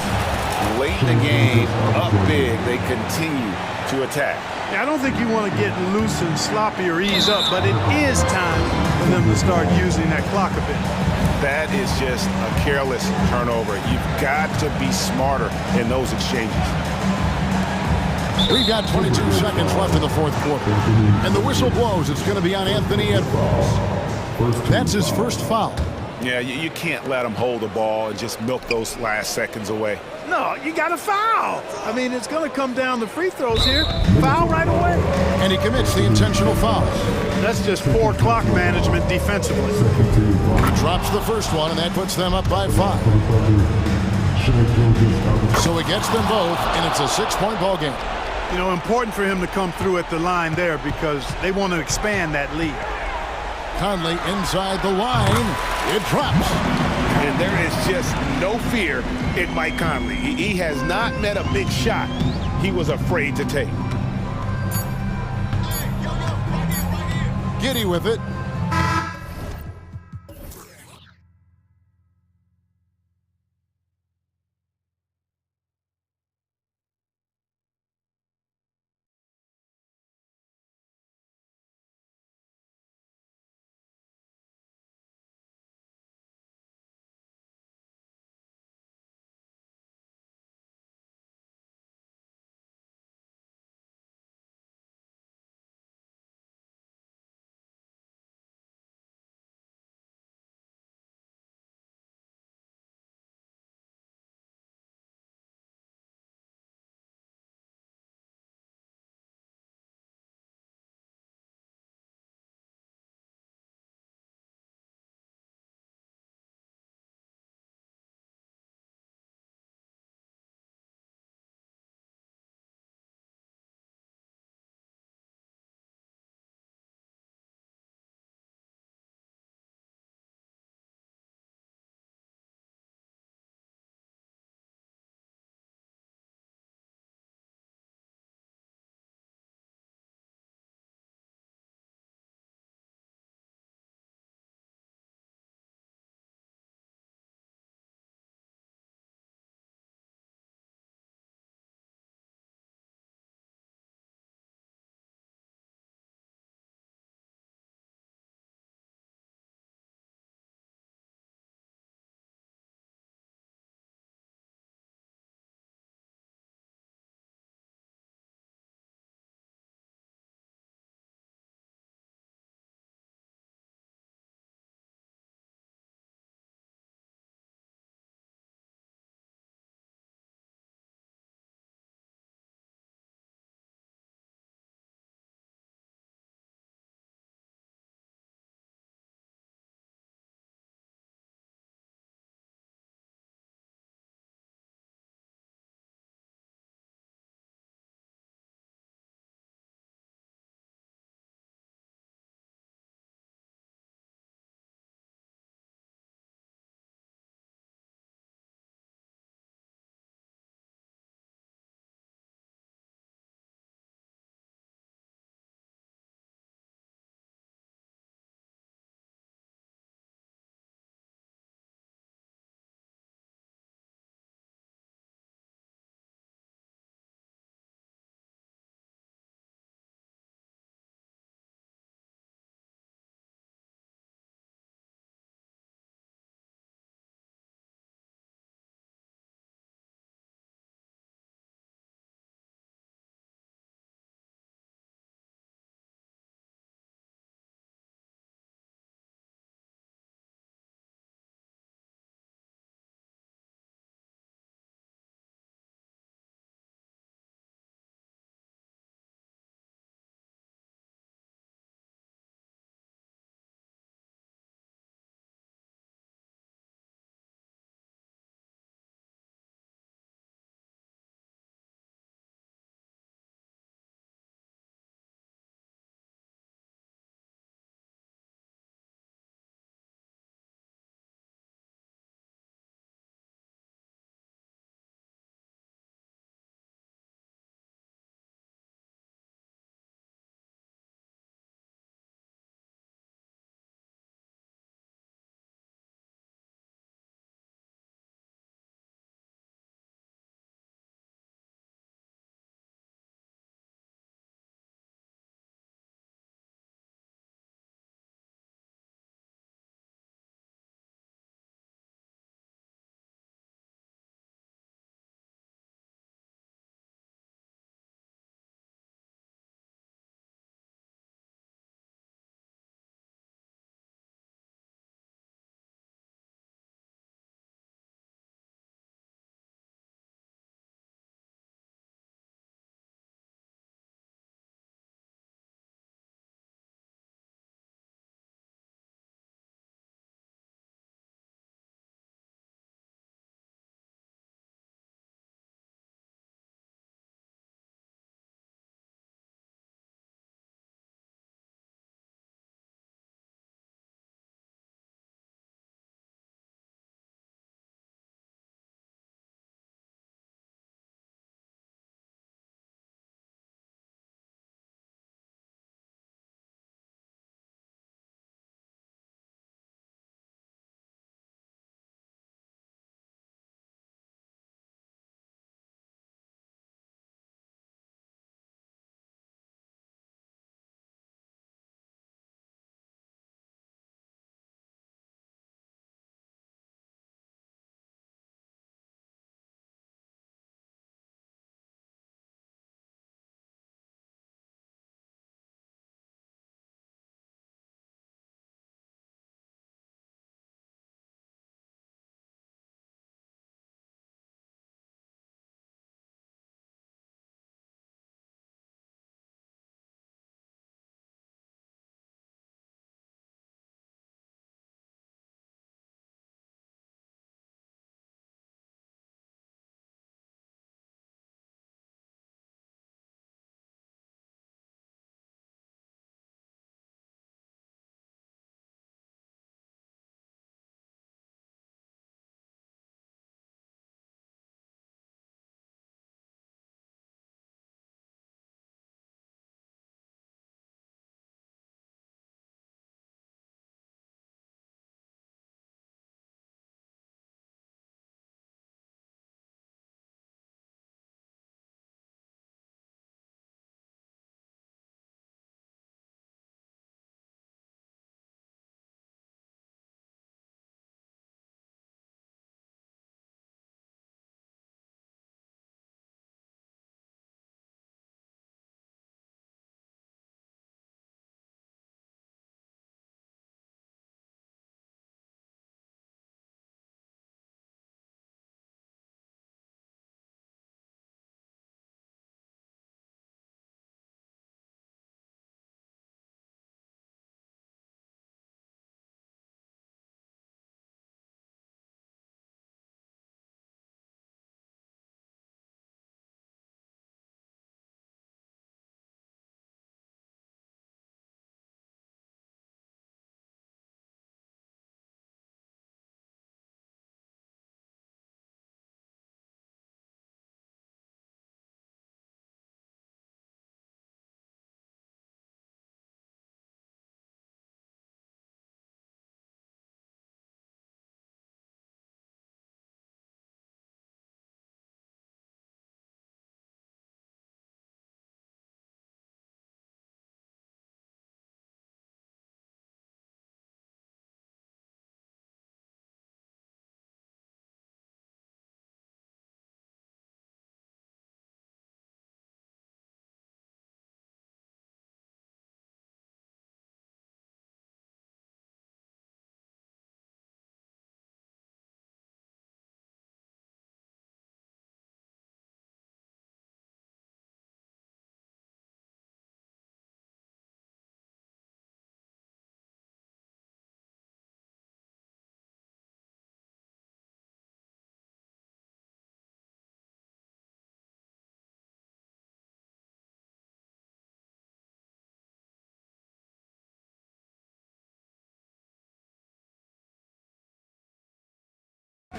Late in the game, up big, they continue to attack. Yeah, I don't think you want to get loose and sloppy or ease up, but it is time for them to start using that clock a bit. That is just a careless turnover. You've got to be smarter in those exchanges. We've got 22 seconds left in the fourth quarter. And the whistle blows. It's going to be on Anthony Edwards. That's his first foul. Yeah, you can't let him hold the ball and just milk those last seconds away. No, you got to foul. I mean, it's going to come down to free throws here. Foul right away. And he commits the intentional foul. That's just poor clock management defensively. He drops the first one, and that puts them up by 5. So he gets them both, and it's a 6-point ball game. You know, important for him to come through at the line there because they want to expand that lead. Conley inside the line. It drops. And there is just no fear in Mike Conley. He has not met a big shot he was afraid to take. Giddy with it.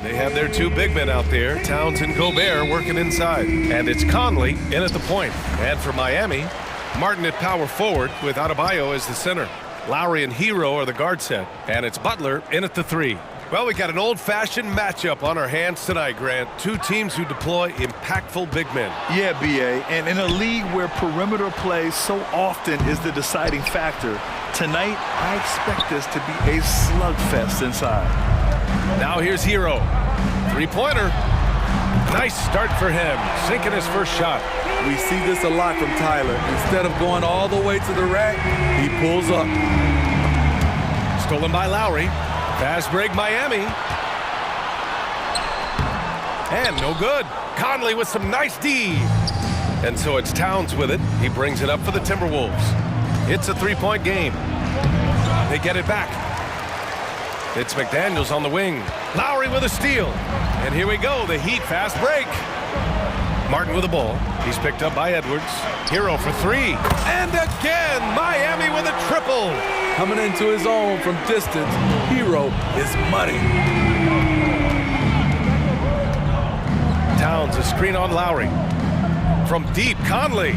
They have their two big men out there, Towns and Gobert, working inside. And it's Conley in at the point. And for Miami, Martin at power forward with Adebayo as the center. Lowry and Hero are the guard set. And it's Butler in at the 3. Well, we got an old-fashioned matchup on our hands tonight, Grant. Two teams who deploy impactful big men. Yeah, B.A., and in a league where perimeter play so often is the deciding factor, tonight I expect this to be a slugfest inside. Now here's Hero. Three-pointer. Nice start for him, sinking his first shot. We see this a lot from Tyler. Instead of going all the way to the rack, he pulls up. Stolen by Lowry. Fast break, Miami. And no good. Conley with some nice D. And so it's Towns with it. He brings it up for the Timberwolves. It's a three-point game. They get it back. It's McDaniels on the wing. Lowry with a steal. And here we go, the Heat fast break. Martin with the ball. He's picked up by Edwards. Hero for 3. And again, Miami with a triple. Coming into his own from distance, Hero is money. Towns, a screen on Lowry. From deep, Conley.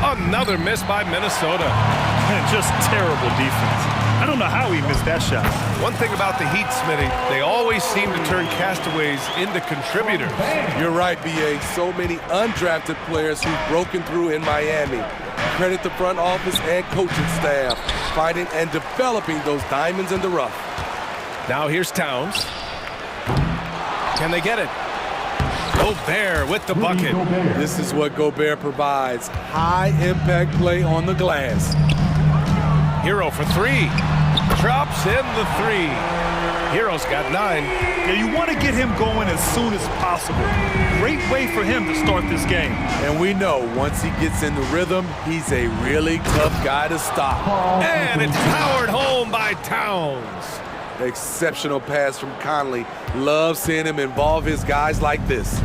Another miss by Minnesota. And just terrible defense. I don't know how he missed that shot. One thing about the Heat, Smitty, they always seem to turn castaways into contributors. You're right, B.A. So many undrafted players who've broken through in Miami. Credit the front office and coaching staff, finding and developing those diamonds in the rough. Now here's Towns. Can they get it? Gobert with the bucket. This is what Gobert provides. High-impact play on the glass. Hero for 3. Drops in the 3. Hero's got 9. Yeah, you want to get him going as soon as possible. Great way for him to start this game. And we know once he gets in the rhythm, he's a really tough guy to stop. And it's powered home by Towns. Exceptional pass from Conley. Love seeing him involve his guys like this.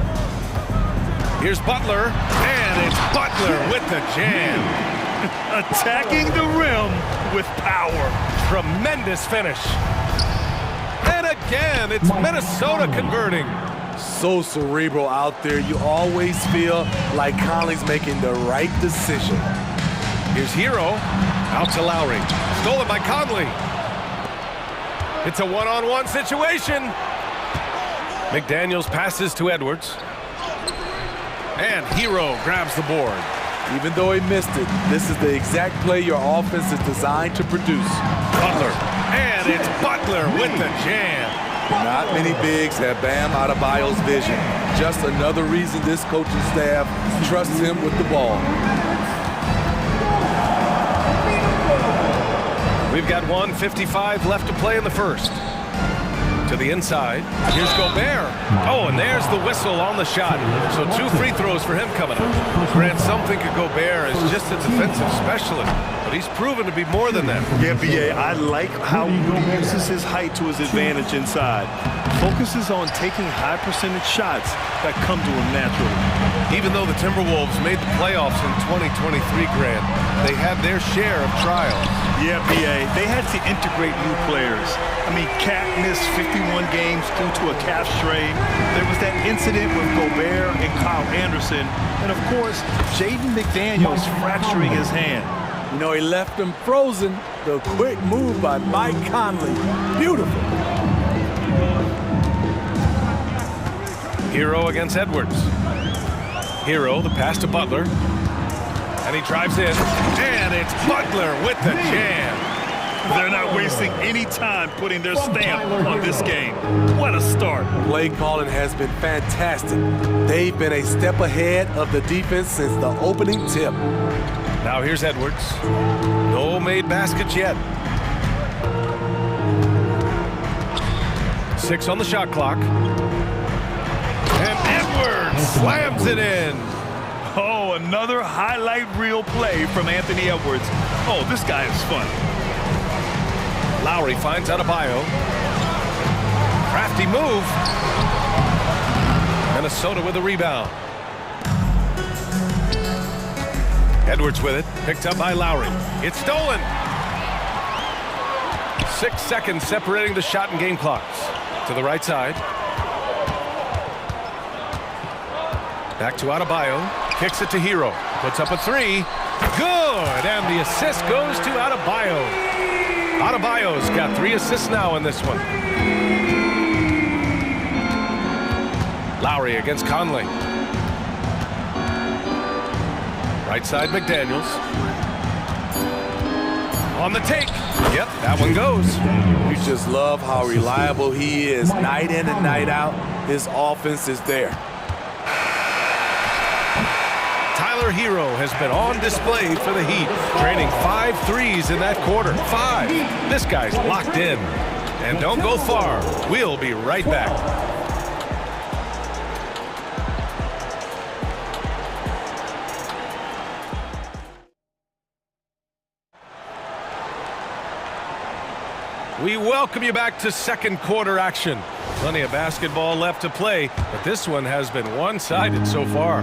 Here's Butler, and it's Butler with the jam. Attacking the rim with power. Tremendous finish. And again, it's Minnesota converting. So cerebral out there. You always feel like Conley's making the right decision. Here's Hero. Out to Lowry. Stolen by Conley. It's a one-on-one situation. McDaniels passes to Edwards. And Hero grabs the board. Even though he missed it, this is the exact play your offense is designed to produce. Butler. And it's Butler with the jam. Not many bigs have Bam Adebayo's vision. Just another reason this coaching staff trusts him with the ball. We've got 1:55 left to play in the first. To the inside. Here's Gobert. Oh, and there's the whistle on the shot. So 2 free throws for him coming up. Grant, some think of Gobert as just a defensive specialist, but he's proven to be more than that. Yeah, B.A., I like how he uses his height to his advantage inside. Focuses on taking high percentage shots that come to him naturally. Even though the Timberwolves made the playoffs in 2023, Grant, they had their share of trials. Yeah, B.A., they had to integrate new players. I mean, Cat missed 51 games due to a calf strain. There was that incident with Gobert and Kyle Anderson. And, of course, Jaden McDaniels fracturing his hand. You know, he left him frozen. The quick move by Mike Conley. Beautiful. Hero against Edwards. Hero, the pass to Butler. And he drives in. And it's Butler with the jam. They're not wasting any time putting their stamp on this game. What a start. Play calling has been fantastic. They've been a step ahead of the defense since the opening tip. Now here's Edwards. No made baskets yet. 6 on the shot clock. And Edwards slams it in. Oh, another highlight reel play from Anthony Edwards. Oh, this guy is fun. Lowry finds Adebayo. Crafty move. Minnesota with a rebound. Edwards with it. Picked up by Lowry. It's stolen. 6 seconds separating the shot and game clocks. To the right side. Back to Adebayo. Kicks it to Hero. Puts up a three. Good! And the assist goes to Adebayo. Adebayo's got 3 assists now in this one. Lowry against Conley. Right side, McDaniels. On the take. Yep, that one goes. You just love how reliable he is. Night in and night out, his offense is there. Tyler Hero has been on display for the Heat, training 5 threes in that quarter. 5. This guy's locked in. And don't go far. We'll be right back. We welcome you back to second quarter action. Plenty of basketball left to play, but this one has been one-sided so far.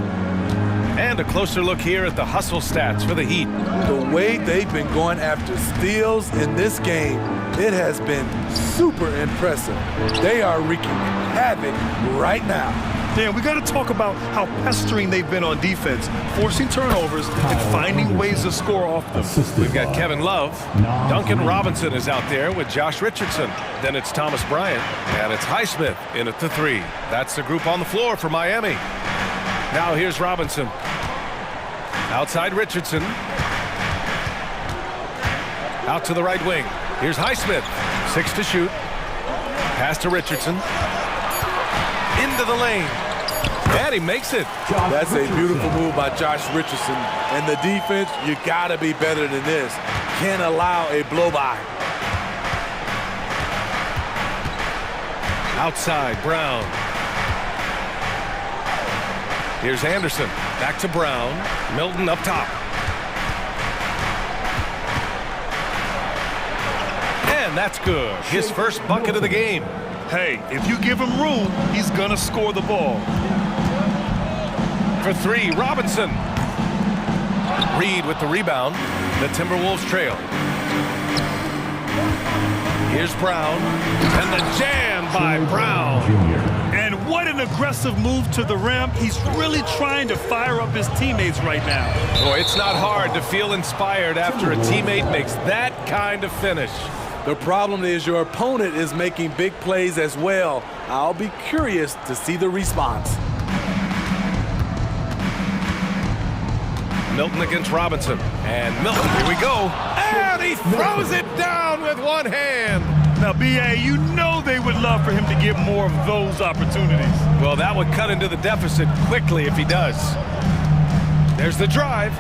And a closer look here at the hustle stats for the Heat. The way they've been going after steals in this game, it has been super impressive. They are wreaking havoc right now. Dan, we got to talk about how pestering they've been on defense, forcing turnovers and finding ways to score off them. We've got Kevin Love. Duncan Robinson is out there with Josh Richardson. Then it's Thomas Bryant. And it's Highsmith in at the 3. That's the group on the floor for Miami. Now here's Robinson. Outside Richardson. Out to the right wing. Here's Highsmith. 6 to shoot. Pass to Richardson. Into the lane. And he makes it. That's a beautiful move by Josh Richardson. And the defense, you got to be better than this. Can't allow a blow-by. Outside, Brown. Here's Anderson. Back to Brown. Milton up top. And that's good. His first bucket of the game. Hey, if you give him room, he's gonna score the ball. For 3, Robinson. Reed with the rebound. The Timberwolves trail. Here's Brown. And the jam by Brown. And what an aggressive move to the rim. He's really trying to fire up his teammates right now. Boy, it's not hard to feel inspired after a teammate makes that kind of finish. The problem is your opponent is making big plays as well. I'll be curious to see the response. Milton against Robinson. And Milton, here we go. And he throws it down with one hand. Now, B.A., you know they would love for him to get more of those opportunities. Well, that would cut into the deficit quickly if he does. There's the drive.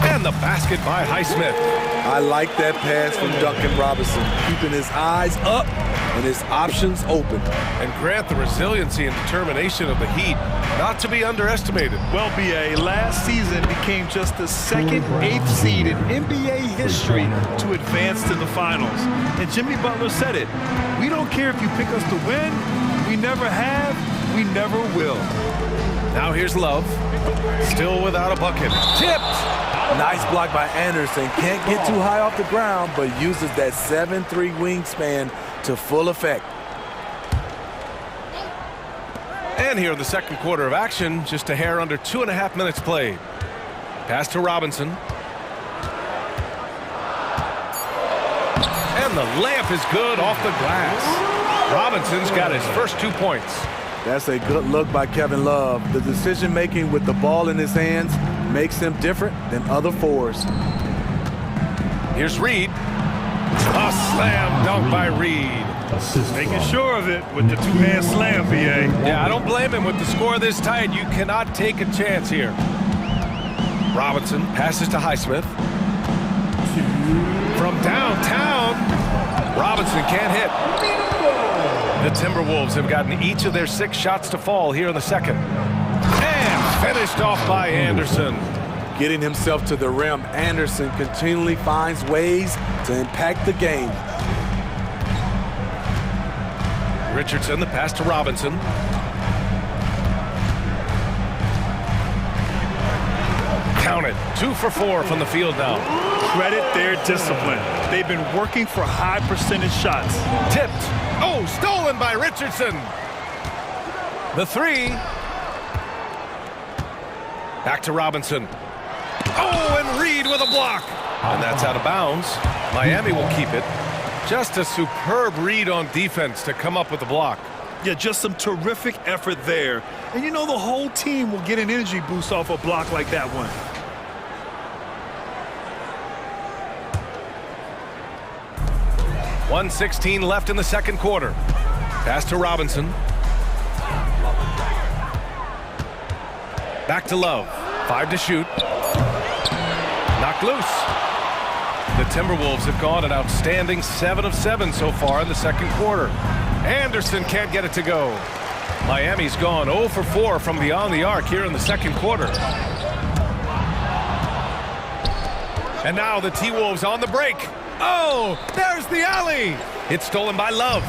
And the basket by Highsmith. I like that pass from Duncan Robinson, keeping his eyes up and his options open. And grant the resiliency and determination of the Heat, not to be underestimated. Well, B.A., last season became just the 2nd 8th seed in NBA history to advance to the finals. And Jimmy Butler said it. We don't care if you pick us to win. We never have. We never will. Now here's Love. Still without a bucket. Tipped! Nice block by Anderson. Can't get too high off the ground, but uses that 7'3" wingspan to full effect. And here in the second quarter of action, just a hair under 2.5 minutes played. Pass to Robinson. And the layup is good off the glass. Robinson's got his first 2 points. That's a good look by Kevin Love. The decision-making with the ball in his hands makes him different than other fours. Here's Reed. A slam dunk by Reed. Making sure of it with the 2-hand slam, B.A. Yeah, I don't blame him with the score this tight. You cannot take a chance here. Robinson passes to Highsmith. From downtown, Robinson can't hit. The Timberwolves have gotten each of their 6 shots to fall here in the second. And finished off by Anderson. Getting himself to the rim, Anderson continually finds ways to impact the game. Richardson, the pass to Robinson. Count it. 2 for 4 from the field now. Credit their discipline. They've been working for high percentage shots. Tipped. Oh, stolen by Richardson. The 3. Back to Robinson. Oh, and Reed with a block. And that's out of bounds. Miami will keep it. Just a superb read on defense to come up with the block. Yeah, just some terrific effort there. And you know the whole team will get an energy boost off a block like that one. .116 left in the second quarter. Pass to Robinson. Back to Love. 5 to shoot. Knocked loose. The Timberwolves have gone an outstanding 7 of 7 so far in the second quarter. Anderson can't get it to go. Miami's gone 0 for 4 from beyond the arc here in the second quarter. And now the T-Wolves on the break. Oh, there's the alley. It's stolen by Love.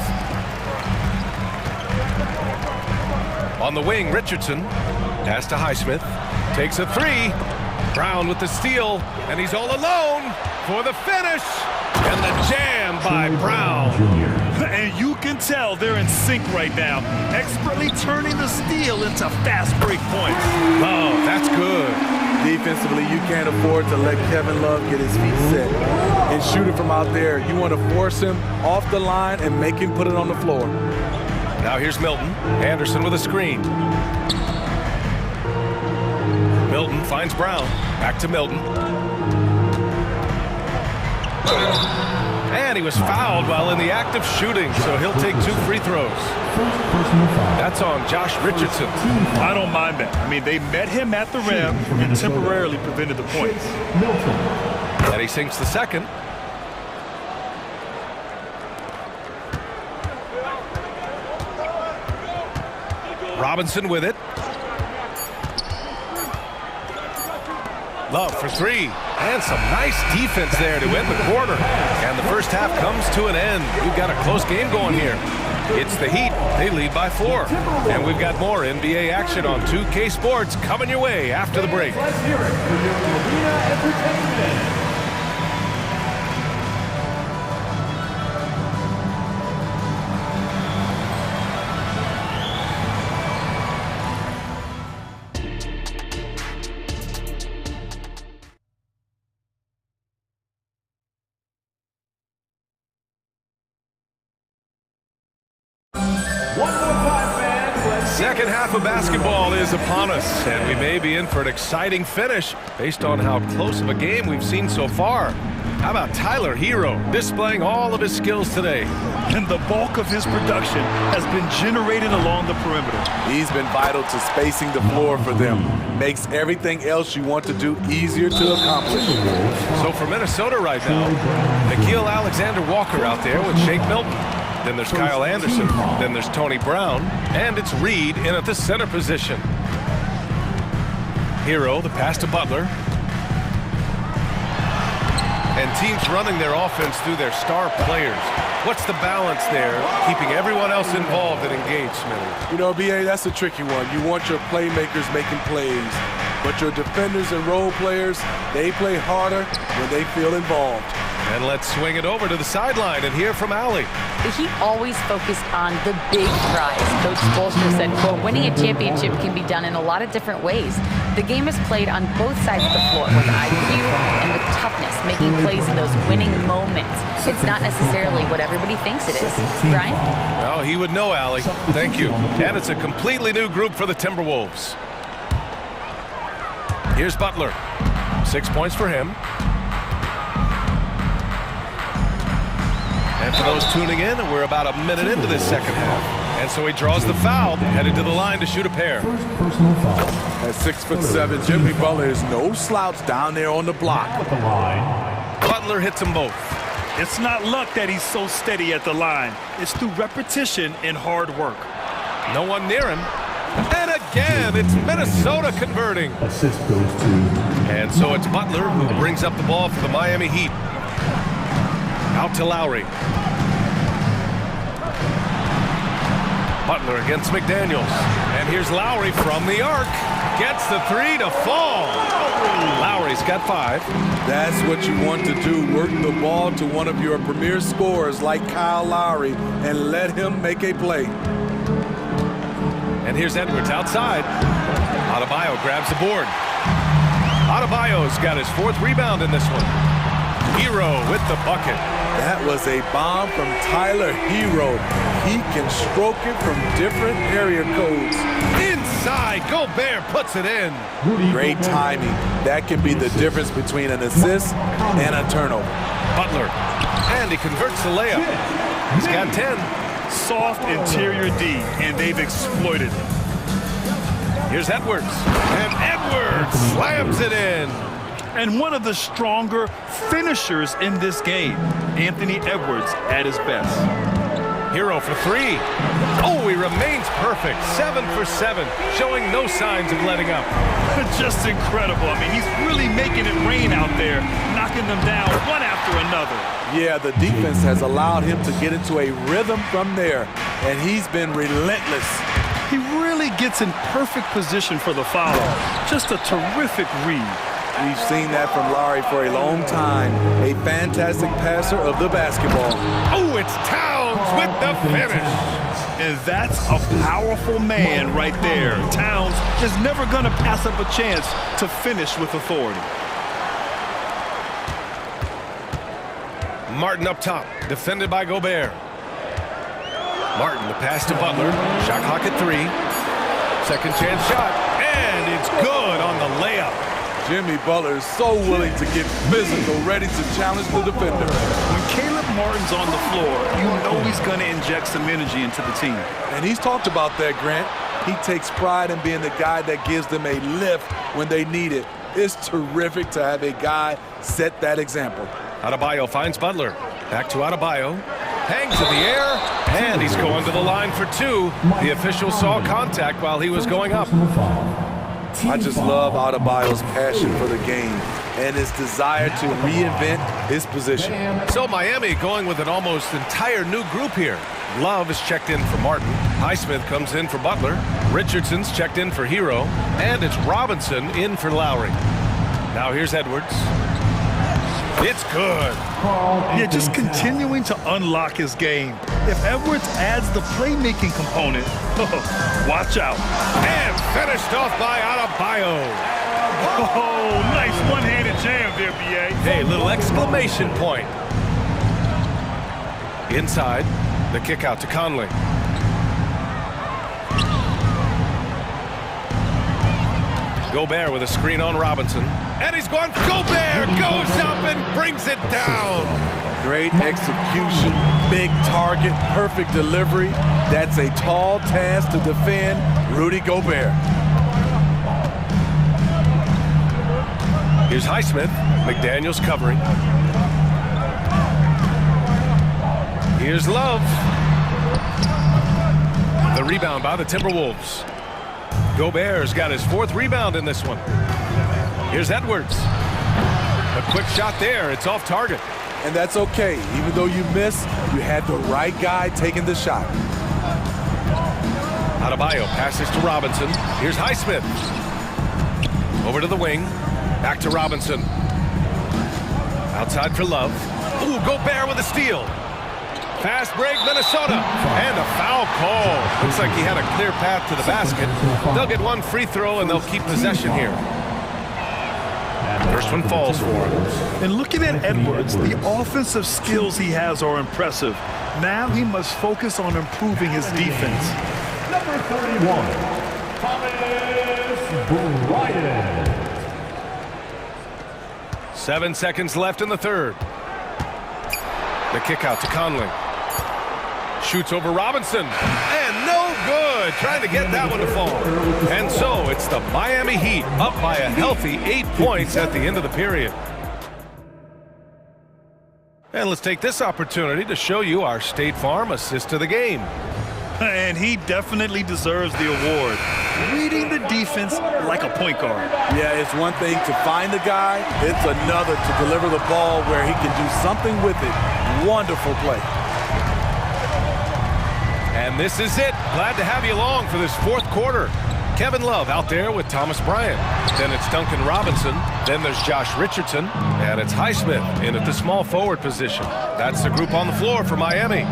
On the wing, Richardson. Pass to Highsmith. Takes a 3. Brown with the steal, and he's all alone for the finish. And the jam by Brown. And you can tell they're in sync right now, expertly turning the steal into fast break points. Oh, that's good. Defensively, you can't afford to let Kevin Love get his feet set and shoot it from out there. You want to force him off the line and make him put it on the floor. Now here's Milton. Anderson with a screen. Milton finds Brown. Back to Milton. And he was fouled while in the act of shooting, so he'll take 2 free throws. That's on Josh Richardson. I don't mind that. I mean, they met him at the rim and temporarily prevented the points. And he sinks the second. Robinson with it. Love for 3. And some nice defense there to end the quarter. And the first half comes to an end. We've got a close game going here. It's the Heat. They lead by 4. And we've got more NBA action on 2K Sports coming your way after the break. Let's hear it for your Arena Entertainment. Second half of basketball is upon us, and we may be in for an exciting finish based on how close of a game we've seen so far. How about Tyler Hero displaying all of his skills today? And the bulk of his production has been generated along the perimeter. He's been vital to spacing the floor for them. Makes everything else you want to do easier to accomplish. So for Minnesota right now, Nickeil Alexander-Walker out there with Shake Milton. Then there's Kyle Anderson. Then there's Tony Brown. And it's Reed in at the center position. Hero, the pass to Butler. And teams running their offense through their star players. What's the balance there, keeping everyone else involved and engaged, Smitty? You know, B.A., that's a tricky one. You want your playmakers making plays, but your defenders and role players, they play harder when they feel involved. And let's swing it over to the sideline and hear from Allie. The Heat always focused on the big prize. Coach Spoelstra said, quote, winning a championship can be done in a lot of different ways. The game is played on both sides of the floor with IQ and with toughness, making plays in those winning moments. It's not necessarily what everybody thinks it is. Brian? Well, he would know, Allie. Thank you. And it's a completely new group for the Timberwolves. Here's Butler. 6 points for him. And for those tuning in, we're about a minute into this second half. And so he draws the foul, headed to the line to shoot a pair. At 6'7", Jimmy Butler is no slouch down there on the block. Butler hits them both. It's not luck that he's so steady at the line. It's through repetition and hard work. No one near him. And again, it's Minnesota converting. Assist goes to. And so it's Butler who brings up the ball for the Miami Heat. Out to Lowry. Butler against McDaniels. And here's Lowry from the arc. Gets the 3 to fall. Lowry's got 5. That's what you want to do. Work the ball to one of your premier scorers like Kyle Lowry and let him make a play. And here's Edwards outside. Adebayo grabs the board. Adebayo's got his 4th rebound in this one. Hero with the bucket. That was a bomb from Tyler Hero. He can stroke it from different area codes. Inside, Gobert puts it in. Great timing. That can be the difference between an assist and a turnover. Butler, and he converts the layup. He's got 10. Soft interior D, and they've exploited it. Here's Edwards, and Edwards slams it in. And one of the stronger finishers in this game, Anthony Edwards at his best. Hero for 3. Oh, he remains perfect. 7 for 7, showing no signs of letting up. Just incredible. I mean, he's really making it rain out there, knocking them down one after another. Yeah, the defense has allowed him to get into a rhythm from there, and he's been relentless. He really gets in perfect position for the foul. Just a terrific read. We've seen that from Lowry for a long time. A fantastic passer of the basketball. Oh, it's Towns with the finish. And that's a powerful man right there. Towns is never going to pass up a chance to finish with authority. Martin up top, defended by Gobert. Martin, the pass to Butler. Shot clock at 3. Second chance shot, and it's good on the layup. Jimmy Butler is so willing to get physical, ready to challenge the defender. When Caleb Martin's on the floor, you know he's going to inject some energy into the team. And he's talked about that, Grant. He takes pride in being the guy that gives them a lift when they need it. It's terrific to have a guy set that example. Adebayo finds Butler. Back to Adebayo. Hangs in the air, and he's going to the line for 2. The official saw contact while he was going up. I just love Adebayo's passion for the game and his desire to reinvent his position. So Miami going with an almost entire new group here. Love is checked in for Martin. Highsmith comes in for Butler. Richardson's checked in for Hero. And it's Robinson in for Lowry. Now here's Edwards. It's good. Yeah, just continuing to unlock his game. If Edwards adds the playmaking component, watch out. And finished off by Adebayo. Oh, nice one-handed jam there, B.A. Hey, little exclamation point. Inside, the kick out to Conley. Gobert with a screen on Robinson. And he's going, Gobert goes up and brings it down. Great execution, big target, perfect delivery. That's a tall task to defend Rudy Gobert. Here's Highsmith. McDaniels covering. Here's Love. The rebound by the Timberwolves. Gobert's got his 4th rebound in this one. Here's Edwards. A quick shot there. It's off target. And that's okay. Even though you miss, you had the right guy taking the shot. Adebayo passes to Robinson. Here's Highsmith. Over to the wing. Back to Robinson. Outside for Love. Ooh, Gobert with a steal. Fast break, Minnesota. And a foul call. Looks like he had a clear path to the basket. They'll get 1 free throw, and they'll keep possession here. First one falls for him. And looking at Edwards, the offensive skills he has are impressive. Now he must focus on improving his defense. Number 31, Thomas Bryant. 7 seconds left in the 3rd. The kick out to Conley. Shoots over Robinson. And no good. Trying to get that one to fall. And so it's the Miami Heat up by a healthy 8 points at the end of the period. And let's take this opportunity to show you our State Farm assist to the game. And he definitely deserves the award. Reading the defense like a point guard. Yeah, it's one thing to find the guy. It's another to deliver the ball where he can do something with it. Wonderful play. And this is it. Glad to have you along for this 4th quarter. Kevin Love out there with Thomas Bryant. Then it's Duncan Robinson. Then there's Josh Richardson. And it's Highsmith in at the small forward position. That's the group on the floor for Miami.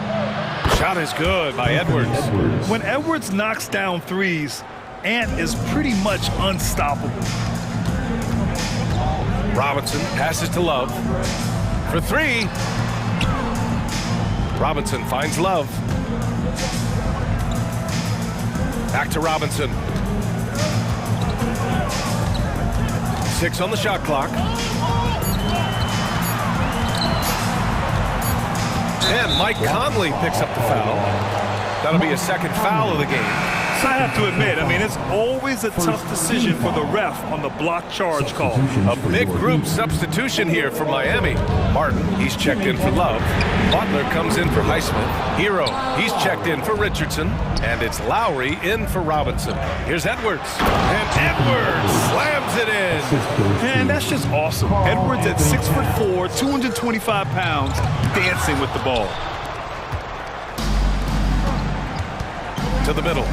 Shot is good by Edwards. When Edwards knocks down threes, Ant is pretty much unstoppable. Robinson passes to Love. For three. Robinson finds Love. Back to Robinson. 6 on the shot clock. And Mike Conley picks up the foul. That'll be a second foul of the game. So I have to admit, I mean, it's always a tough decision for the ref on the block charge call. A big group substitution here for Miami. Martin, he's checked in for Love. Butler comes in for Highsmith. Hero, he's checked in for Richardson. And it's Lowry in for Robinson. Here's Edwards. And Edwards slams it in. And that's just awesome. Edwards at 6'4", 225 pounds, dancing with the ball. To the middle.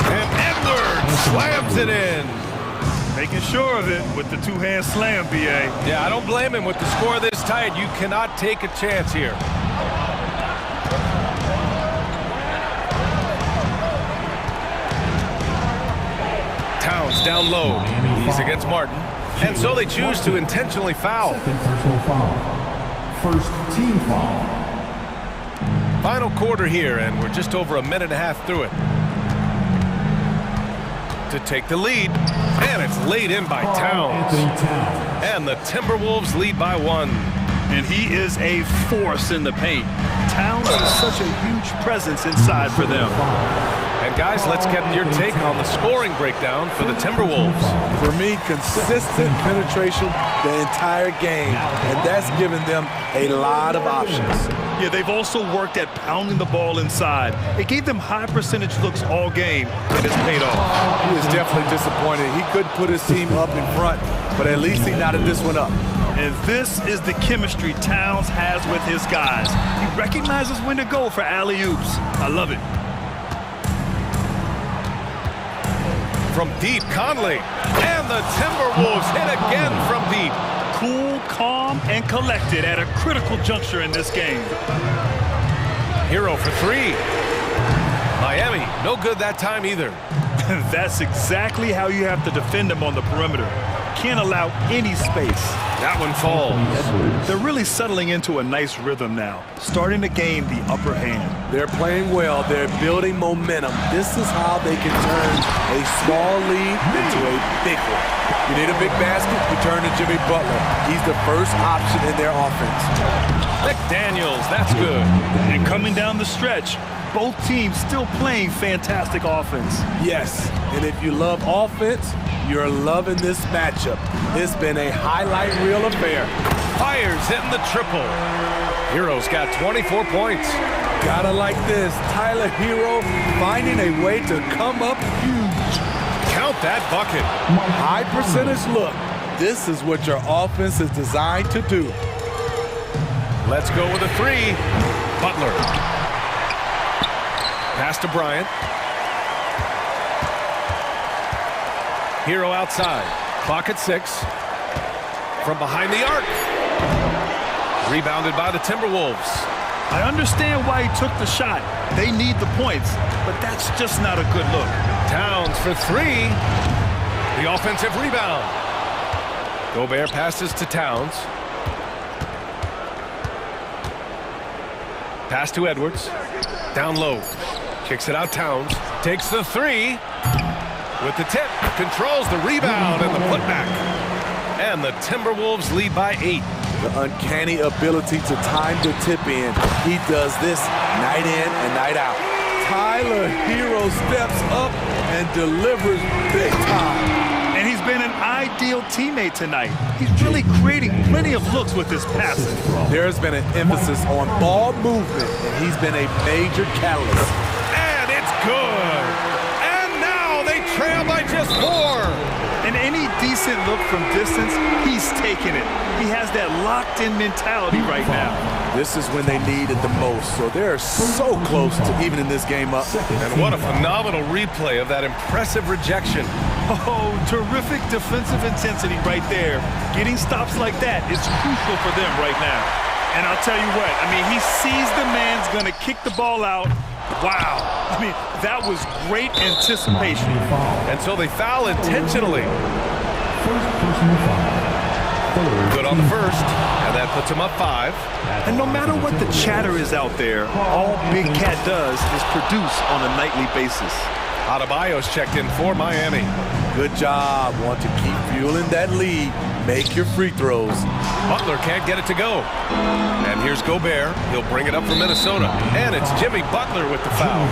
And Edwards slams it in. Making sure of it with the two-hand slam, B.A. Yeah, I don't blame him. With the score this tight, you cannot take a chance here. Towns down low. He's against Martin. And so they choose to intentionally foul. First team foul. Final quarter here, and we're just over a minute and a half through it. To take the lead, and it's laid in by Towns. And the Timberwolves lead by 1. And he is a force in the paint. Towns is such a huge presence inside for them. And guys, let's get your take on the scoring breakdown for the Timberwolves. For me, consistent penetration the entire game, and that's given them a lot of options. Yeah, they've also worked at pounding the ball inside. It gave them high percentage looks all game, and it's paid off. He was definitely disappointed. He couldn't put his team up in front, but at least he knotted this one up. And this is the chemistry Towns has with his guys. He recognizes when to go for alley-oops. I love it. From deep, Conley. And the Timberwolves hit again from deep. Cool, calm, and collected at a critical juncture in this game. Hero for 3. Miami, no good that time either. That's exactly how you have to defend them on the perimeter. Can't allow any space. That one falls. They're really settling into a nice rhythm now, starting to gain the upper hand. They're playing well. They're building momentum. This is how they can turn a small lead into a big one. You need a big basket, you turn to Jimmy Butler. He's the first option in their offense. McDaniels, that's good. And coming down the stretch, both teams still playing fantastic offense. Yes, and if you love offense, you're loving this matchup. It's been a highlight reel affair. Fires hitting the triple. Hero's got 24 points. Gotta like this. Tyler Hero finding a way to come up huge. Count that bucket. High percentage look. This is what your offense is designed to do. Let's go with a 3. Butler. Pass to Bryant. Hero outside. Clock at 6. From behind the arc. Rebounded by the Timberwolves. I understand why he took the shot. They need the points, but that's just not a good look. Towns for 3. The offensive rebound. Gobert passes to Towns. Pass to Edwards. Down low. Kicks it out Towns. Takes the 3. With the tip. Controls the rebound and the putback. And the Timberwolves lead by 8. The uncanny ability to time the tip in. He does this night in and night out. Tyler Hero steps up and delivers big time. And he's been an ideal teammate tonight. He's really creating plenty of looks with his passing. There's been an emphasis on ball movement, and he's been a major catalyst. And it's good. And now they trail by just 4. And any decent look from distance, he's taking it. He has that locked-in mentality right now. This is when they need it the most, so they're so close to evening this game up. And what a phenomenal replay of that impressive rejection. Oh, terrific defensive intensity right there. Getting stops like that is crucial for them right now. And I'll tell you what, I mean, he sees the man's going to kick the ball out. Wow. I mean, that was great anticipation. And so they foul intentionally. Good on the first, and that puts him up 5. And no matter what the chatter is out there, all Big Cat does is produce on a nightly basis. Adebayo's checked in for Miami. Good job. Want to keep fueling that lead. Make your free throws. Butler can't get it to go. And here's Gobert. He'll bring it up for Minnesota. And it's Jimmy Butler with the foul.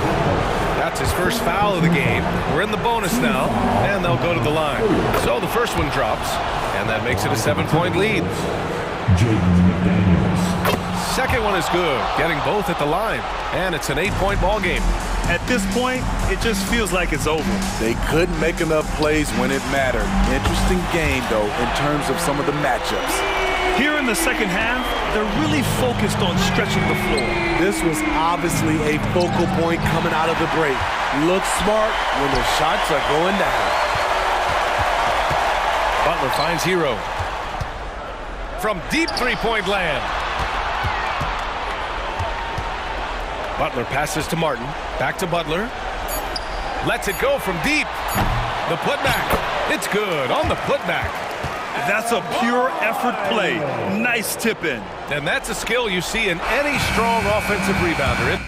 That's his first foul of the game. We're in the bonus now, and they'll go to the line. So the first one drops, and that makes it a 7-point lead. Second one is good, getting both at the line. And it's an 8-point ball game. At this point, it just feels like it's over. They couldn't make enough plays when it mattered. Interesting game, though, in terms of some of the matchups. Here in the second half, they're really focused on stretching the floor. This was obviously a focal point coming out of the break. Look smart when the shots are going down. Butler finds Hero. From deep three-point land. Butler passes to Martin. Back to Butler. Lets it go from deep. The putback. It's good on the putback. That's a pure effort play. Nice tip in. And that's a skill you see in any strong offensive rebounder.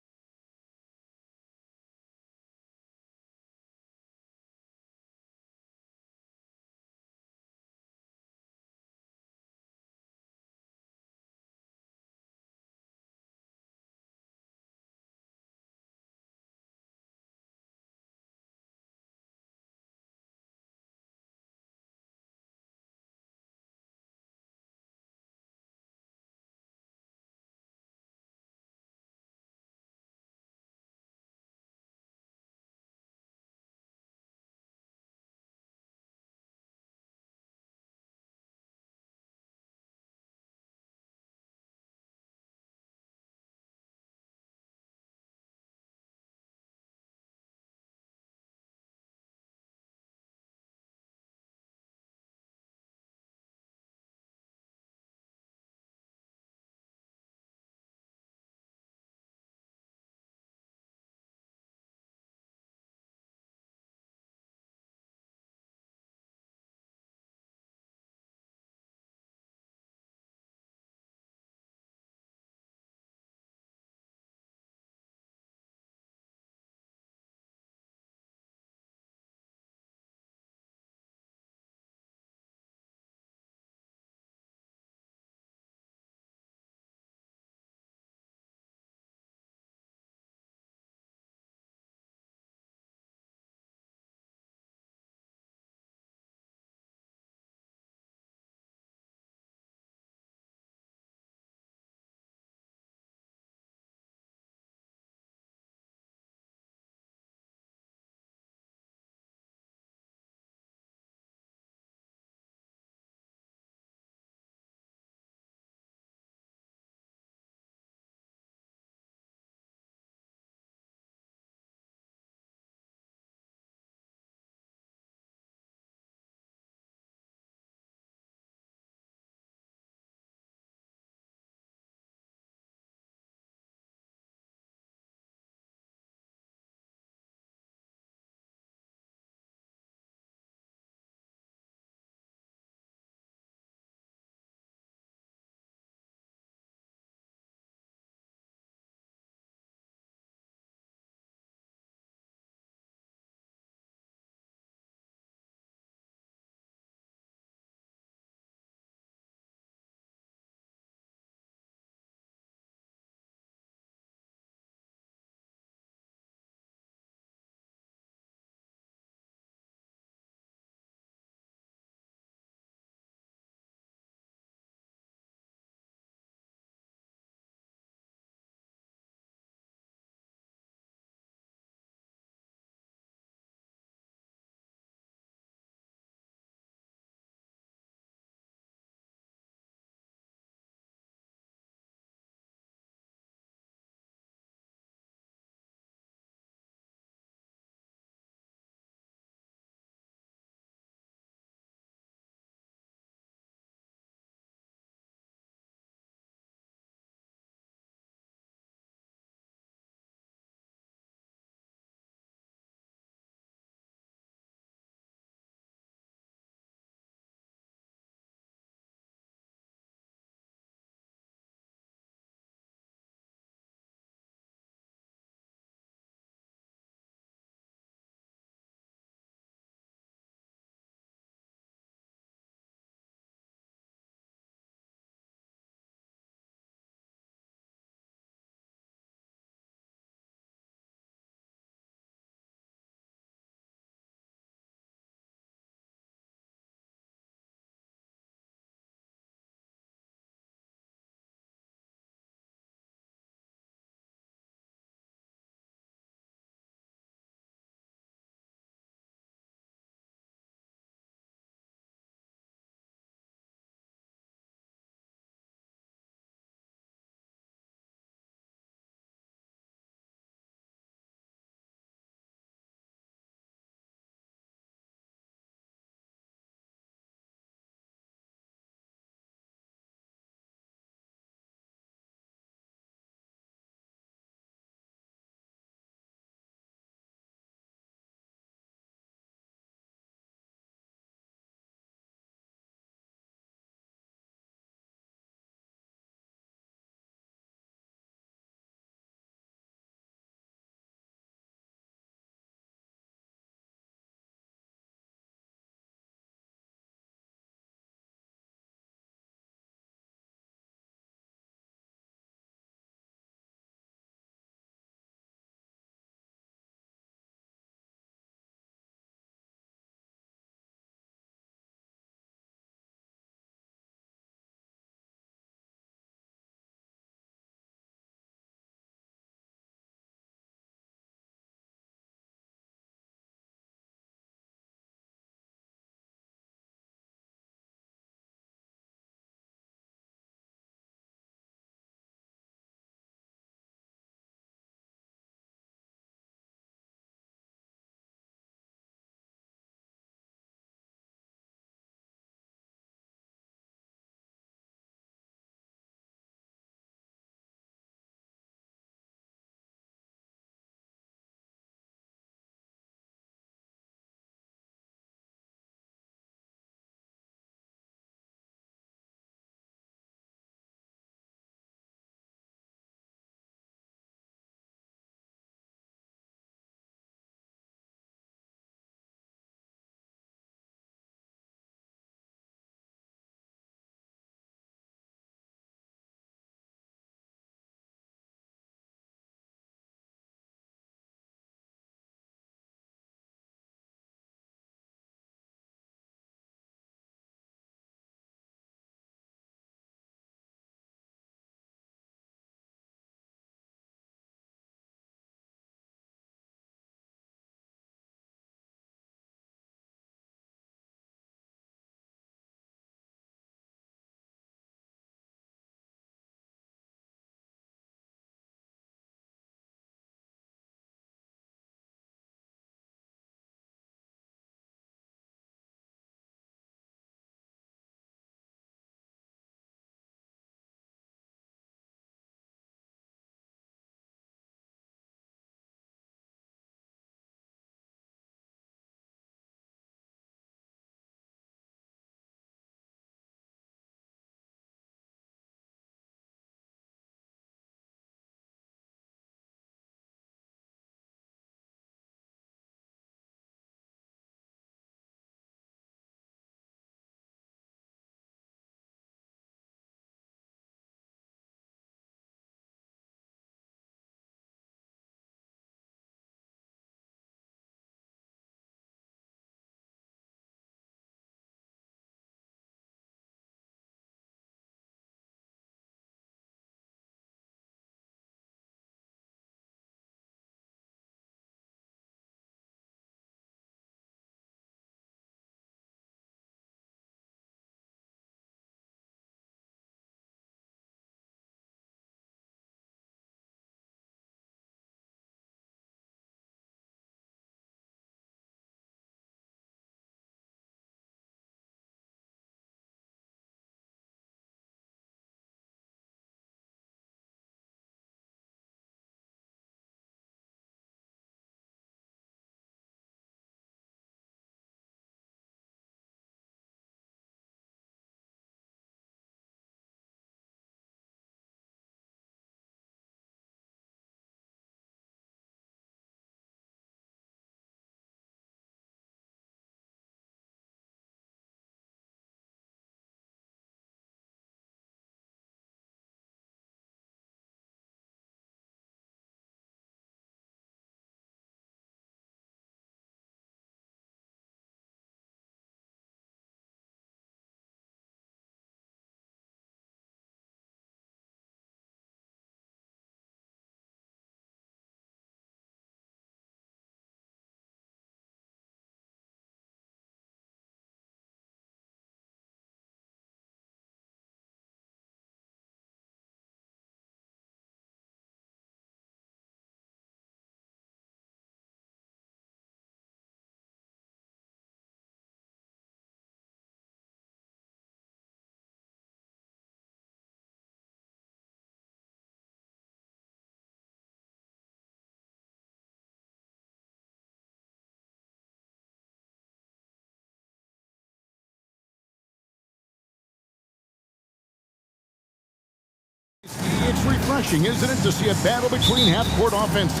It's refreshing, isn't it, to see a battle between half-court offenses?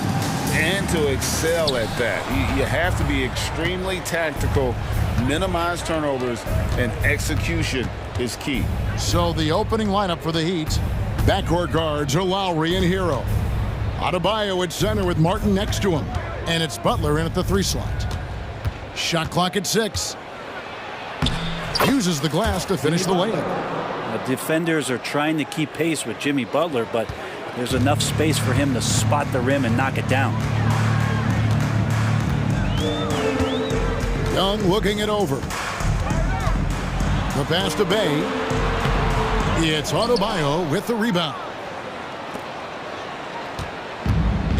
And to excel at that. You have to be extremely tactical, minimize turnovers, and execution is key. So the opening lineup for the Heat. Backcourt guards are Lowry and Hero. Adebayo at center with Martin next to him. And it's Butler in at the 3 slot. Shot clock at 6. Uses the glass to finish the layup. Defenders are trying to keep pace with Jimmy Butler, but there's enough space for him to spot the rim and knock it down. Young looking it over. The pass to Bay. It's Adebayo with the rebound.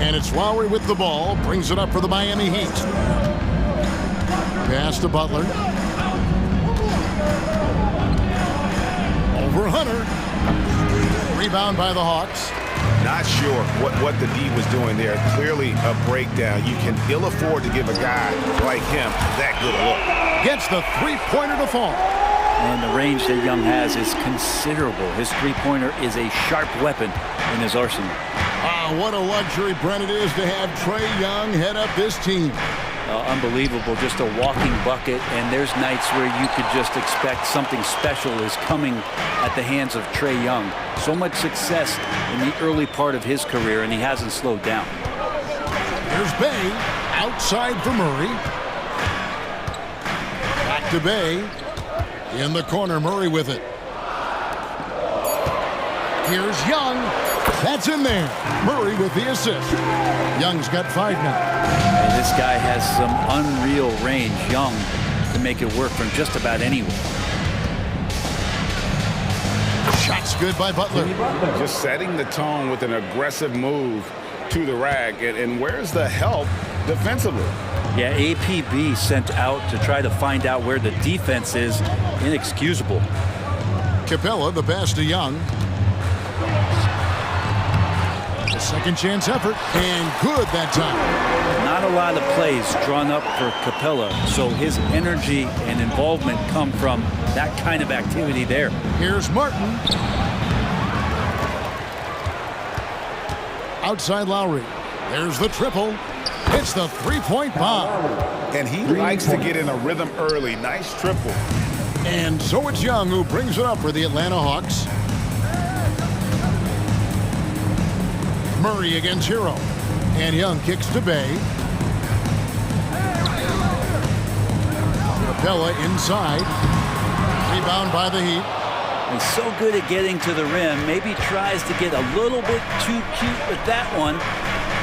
And it's Lowry with the ball. Brings it up for the Miami Heat. Pass to Butler. Over Hunter. Rebound by the Hawks. Not sure what the D was doing there. Clearly a breakdown. You can ill afford to give a guy like him that good a look. Gets the three-pointer to fall. And the range that Young has is considerable. His three-pointer is a sharp weapon in his arsenal. What a luxury, Brent, it is to have Trae Young head up this team. Unbelievable, just a walking bucket, and there's nights where you could just expect something special is coming at the hands of Trae Young. So much success in the early part of his career, and he hasn't slowed down. Here's Bay, outside for Murray. Back to Bay. In the corner, Murray with it. Here's Young. That's in there. Murray with the assist. Young's got 5 now. And this guy has some unreal range. Young can make it work from just about anywhere. Shots good by Butler. Just setting the tone with an aggressive move to the rack. And where's the help defensively? Yeah, APB sent out to try to find out where the defense is. Inexcusable. Capella, the pass to Young. Second chance effort, and good that time. Not a lot of plays drawn up for Capella, so his energy and involvement come from that kind of activity there. Here's Martin. Outside Lowry. There's the triple. It's the three-point bomb. And he likes to get in a rhythm early. Nice triple. And so it's Young who brings it up for the Atlanta Hawks. Murray against Hero. And Young kicks to Bay. Capella inside. Rebound by the Heat. He's so good at getting to the rim. Maybe tries to get a little bit too cute with that one.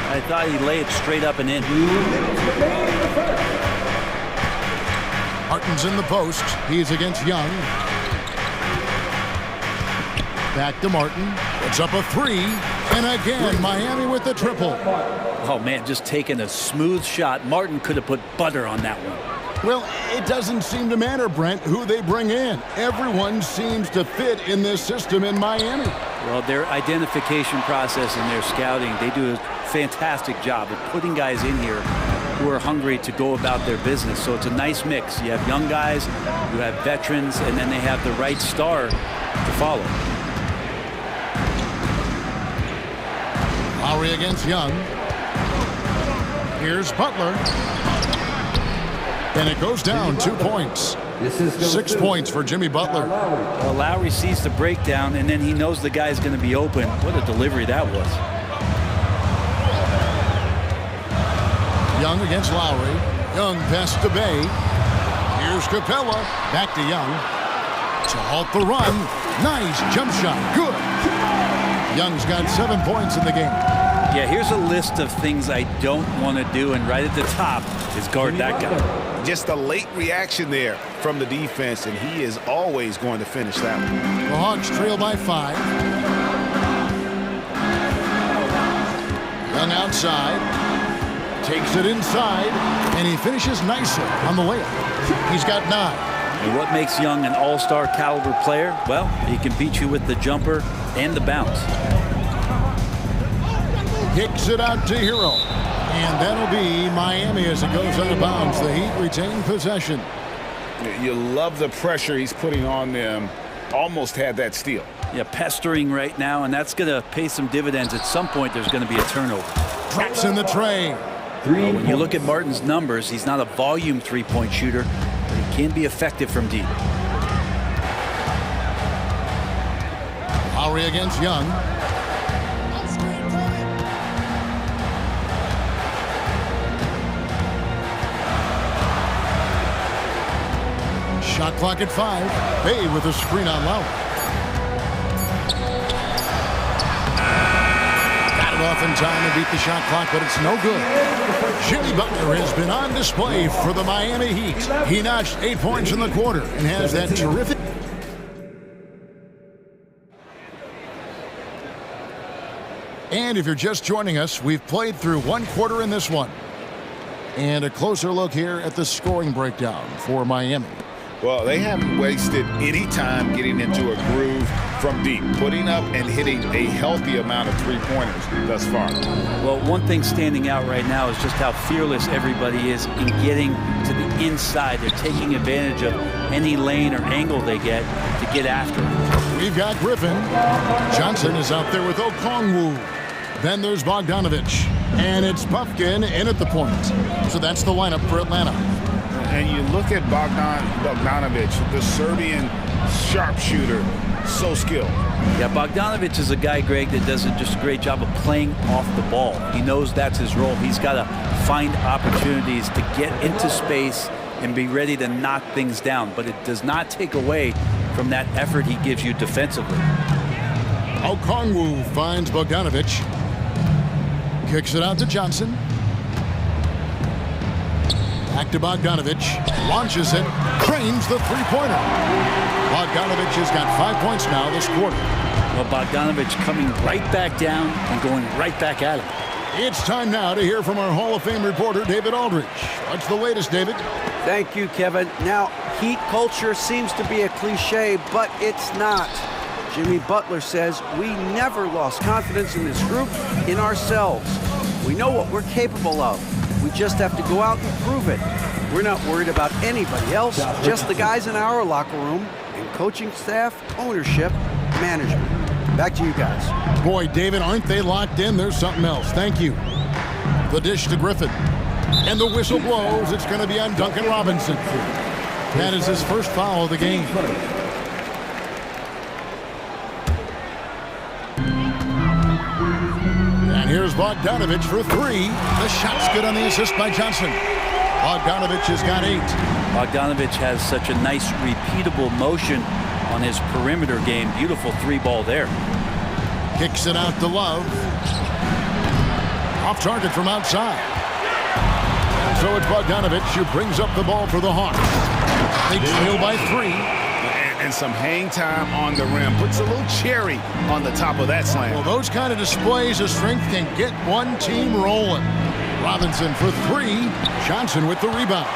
I thought he laid it straight up and in. Martin's in the post. He's against Young. Back to Martin. It's up a 3. And again, Miami with the triple. Oh, man, just taking a smooth shot. Martin could have put butter on that one. Well, it doesn't seem to matter, Brent, who they bring in. Everyone seems to fit in this system in Miami. Well, their identification process and their scouting, they do a fantastic job of putting guys in here who are hungry to go about their business. So it's a nice mix. You have young guys, you have veterans, and then they have the right star to follow. Lowry against Young. Here's Butler. And it goes down 2 points. 6 points for Jimmy Butler. Well, Lowry sees the breakdown, and then he knows the guy's going to be open. What a delivery that was. Young against Lowry. Young pass to Bay. Here's Capella. Back to Young. To halt the run. Nice jump shot. Good. Young's got 7 points in the game. Yeah, here's a list of things I don't want to do, and right at the top is guard that guy. Just a late reaction there from the defense, and he is always going to finish that one. The Hawks trail by 5. Young outside. Takes it inside, and he finishes nicely on the layup. He's got 9. And what makes Young an all-star caliber player? Well, he can beat you with the jumper and the bounce. Kicks it out to Hero. And that'll be Miami as it goes out of bounds. The Heat retain possession. You love the pressure he's putting on them. Almost had that steal. Yeah, pestering right now, and that's going to pay some dividends. At some point, there's going to be a turnover. Drops in the tray. Well, when you look at Martin's numbers, he's not a volume three-point shooter, but he can be effective from deep. Lowry against Young. Shot clock at 5. Bay with a screen on Lowry. Got it off in time to beat the shot clock, but it's no good. Jimmy Butler has been on display for the Miami Heat. He notched 8 points in the quarter and has that terrific... And if you're just joining us, we've played through one quarter in this one. And a closer look here at the scoring breakdown for Miami. Well, they haven't wasted any time getting into a groove from deep, putting up and hitting a healthy amount of three-pointers thus far. Well, one thing standing out right now is just how fearless everybody is in getting to the inside. They're taking advantage of any lane or angle they get to get after it. We've got Griffin. Johnson is out there with Okongwu. Then there's Bogdanovich. And it's Buffkin in at the point. So that's the lineup for Atlanta. And you look at Bogdanovich, the Serbian sharpshooter, so skilled. Yeah, Bogdanovich is a guy, Greg, that does just a great job of playing off the ball. He knows that's his role. He's got to find opportunities to get into space and be ready to knock things down. But it does not take away from that effort he gives you defensively. Okongwu finds Bogdanovich. Kicks it out to Johnson. Back to Bogdanovich. Launches it. Trains the three-pointer. Bogdanovich has got 5 points now this quarter. Well, Bogdanovich coming right back down and going right back at him. It's time now to hear from our Hall of Fame reporter, David Aldridge. What's the latest, David? Thank you, Kevin. Now, Heat culture seems to be a cliche, but it's not. Jimmy Butler says we never lost confidence in this group, in ourselves. We know what we're capable of. We just have to go out and prove it. We're not worried about anybody else, just the guys in our locker room, and coaching staff, ownership, management. Back to you guys. Boy, David, aren't they locked in? There's something else. Thank you. The dish to Griffin. And the whistle blows. It's going to be on Duncan Robinson. That is his first foul of the game. And here's Bogdanovich for 3. The shot's good on the assist by Johnson. Bogdanovich has got 8. Bogdanovich has such a nice repeatable motion on his perimeter game. Beautiful three ball there. Kicks it out to Love. Off target from outside. And so it's Bogdanovich who brings up the ball for the Hawks. They trail by 3. And some hang time on the rim. Puts a little cherry on the top of that slam. Well, those kind of displays of strength can get one team rolling. Robinson for 3. Johnson with the rebound.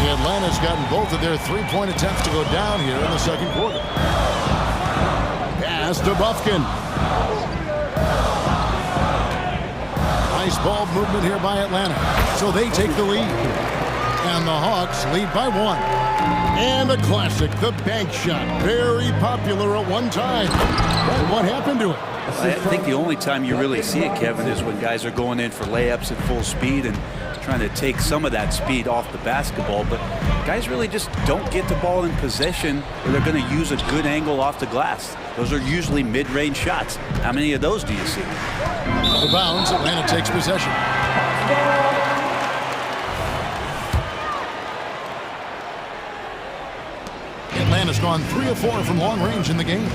The Atlanta's gotten both of their three-point attempts to go down here in the second quarter. Pass to Buffkin. Nice ball movement here by Atlanta. So they take the lead. And the Hawks lead by 1. And a classic, the bank shot. Very popular at one time. But what happened to it? I think the only time you really see it, Kevin, is when guys are going in for layups at full speed and trying to take some of that speed off the basketball. But guys really just don't get the ball in possession where they're going to use a good angle off the glass. Those are usually mid-range shots. How many of those do you see? The bounds, Atlanta takes possession. Atlanta's gone 3 of 4 from long range in the game.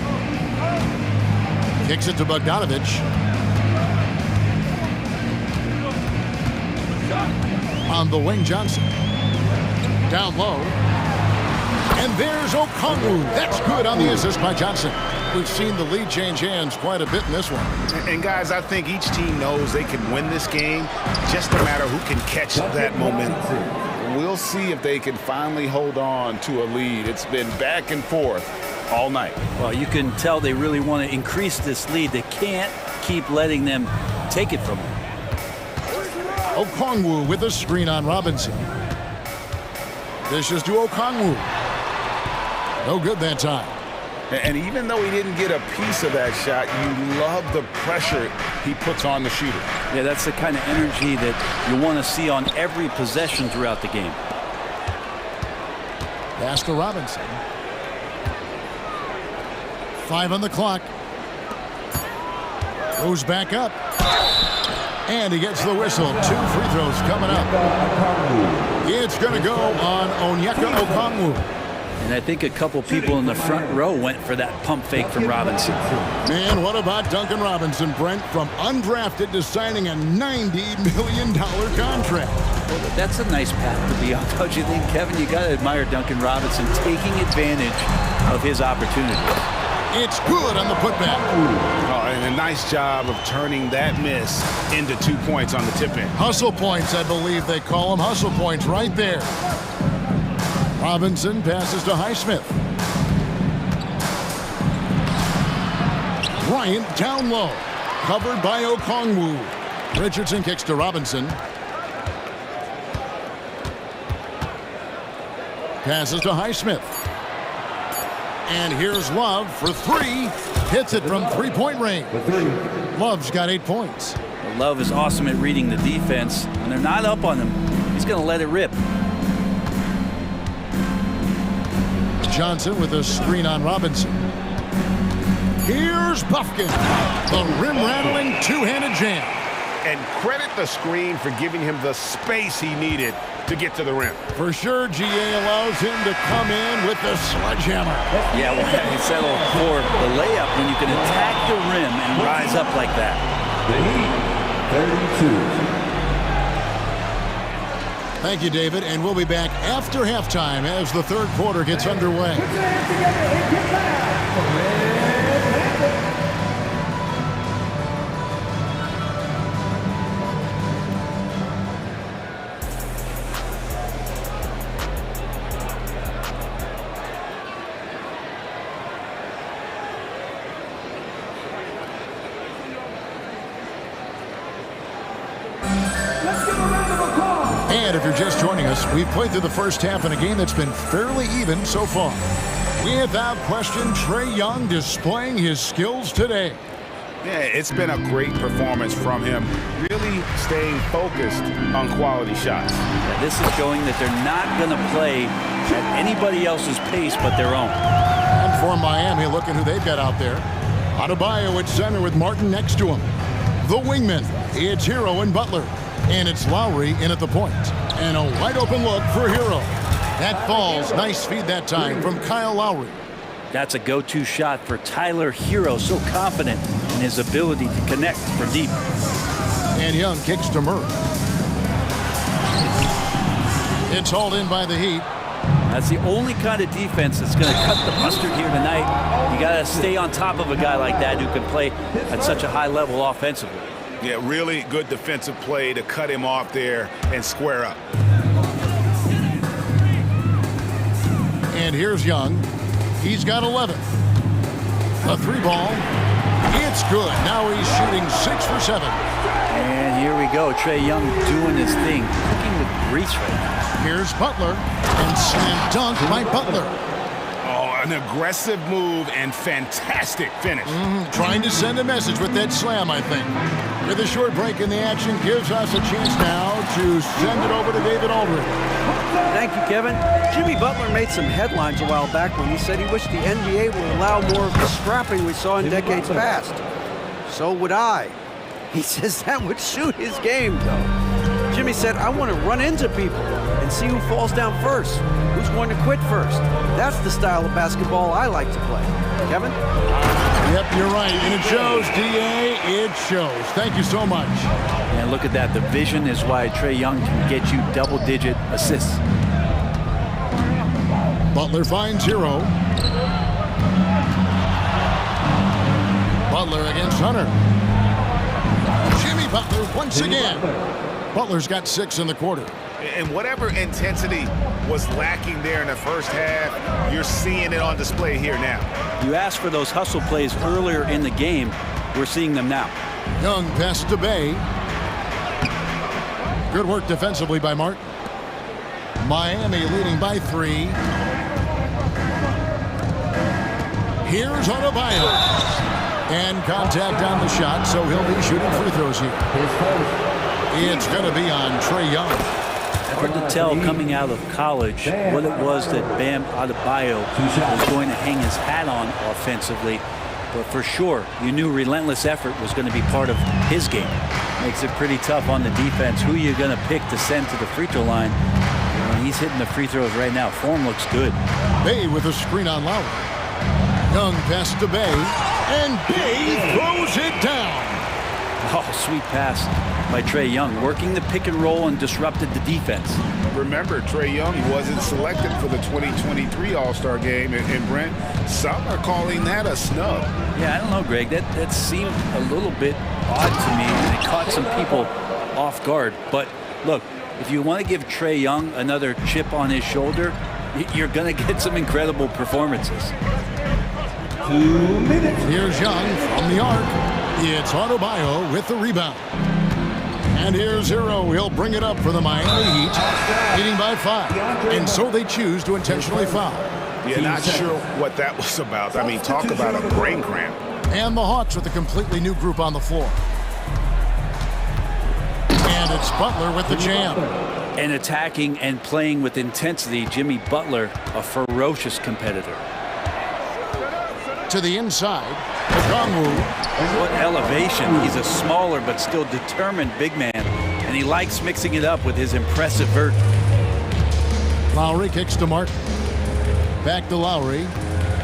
Kicks it to Bogdanovich. On the wing, Johnson. Down low. And there's Okongwu. That's good on the assist by Johnson. We've seen the lead change hands quite a bit in this one. And guys, I think each team knows they can win this game. Just a matter who can catch that momentum. We'll see if they can finally hold on to a lead. It's been back and forth all night. Well, you can tell they really want to increase this lead. They can't keep letting them take it from them. Okongwu with a screen on Robinson. This is to Okongwu. No good that time. And even though he didn't get a piece of that shot, you love the pressure he puts on the shooter. Yeah, that's the kind of energy that you want to see on every possession throughout the game. Pass to Robinson. 5 on the clock. Goes back up. And he gets the whistle. 2 free throws coming up. It's going to go on Onyeka Okongwu. And I think a couple people in the front row went for that pump fake from Robinson. Man, what about Duncan Robinson, Brent, from undrafted to signing a $90 million contract? Well, that's a nice path to be on, don't you think, Kevin? You got to admire Duncan Robinson taking advantage of his opportunity. It's good on the putback. Oh, and a nice job of turning that miss into 2 points on the tip-in. Hustle points, I believe they call them. Hustle points right there. Robinson passes to Highsmith. Bryant down low. Covered by Okongwu. Richardson kicks to Robinson. Passes to Highsmith. And here's Love for 3. Hits it from 3-point range. Love's got 8 points. Love is awesome at reading the defense. When they're not up on him, he's going to let it rip. Johnson with a screen on Robinson. Here's Buffkin. The rim-rattling two-handed jam. And credit the screen for giving him the space he needed to get to the rim. For sure, GA allows him to come in with the sledgehammer. Yeah, well, you settle for the layup when you can attack the rim and rise up like that. The Heat, 32. Thank you, David, and we'll be back after halftime as the third quarter gets underway. And if you're just joining us, we've played through the first half in a game that's been fairly even so far. Without question, Trae Young displaying his skills today. Yeah, it's been a great performance from him, really staying focused on quality shots. Yeah, this is showing that they're not going to play at anybody else's pace but their own. And for Miami, look at who they've got out there. Adebayo at center with Martin next to him. The wingman, it's Hero and Butler. And it's Lowry in at the point. And a wide open look for Hero. That falls. Nice feed that time from Kyle Lowry. That's a go-to shot for Tyler Hero. So confident in his ability to connect for deep. And Young kicks to Murray. It's hauled in by the Heat. That's the only kind of defense that's going to cut the mustard here tonight. You got to stay on top of a guy like that who can play at such a high level offensively. Yeah, really good defensive play to cut him off there and square up. And here's Young. He's got 11. A 3 ball. It's good. Now he's shooting 6 for 7. And here we go. Trae Young doing his thing. Cooking with grease right now. Here's Butler. And slam dunk by Butler. An aggressive move and fantastic finish. Trying to send a message with that slam, I think. With a short break in the action, gives us a chance now to send it over to David Aldridge. Thank you, Kevin. Jimmy Butler made some headlines a while back when he said he wished the NBA would allow more of the scrapping we saw in decades past. So would I. He says that would suit his game, though. Jimmy said, I want to run into people and see who falls down first, who's going to quit first. That's the style of basketball I like to play. Kevin? Yep, you're right. And it shows, DA. It shows. Thank you so much. And look at that. The vision is why Trae Young can get you double-digit assists. Butler finds Hero. Butler against Hunter. Jimmy Butler once again. Butler's got 6 in the quarter. And whatever intensity was lacking there in the first half, you're seeing it on display here now. You asked for those hustle plays earlier in the game. We're seeing them now. Young passes to Bay. Good work defensively by Martin. Miami leading by 3. Here's Adebayo. And contact on the shot, so he'll be shooting free throws here. It's going to be on Trae Young. Hard to tell coming out of college what it was that Bam Adebayo was going to hang his hat on offensively. But for sure, you knew relentless effort was going to be part of his game. Makes it pretty tough on the defense. Who are you going to pick to send to the free throw line? He's hitting the free throws right now. Form looks good. Bay with a screen on Lowry. Young pass to Bay, and Bay throws it down. Oh, sweet pass by Trae Young, working the pick and roll and disrupted the defense. Remember, Trae Young wasn't selected for the 2023 All-Star game, and Brent, some are calling that a snub. Yeah, I don't know, Greg. That seemed a little bit odd to me, and it caught some people off guard. But look, if you want to give Trae Young another chip on his shoulder, you're going to get some incredible performances. 2 minutes. Here's Young from the arc. It's Adebayo with the rebound. And here's Hero. He'll bring it up for the Miami Heat, leading by 5. And so they choose to intentionally foul. Yeah, not sure what that was about. I mean, talk about a brain cramp. And the Hawks with a completely new group on the floor. And it's Butler with the jam. And attacking and playing with intensity, Jimmy Butler, a ferocious competitor. To the inside, Okongwu. What elevation. He's a smaller but still determined big man, and he likes mixing it up with his impressive vert. Lowry kicks to Martin. Back to Lowry.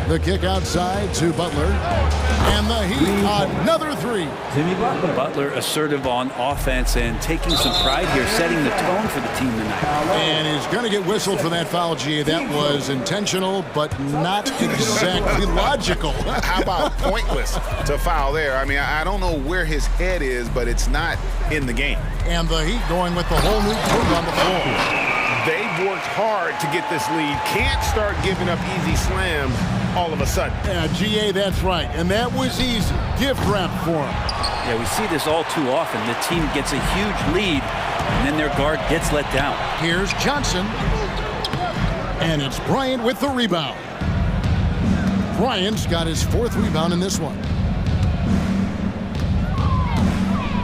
The kick outside to Butler. And the Heat, another three. Butler assertive on offense and taking some pride here, setting the tone for the team tonight. And he's going to get whistled for that foul, G. That was intentional, but not exactly logical. How about pointless to foul there? I mean, I don't know where his head is, but it's not in the game. And the Heat going with the whole new crew on the floor. They've worked hard to get this lead. Can't start giving up easy slams all of a sudden. Yeah, GA, that's right. And that was easy. Gift wrap for him. Yeah, we see this all too often. The team gets a huge lead, and then their guard gets let down. Here's Johnson. And it's Bryant with the rebound. Bryant's got his 4th rebound in this one.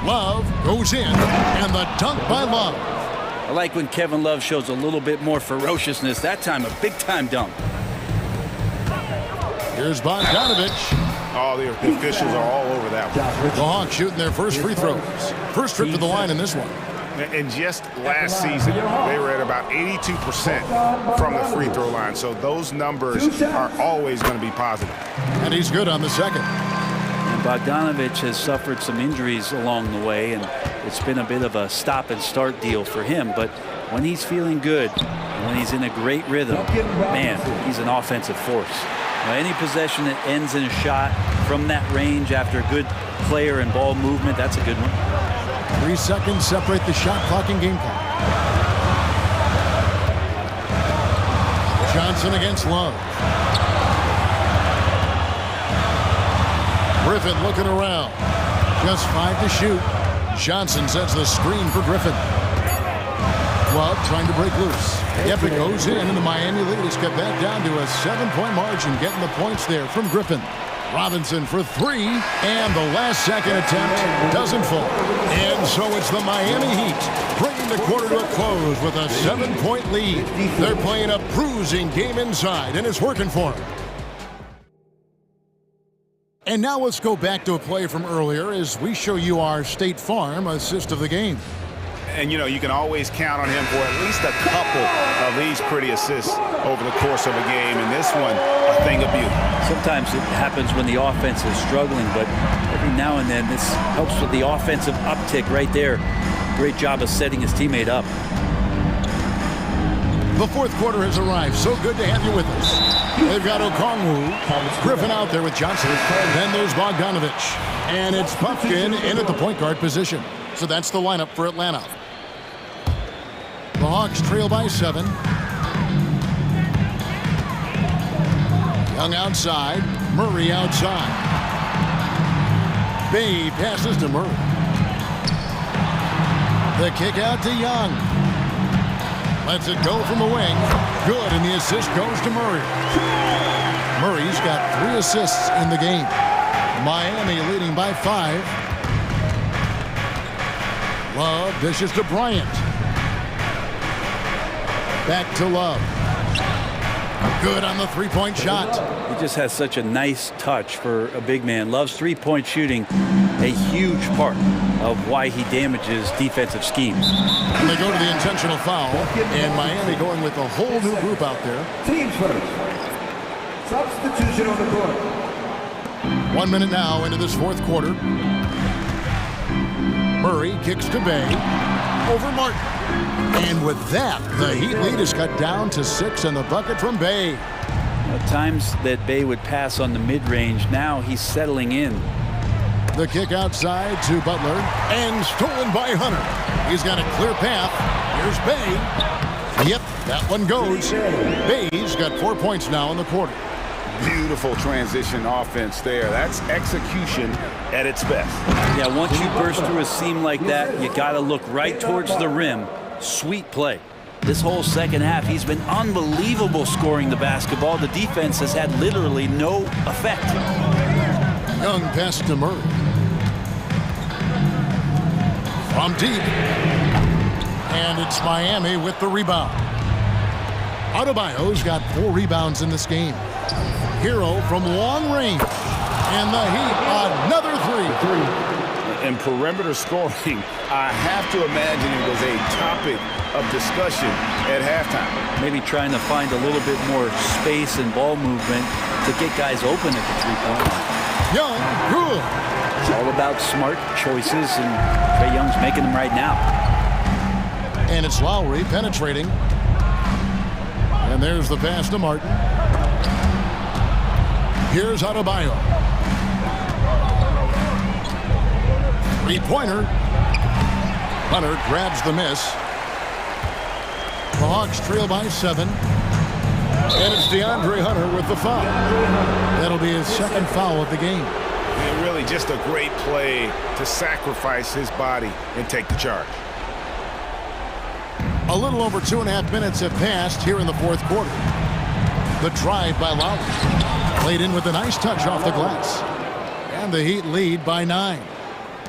Love goes in, and the dunk by Love. I like when Kevin Love shows a little bit more ferociousness. That time, a big-time dunk. Here's Bogdanovich. Oh, the officials are all over that one. The Hawks shooting their first free throws. First trip to the line in this one. And just last season, they were at about 82% from the free throw line. So those numbers are always going to be positive. And he's good on the second. And Bogdanovich has suffered some injuries along the way, and it's been a bit of a stop-and-start deal for him. But when he's feeling good, when he's in a great rhythm, man, he's an offensive force. Now, any possession that ends in a shot from that range after good player and ball movement, that's a good one. 3 seconds separate the shot clock and game clock. Johnson against Love. Griffin looking around. Just 5 to shoot. Johnson sets the screen for Griffin. Love trying to break loose. Yep, it goes in, and the Miami lead is cut back down to a 7-point margin, getting the points there from Griffin. Robinson for 3, and the last second attempt doesn't fall. And so it's the Miami Heat bringing the quarter to a close with a 7-point lead. They're playing a bruising game inside, and it's working for them. And now let's go back to a play from earlier as we show you our State Farm assist of the game. And, you know, you can always count on him for at least a couple of these pretty assists over the course of a game. And this one, a thing of beauty. Sometimes it happens when the offense is struggling, but every now and then this helps with the offensive uptick right there. Great job of setting his teammate up. The fourth quarter has arrived. So good to have you with us. They've got Okongwu, Griffin out there with Johnson. Then there's Bogdanovich. And it's Pumpkin in at the point guard position. So that's the lineup for Atlanta. The Hawks trail by 7. Young outside. Murray outside. Bay passes to Murray. The kick out to Young. Lets it go from the wing. Good, and the assist goes to Murray. Murray's got 3 assists in the game. Miami leading by 5. Love dishes to Bryant. Back to Love. Good on the three-point shot. He just has such a nice touch for a big man. Love's three-point shooting, a huge part of why he damages defensive schemes. And they go to the intentional foul, and Miami going with a whole new group out there. Teams first. Substitution on the court. 1 minute now into this fourth quarter. Murray kicks to Bay. Over Martin. And with that, the Heat lead is cut down to 6 and the bucket from Bay. At times that Bay would pass on the mid-range, now he's settling in. The kick outside to Butler, and stolen by Hunter. He's got a clear path. Here's Bay. Yep, that one goes. Bay's got 4 points now in the quarter. Beautiful transition offense there. That's execution at its best. Yeah, once you burst through a seam like that, you got to look right towards the rim. Sweet play. This whole second half, he's been unbelievable scoring the basketball. The defense has had literally no effect. Young pass to Murray. From deep. And it's Miami with the rebound. Adebayo's got 4 rebounds in this game. Hero from long range. And the Heat, another 3. And perimeter scoring, I have to imagine it was a topic of discussion at halftime. Maybe trying to find a little bit more space and ball movement to get guys open at the three-point line. Young, good. It's all about smart choices, and Trae Young's making them right now. And it's Lowry penetrating. And there's the pass to Martin. Here's Adebayo. Three-pointer. Hunter grabs the miss. The Hawks trail by 7. And it's DeAndre Hunter with the foul. That'll be his second foul of the game. And really just a great play to sacrifice his body and take the charge. A little over 2.5 minutes have passed here in the fourth quarter. The drive by Lowry. Played in with a nice touch off the glass. And the Heat lead by 9.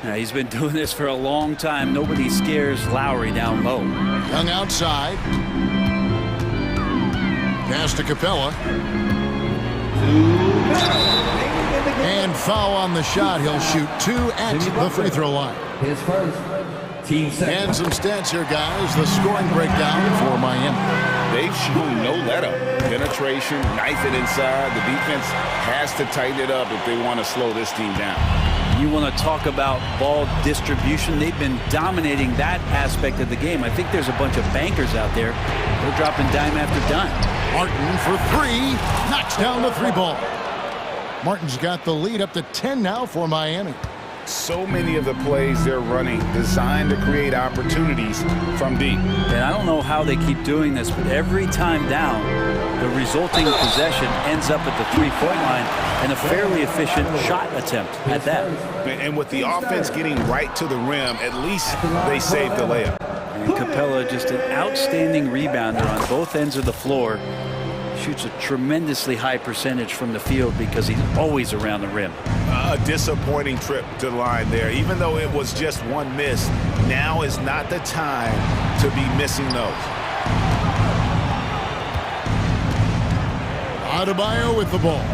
Yeah, he's been doing this for a long time. Nobody scares Lowry down low. Young outside. Pass to Capella. And foul on the shot. He'll shoot 2 at the free throw line. His first. Team second. And some stats here, guys. The scoring breakdown for Miami. They've shown no let-up. Penetration, knife it inside. The defense has to tighten it up if they want to slow this team down. You want to talk about ball distribution. They've been dominating that aspect of the game. I think there's a bunch of bankers out there. They're dropping dime after dime. Martin for 3. Knocks down the 3 ball. Martin's got the lead up to 10 now for Miami. So many of the plays they're running designed to create opportunities from deep. And I don't know how they keep doing this, but every time down, the resulting possession ends up at the three-point line and a fairly efficient shot attempt at that. And with the offense getting right to the rim, at least they saved the layup. And Capella, just an outstanding rebounder on both ends of the floor. Shoots a tremendously high percentage from the field because he's always around the rim. A disappointing trip to the line there. Even though it was just one miss, now is not the time to be missing those. Adebayo with the ball.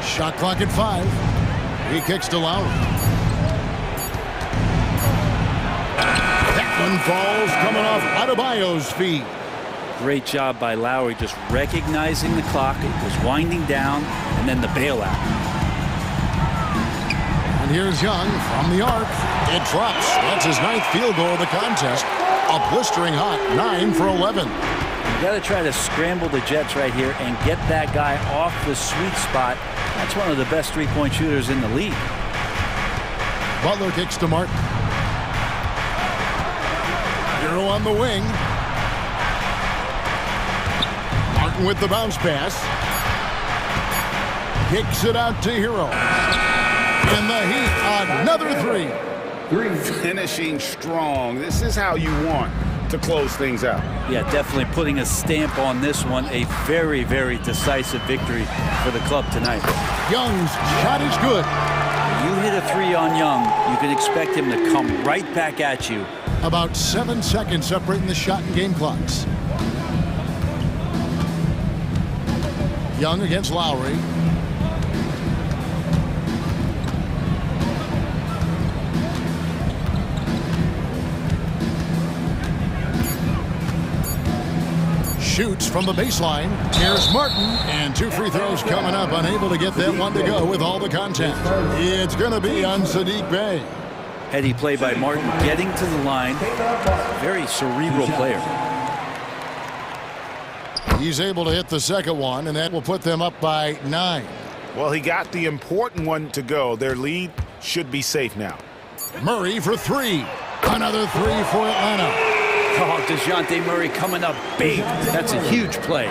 Shot clock at 5. He kicks to Lowry. That one falls coming off Adebayo's feet. Great job by Lowry just recognizing the clock. It was winding down, and then the bailout. And here's Young from the arc. It drops. That's his 9th field goal of the contest. A blistering hot 9 for 11. You got to try to scramble the Jets right here and get that guy off the sweet spot. That's one of the best three-point shooters in the league. Butler kicks to Martin. Hero on the wing. Martin with the bounce pass. Kicks it out to Hero. And the Heat, another 3. Finishing strong. This is how you want to close things out. Yeah, definitely putting a stamp on this one. A very, very decisive victory for the club tonight. Young's shot is good. You hit a three on Young, you can expect him to come right back at you. About 7 seconds separating the shot and game clocks. Young against Lowry. Shoots from the baseline. Here's Martin, and 2 free throws coming up. Unable to get that one to go with all the contact. It's going to be on Sadiq Bey. Heady play by Martin, getting to the line. Very cerebral player. He's able to hit the second one, and that will put them up by 9. Well, he got the important one to go. Their lead should be safe now. Murray for 3. Another 3 for Atlanta. Oh, DeJounte Murray coming up big. That's a huge play.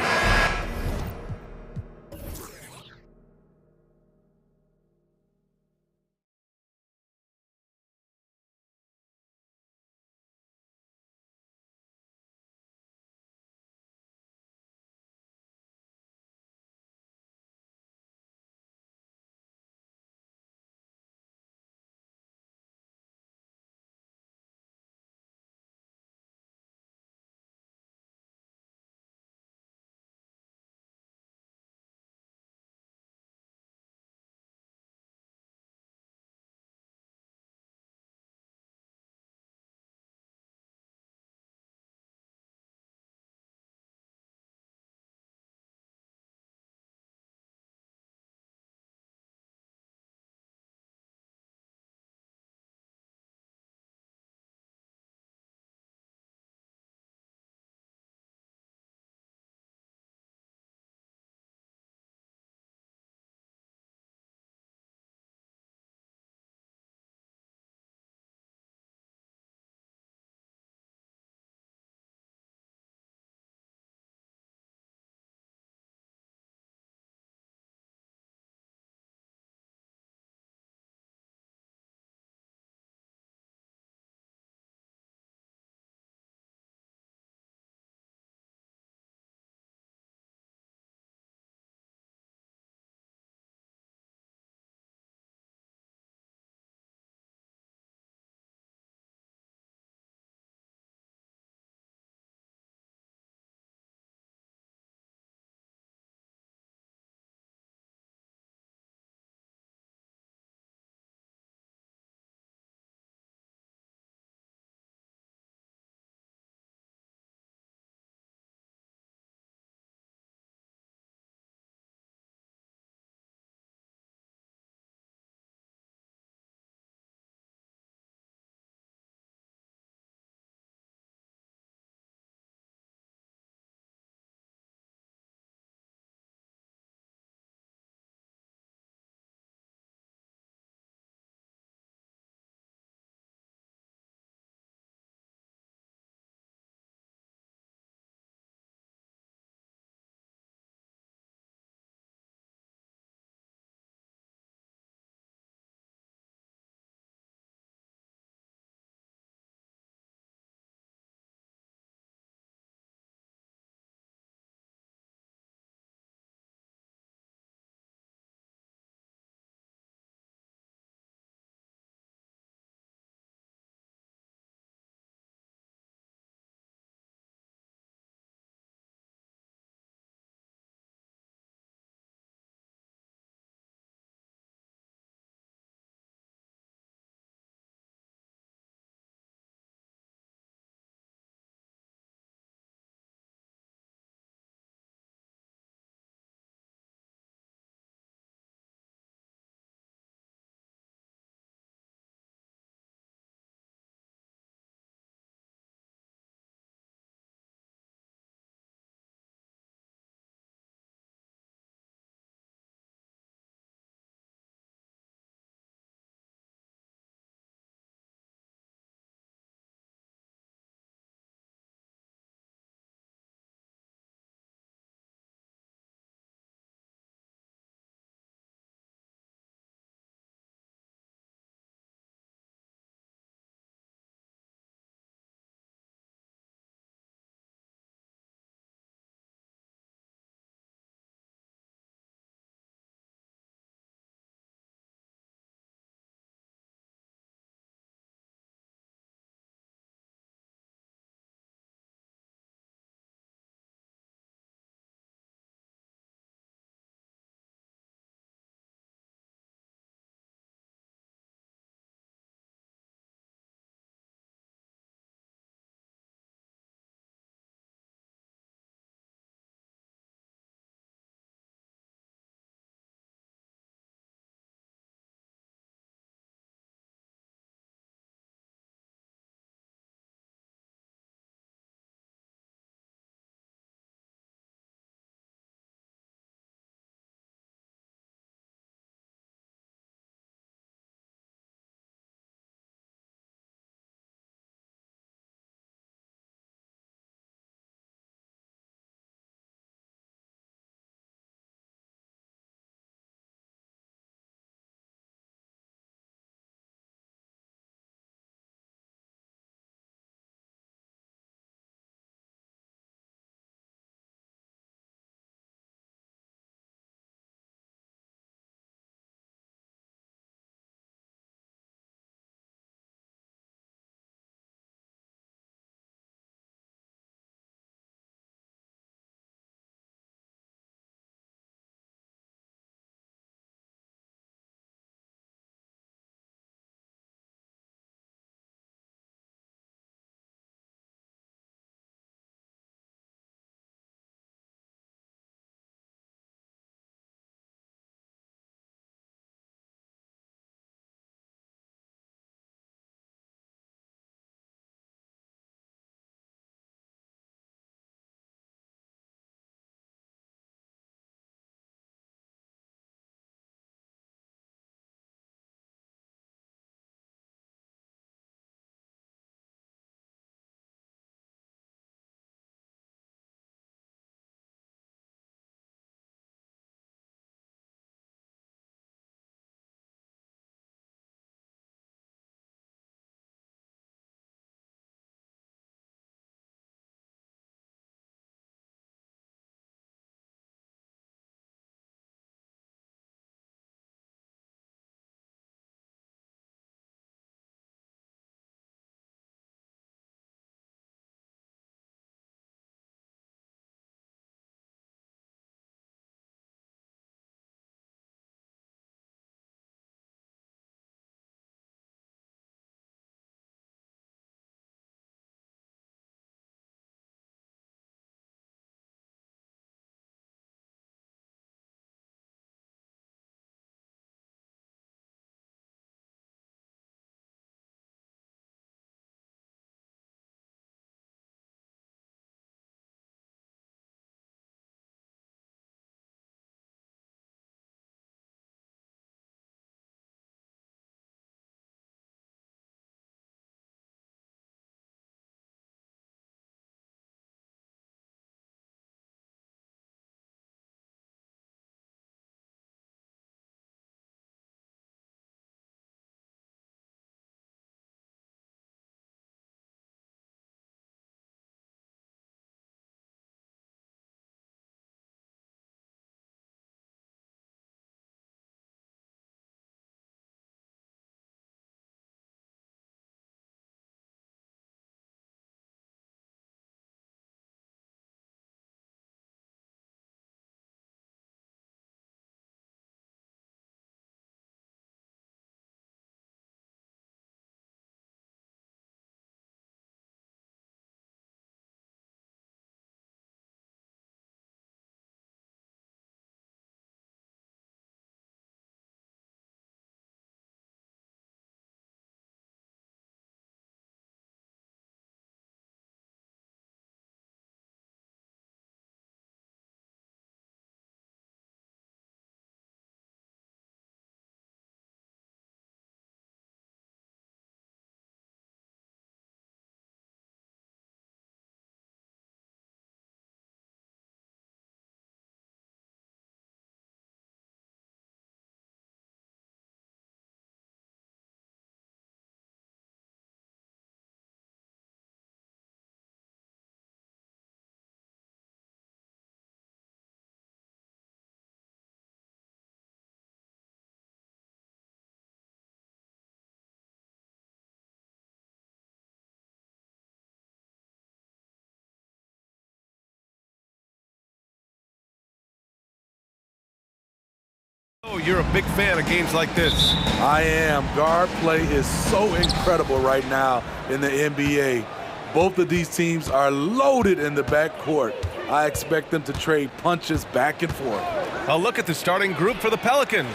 you're a big fan of games like this. I am. Guard play is so incredible right now in the NBA. Both of these teams are loaded in the backcourt. I expect them to trade punches back and forth. A look at the starting group for the Pelicans.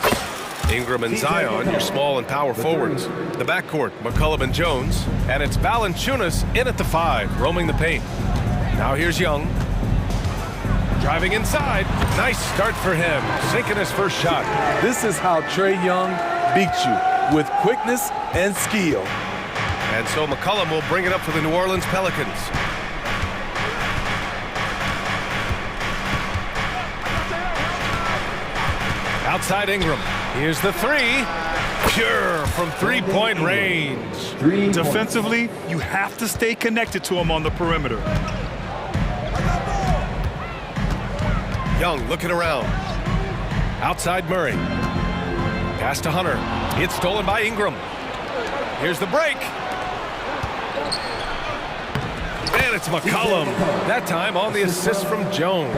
Ingram and Zion, your small and power forwards. The backcourt, McCollum and Jones. And it's Valanciunas in at the 5, roaming the paint. Now here's Young. Driving inside. Nice start for him, sinking his first shot. This is how Trae Young beats you, with quickness and skill. And so McCollum will bring it up for the New Orleans Pelicans. Outside Ingram. Here's the 3. Pure from three-point range. Defensively, you have to stay connected to him on the perimeter. Young looking around. Outside Murray. Pass to Hunter. It's stolen by Ingram. Here's the break. And it's McCollum. That time on the assist from Jones.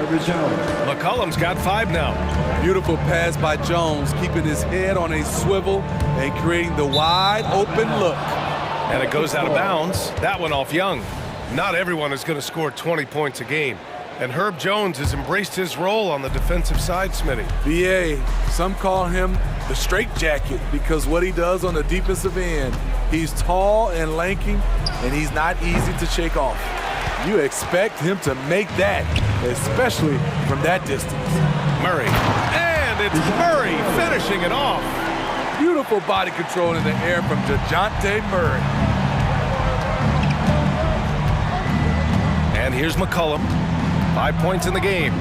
McCollum's got 5 now. Beautiful pass by Jones, keeping his head on a swivel and creating the wide open look. And it goes out of bounds. That one off Young. Not everyone is going to score 20 points a game. And Herb Jones has embraced his role on the defensive side, Smitty. BA, some call him the straitjacket because what he does on the defensive end, he's tall and lanky, and he's not easy to shake off. You expect him to make that, especially from that distance. Murray. And it's Murray finishing it off. Beautiful body control in the air from DeJounte Murray. And here's McCollum. 5 points in the game.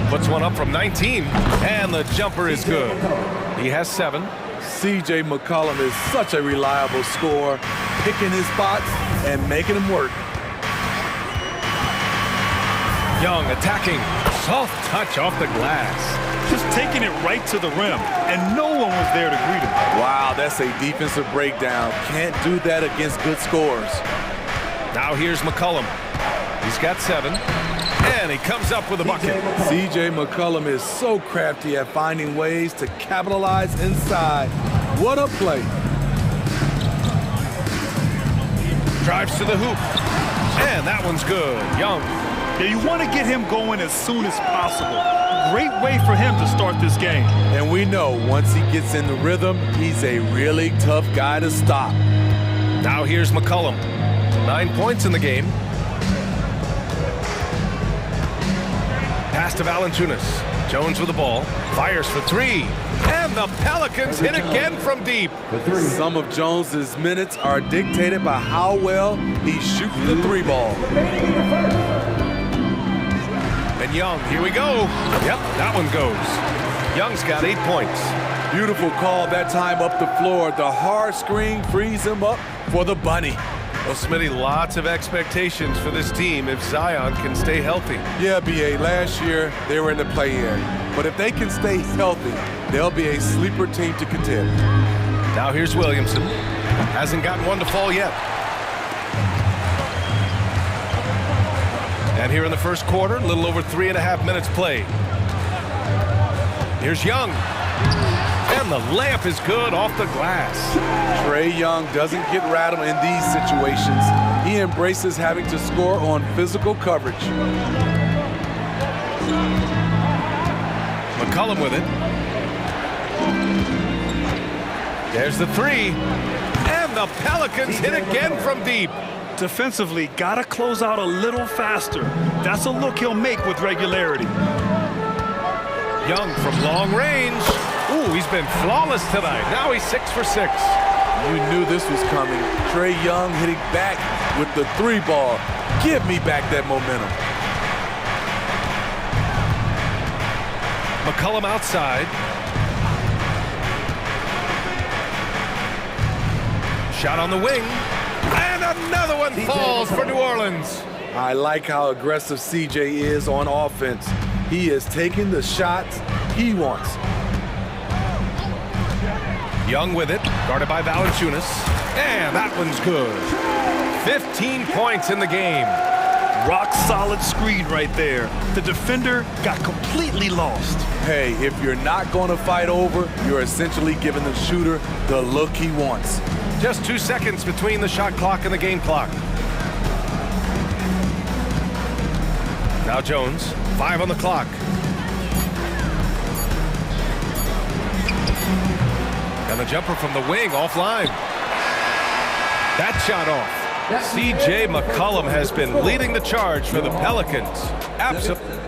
Puts one up from 19, and the jumper is good. He has 7. C.J. McCollum is such a reliable scorer, picking his spots and making them work. Young attacking. Soft touch off the glass. Just taking it right to the rim, and no one was there to greet him. Wow, that's a defensive breakdown. Can't do that against good scorers. Now here's McCollum. He's got 7, and he comes up with a bucket. C.J. McCollum is so crafty at finding ways to capitalize inside. What a play. Drives to the hoop, and that one's good. Young. Yeah, you want to get him going as soon as possible. Great way for him to start this game. And we know once he gets in the rhythm, he's a really tough guy to stop. Now here's McCollum. 9 points in the game. Pass to Valanciunas. Jones with the ball. Fires for 3. And the Pelicans hit again from deep. Some of Jones's minutes are dictated by how well he's shooting the 3 ball. And Young, here we go. Yep, that one goes. Young's got 8 points. Beautiful call that time up the floor. The hard screen frees him up for the bunny. Well, Smitty, lots of expectations for this team if Zion can stay healthy. Yeah, B.A., last year they were in the play-in. But if they can stay healthy, they'll be a sleeper team to contend. Now here's Williamson. Hasn't gotten one to fall yet. And here in the first quarter, a little over 3.5 minutes played. Here's Young. And the layup is good off the glass. Trae Young doesn't get rattled in these situations. He embraces having to score on physical coverage. McCollum with it. There's the 3. And the Pelicans hit again from deep. Defensively, gotta close out a little faster. That's a look he'll make with regularity. Young from long range. Ooh, he's been flawless tonight. Now he's 6 for 6. You knew this was coming. Trae Young hitting back with the 3 ball. Give me back that momentum. McCollum outside. Shot on the wing. And another one falls for New Orleans. I like how aggressive CJ is on offense. He is taking the shots he wants. Young with it, guarded by Valanciunas. And that one's good. 15 points in the game. Rock solid screen right there. The defender got completely lost. Hey, if you're not going to fight over, you're essentially giving the shooter the look he wants. Just 2 seconds between the shot clock and the game clock. Now Jones, 5 on the clock. And the jumper from the wing offline. That shot off. C.J. McCollum has been leading the charge for the Pelicans. Absolutely.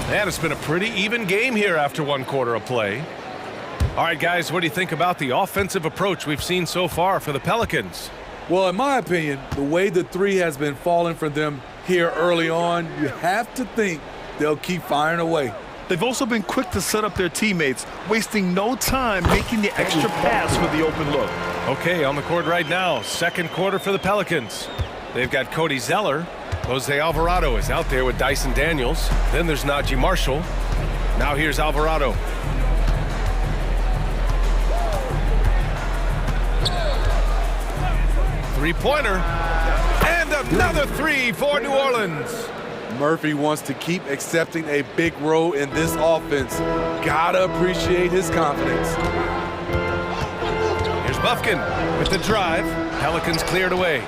And it's been a pretty even game here after 1 quarter of play. All right, guys, what do you think about the offensive approach we've seen so far for the Pelicans? Well, in my opinion, the way the three has been falling for them here early on, you have to think they'll keep firing away. They've also been quick to set up their teammates, wasting no time making the extra pass for the open look. Okay, on the court right now, 2nd quarter for the Pelicans. They've got Cody Zeller. Jose Alvarado is out there with Dyson Daniels. Then there's Najee Marshall. Now here's Alvarado. Three-pointer. And another 3 for New Orleans. Murphy wants to keep accepting a big role in this offense. Gotta appreciate his confidence. Here's Bufkin with the drive. Pelicans cleared away.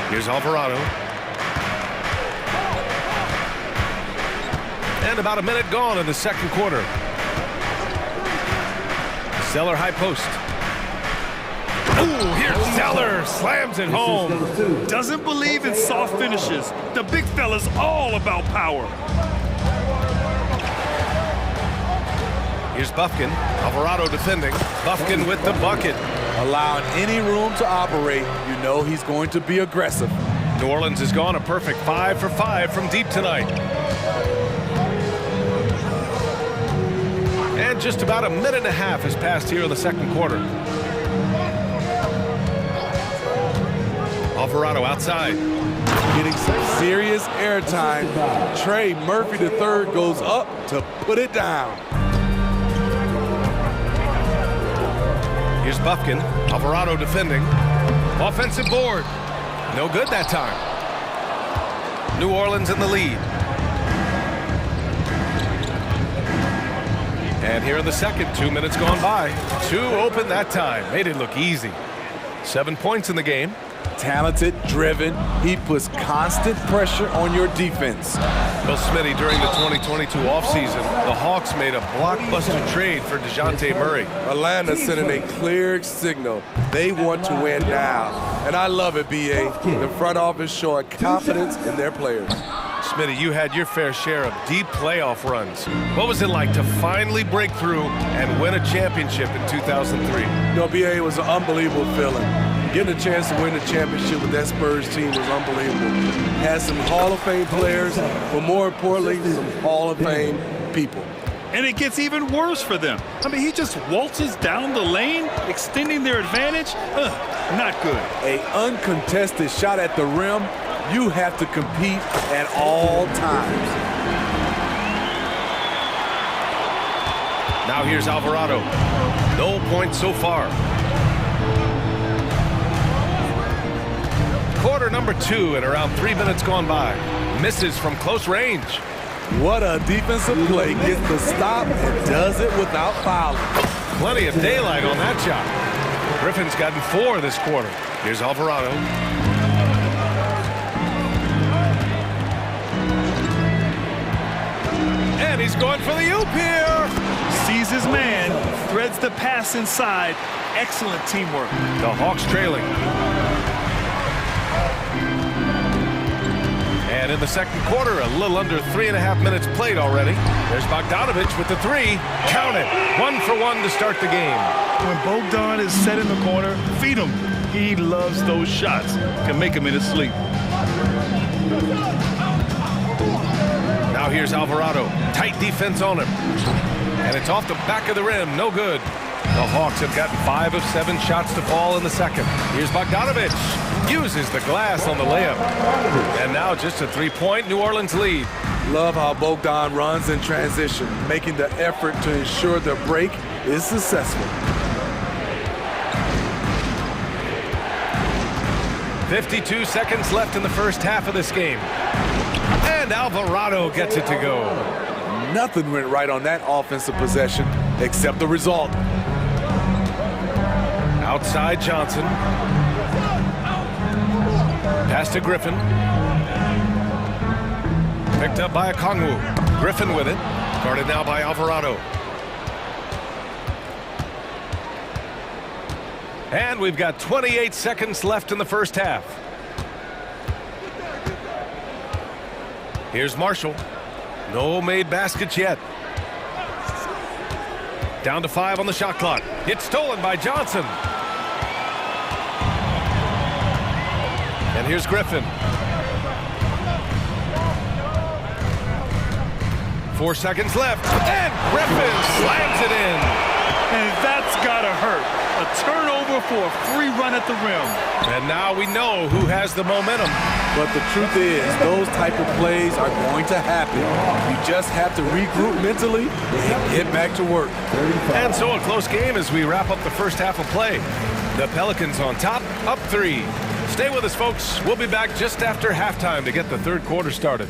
Here's Alvarado. And about a minute gone in the 2nd quarter. Zeller high post. Ooh, here's Zeller, slams it home. Doesn't believe in soft finishes. The big fella's all about power. Here's Bufkin, Alvarado defending. Bufkin with the bucket. Allowing any room to operate, you know he's going to be aggressive. New Orleans has gone a perfect 5 for 5 from deep tonight. And just about a minute and a half has passed here in the 2nd quarter. Alvarado outside. Getting some serious airtime. Trey Murphy III goes up to put it down. Here's Bufkin. Alvarado defending. Offensive board. No good that time. New Orleans in the lead. And here in the 2nd, 2 minutes gone by. 2 open that time. Made it look easy. 7 points in the game. Talented, driven. He puts constant pressure on your defense. Well, Smitty, during the 2022 offseason, the Hawks made a blockbuster trade for DeJounte Murray. Atlanta sending a clear signal. They want to win now. And I love it, B.A. The front office showing confidence in their players. Smitty, you had your fair share of deep playoff runs. What was it like to finally break through and win a championship in 2003? No, B.A., it was an unbelievable feeling. Getting a chance to win the championship with that Spurs team was unbelievable. Had some Hall of Fame players, but more importantly, some Hall of Fame people. And it gets even worse for them. I mean, he just waltzes down the lane, extending their advantage. Not good. An uncontested shot at the rim, you have to compete at all times. Now here's Alvarado. No points so far. Quarter number 2 and around 3 minutes gone by. Misses from close range. What a defensive play. Gets the stop and does it without fouling. Plenty of daylight on that shot. Griffin's gotten 4 this quarter. Here's Alvarado. And he's going for the oop here. Sees his man, threads the pass inside. Excellent teamwork. The Hawks trailing. And in the 2nd quarter, a little under 3.5 minutes played already. There's Bogdanovich with the 3. Count it. 1 for 1 to start the game. When Bogdan is set in the corner, feed him. He loves those shots. Can make him in his sleep. Now here's Alvarado. Tight defense on him. And it's off the back of the rim. No good. The Hawks have gotten 5 of 7 shots to fall in the 2nd. Here's Bogdanovich. Uses the glass on the layup. And now just a 3-point New Orleans lead. Love how Bogdan runs in transition, making the effort to ensure the break is successful. 52 seconds left in the first half of this game. And Alvarado gets it to go. Nothing went right on that offensive possession except the result. Outside Johnson. Pass to Griffin. Picked up by Okongwu. Griffin with it. Guarded now by Alvarado. And we've got 28 seconds left in the first half. Here's Marshall. No made baskets yet. Down to 5 on the shot clock. It's stolen by Johnson. And here's Griffin. 4 seconds left. And Griffin slams it in. And that's gotta hurt. A turnover for a free run at the rim. And now we know who has the momentum. But the truth is, those type of plays are going to happen. You just have to regroup mentally and get back to work. And so a close game as we wrap up the first half of play. The Pelicans on top, up 3. Stay with us, folks. We'll be back just after halftime to get the third quarter started.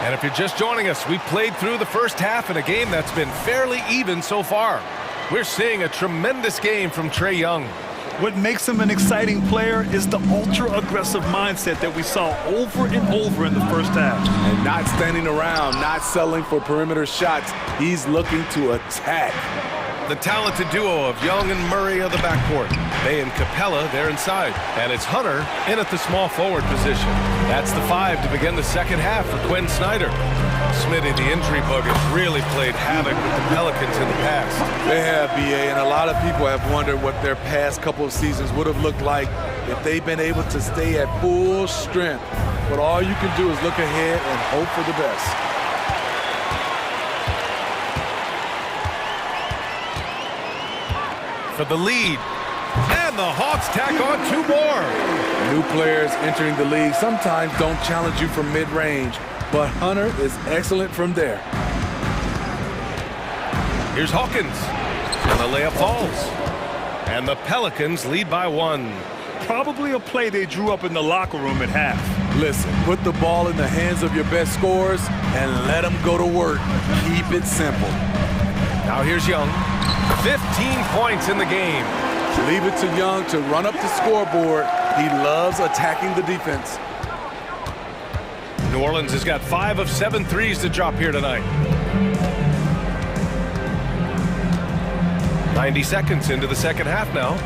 And if you're just joining us, we played through the first half in a game that's been fairly even so far. We're seeing a tremendous game from Trae Young. What makes him an exciting player is the ultra-aggressive mindset that we saw over and over in the first half. And not standing around, not settling for perimeter shots. He's looking to attack. The talented duo of Young and Murray of the backcourt. They and Capella, they're inside. And it's Hunter in at the small forward position. That's the 5 to begin the second half for Quinn Snyder. Smitty, the injury bug, has really played havoc with the Pelicans in the past. They have, BA, and a lot of people have wondered what their past couple of seasons would have looked like if they've been able to stay at full strength. But all you can do is look ahead and hope for the best. For the lead. And the Hawks tack on 2 more. New players entering the league sometimes don't challenge you from mid-range, but Hunter is excellent from there. Here's Hawkins. And the layup falls. And the Pelicans lead by 1. Probably a play they drew up in the locker room at half. Listen, put the ball in the hands of your best scorers and let them go to work. Keep it simple. Now here's Young. 15 points in the game. Leave it to Young to run up the scoreboard. He loves attacking the defense. New Orleans has got 5 of 7 threes to drop here tonight. 90 seconds into the second half now.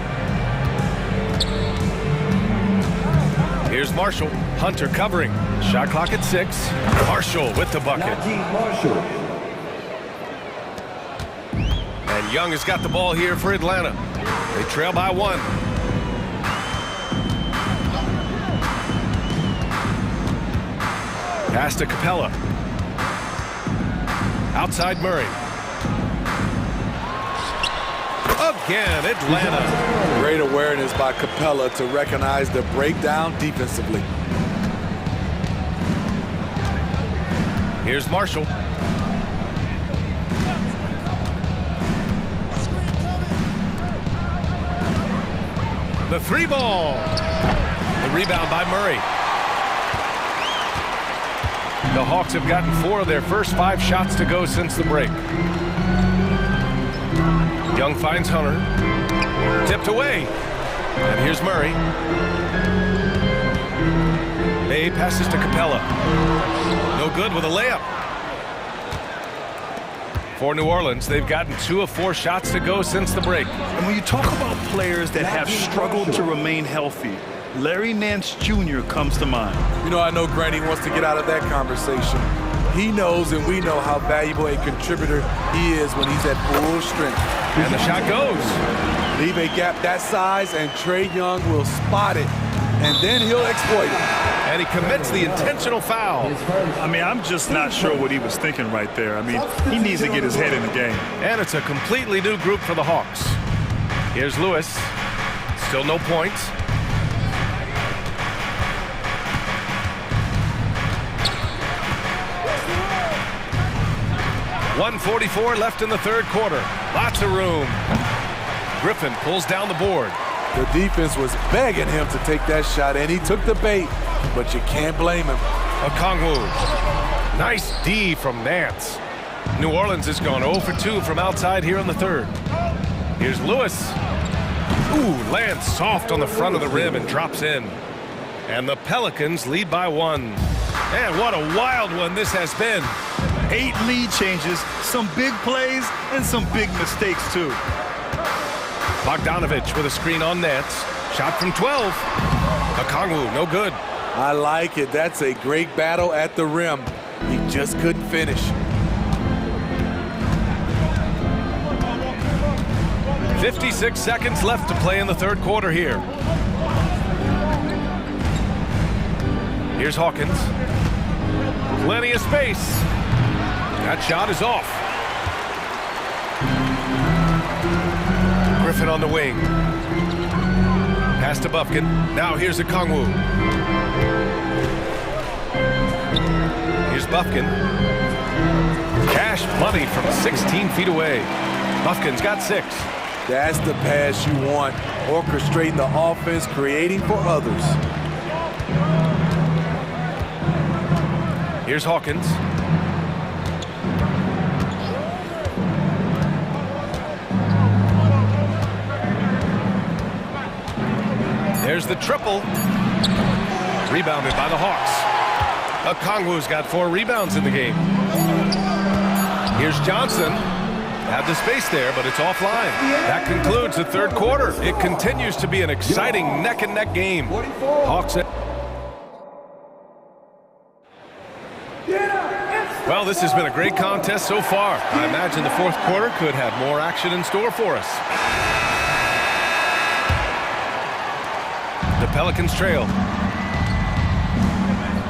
Here's Marshall. Hunter covering. Shot clock at 6. Marshall with the bucket. And Young has got the ball here for Atlanta. They trail by 1. Pass to Capella. Outside Murray. Again, Atlanta. Great awareness by Capella to recognize the breakdown defensively. Here's Marshall. The 3 ball. The rebound by Murray. The Hawks have gotten 4 of their first 5 shots to go since the break. Young finds Hunter. Tipped away. And here's Murray. May passes to Capella. No good with a layup. For New Orleans, they've gotten 2 of 4 shots to go since the break. And when you talk about players that have struggled to remain healthy, Larry Nance Jr. comes to mind. You know, I know Granny wants to get out of that conversation. He knows and we know how valuable a contributor he is when he's at full strength. And the shot goes. Leave a gap that size and Trae Young will spot it, and then he'll exploit it. And he commits the intentional foul. I mean, I'm just not sure what he was thinking right there. I mean, he needs to get his head in the game. And it's a completely new group for the Hawks. Here's Lewis. Still no points. .144 left in the third quarter. Lots of room. Griffin pulls down the board. The defense was begging him to take that shot, and he took the bait, but you can't blame him. Okongwu. Nice D from Nance. New Orleans has gone 0 for 2 from outside here in the third. Here's Lewis. Ooh, lands soft on the front of the rim and drops in. And the Pelicans lead by 1. And what a wild one this has been. 8 lead changes, some big plays, and some big mistakes, too. Bogdanovich with a screen on Nance. Shot from 12. Okongwu, no good. I like it. That's a great battle at the rim. He just couldn't finish. 56 seconds left to play in the third quarter here. Here's Hawkins. Plenty of space. That shot is off. Griffin on the wing. Pass to Bufkin. Now here's Okongwu. Here's Bufkin. Cash money from 16 feet away. Bufkin's got 6. That's the pass you want. Orchestrating the offense, creating for others. Here's Hawkins. There's the triple. Rebounded by the Hawks. Okongwu's got 4 rebounds in the game. Here's Johnson. Had the space there, but it's offline. That concludes the third quarter. It continues to be an exciting neck-and-neck game. Hawks. Well, this has been a great contest so far. I imagine the fourth quarter could have more action in store for us. The Pelicans trail.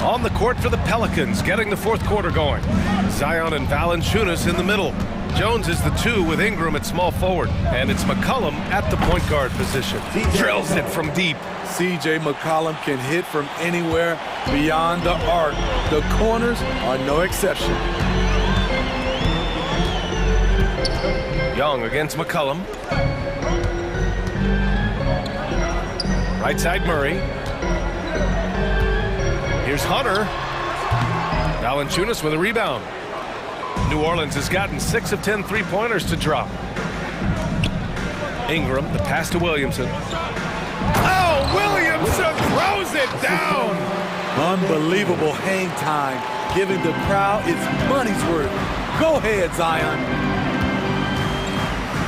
On the court for the Pelicans, getting the fourth quarter going. Zion and Valanciunas in the middle. Jones is the 2 with Ingram at small forward. And it's McCollum at the point guard position. He drills it from deep. C.J. McCollum can hit from anywhere beyond the arc. The corners are no exception. Young against McCollum. Right side Murray. Here's Hunter. Valanciunas with a rebound. New Orleans has gotten 6 of 10 three-pointers to drop. Ingram, the pass to Williamson. Oh, Williamson throws it down! Unbelievable hang time, giving the crowd its money's worth. Go ahead, Zion.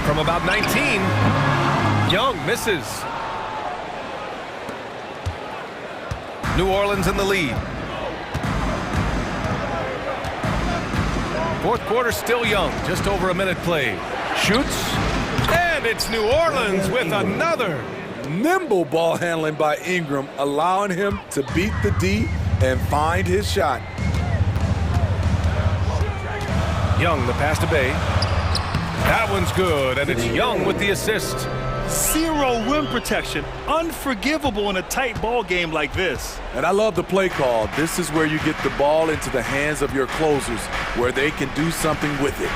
From about 19, Young misses. New Orleans in the lead. Fourth quarter still Young, just over a minute played. Shoots, and it's New Orleans with another. Nimble ball handling by Ingram, allowing him to beat the D and find his shot. Young, the pass to Bay. That one's good, and it's Young with the assist. 0 rim protection. Unforgivable in a tight ball game like this. And I love the play call. This is where you get the ball into the hands of your closers, where they can do something with it.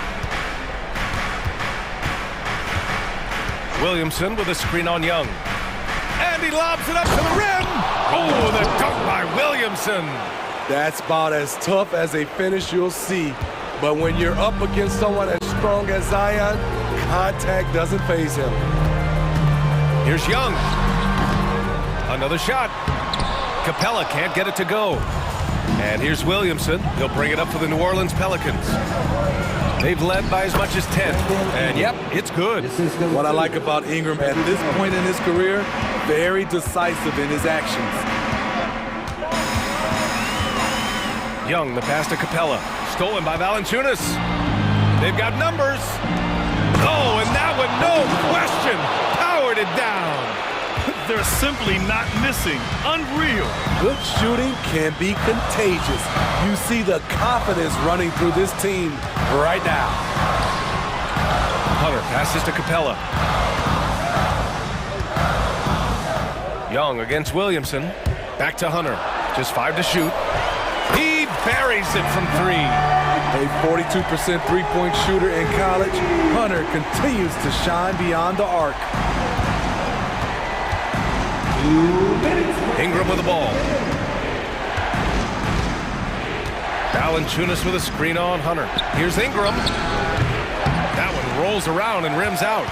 Williamson with a screen on Young. And he lobs it up to the rim. Oh, the dunk by Williamson. That's about as tough as a finish you'll see. But when you're up against someone as strong as Zion, contact doesn't faze him. Here's Young. Another shot. Capella can't get it to go. And here's Williamson. He'll bring it up for the New Orleans Pelicans. They've led by as much as 10. And yep, it's good. What I like about Ingram at this point in his career, very decisive in his actions. Young, the pass to Capella. Stolen by Valanciunas. They've got numbers. Oh, and that one, no question, powered it down. They're simply not missing. Unreal. Good shooting can be contagious. You see the confidence running through this team right now. Hunter passes to Capella. Young against Williamson. Back to Hunter. Just 5 to shoot. He buries it from 3. A 42% three-point shooter in college, Hunter continues to shine beyond the arc. Ingram with the ball. Valanciunas with a screen on Hunter. Here's Ingram. That one rolls around and rims out.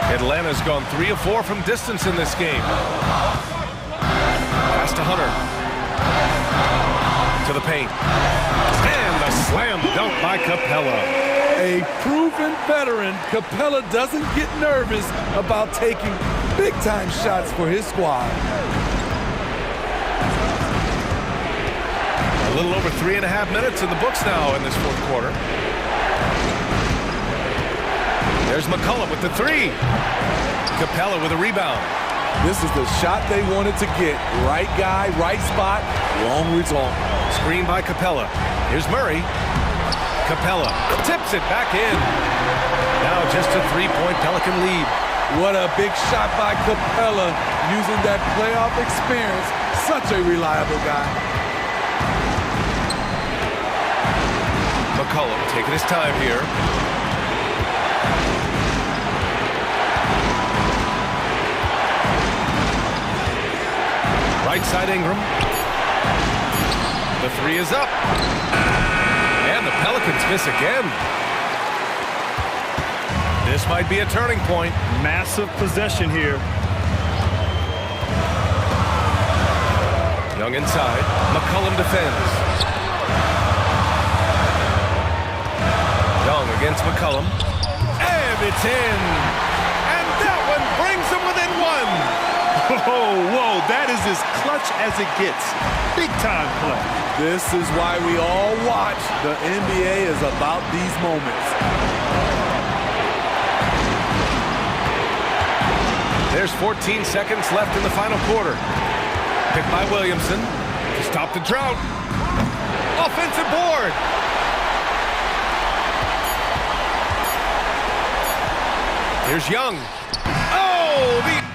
Atlanta's gone 3 of 4 from distance in this game. Pass to Hunter. To the paint. And a slam dunk by Capella. A proven veteran, Capella doesn't get nervous about taking big-time shots for his squad. A little over 3.5 minutes in the books now in this fourth quarter. There's McCollum with the 3. Capella with a rebound. This is the shot they wanted to get. Right guy, right spot, wrong result. Screen by Capella. Here's Murray. Capella tips it back in. Now just a 3-point Pelican lead. What a big shot by Capella, using that playoff experience. Such a reliable guy. McCollum taking his time here. Right side Ingram. The 3 is up. And the Pelicans miss again. This might be a turning point. Massive possession here. Young inside. McCollum defends. Young against McCollum. And it's in. And that one brings them within 1. Whoa, that is as clutch as it gets. Big time play. This is why we all watch. The NBA is about these moments. There's 14 seconds left in the final quarter. Picked by Williamson to stop the drought. Offensive board. Here's Young. Oh, the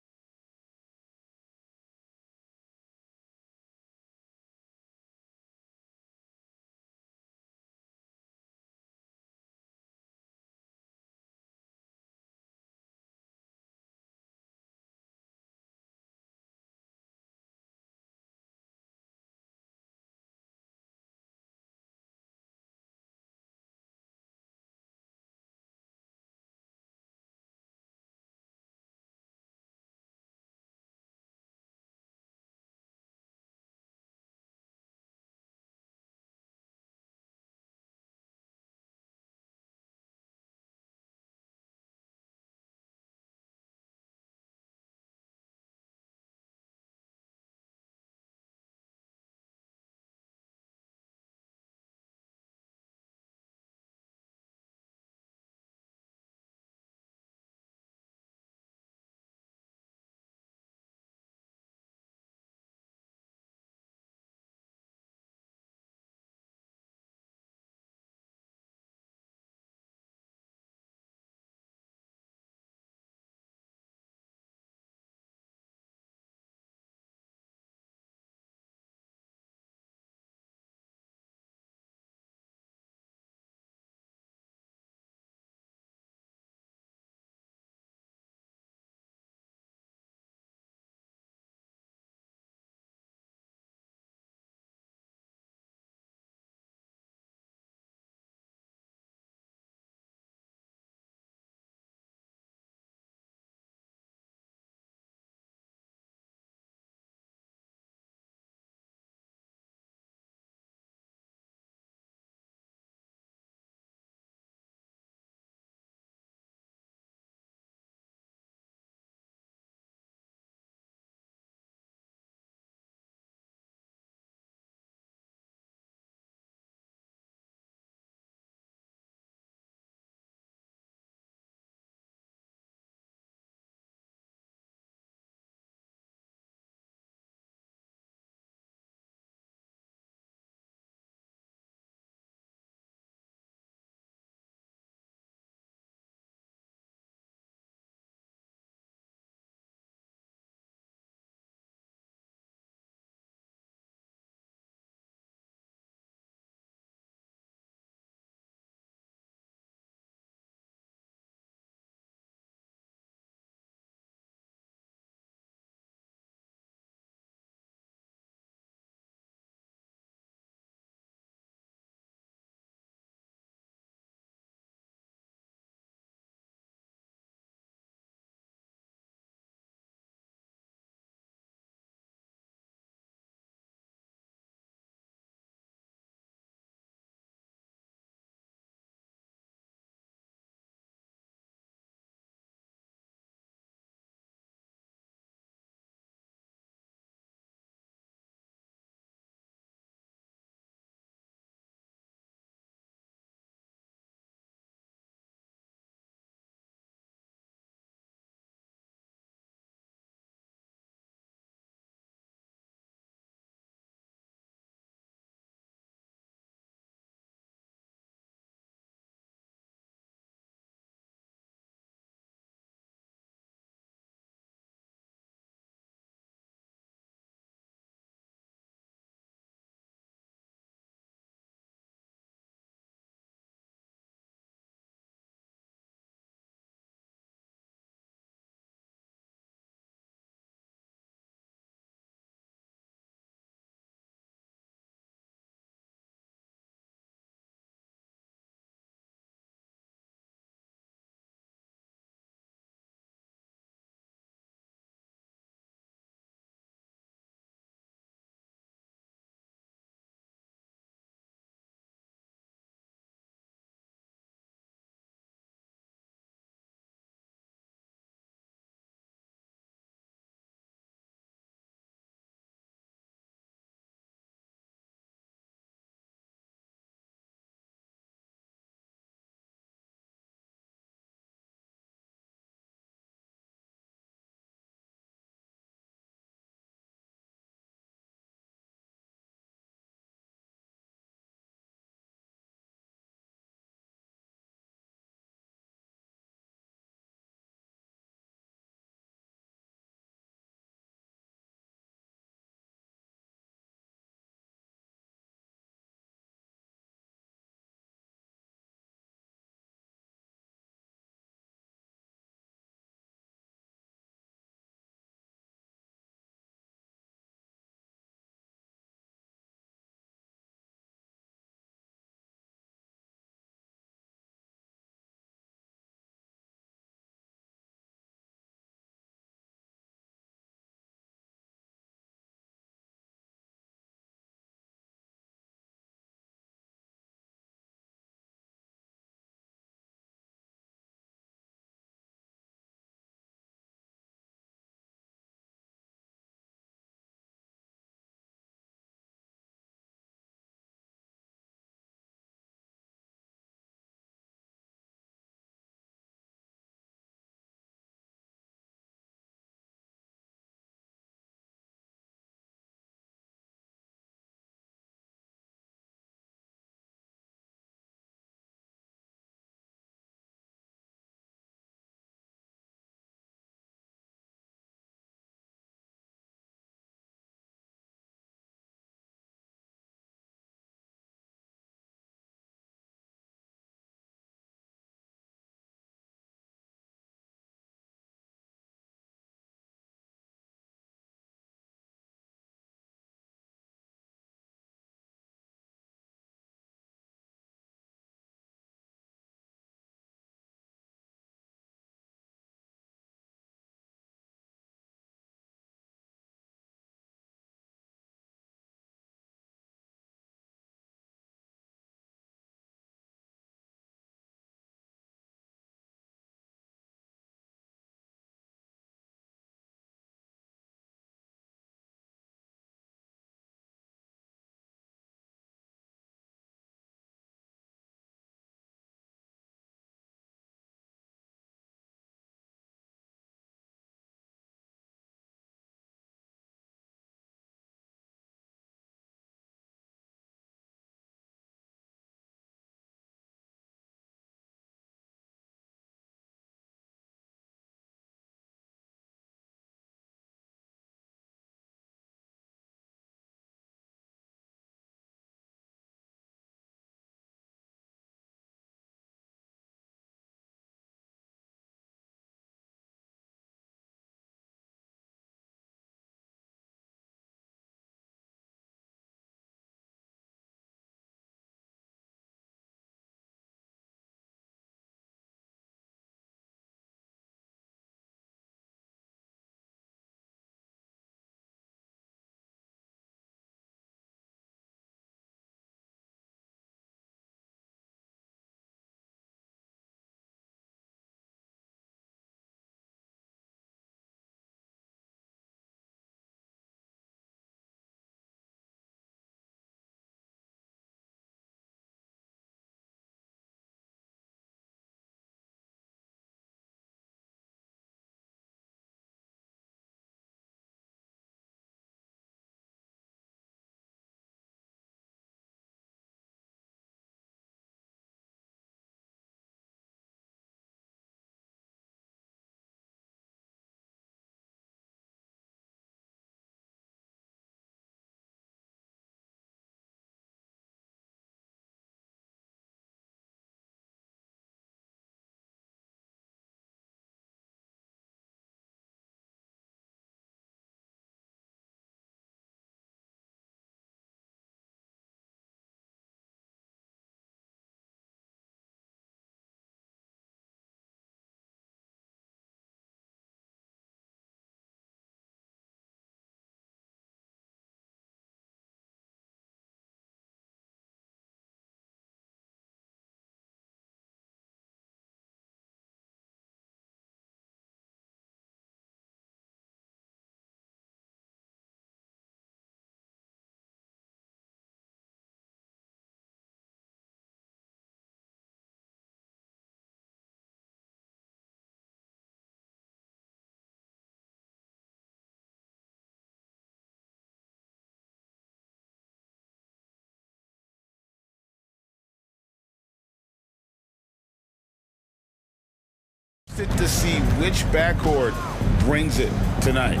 interested to see which backcourt brings it tonight.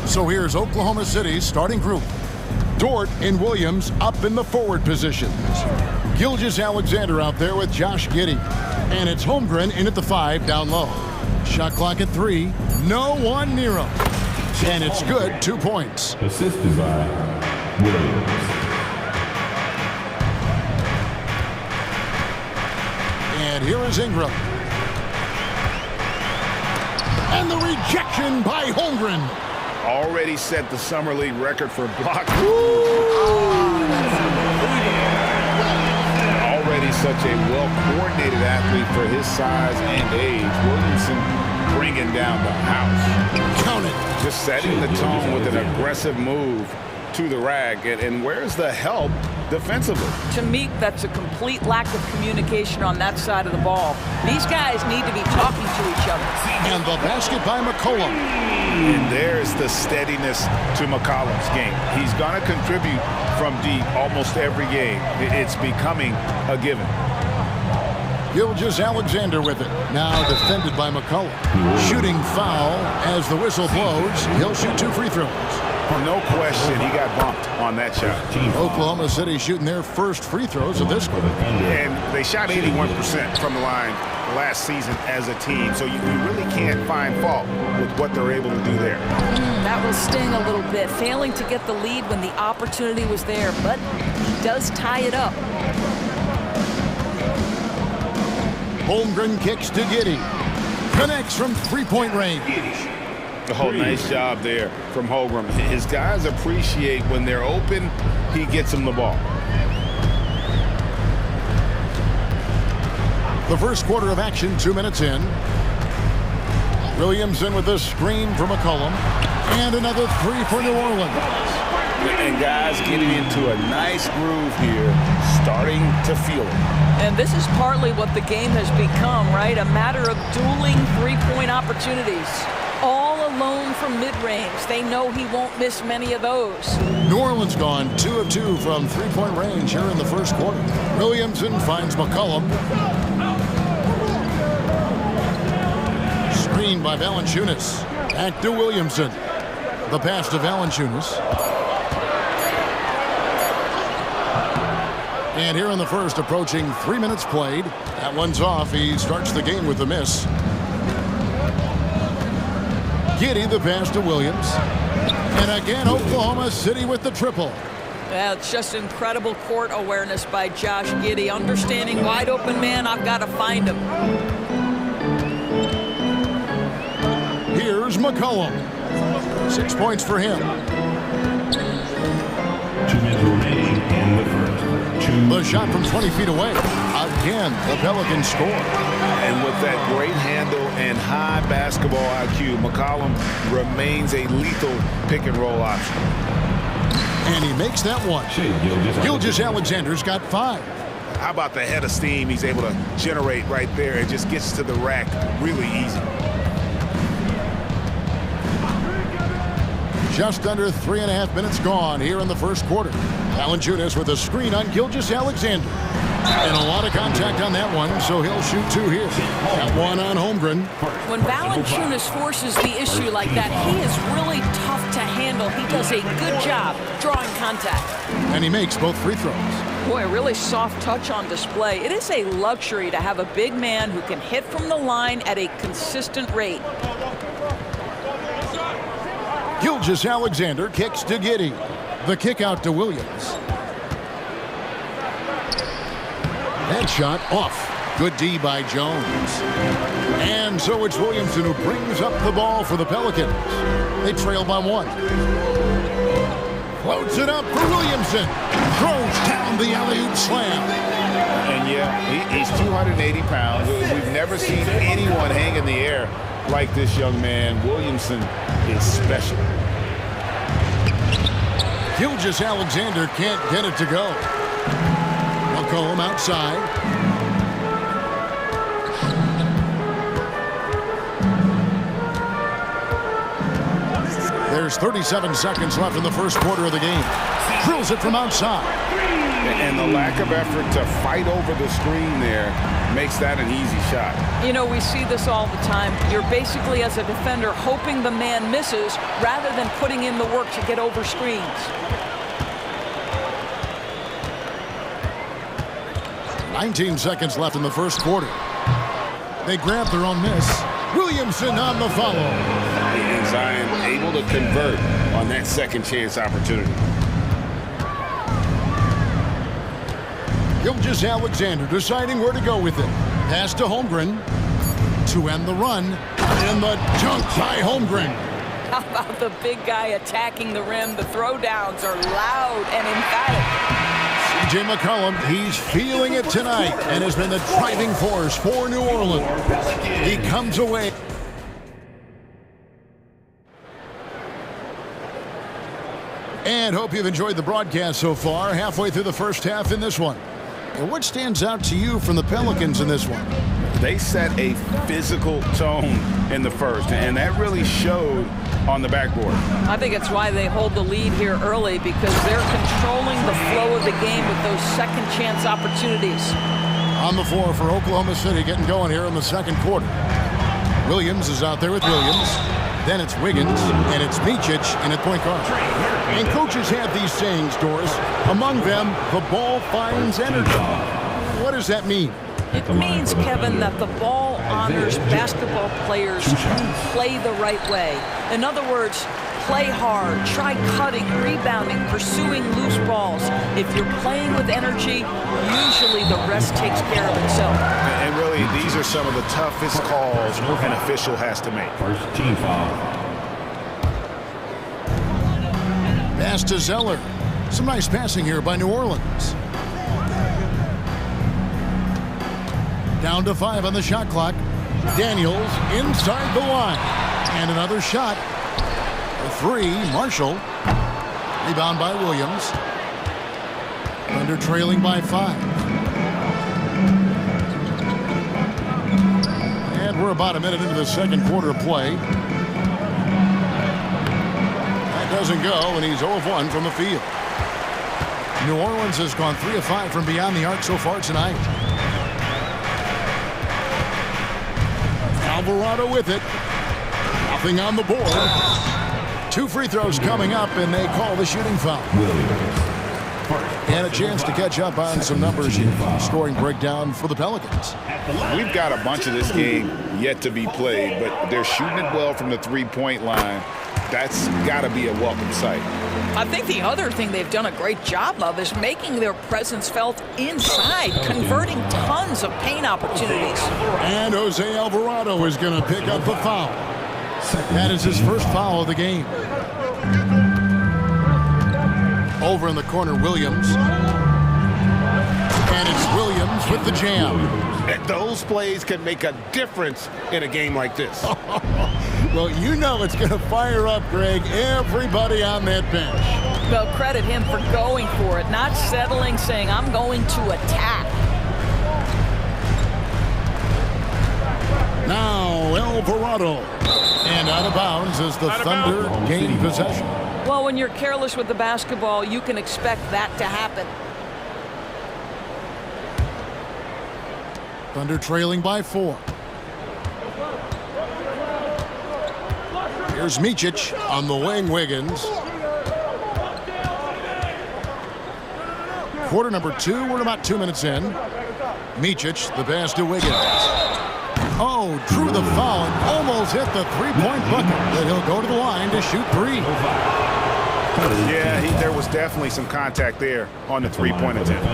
So here's Oklahoma City's starting group. Dort and Williams up in the forward positions. Gilgeous-Alexander out there with Josh Giddey. And it's Holmgren in at the 5 down low. Shot clock at 3. No one near him. And it's good, 2 points. Assisted by Williams. And here is Ingram. And the rejection by Holmgren. Already set the Summer League record for block. Already such a well-coordinated athlete for his size and age. Williamson bringing down the house. Count it. Just setting the tone with an aggressive move to the rack. And where's the help defensively? To me, that's a complete lack of communication on that side of the ball. These guys need to be talking to each other. And the basket by McCollum. And there's the steadiness to McCollum's game. He's going to contribute from deep almost every game. It's becoming a given. Gilgeous-Alexander with it. Now defended by McCollum. Shooting foul as the whistle blows. He'll shoot 2 free throws. No question, he got bumped on that shot. Oklahoma City shooting their first free throws of this one. And they shot 81% from the line last season as a team, so you really can't find fault with what they're able to do there. That will sting a little bit, failing to get the lead when the opportunity was there, but he does tie it up. Holmgren kicks to Giddey. Connects from three-point range. Oh, nice job there from Holmgren. His guys appreciate when they're open, he gets them the ball. The first quarter of action, 2 minutes in. Williamson with the screen for McCollum. And another 3 for New Orleans. And guys getting into a nice groove here, starting to feel it. And this is partly what the game has become, right? A matter of dueling three-point opportunities. All alone from mid-range. They know he won't miss many of those. New Orleans gone 2 of 2 from three-point range here in the first quarter. Williamson finds McCollum. Screen by Valanciunas. Back to Williamson. The pass to Valanciunas. And here in the first, approaching 3 minutes played. That one's off. He starts the game with a miss. Giddey the pass to Williams. And again, Oklahoma City with the triple. Yeah, it's just incredible court awareness by Josh Giddey. Understanding wide open man, I've got to find him. Here's McCollum. 6 points for him. 2 minutes remaining in the first. The shot from 20 feet away. Again, the Pelicans score. And with that great handle and high basketball IQ, McCollum remains a lethal pick-and-roll option. And he makes that one. Gilgeous-Alexander's got 5. How about the head of steam he's able to generate right there? It just gets to the rack really easy. Just under 3.5 minutes gone here in the first quarter. Valanciunas with a screen on Gilgeous-Alexander. And a lot of contact on that one, so he'll shoot 2 here. That one on Holmgren. When Valanciunas forces the issue like that, he is really tough to handle. He does a good job drawing contact. And he makes both free throws. Boy, a really soft touch on display. It is a luxury to have a big man who can hit from the line at a consistent rate. Gilgeous-Alexander kicks to Giddey. The kick out to Williams. That shot off. Good D by Jones. And so it's Williamson who brings up the ball for the Pelicans. They trail by 1. Floats it up for Williamson. Throws down the alley-oop slam. And yeah, he's 280 pounds. We've never seen anyone hang in the air like this young man. Williamson is special. Gilgeous-Alexander can't get it to go. McCollum outside. There's 37 seconds left in the first quarter of the game. Drills it from outside. And the lack of effort to fight over the screen there makes that an easy shot. You know, we see this all the time. You're basically, as a defender, hoping the man misses rather than putting in the work to get over screens. 19 seconds left in the first quarter. They grab their own miss. Williamson on the follow. And Zion able to convert on that second chance opportunity. Gilgeous Alexander deciding where to go with it. Pass to Holmgren to end the run. And the dunk by Holmgren. How about the big guy attacking the rim? The throwdowns are loud and emphatic. C.J. McCollum, he's feeling it tonight and has been the driving force for New Orleans. He comes away. And hope you've enjoyed the broadcast so far, halfway through the first half in this one. And what stands out to you from the Pelicans in this one? They set a physical tone in the first, and that really showed on the backboard. I think it's why they hold the lead here early, because they're controlling the flow of the game with those second chance opportunities. On the floor for Oklahoma City, getting going here in the second quarter. Williams is out there with Williams. Then it's Wiggins, and it's Micic in at point guard. And coaches have these sayings, Doris. Among them, the ball finds energy. What does that mean? It means, Kevin, that the ball honors basketball players who play the right way. In other words, play hard, try cutting, rebounding, pursuing loose balls. If you're playing with energy, usually the rest takes care of itself. And really, these are some of the toughest calls an official has to make. First team foul. Pass to Zeller. Some nice passing here by New Orleans. Down to 5 on the shot clock. Daniels inside the line. And another shot. A 3, Marshall. Rebound by Williams. Thunder trailing by 5. And we're about a minute into the second quarter of play. That doesn't go, and he's 0 of 1 from the field. New Orleans has gone 3 of 5 from beyond the arc so far tonight. Alvarado with it. Nothing on the board. 2 free throws coming up, and they call the shooting foul. And a chance to catch up on some numbers in scoring breakdown for the Pelicans. We've got a bunch of this game yet to be played, but they're shooting it well from the three-point line. That's got to be a welcome sight. I think the other thing they've done a great job of is making their presence felt inside, converting tons of paint opportunities. And Jose Alvarado is going to pick up the foul. That is his first foul of the game. Over in the corner, Williams. And it's Williams with the jam. And those plays can make a difference in a game like this. Well, you know it's going to fire up, Greg, everybody on that bench. Well, credit him for going for it, not settling, saying, I'm going to attack. Now, Alvarado. And out of bounds as the Thunder gain possession. Well, when you're careless with the basketball, you can expect that to happen. Thunder trailing by 4. Here's Micic on the wing, Wiggins. Quarter number 2, we're about 2 minutes in. Micic, the pass to Wiggins. Oh, drew the foul and almost hit the three-point bucket. But he'll go to the line to shoot 3. Yeah, there was definitely some contact there on the three-point attempt.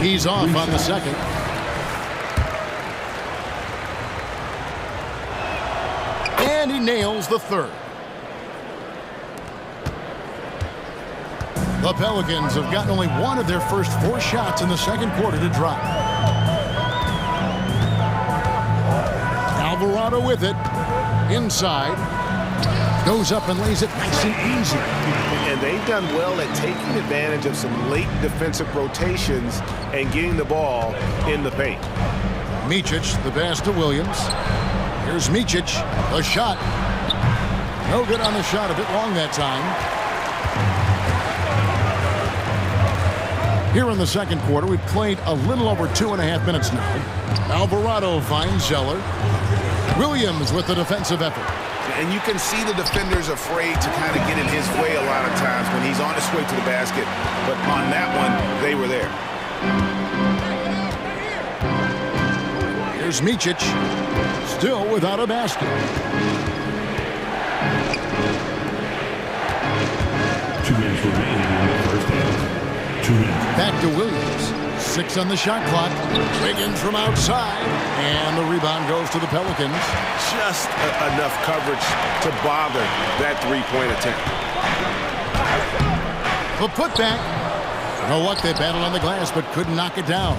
He's off on the second. And he nails the third. The Pelicans have gotten only 1 of their first 4 shots in the second quarter to drop. Alvarado with it. Inside. Goes up and lays it nice and easy. And they've done well at taking advantage of some late defensive rotations and getting the ball in the paint. Micic, the pass to Williams. Here's Micic, a shot. No good on the shot, a bit long that time. Here in the second quarter, we've played a little over 2.5 minutes now. Alvarado finds Zeller. Williams with the defensive effort. And you can see the defenders afraid to kind of get in his way a lot of times when he's on his way to the basket. But on that one, they were there. Here's Micic, still without a basket. 2 minutes remaining in the first half. 2 minutes. Back to Williams. 6 on the shot clock. Wiggins from outside. And the rebound goes to the Pelicans. Just enough coverage to bother that three-point attempt. The putback. You know what? They battled on the glass but couldn't knock it down.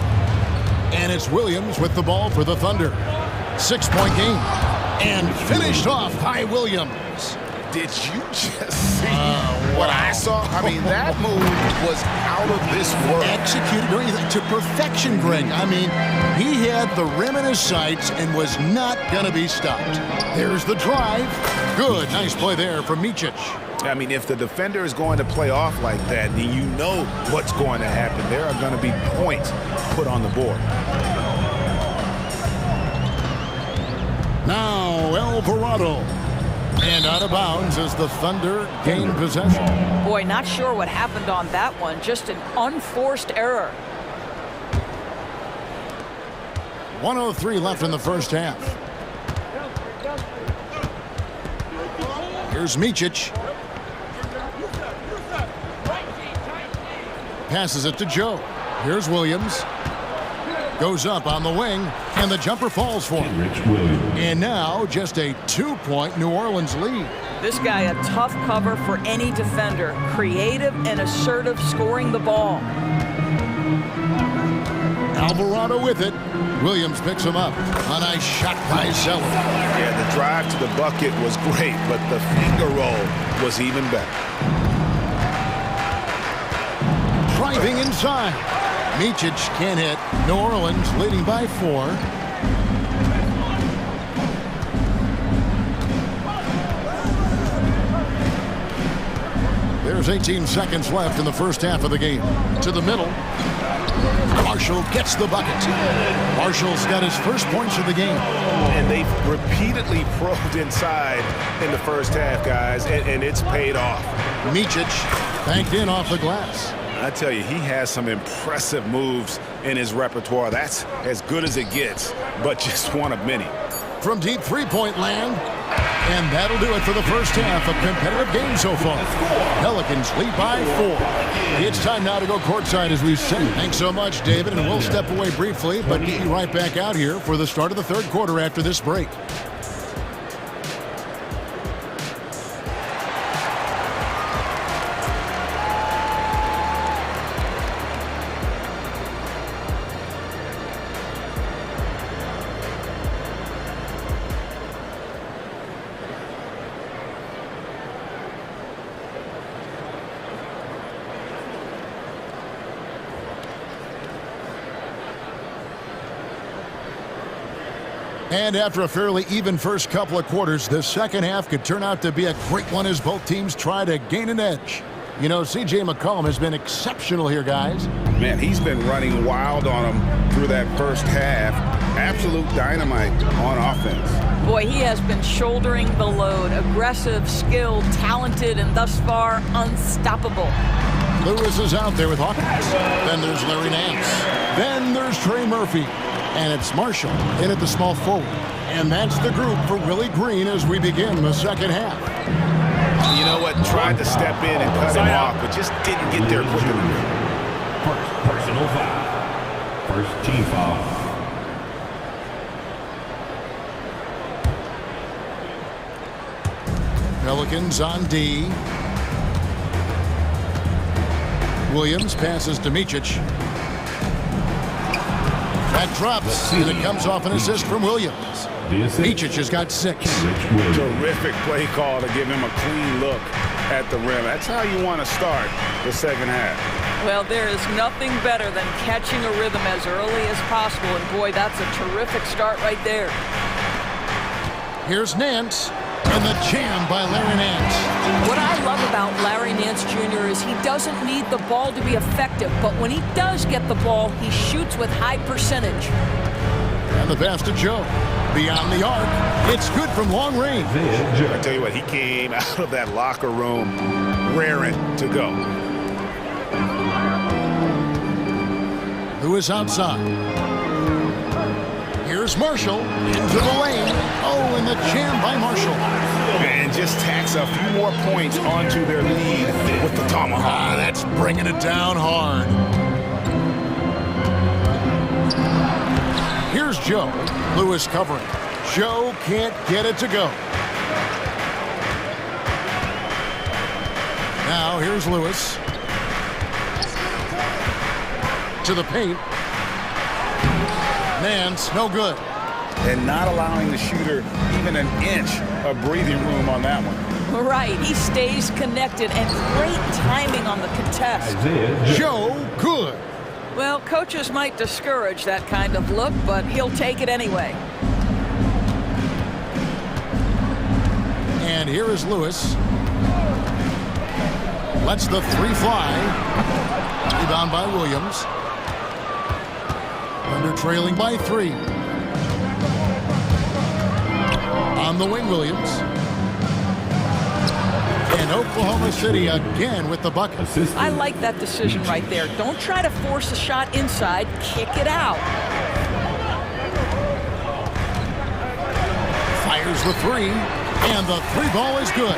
And it's Williams with the ball for the Thunder. 6-point game. And finished off by Williams. Did you just see what I saw? I mean, that move was out of this world. Executed, don't you think, to perfection, Greg. I mean, he had the rim in his sights and was not going to be stopped. There's the drive. Good. Nice play there from Micic. I mean, if the defender is going to play off like that, then you know what's going to happen. There are going to be points put on the board. Now, Alvarado. And out of bounds as the Thunder gain possession. Boy, not sure what happened on that one. Just an unforced error. 1:03 left in the first half. Here's Micic. Passes it to Joe. Here's Williams. Goes up on the wing, and the jumper falls for him. And now just a 2-point New Orleans lead. This guy a tough cover for any defender. Creative and assertive scoring the ball. Alvarado with it. Williams picks him up. A nice shot by Zeller. Yeah, the drive to the bucket was great, but the finger roll was even better. Driving inside. Micic can't hit. New Orleans leading by 4. There's 18 seconds left in the first half of the game. To the middle. Marshall gets the bucket. Marshall's got his first points of the game. And they've repeatedly probed inside in the first half, guys, and it's paid off. Micic banked in off the glass. I tell you, he has some impressive moves in his repertoire. That's as good as it gets, but just one of many. From deep three-point land. And that'll do it for the first half of competitive game so far. Pelicans lead by 4. It's time now to go courtside, as we said. Thanks so much, David, and we'll step away briefly, but get you right back out here for the start of the third quarter after this break. And after a fairly even first couple of quarters, the second half could turn out to be a great one as both teams try to gain an edge. You know, C.J. McCollum has been exceptional here, guys. Man, he's been running wild on them through that first half. Absolute dynamite on offense. Boy, he has been shouldering the load. Aggressive, skilled, talented, and thus far, unstoppable. Lewis is out there with Hawkins. Then there's Larry Nance. Then there's Trey Murphy. And it's Marshall in at the small forward. And that's the group for Willie Green as we begin the second half. You know what? Tried to step in and cut him off, but just didn't get there quick enough. Personal foul. First team foul. Pelicans on D. Williams passes to Micic. That drops, and it comes off an assist from Williams. Micic has got 6. Terrific play call to give him a clean look at the rim. That's how you want to start the second half. Well, there is nothing better than catching a rhythm as early as possible, and boy, that's a terrific start right there. Here's Nance. And the jam by Larry Nance. What I love about Larry Nance Jr. is he doesn't need the ball to be effective, but when he does get the ball, he shoots with high percentage. And the pass to Joe. Beyond the arc. It's good from long range. I tell you what, he came out of that locker room raring to go. Who is outside? Here's Marshall into the lane. Oh, and the jam by Marshall. And just tacks a few more points onto their lead with the tomahawk. That's bringing it down hard. Here's Joe. Lewis covering. Joe can't get it to go. Now here's Lewis. To the paint. Nance, no good. And not allowing the shooter even an inch of breathing room on that one. Right, he stays connected and great timing on the contest. Joe, good. Well, coaches might discourage that kind of look, but he'll take it anyway. And here is Lewis. Lets the three fly. Rebound by Williams. Under trailing by 3. On the wing, Williams. And Oklahoma City again with the bucket. I like that decision right there. Don't try to force a shot inside. Kick it out. Fires the 3. And the 3 ball is good.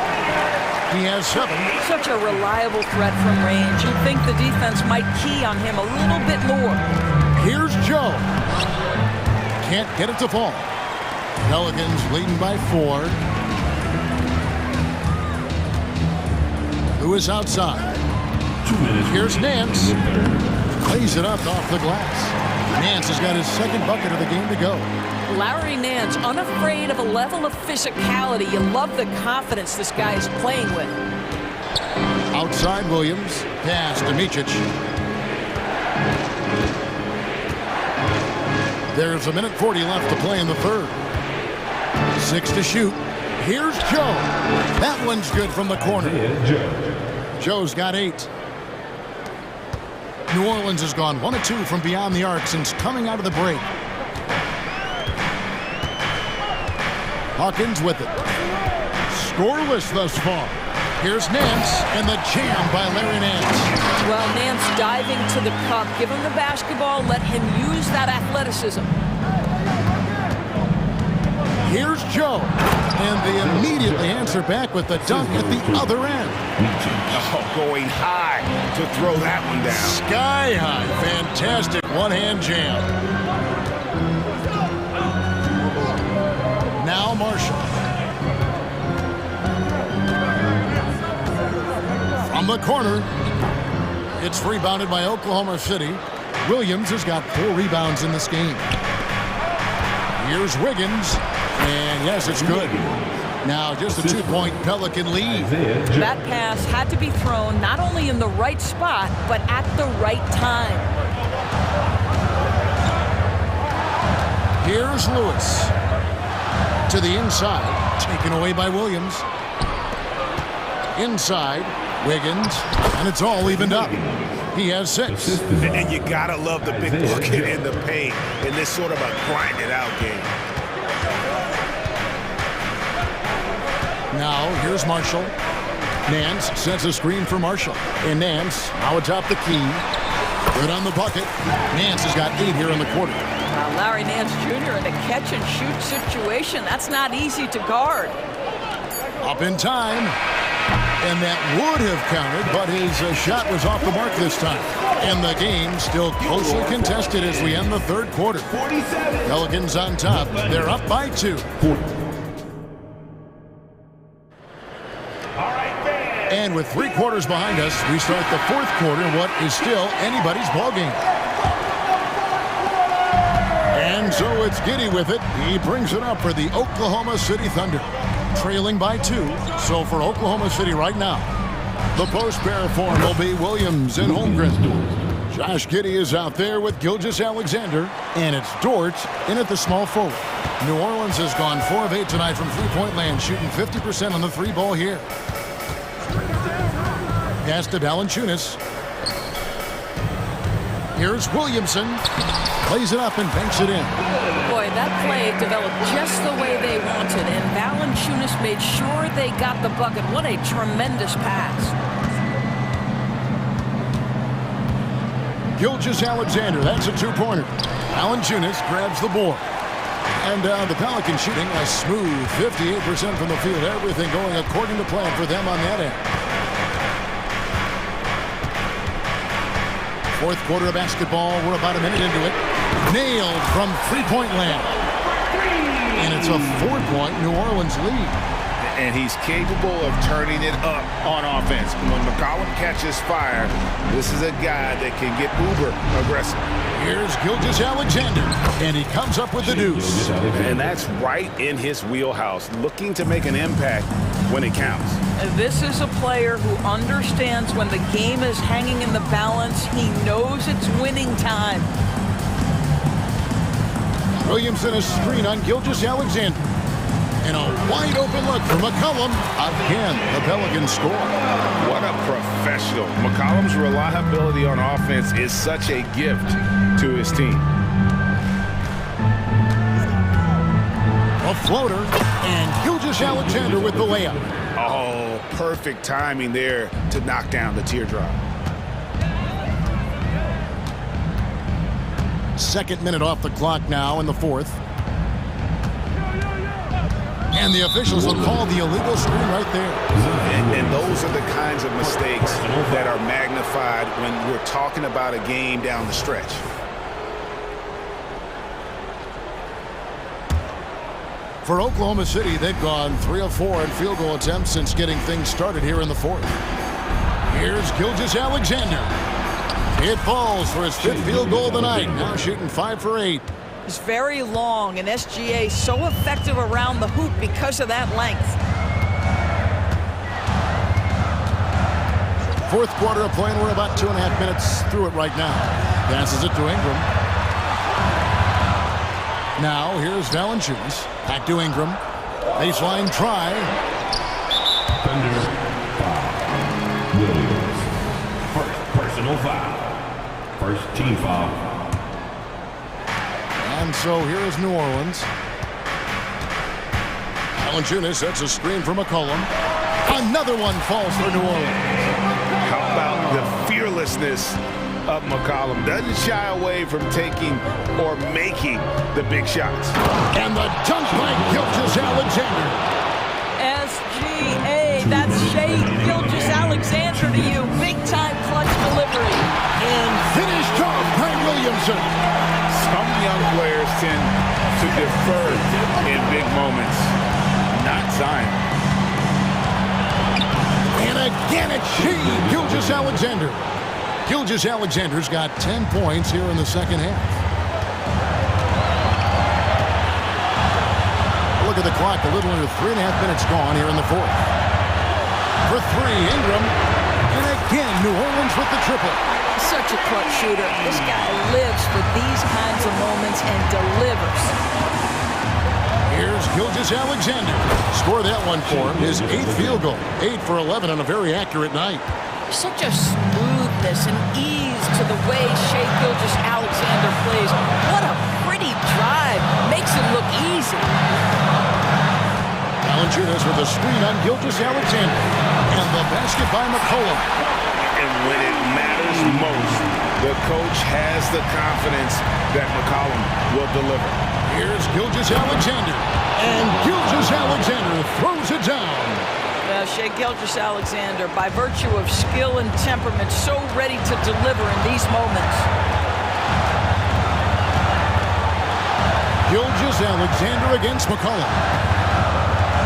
He has 7. Such a reliable threat from range. You'd think the defense might key on him a little bit more. Here's Joe. Can't get it to fall. Pelicans leading by 4. Who is outside? Here's Nance. Lays it up off the glass. Nance has got his second bucket of the game to go. Larry Nance, unafraid of a level of physicality. You love the confidence this guy is playing with. Outside Williams. Pass to Micic. There's 1:40 left to play in the third. 6 to shoot. Here's Joe. That one's good from the corner. Joe's got 8. New Orleans has gone 1 of 2 from beyond the arc since coming out of the break. Hawkins with it. Scoreless thus far. Here's Nance and the jam by Larry Nance. Well, Nance diving to the cup. Give him the basketball. Let him use that athleticism. Here's Joe. And they immediately answer back with the dunk at the other end. Oh, going high to throw that one down. Sky high. Fantastic one-hand jam. Now Marshall. From the corner. It's rebounded by Oklahoma City. Williams has got 4 rebounds in this game. Here's Wiggins. And yes, it's good. Now just a 2-point Pelican lead. That pass had to be thrown not only in the right spot, but at the right time. Here's Lewis. To the inside. Taken away by Williams. Inside. Wiggins. And it's all evened up. He has 6. And you gotta love the big bucket in the paint in this sort of a grind-it-out game. Now, here's Marshall. Nance sets a screen for Marshall. And Nance, now atop the key. Good on the bucket. Nance has got 8 here in the quarter. Now, Larry Nance Jr. in a catch-and-shoot situation. That's not easy to guard. Up in time. And that would have counted, but his shot was off the mark this time. And the game still closely contested as we end the third quarter. Pelicans on top. They're up by 2. And with 3 quarters behind us, we start the fourth quarter in what is still anybody's ballgame. And so it's Giddey with it. He brings it up for the Oklahoma City Thunder. Trailing by 2. So for Oklahoma City right now, the post pair form will be Williams and Holmgren. Josh Giddey is out there with Gilgeous-Alexander, and it's Dort in at the small forward. New Orleans has gone 4 of 8 tonight from three-point land, shooting 50% on the three ball here. Pass to Valanciunas. Here's Williamson. Plays it up and banks it in. Boy, that play developed just the way they wanted, and Valanciunas made sure they got the bucket. What a tremendous pass. Gilgeous-Alexander, that's a two-pointer. Valanciunas grabs the board. And the Pelicans shooting a smooth 58% from the field. Everything going according to plan for them on that end. Fourth quarter of basketball. We're about a minute into it. Nailed from three-point land. And it's a 4-point New Orleans lead. And he's capable of turning it up on offense. When McCollum catches fire, this is a guy that can get uber aggressive. Here's Gilgeous-Alexander, and he comes up with the deuce. And that's right in his wheelhouse, looking to make an impact when it counts. This is a player who understands when the game is hanging in the balance. He knows it's winning time. Williamson a screen on Gilgeous-Alexander. And a wide open look for McCollum. Again, the Pelicans score. What a professional. McCollum's reliability on offense is such a gift to his team. A floater, and Gilgeous-Alexander with the layup. Oh, perfect timing there to knock down the teardrop. Second minute off the clock now in the fourth. And the officials will call the illegal screen right there. And those are the kinds of mistakes that are magnified when we're talking about a game down the stretch. For Oklahoma City, they've gone 3 of 4 in field goal attempts since getting things started here in the fourth. Here's Gilgeous-Alexander. It falls for his 5th field goal of the night. Now shooting 5 for 8. It's very long, and SGA so effective around the hoop because of that length. Fourth quarter of play, and we're about 2.5 minutes through it right now. Passes it to Ingram. Now here's Valanciunas. Back to Ingram. Baseline try. Under foul. Williams. First personal foul. First team foul. And so here is New Orleans. Valanciunas sets a screen for McCollum. Another one falls for New Orleans. How about the fearlessness of McCollum? Doesn't shy away from taking or making the big shots. And the dunk by Gilgeous-Alexander. SGA, that's Shea Gilgeous-Alexander to you. Big-time clutch delivery. And finished off by Williamson. Some young players tend to defer in big moments. Not Zion. And again it's Shea Gilgeous-Alexander. Gilgeous-Alexander's got 10 points here in the second half. Look at the clock, a little under 3.5 minutes gone here in the fourth. For 3, Ingram. And again, New Orleans with the triple. Such a clutch shooter. This guy lives for these kinds of moments and delivers. Here's Gilgeous-Alexander. Score that one for him. His 8th field goal. 8 for 11 on a very accurate night. Such a smoothness and ease to the way Shea Gilgeous-Alexander plays. What a pretty drive. Makes it look easy. Valanciunas with a screen on Gilgeous-Alexander. And the basket by McCollum. And when it matters most, the coach has the confidence that McCollum will deliver. Here's Gilgeous-Alexander. And Gilgeous-Alexander throws it down. Shea Gilgeous-Alexander, by virtue of skill and temperament, so ready to deliver in these moments. Gilgeous-Alexander against McCollum.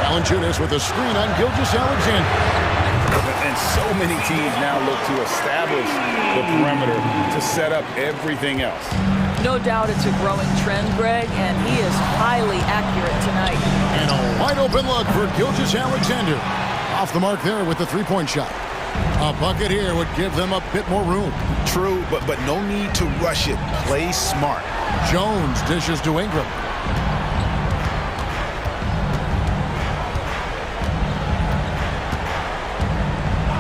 Valanciunas with a screen on Gilgeous-Alexander. And so many teams now look to establish the perimeter to set up everything else. No doubt it's a growing trend, Greg, and he is highly accurate tonight. And a wide open look for Gilgeous-Alexander. Off the mark there with the three-point shot. A bucket here would give them a bit more room. True, but no need to rush it. Play smart. Jones dishes to Ingram.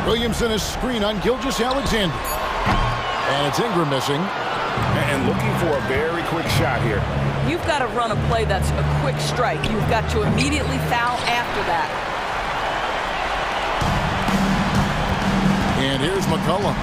Williamson is screen on Gilgeous-Alexander. And it's Ingram missing. And looking for a very quick shot here. You've got to run a play that's a quick strike. You've got to immediately foul after that. And here's McCollum.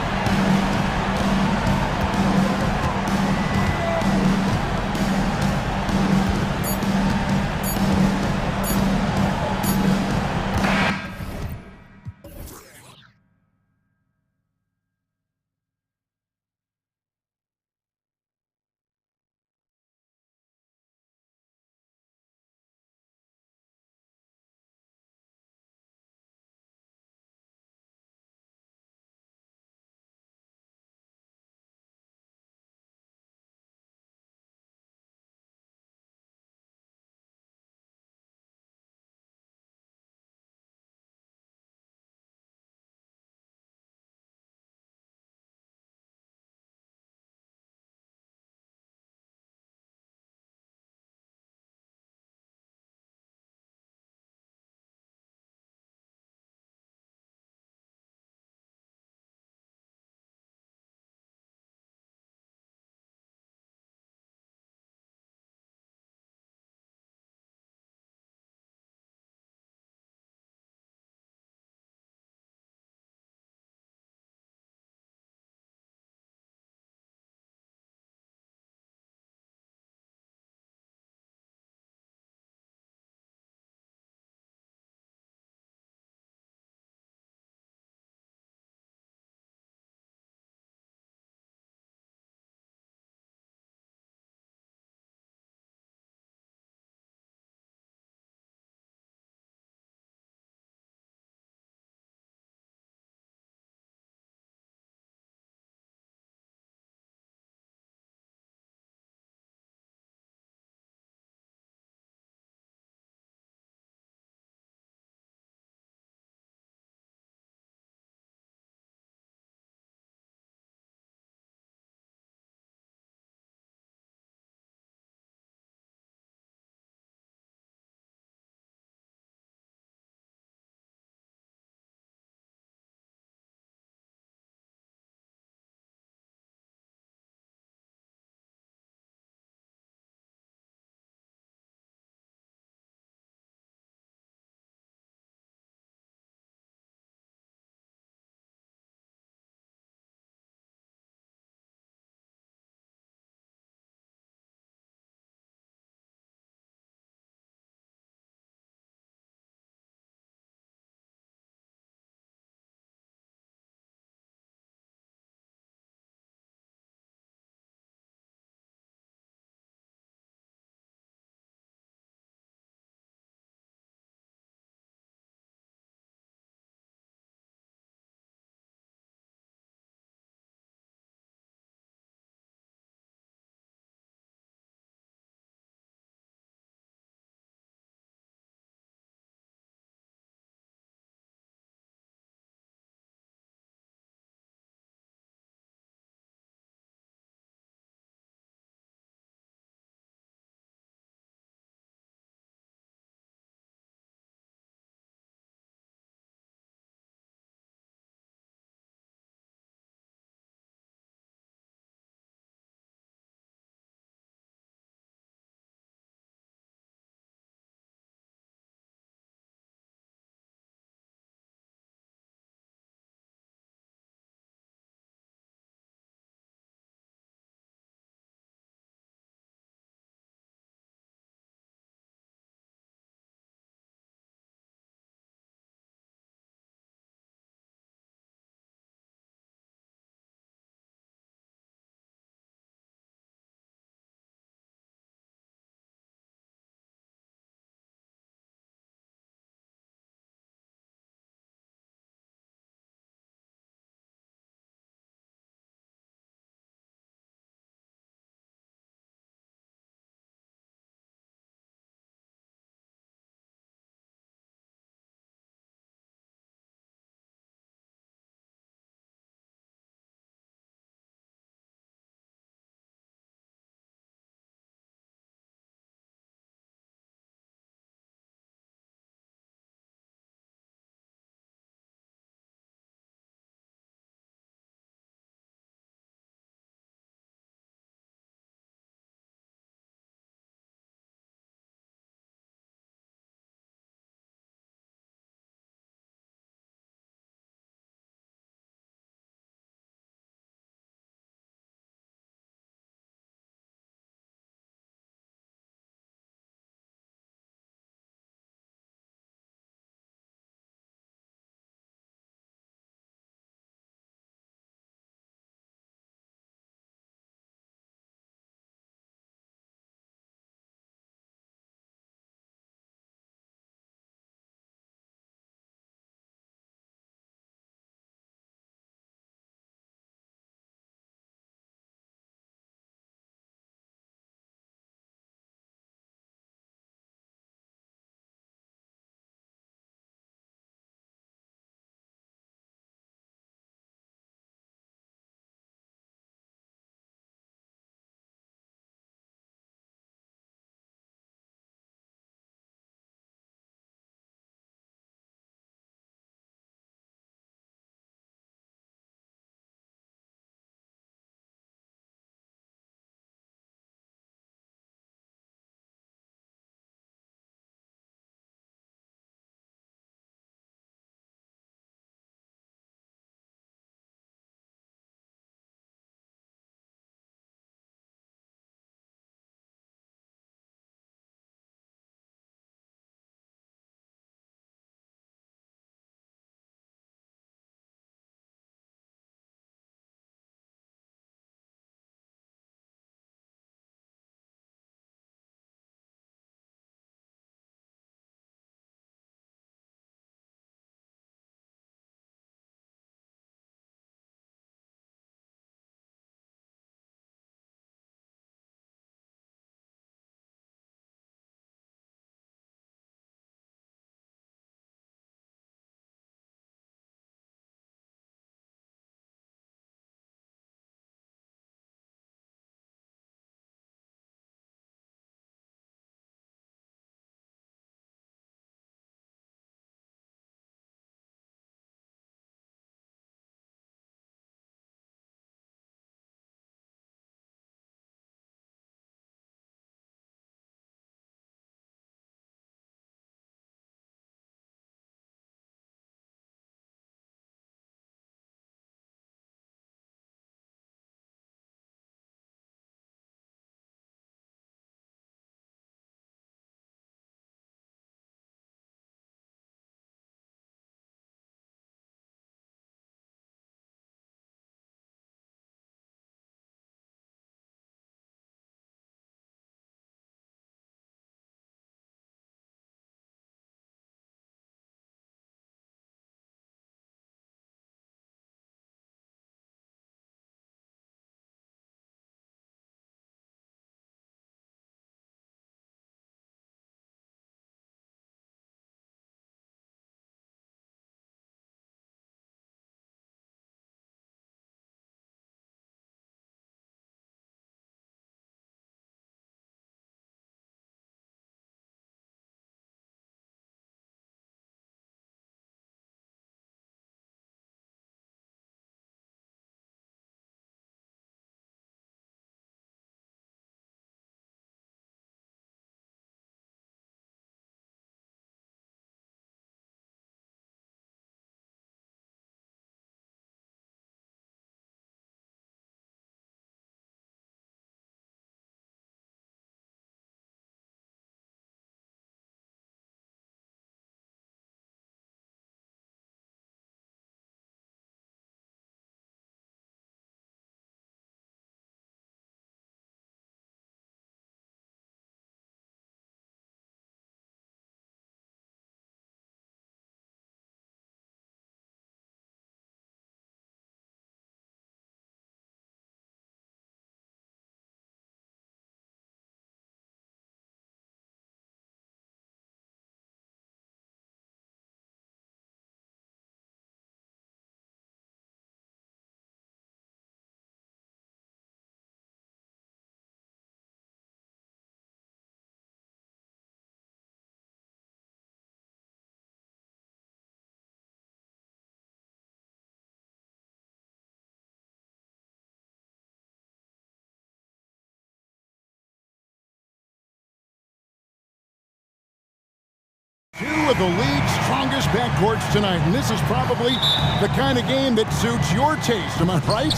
of the league's strongest backcourts tonight, and this is probably the kind of game that suits your taste. Am I right?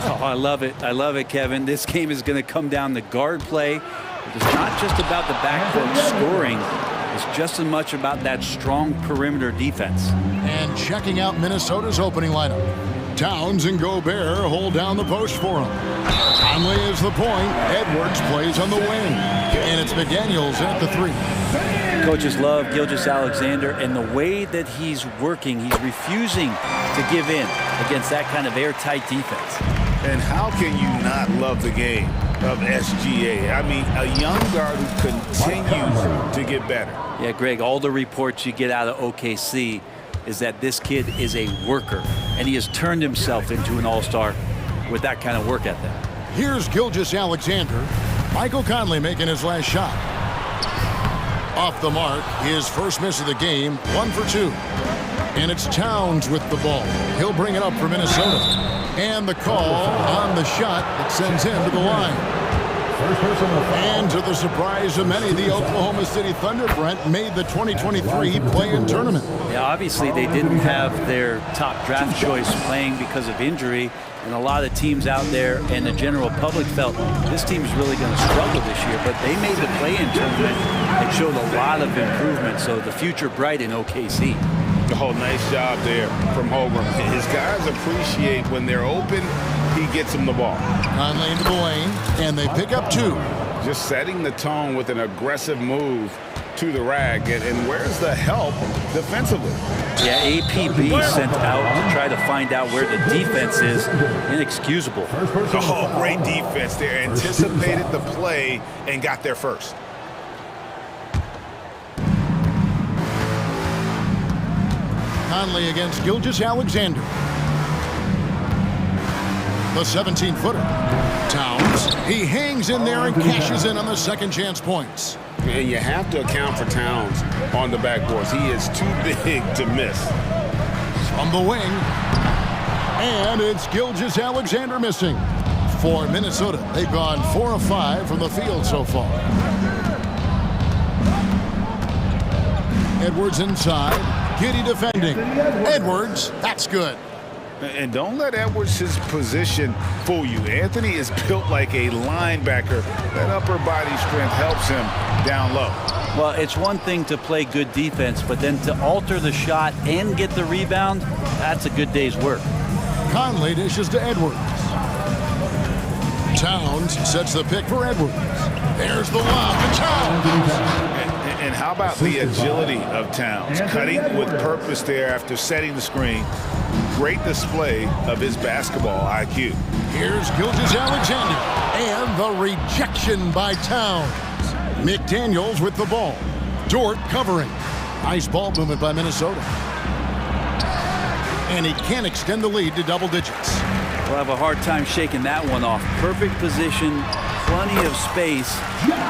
Oh, I love it. I love it, Kevin. This game is going to come down to guard play. It's not just about the backcourt scoring. It's just as much about that strong perimeter defense. And checking out Minnesota's opening lineup. Towns and Gobert hold down the post for him. Conley is the point. Edwards plays on the wing. And it's McDaniels at the 3. Coaches love Gilgeous-Alexander, and the way that he's working, he's refusing to give in against that kind of airtight defense. And how can you not love the game of SGA? I mean, a young guard who continues to get better. Yeah, Greg, all the reports you get out of OKC is that this kid is a worker, and he has turned himself into an all-star with that kind of work ethic. Here's Gilgeous-Alexander. Michael Conley making his last shot. Off the mark, his first miss of the game, 1 for 2. And it's Towns with the ball. He'll bring it up for Minnesota. And the call on the shot that sends him to the line. And to the surprise of many, the Oklahoma City Thunder, Brent, made the 2023 play-in tournament. Yeah, obviously they didn't have their top draft choice playing because of injury, and a lot of teams out there and the general public felt this team is really going to struggle this year, but they made the play-in tournament and showed a lot of improvement, so the future bright in OKC. Oh, nice job there from Holmgren. His guys appreciate when they're open, he gets them the ball. Conley into the lane, and they pick up 2. Just setting the tone with an aggressive move to the rack. And where's the help defensively? Yeah, APB sent out to try to find out where the defense is. Inexcusable. Oh, great defense there. Anticipated the play and got there first. Conley against Gilgeous-Alexander. The 17-footer. Towns. He hangs in there and cashes in on the second chance points. And you have to account for Towns on the backboards. He is too big to miss. From the wing. And it's Gilgeous-Alexander missing. For Minnesota, they've gone 4 of 5 from the field so far. Edwards inside. Giddy defending. Edwards, that's good. And don't let Edwards' position fool you. Anthony is built like a linebacker. That upper body strength helps him down low. Well, it's one thing to play good defense, but then to alter the shot and get the rebound, that's a good day's work. Conley dishes to Edwards. Towns sets the pick for Edwards. There's the lob to Towns. And how about the agility of Towns? Cutting with purpose there after setting the screen. Great display of his basketball IQ. Here's Gilgeous-Alexander. And the rejection by Towns. McDaniels with the ball. Dort covering. Nice ball movement by Minnesota. And he can't extend the lead to double digits. We'll have a hard time shaking that one off. Perfect position, plenty of space,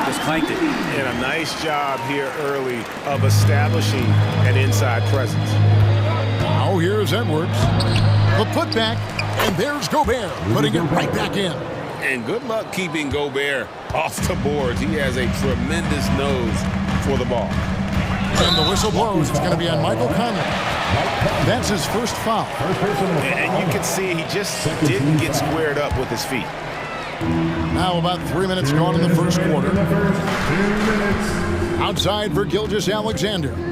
just clanked it. And a nice job here early of establishing an inside presence. Now here's Edwards. The putback, and there's Gobert, putting it right back in. And good luck keeping Gobert off the boards. He has a tremendous nose for the ball. And the whistle blows. It's going to be on Michael Conley. That's his first foul. And you can see he just didn't get squared up with his feet. Now about 3 minutes gone in the first quarter. Outside for Gilgeous-Alexander. And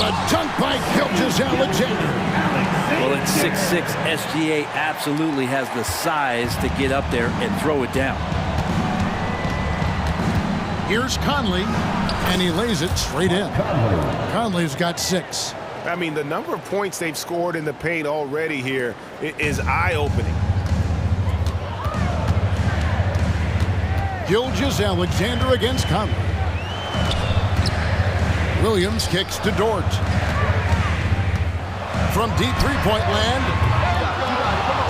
the dunk by Gilgeous-Alexander. Well, at 6'6", SGA absolutely has the size to get up there and throw it down. Here's Conley, and he lays it straight in. Conley's got 6. I mean, the number of points they've scored in the paint already here is eye-opening. Gilgeous-Alexander against Conley. Williams kicks to Dort. From deep three-point land.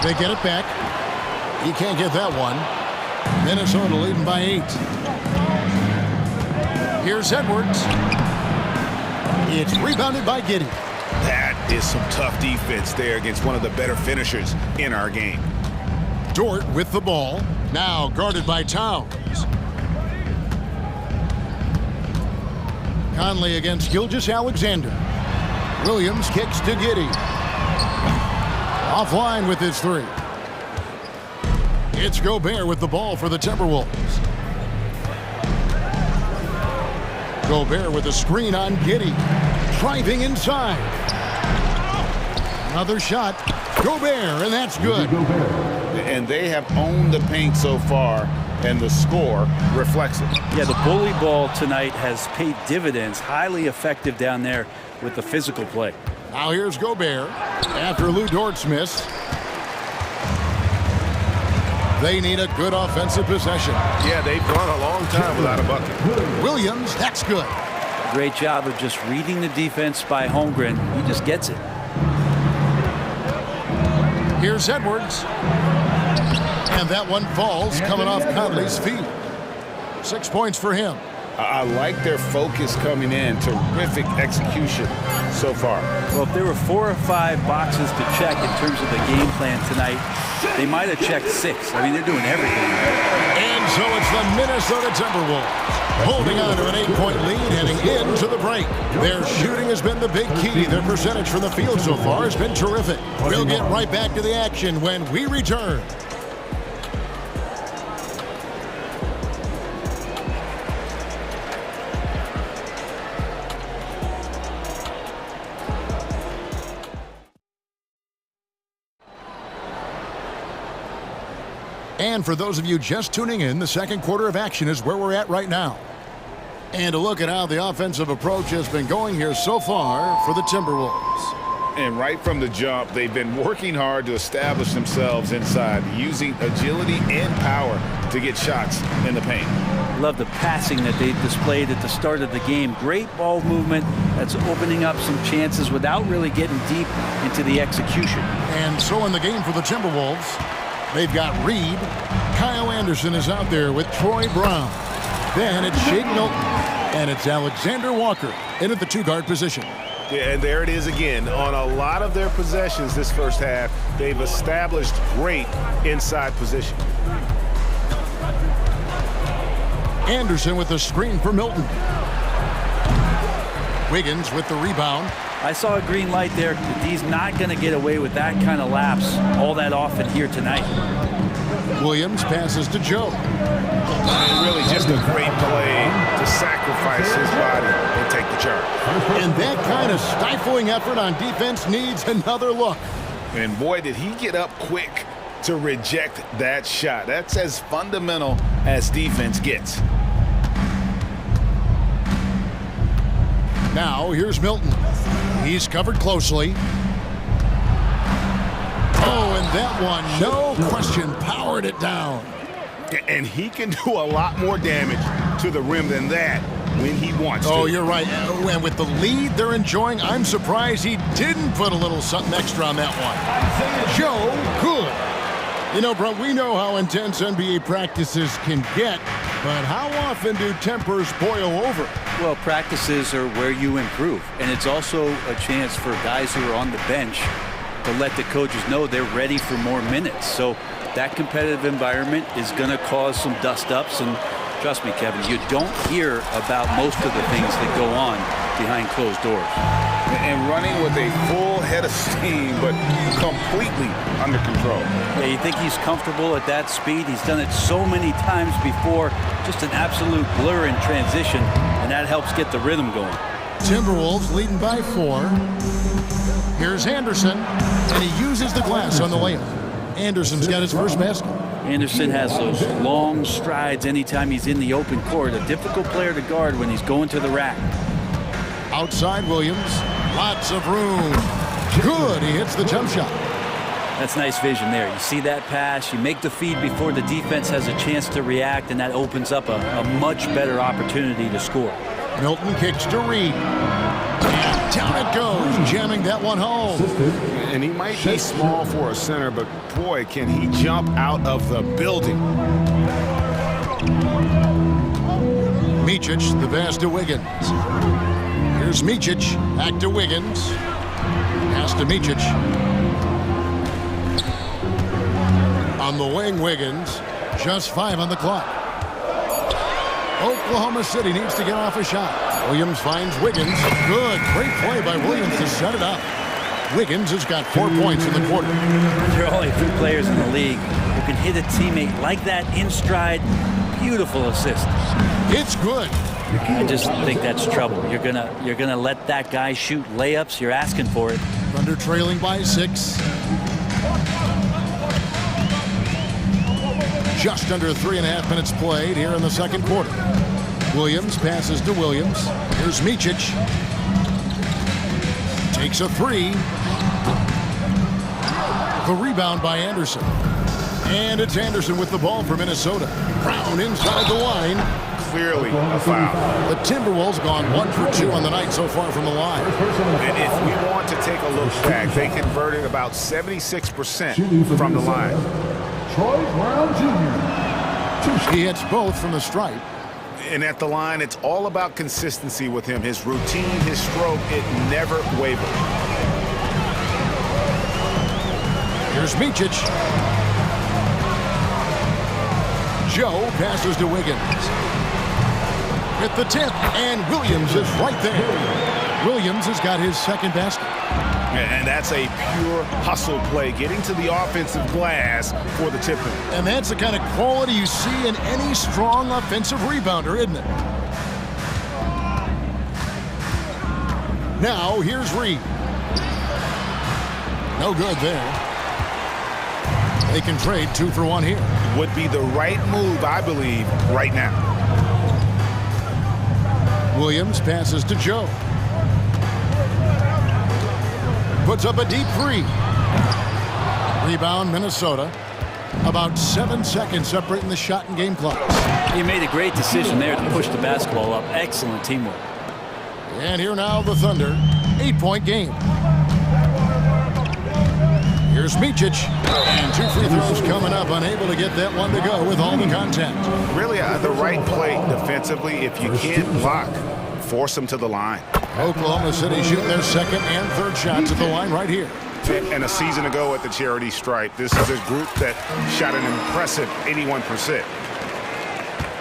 They get it back. He can't get that one. Minnesota leading by 8. Here's Edwards. It's rebounded by Giddy. That is some tough defense there against one of the better finishers in our game. Dort with the ball. Now guarded by Towns. Conley against Gilgeous-Alexander. Williams kicks to Giddey. Offline with his three. It's Gobert with the ball for the Timberwolves. Gobert with a screen on Giddey. Driving inside. Another shot. Gobert, and that's good. And they have owned the paint so far, and the score reflects it. Yeah, the bully ball tonight has paid dividends. Highly effective down there with the physical play. Now here's Gobert after Lou Dort's miss. They need a good offensive possession. Yeah, they've gone a long time without a bucket. Williams, that's good. Great job of just reading the defense by Holmgren. He just gets it. Here's Edwards. And that one falls coming off Conley's feet. 6 points for him. I like their focus coming in. Terrific execution so far. Well, if there were 4 or 5 boxes to check in terms of the game plan tonight, they might have checked 6. I mean, they're doing everything. And so it's the Minnesota Timberwolves holding on to an 8-point lead heading into the break. Their shooting has been the big key. Their percentage from the field so far has been terrific. We'll get right back to the action when we return. And for those of you just tuning in, the second quarter of action is where we're at right now. And a look at how the offensive approach has been going here so far for the Timberwolves. And right from the jump, they've been working hard to establish themselves inside, using agility and power to get shots in the paint. Love the passing that they displayed at the start of the game. Great ball movement that's opening up some chances without really getting deep into the execution. And so in the game for the Timberwolves, they've got Reed. Kyle Anderson is out there with Troy Brown. Then it's Shake Milton. And it's Alexander Walker in at the 2-guard position. Yeah, and there it is again. On a lot of their possessions this first half, they've established great inside position. Anderson with the screen for Milton. Wiggins with the rebound. I saw a green light there. He's not going to get away with that kind of lapse all that often here tonight. Williams passes to Joe. And really just a great play to sacrifice his body and take the charge. And that kind of stifling effort on defense needs another look. And boy, did he get up quick to reject that shot. That's as fundamental as defense gets. Now here's Milton. He's covered closely. Oh, and that one, no question, powered it down. And he can do a lot more damage to the rim than that when he wants to. Oh, you're right. And with the lead they're enjoying, I'm surprised he didn't put a little something extra on that one. Joe, good. You know, bro, we know how intense NBA practices can get, but how often do tempers boil over? Well, practices are where you improve, and it's also a chance for guys who are on the bench to let the coaches know they're ready for more minutes. So that competitive environment is going to cause some dust-ups, and trust me, Kevin, you don't hear about most of the things that go on behind closed doors. And running with a full head of steam, but completely under control. Yeah, you think he's comfortable at that speed? He's done it so many times before. Just an absolute blur in transition, and that helps get the rhythm going. Timberwolves leading by 4. Here's Anderson, and he uses the glass on the layup. Anderson's got his first basket. Anderson has those long strides anytime he's in the open court. A difficult player to guard when he's going to the rack. Outside Williams, lots of room. Good, he hits the jump shot. That's nice vision there. You see that pass, you make the feed before the defense has a chance to react, and that opens up a much better opportunity to score. Milton kicks to Reed. And down it goes, jamming that one home. And he might be small for a center, but boy, can he jump out of the building. Micic, the pass to Wiggins. Here's Micic, back to Wiggins. Pass to Micic. On the wing, Wiggins. Just 5 on the clock. Oklahoma City needs to get off a shot. Williams finds Wiggins. Good. Great play by Williams to set it up. Wiggins has got 4 points in the quarter. There are only 2 players in the league who can hit a teammate like that in stride. Beautiful assist. It's good. I just think that's trouble. You're gonna let that guy shoot layups. You're asking for it. Thunder trailing by 6. Just under 3.5 minutes played here in the second quarter. Williams passes to Williams. Here's Micic. Takes a 3. The rebound by Anderson. And it's Anderson with the ball for Minnesota. Brown inside the line. Clearly a foul. The Timberwolves gone 1 for 2 on the night so far from the line. And if we want to take a look back, they converted about 76% from the line. Troy Brown Jr. He hits both from the stripe. And at the line, it's all about consistency with him. His routine, his stroke, it never wavered. Here's Micic. Joe passes to Wiggins. At the tip, and Williams is right there. Williams has got his second basket. And that's a pure hustle play, getting to the offensive glass for the tip-in. And that's the kind of quality you see in any strong offensive rebounder, isn't it? Now, here's Reed. No good there. They can trade 2 for 1 here. Would be the right move, I believe, right now. Williams passes to Joe. Puts up a deep 3. Rebound, Minnesota. About 7 seconds separating the shot and game clocks. He made a great decision there to push the basketball up. Excellent teamwork. And here now the Thunder. 8-point game. Here's Micic. And 2 free throws coming up. Unable to get that one to go with all the contact. Really the right play defensively. If you can't block, force them to the line. Oklahoma City shooting their second and third shots at the line right here. And a season ago at the charity stripe, this is a group that shot an impressive 81%.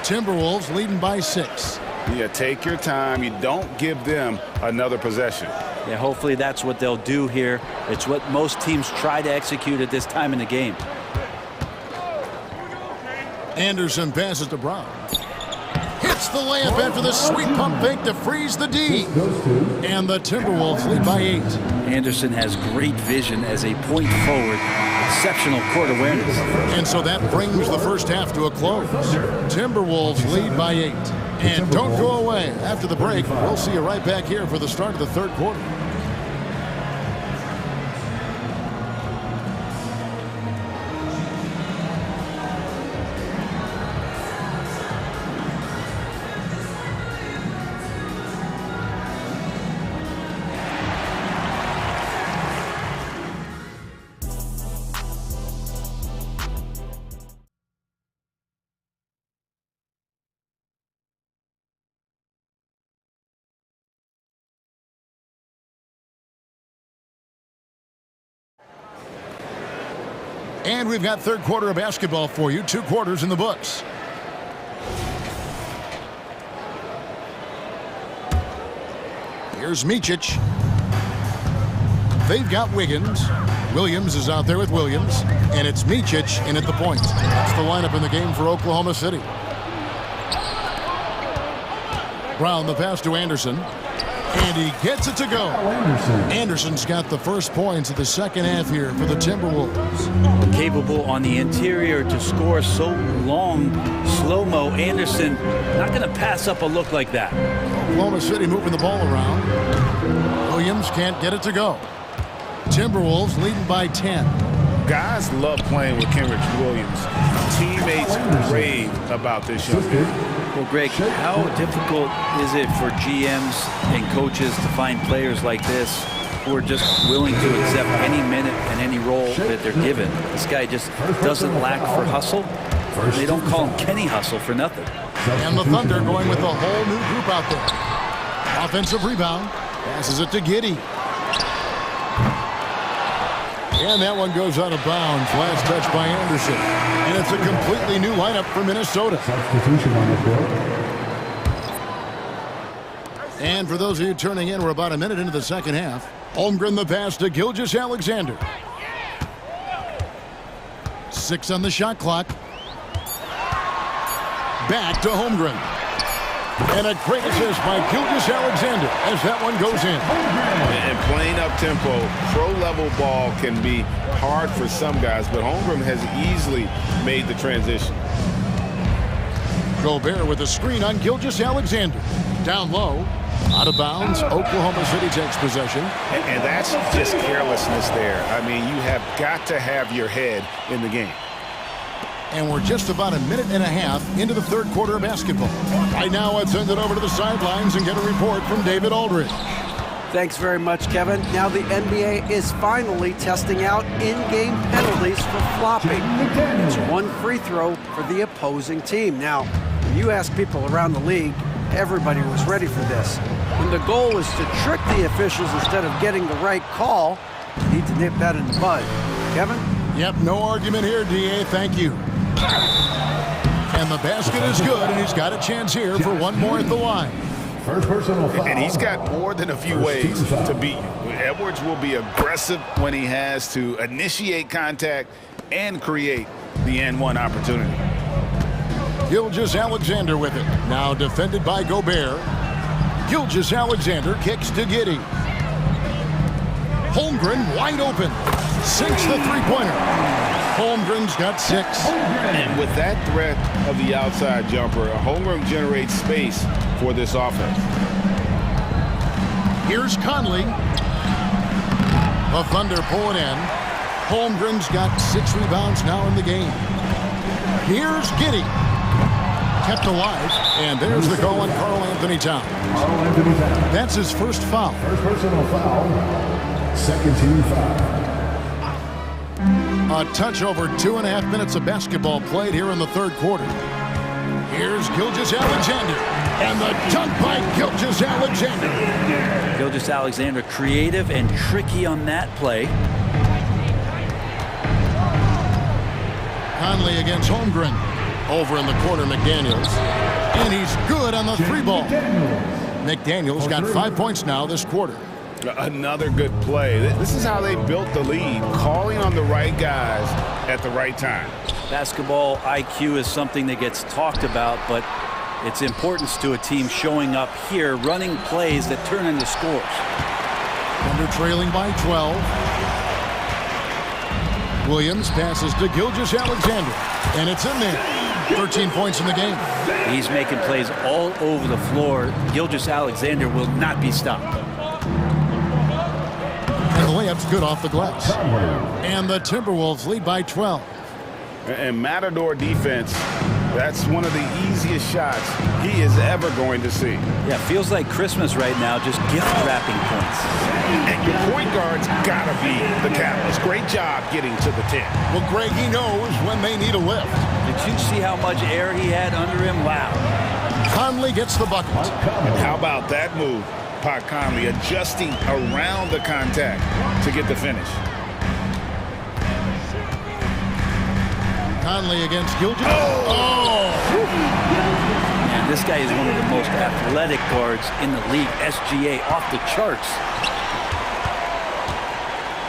Timberwolves leading by 6. Yeah, take your time. You don't give them another possession. Yeah, hopefully that's what they'll do here. It's what most teams try to execute at this time in the game. Anderson passes to Brown. Hits the layup after the sweet pump fake to freeze the D. And the Timberwolves lead by 8. Anderson has great vision as a point forward. Exceptional court awareness. And so that brings the first half to a close. Timberwolves lead by 8. And don't go away. After the break, we'll see you right back here for the start of the third quarter. And we've got third quarter of basketball for you. 2 quarters in the books. Here's Micic. They've got Wiggins. Williams is out there with Williams. And it's Micic in at the point. That's the lineup in the game for Oklahoma City. Brown the pass to Anderson. And he gets it to go. Anderson's got the first points of the second half here for the Timberwolves. Capable on the interior to score so long. Slow-mo. Anderson not going to pass up a look like that. Oklahoma City moving the ball around. Williams can't get it to go. Timberwolves leading by 10. Guys love playing with Kenrich Williams. Teammates rave about this young man. Well, Greg, how difficult is it for GMs and coaches to find players like this who are just willing to accept any minute and any role that they're given? This guy just doesn't lack for hustle. They don't call him Kenny Hustle for nothing. And the Thunder going with a whole new group out there. Offensive rebound. Passes it to Giddey. And that one goes out of bounds. Last touch by Anderson. And it's a completely new lineup for Minnesota. Substitution on the court. And for those of you turning in, we're about a minute into the second half. Holmgren the pass to Gilgeous-Alexander. 6 on the shot clock. Back to Holmgren. And a great assist by Gilgeous-Alexander as that one goes in. And playing up-tempo, pro-level ball can be hard for some guys, but Holmgren has easily made the transition. Gobert with a screen on Gilgeous-Alexander. Down low. Out of bounds. Oklahoma City takes possession. And that's just carelessness there. I mean, you have got to have your head in the game. And we're just about a minute and a half into the third quarter of basketball. Right now, let's send it over to the sidelines and get a report from David Aldridge. Thanks very much, Kevin. Now the NBA is finally testing out in-game penalties for flopping. It's one free throw for the opposing team. Now, when you ask people around the league, everybody was ready for this. When the goal is to trick the officials instead of getting the right call, you need to nip that in the bud. Kevin? Yep, no argument here, DA. Thank you. And the basket is good, and he's got a chance here for one more at the line. First personal foul. And he's got more than a few ways to beat you. Edwards will be aggressive when he has to initiate contact and create the N1 opportunity. Gilgeous-Alexander with it. Now defended by Gobert. Gilgeous-Alexander kicks to Giddey. Holmgren wide open. Sinks the three-pointer. Holmgren's got 6. And with that threat of the outside jumper, Holmgren generates space for this offense. Here's Conley. The Thunder pull it in. Holmgren's got 6 rebounds now in the game. Here's Giddey. Kept alive, and there's the call on Karl Anthony Towns. That's his first foul. First personal foul. Second team foul. A touch over 2.5 minutes of basketball played here in the third quarter. Here's Gilgeous-Alexander, and the dunk by Gilgeous-Alexander. Gilgeous-Alexander creative and tricky on that play. Conley against Holmgren. Over in the corner, McDaniels. And he's good on the 3-ball. McDaniels got 5 points now this quarter. Another good play. This is how they built the lead, calling on the right guys at the right time. Basketball IQ is something that gets talked about, but its importance to a team showing up here, running plays that turn into scores. Thunder trailing by 12. Williams passes to Gilgeous-Alexander, and it's in there. 13 points in the game. He's making plays all over the floor. Gilgeous-Alexander will not be stopped. And the layup's good off the glass. And the Timberwolves lead by 12. And Matador defense, that's one of the easiest shots he is ever going to see. Yeah, feels like Christmas right now, just gift wrapping points. And your point guard's got to be the catalyst. Great job getting to the 10. Well, Greg, he knows when they need a lift. Did you see how much air he had under him? Wow. Conley gets the bucket. And how about that move? Pat Conley adjusting around the contact to get the finish. Conley against Gilgeous. Oh! And this guy is one of the most athletic guards in the league. SGA off the charts.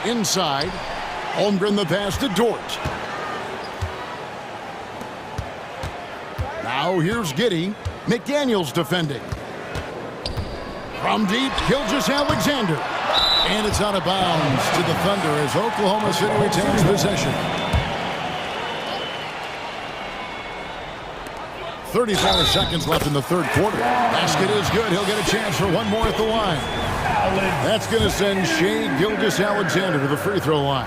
Inside. Holmgren the pass to Dort. Now here's Giddey. McDaniels defending. From deep, Gilgeous-Alexander. And it's out of bounds to the Thunder as Oklahoma City retains possession. 34 seconds left in the third quarter. Basket is good. He'll get a chance for one more at the line. That's going to send Shai Gilgeous-Alexander to the free throw line.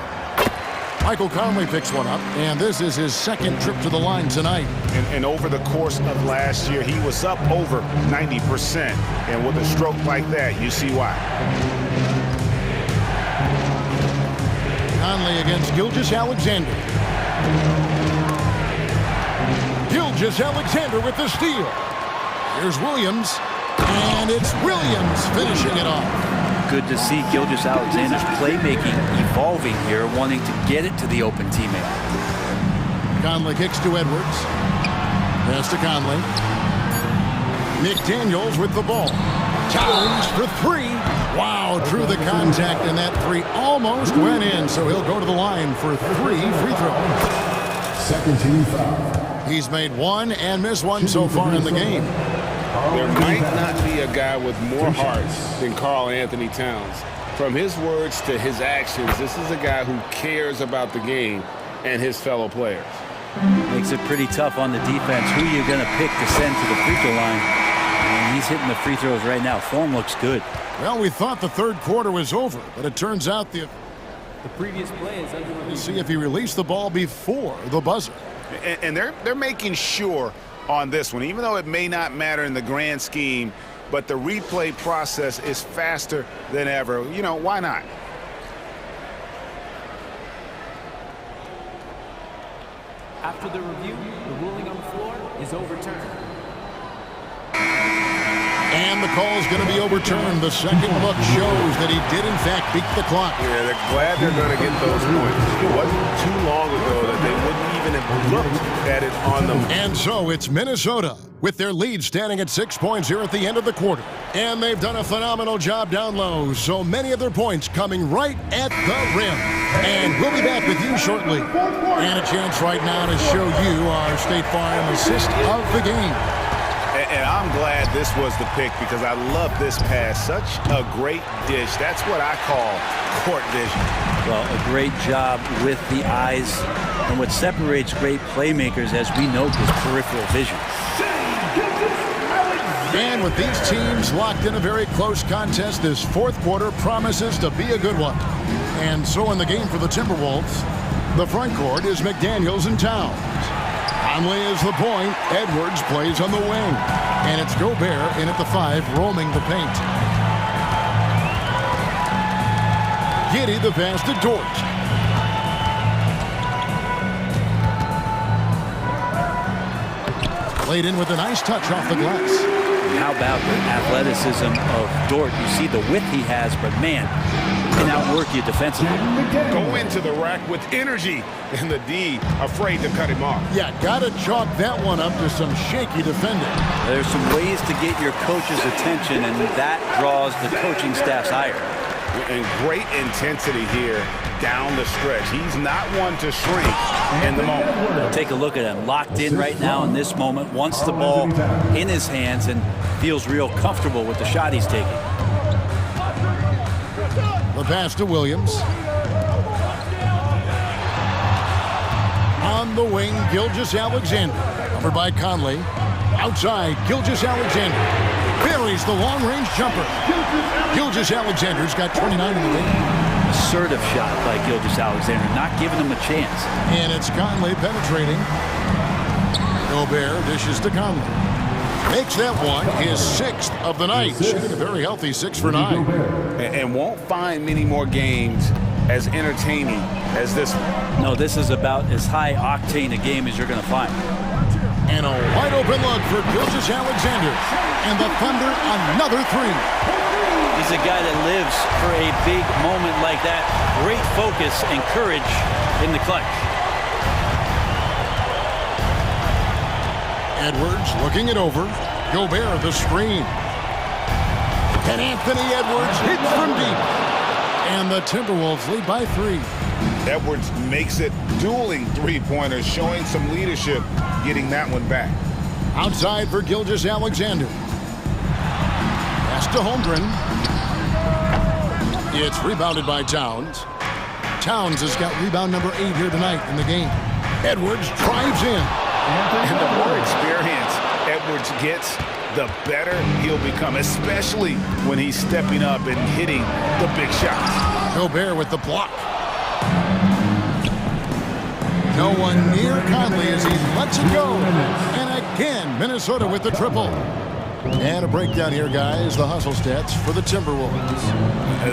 Michael Conley picks one up, and this is his second trip to the line tonight. And over the course of last year, he was up over 90%. And with a stroke like that, you see why. Conley against Gilgeous-Alexander. Gilgeous-Alexander with the steal. Here's Williams, and it's Williams finishing it off. Good to see Gilgeous-Alexander's playmaking evolving here, wanting to get it to the open teammate. Conley kicks to Edwards. Pass to Conley. McDaniels with the ball. Towns for three. Wow, through the contact, and that three almost went in, so he'll go to the line for 3 free throws. Second team foul. He's made one and missed one so far in the game. There might not be a guy with more heart than Karl Anthony Towns. From his words to his actions, this is a guy who cares about the game and his fellow players. Makes it pretty tough on the defense. Who you're going to pick to send to the free throw line? And he's hitting the free throws right now. Form looks good. Well, we thought the third quarter was over, but it turns out the previous play is under review. See if he released the ball before the buzzer. And they're making sure on this one, even though it may not matter in the grand scheme, but the replay process is faster than ever. You know, why not? After the review, the ruling on the floor is overturned. And the call is going to be overturned. The second look shows that he did, in fact, beat the clock. Yeah, they're glad they're going to get those points. It wasn't too long ago that they wouldn't even have looked at it on them. And so it's Minnesota with their lead standing at 6 points here at the end of the quarter. And they've done a phenomenal job down low. So many of their points coming right at the rim. And we'll be back with you shortly. And a chance right now to show you our State Farm assist of the game. And I'm glad this was the pick because I love this pass. Such a great dish. That's what I call court vision. Well, a great job with the eyes. And what separates great playmakers, as we note, is peripheral vision. And with these teams locked in a very close contest, this fourth quarter promises to be a good one. And so in the game for the Timberwolves, the front court is McDaniels and Towns. Conley is the point. Edwards plays on the wing. And it's Gobert in at the 5, roaming the paint. Giddey the pass to Dort. Played in with a nice touch off the glass. And how about the athleticism of Dort? You see the width he has, but man, he can outwork you defensively. Go into the rack with energy, and the D afraid to cut him off. Yeah, gotta chalk that one up to some shaky defending. There's some ways to get your coach's attention, and that draws the coaching staff's ire. And great intensity here down the stretch. He's not one to shrink in the moment. Take a look at him, locked in right now in this moment, wants the ball in his hands and feels real comfortable with the shot he's taking. The pass to Williams. On the wing, Gilgeous-Alexander. Covered by Conley. Outside, Gilgeous-Alexander. Buries the long-range jumper. Gilgeous-Alexander's got 29 in the game. Assertive shot by Gilgeous-Alexander, not giving him a chance. And it's Conley penetrating. Gobert dishes to Conley. Makes that one his 6th of the night. Shooting a very healthy 6 for 9. And won't find many more games as entertaining as this one. No, this is about as high octane a game as you're going to find. And a wide open look for Gilgeous-Alexander. And the Thunder another 3. He's a guy that lives for a big moment like that. Great focus and courage in the clutch. Edwards looking it over. Gobert the screen. And Anthony Edwards hits from deep. And the Timberwolves lead by 3. Edwards makes it dueling three-pointers, showing some leadership, getting that one back. Outside for Gilgeous-Alexander. Pass to Holmgren. It's rebounded by Towns. Towns has got rebound number 8 here tonight in the game. Edwards drives in. And the more experience Edwards gets, the better he'll become, especially when he's stepping up and hitting the big shots. Gobert with the block. No one near Conley as he lets it go. And again, Minnesota with the triple. And a breakdown here, guys. The hustle stats for the Timberwolves.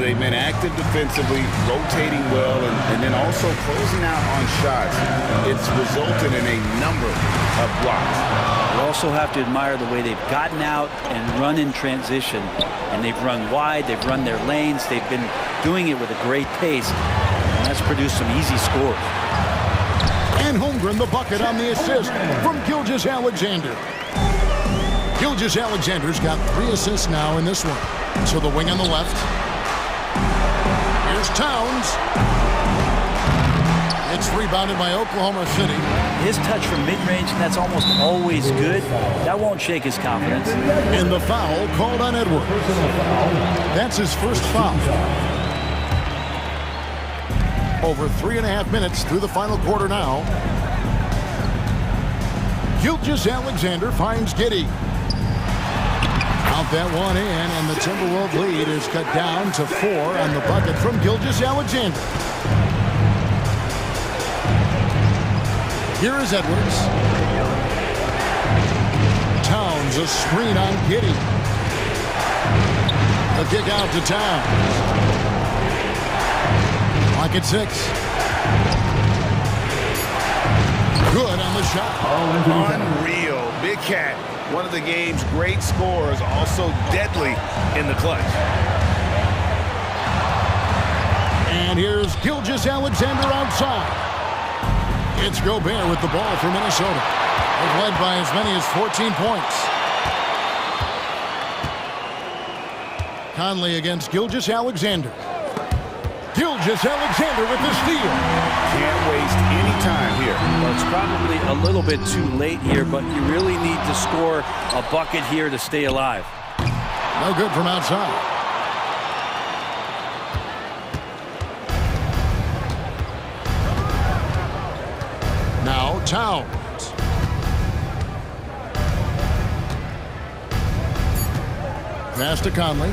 They've been active defensively, rotating well, and then also closing out on shots. It's resulted in a number of blocks. You also have to admire the way they've gotten out and run in transition. And they've run wide, they've run their lanes, they've been doing it with a great pace. And that's produced some easy scores. And Holmgren the bucket on the assist from Gilgeous-Alexander. Gilgeous-Alexander's got 3 assists now in this one. So the wing on the left. Here's Towns. It's rebounded by Oklahoma City. His touch from mid-range, and that's almost always good. That won't shake his confidence. And the foul called on Edwards. That's his first foul. Over 3.5 minutes through the final quarter now. Gilgeous-Alexander finds Giddey. Out that one in, and the Timberwolves lead is cut down to 4 on the bucket from Gilgeous-Alexander. Here is Edwards. Towns, a screen on Giddey. The kick out to Towns. Clock at 6. Good on the shot. Unreal. Big Cat, one of the game's great scorers, also deadly in the clutch. And here's Gilgeous-Alexander outside. It's Gobert with the ball for Minnesota. They've led by as many as 14 points. Conley against Gilgeous-Alexander. Gilgeous-Alexander with the steal. Can't waste any time here. Well, it's probably a little bit too late here, but you really need to score a bucket here to stay alive. No good from outside. Now Towns. Pass to Conley.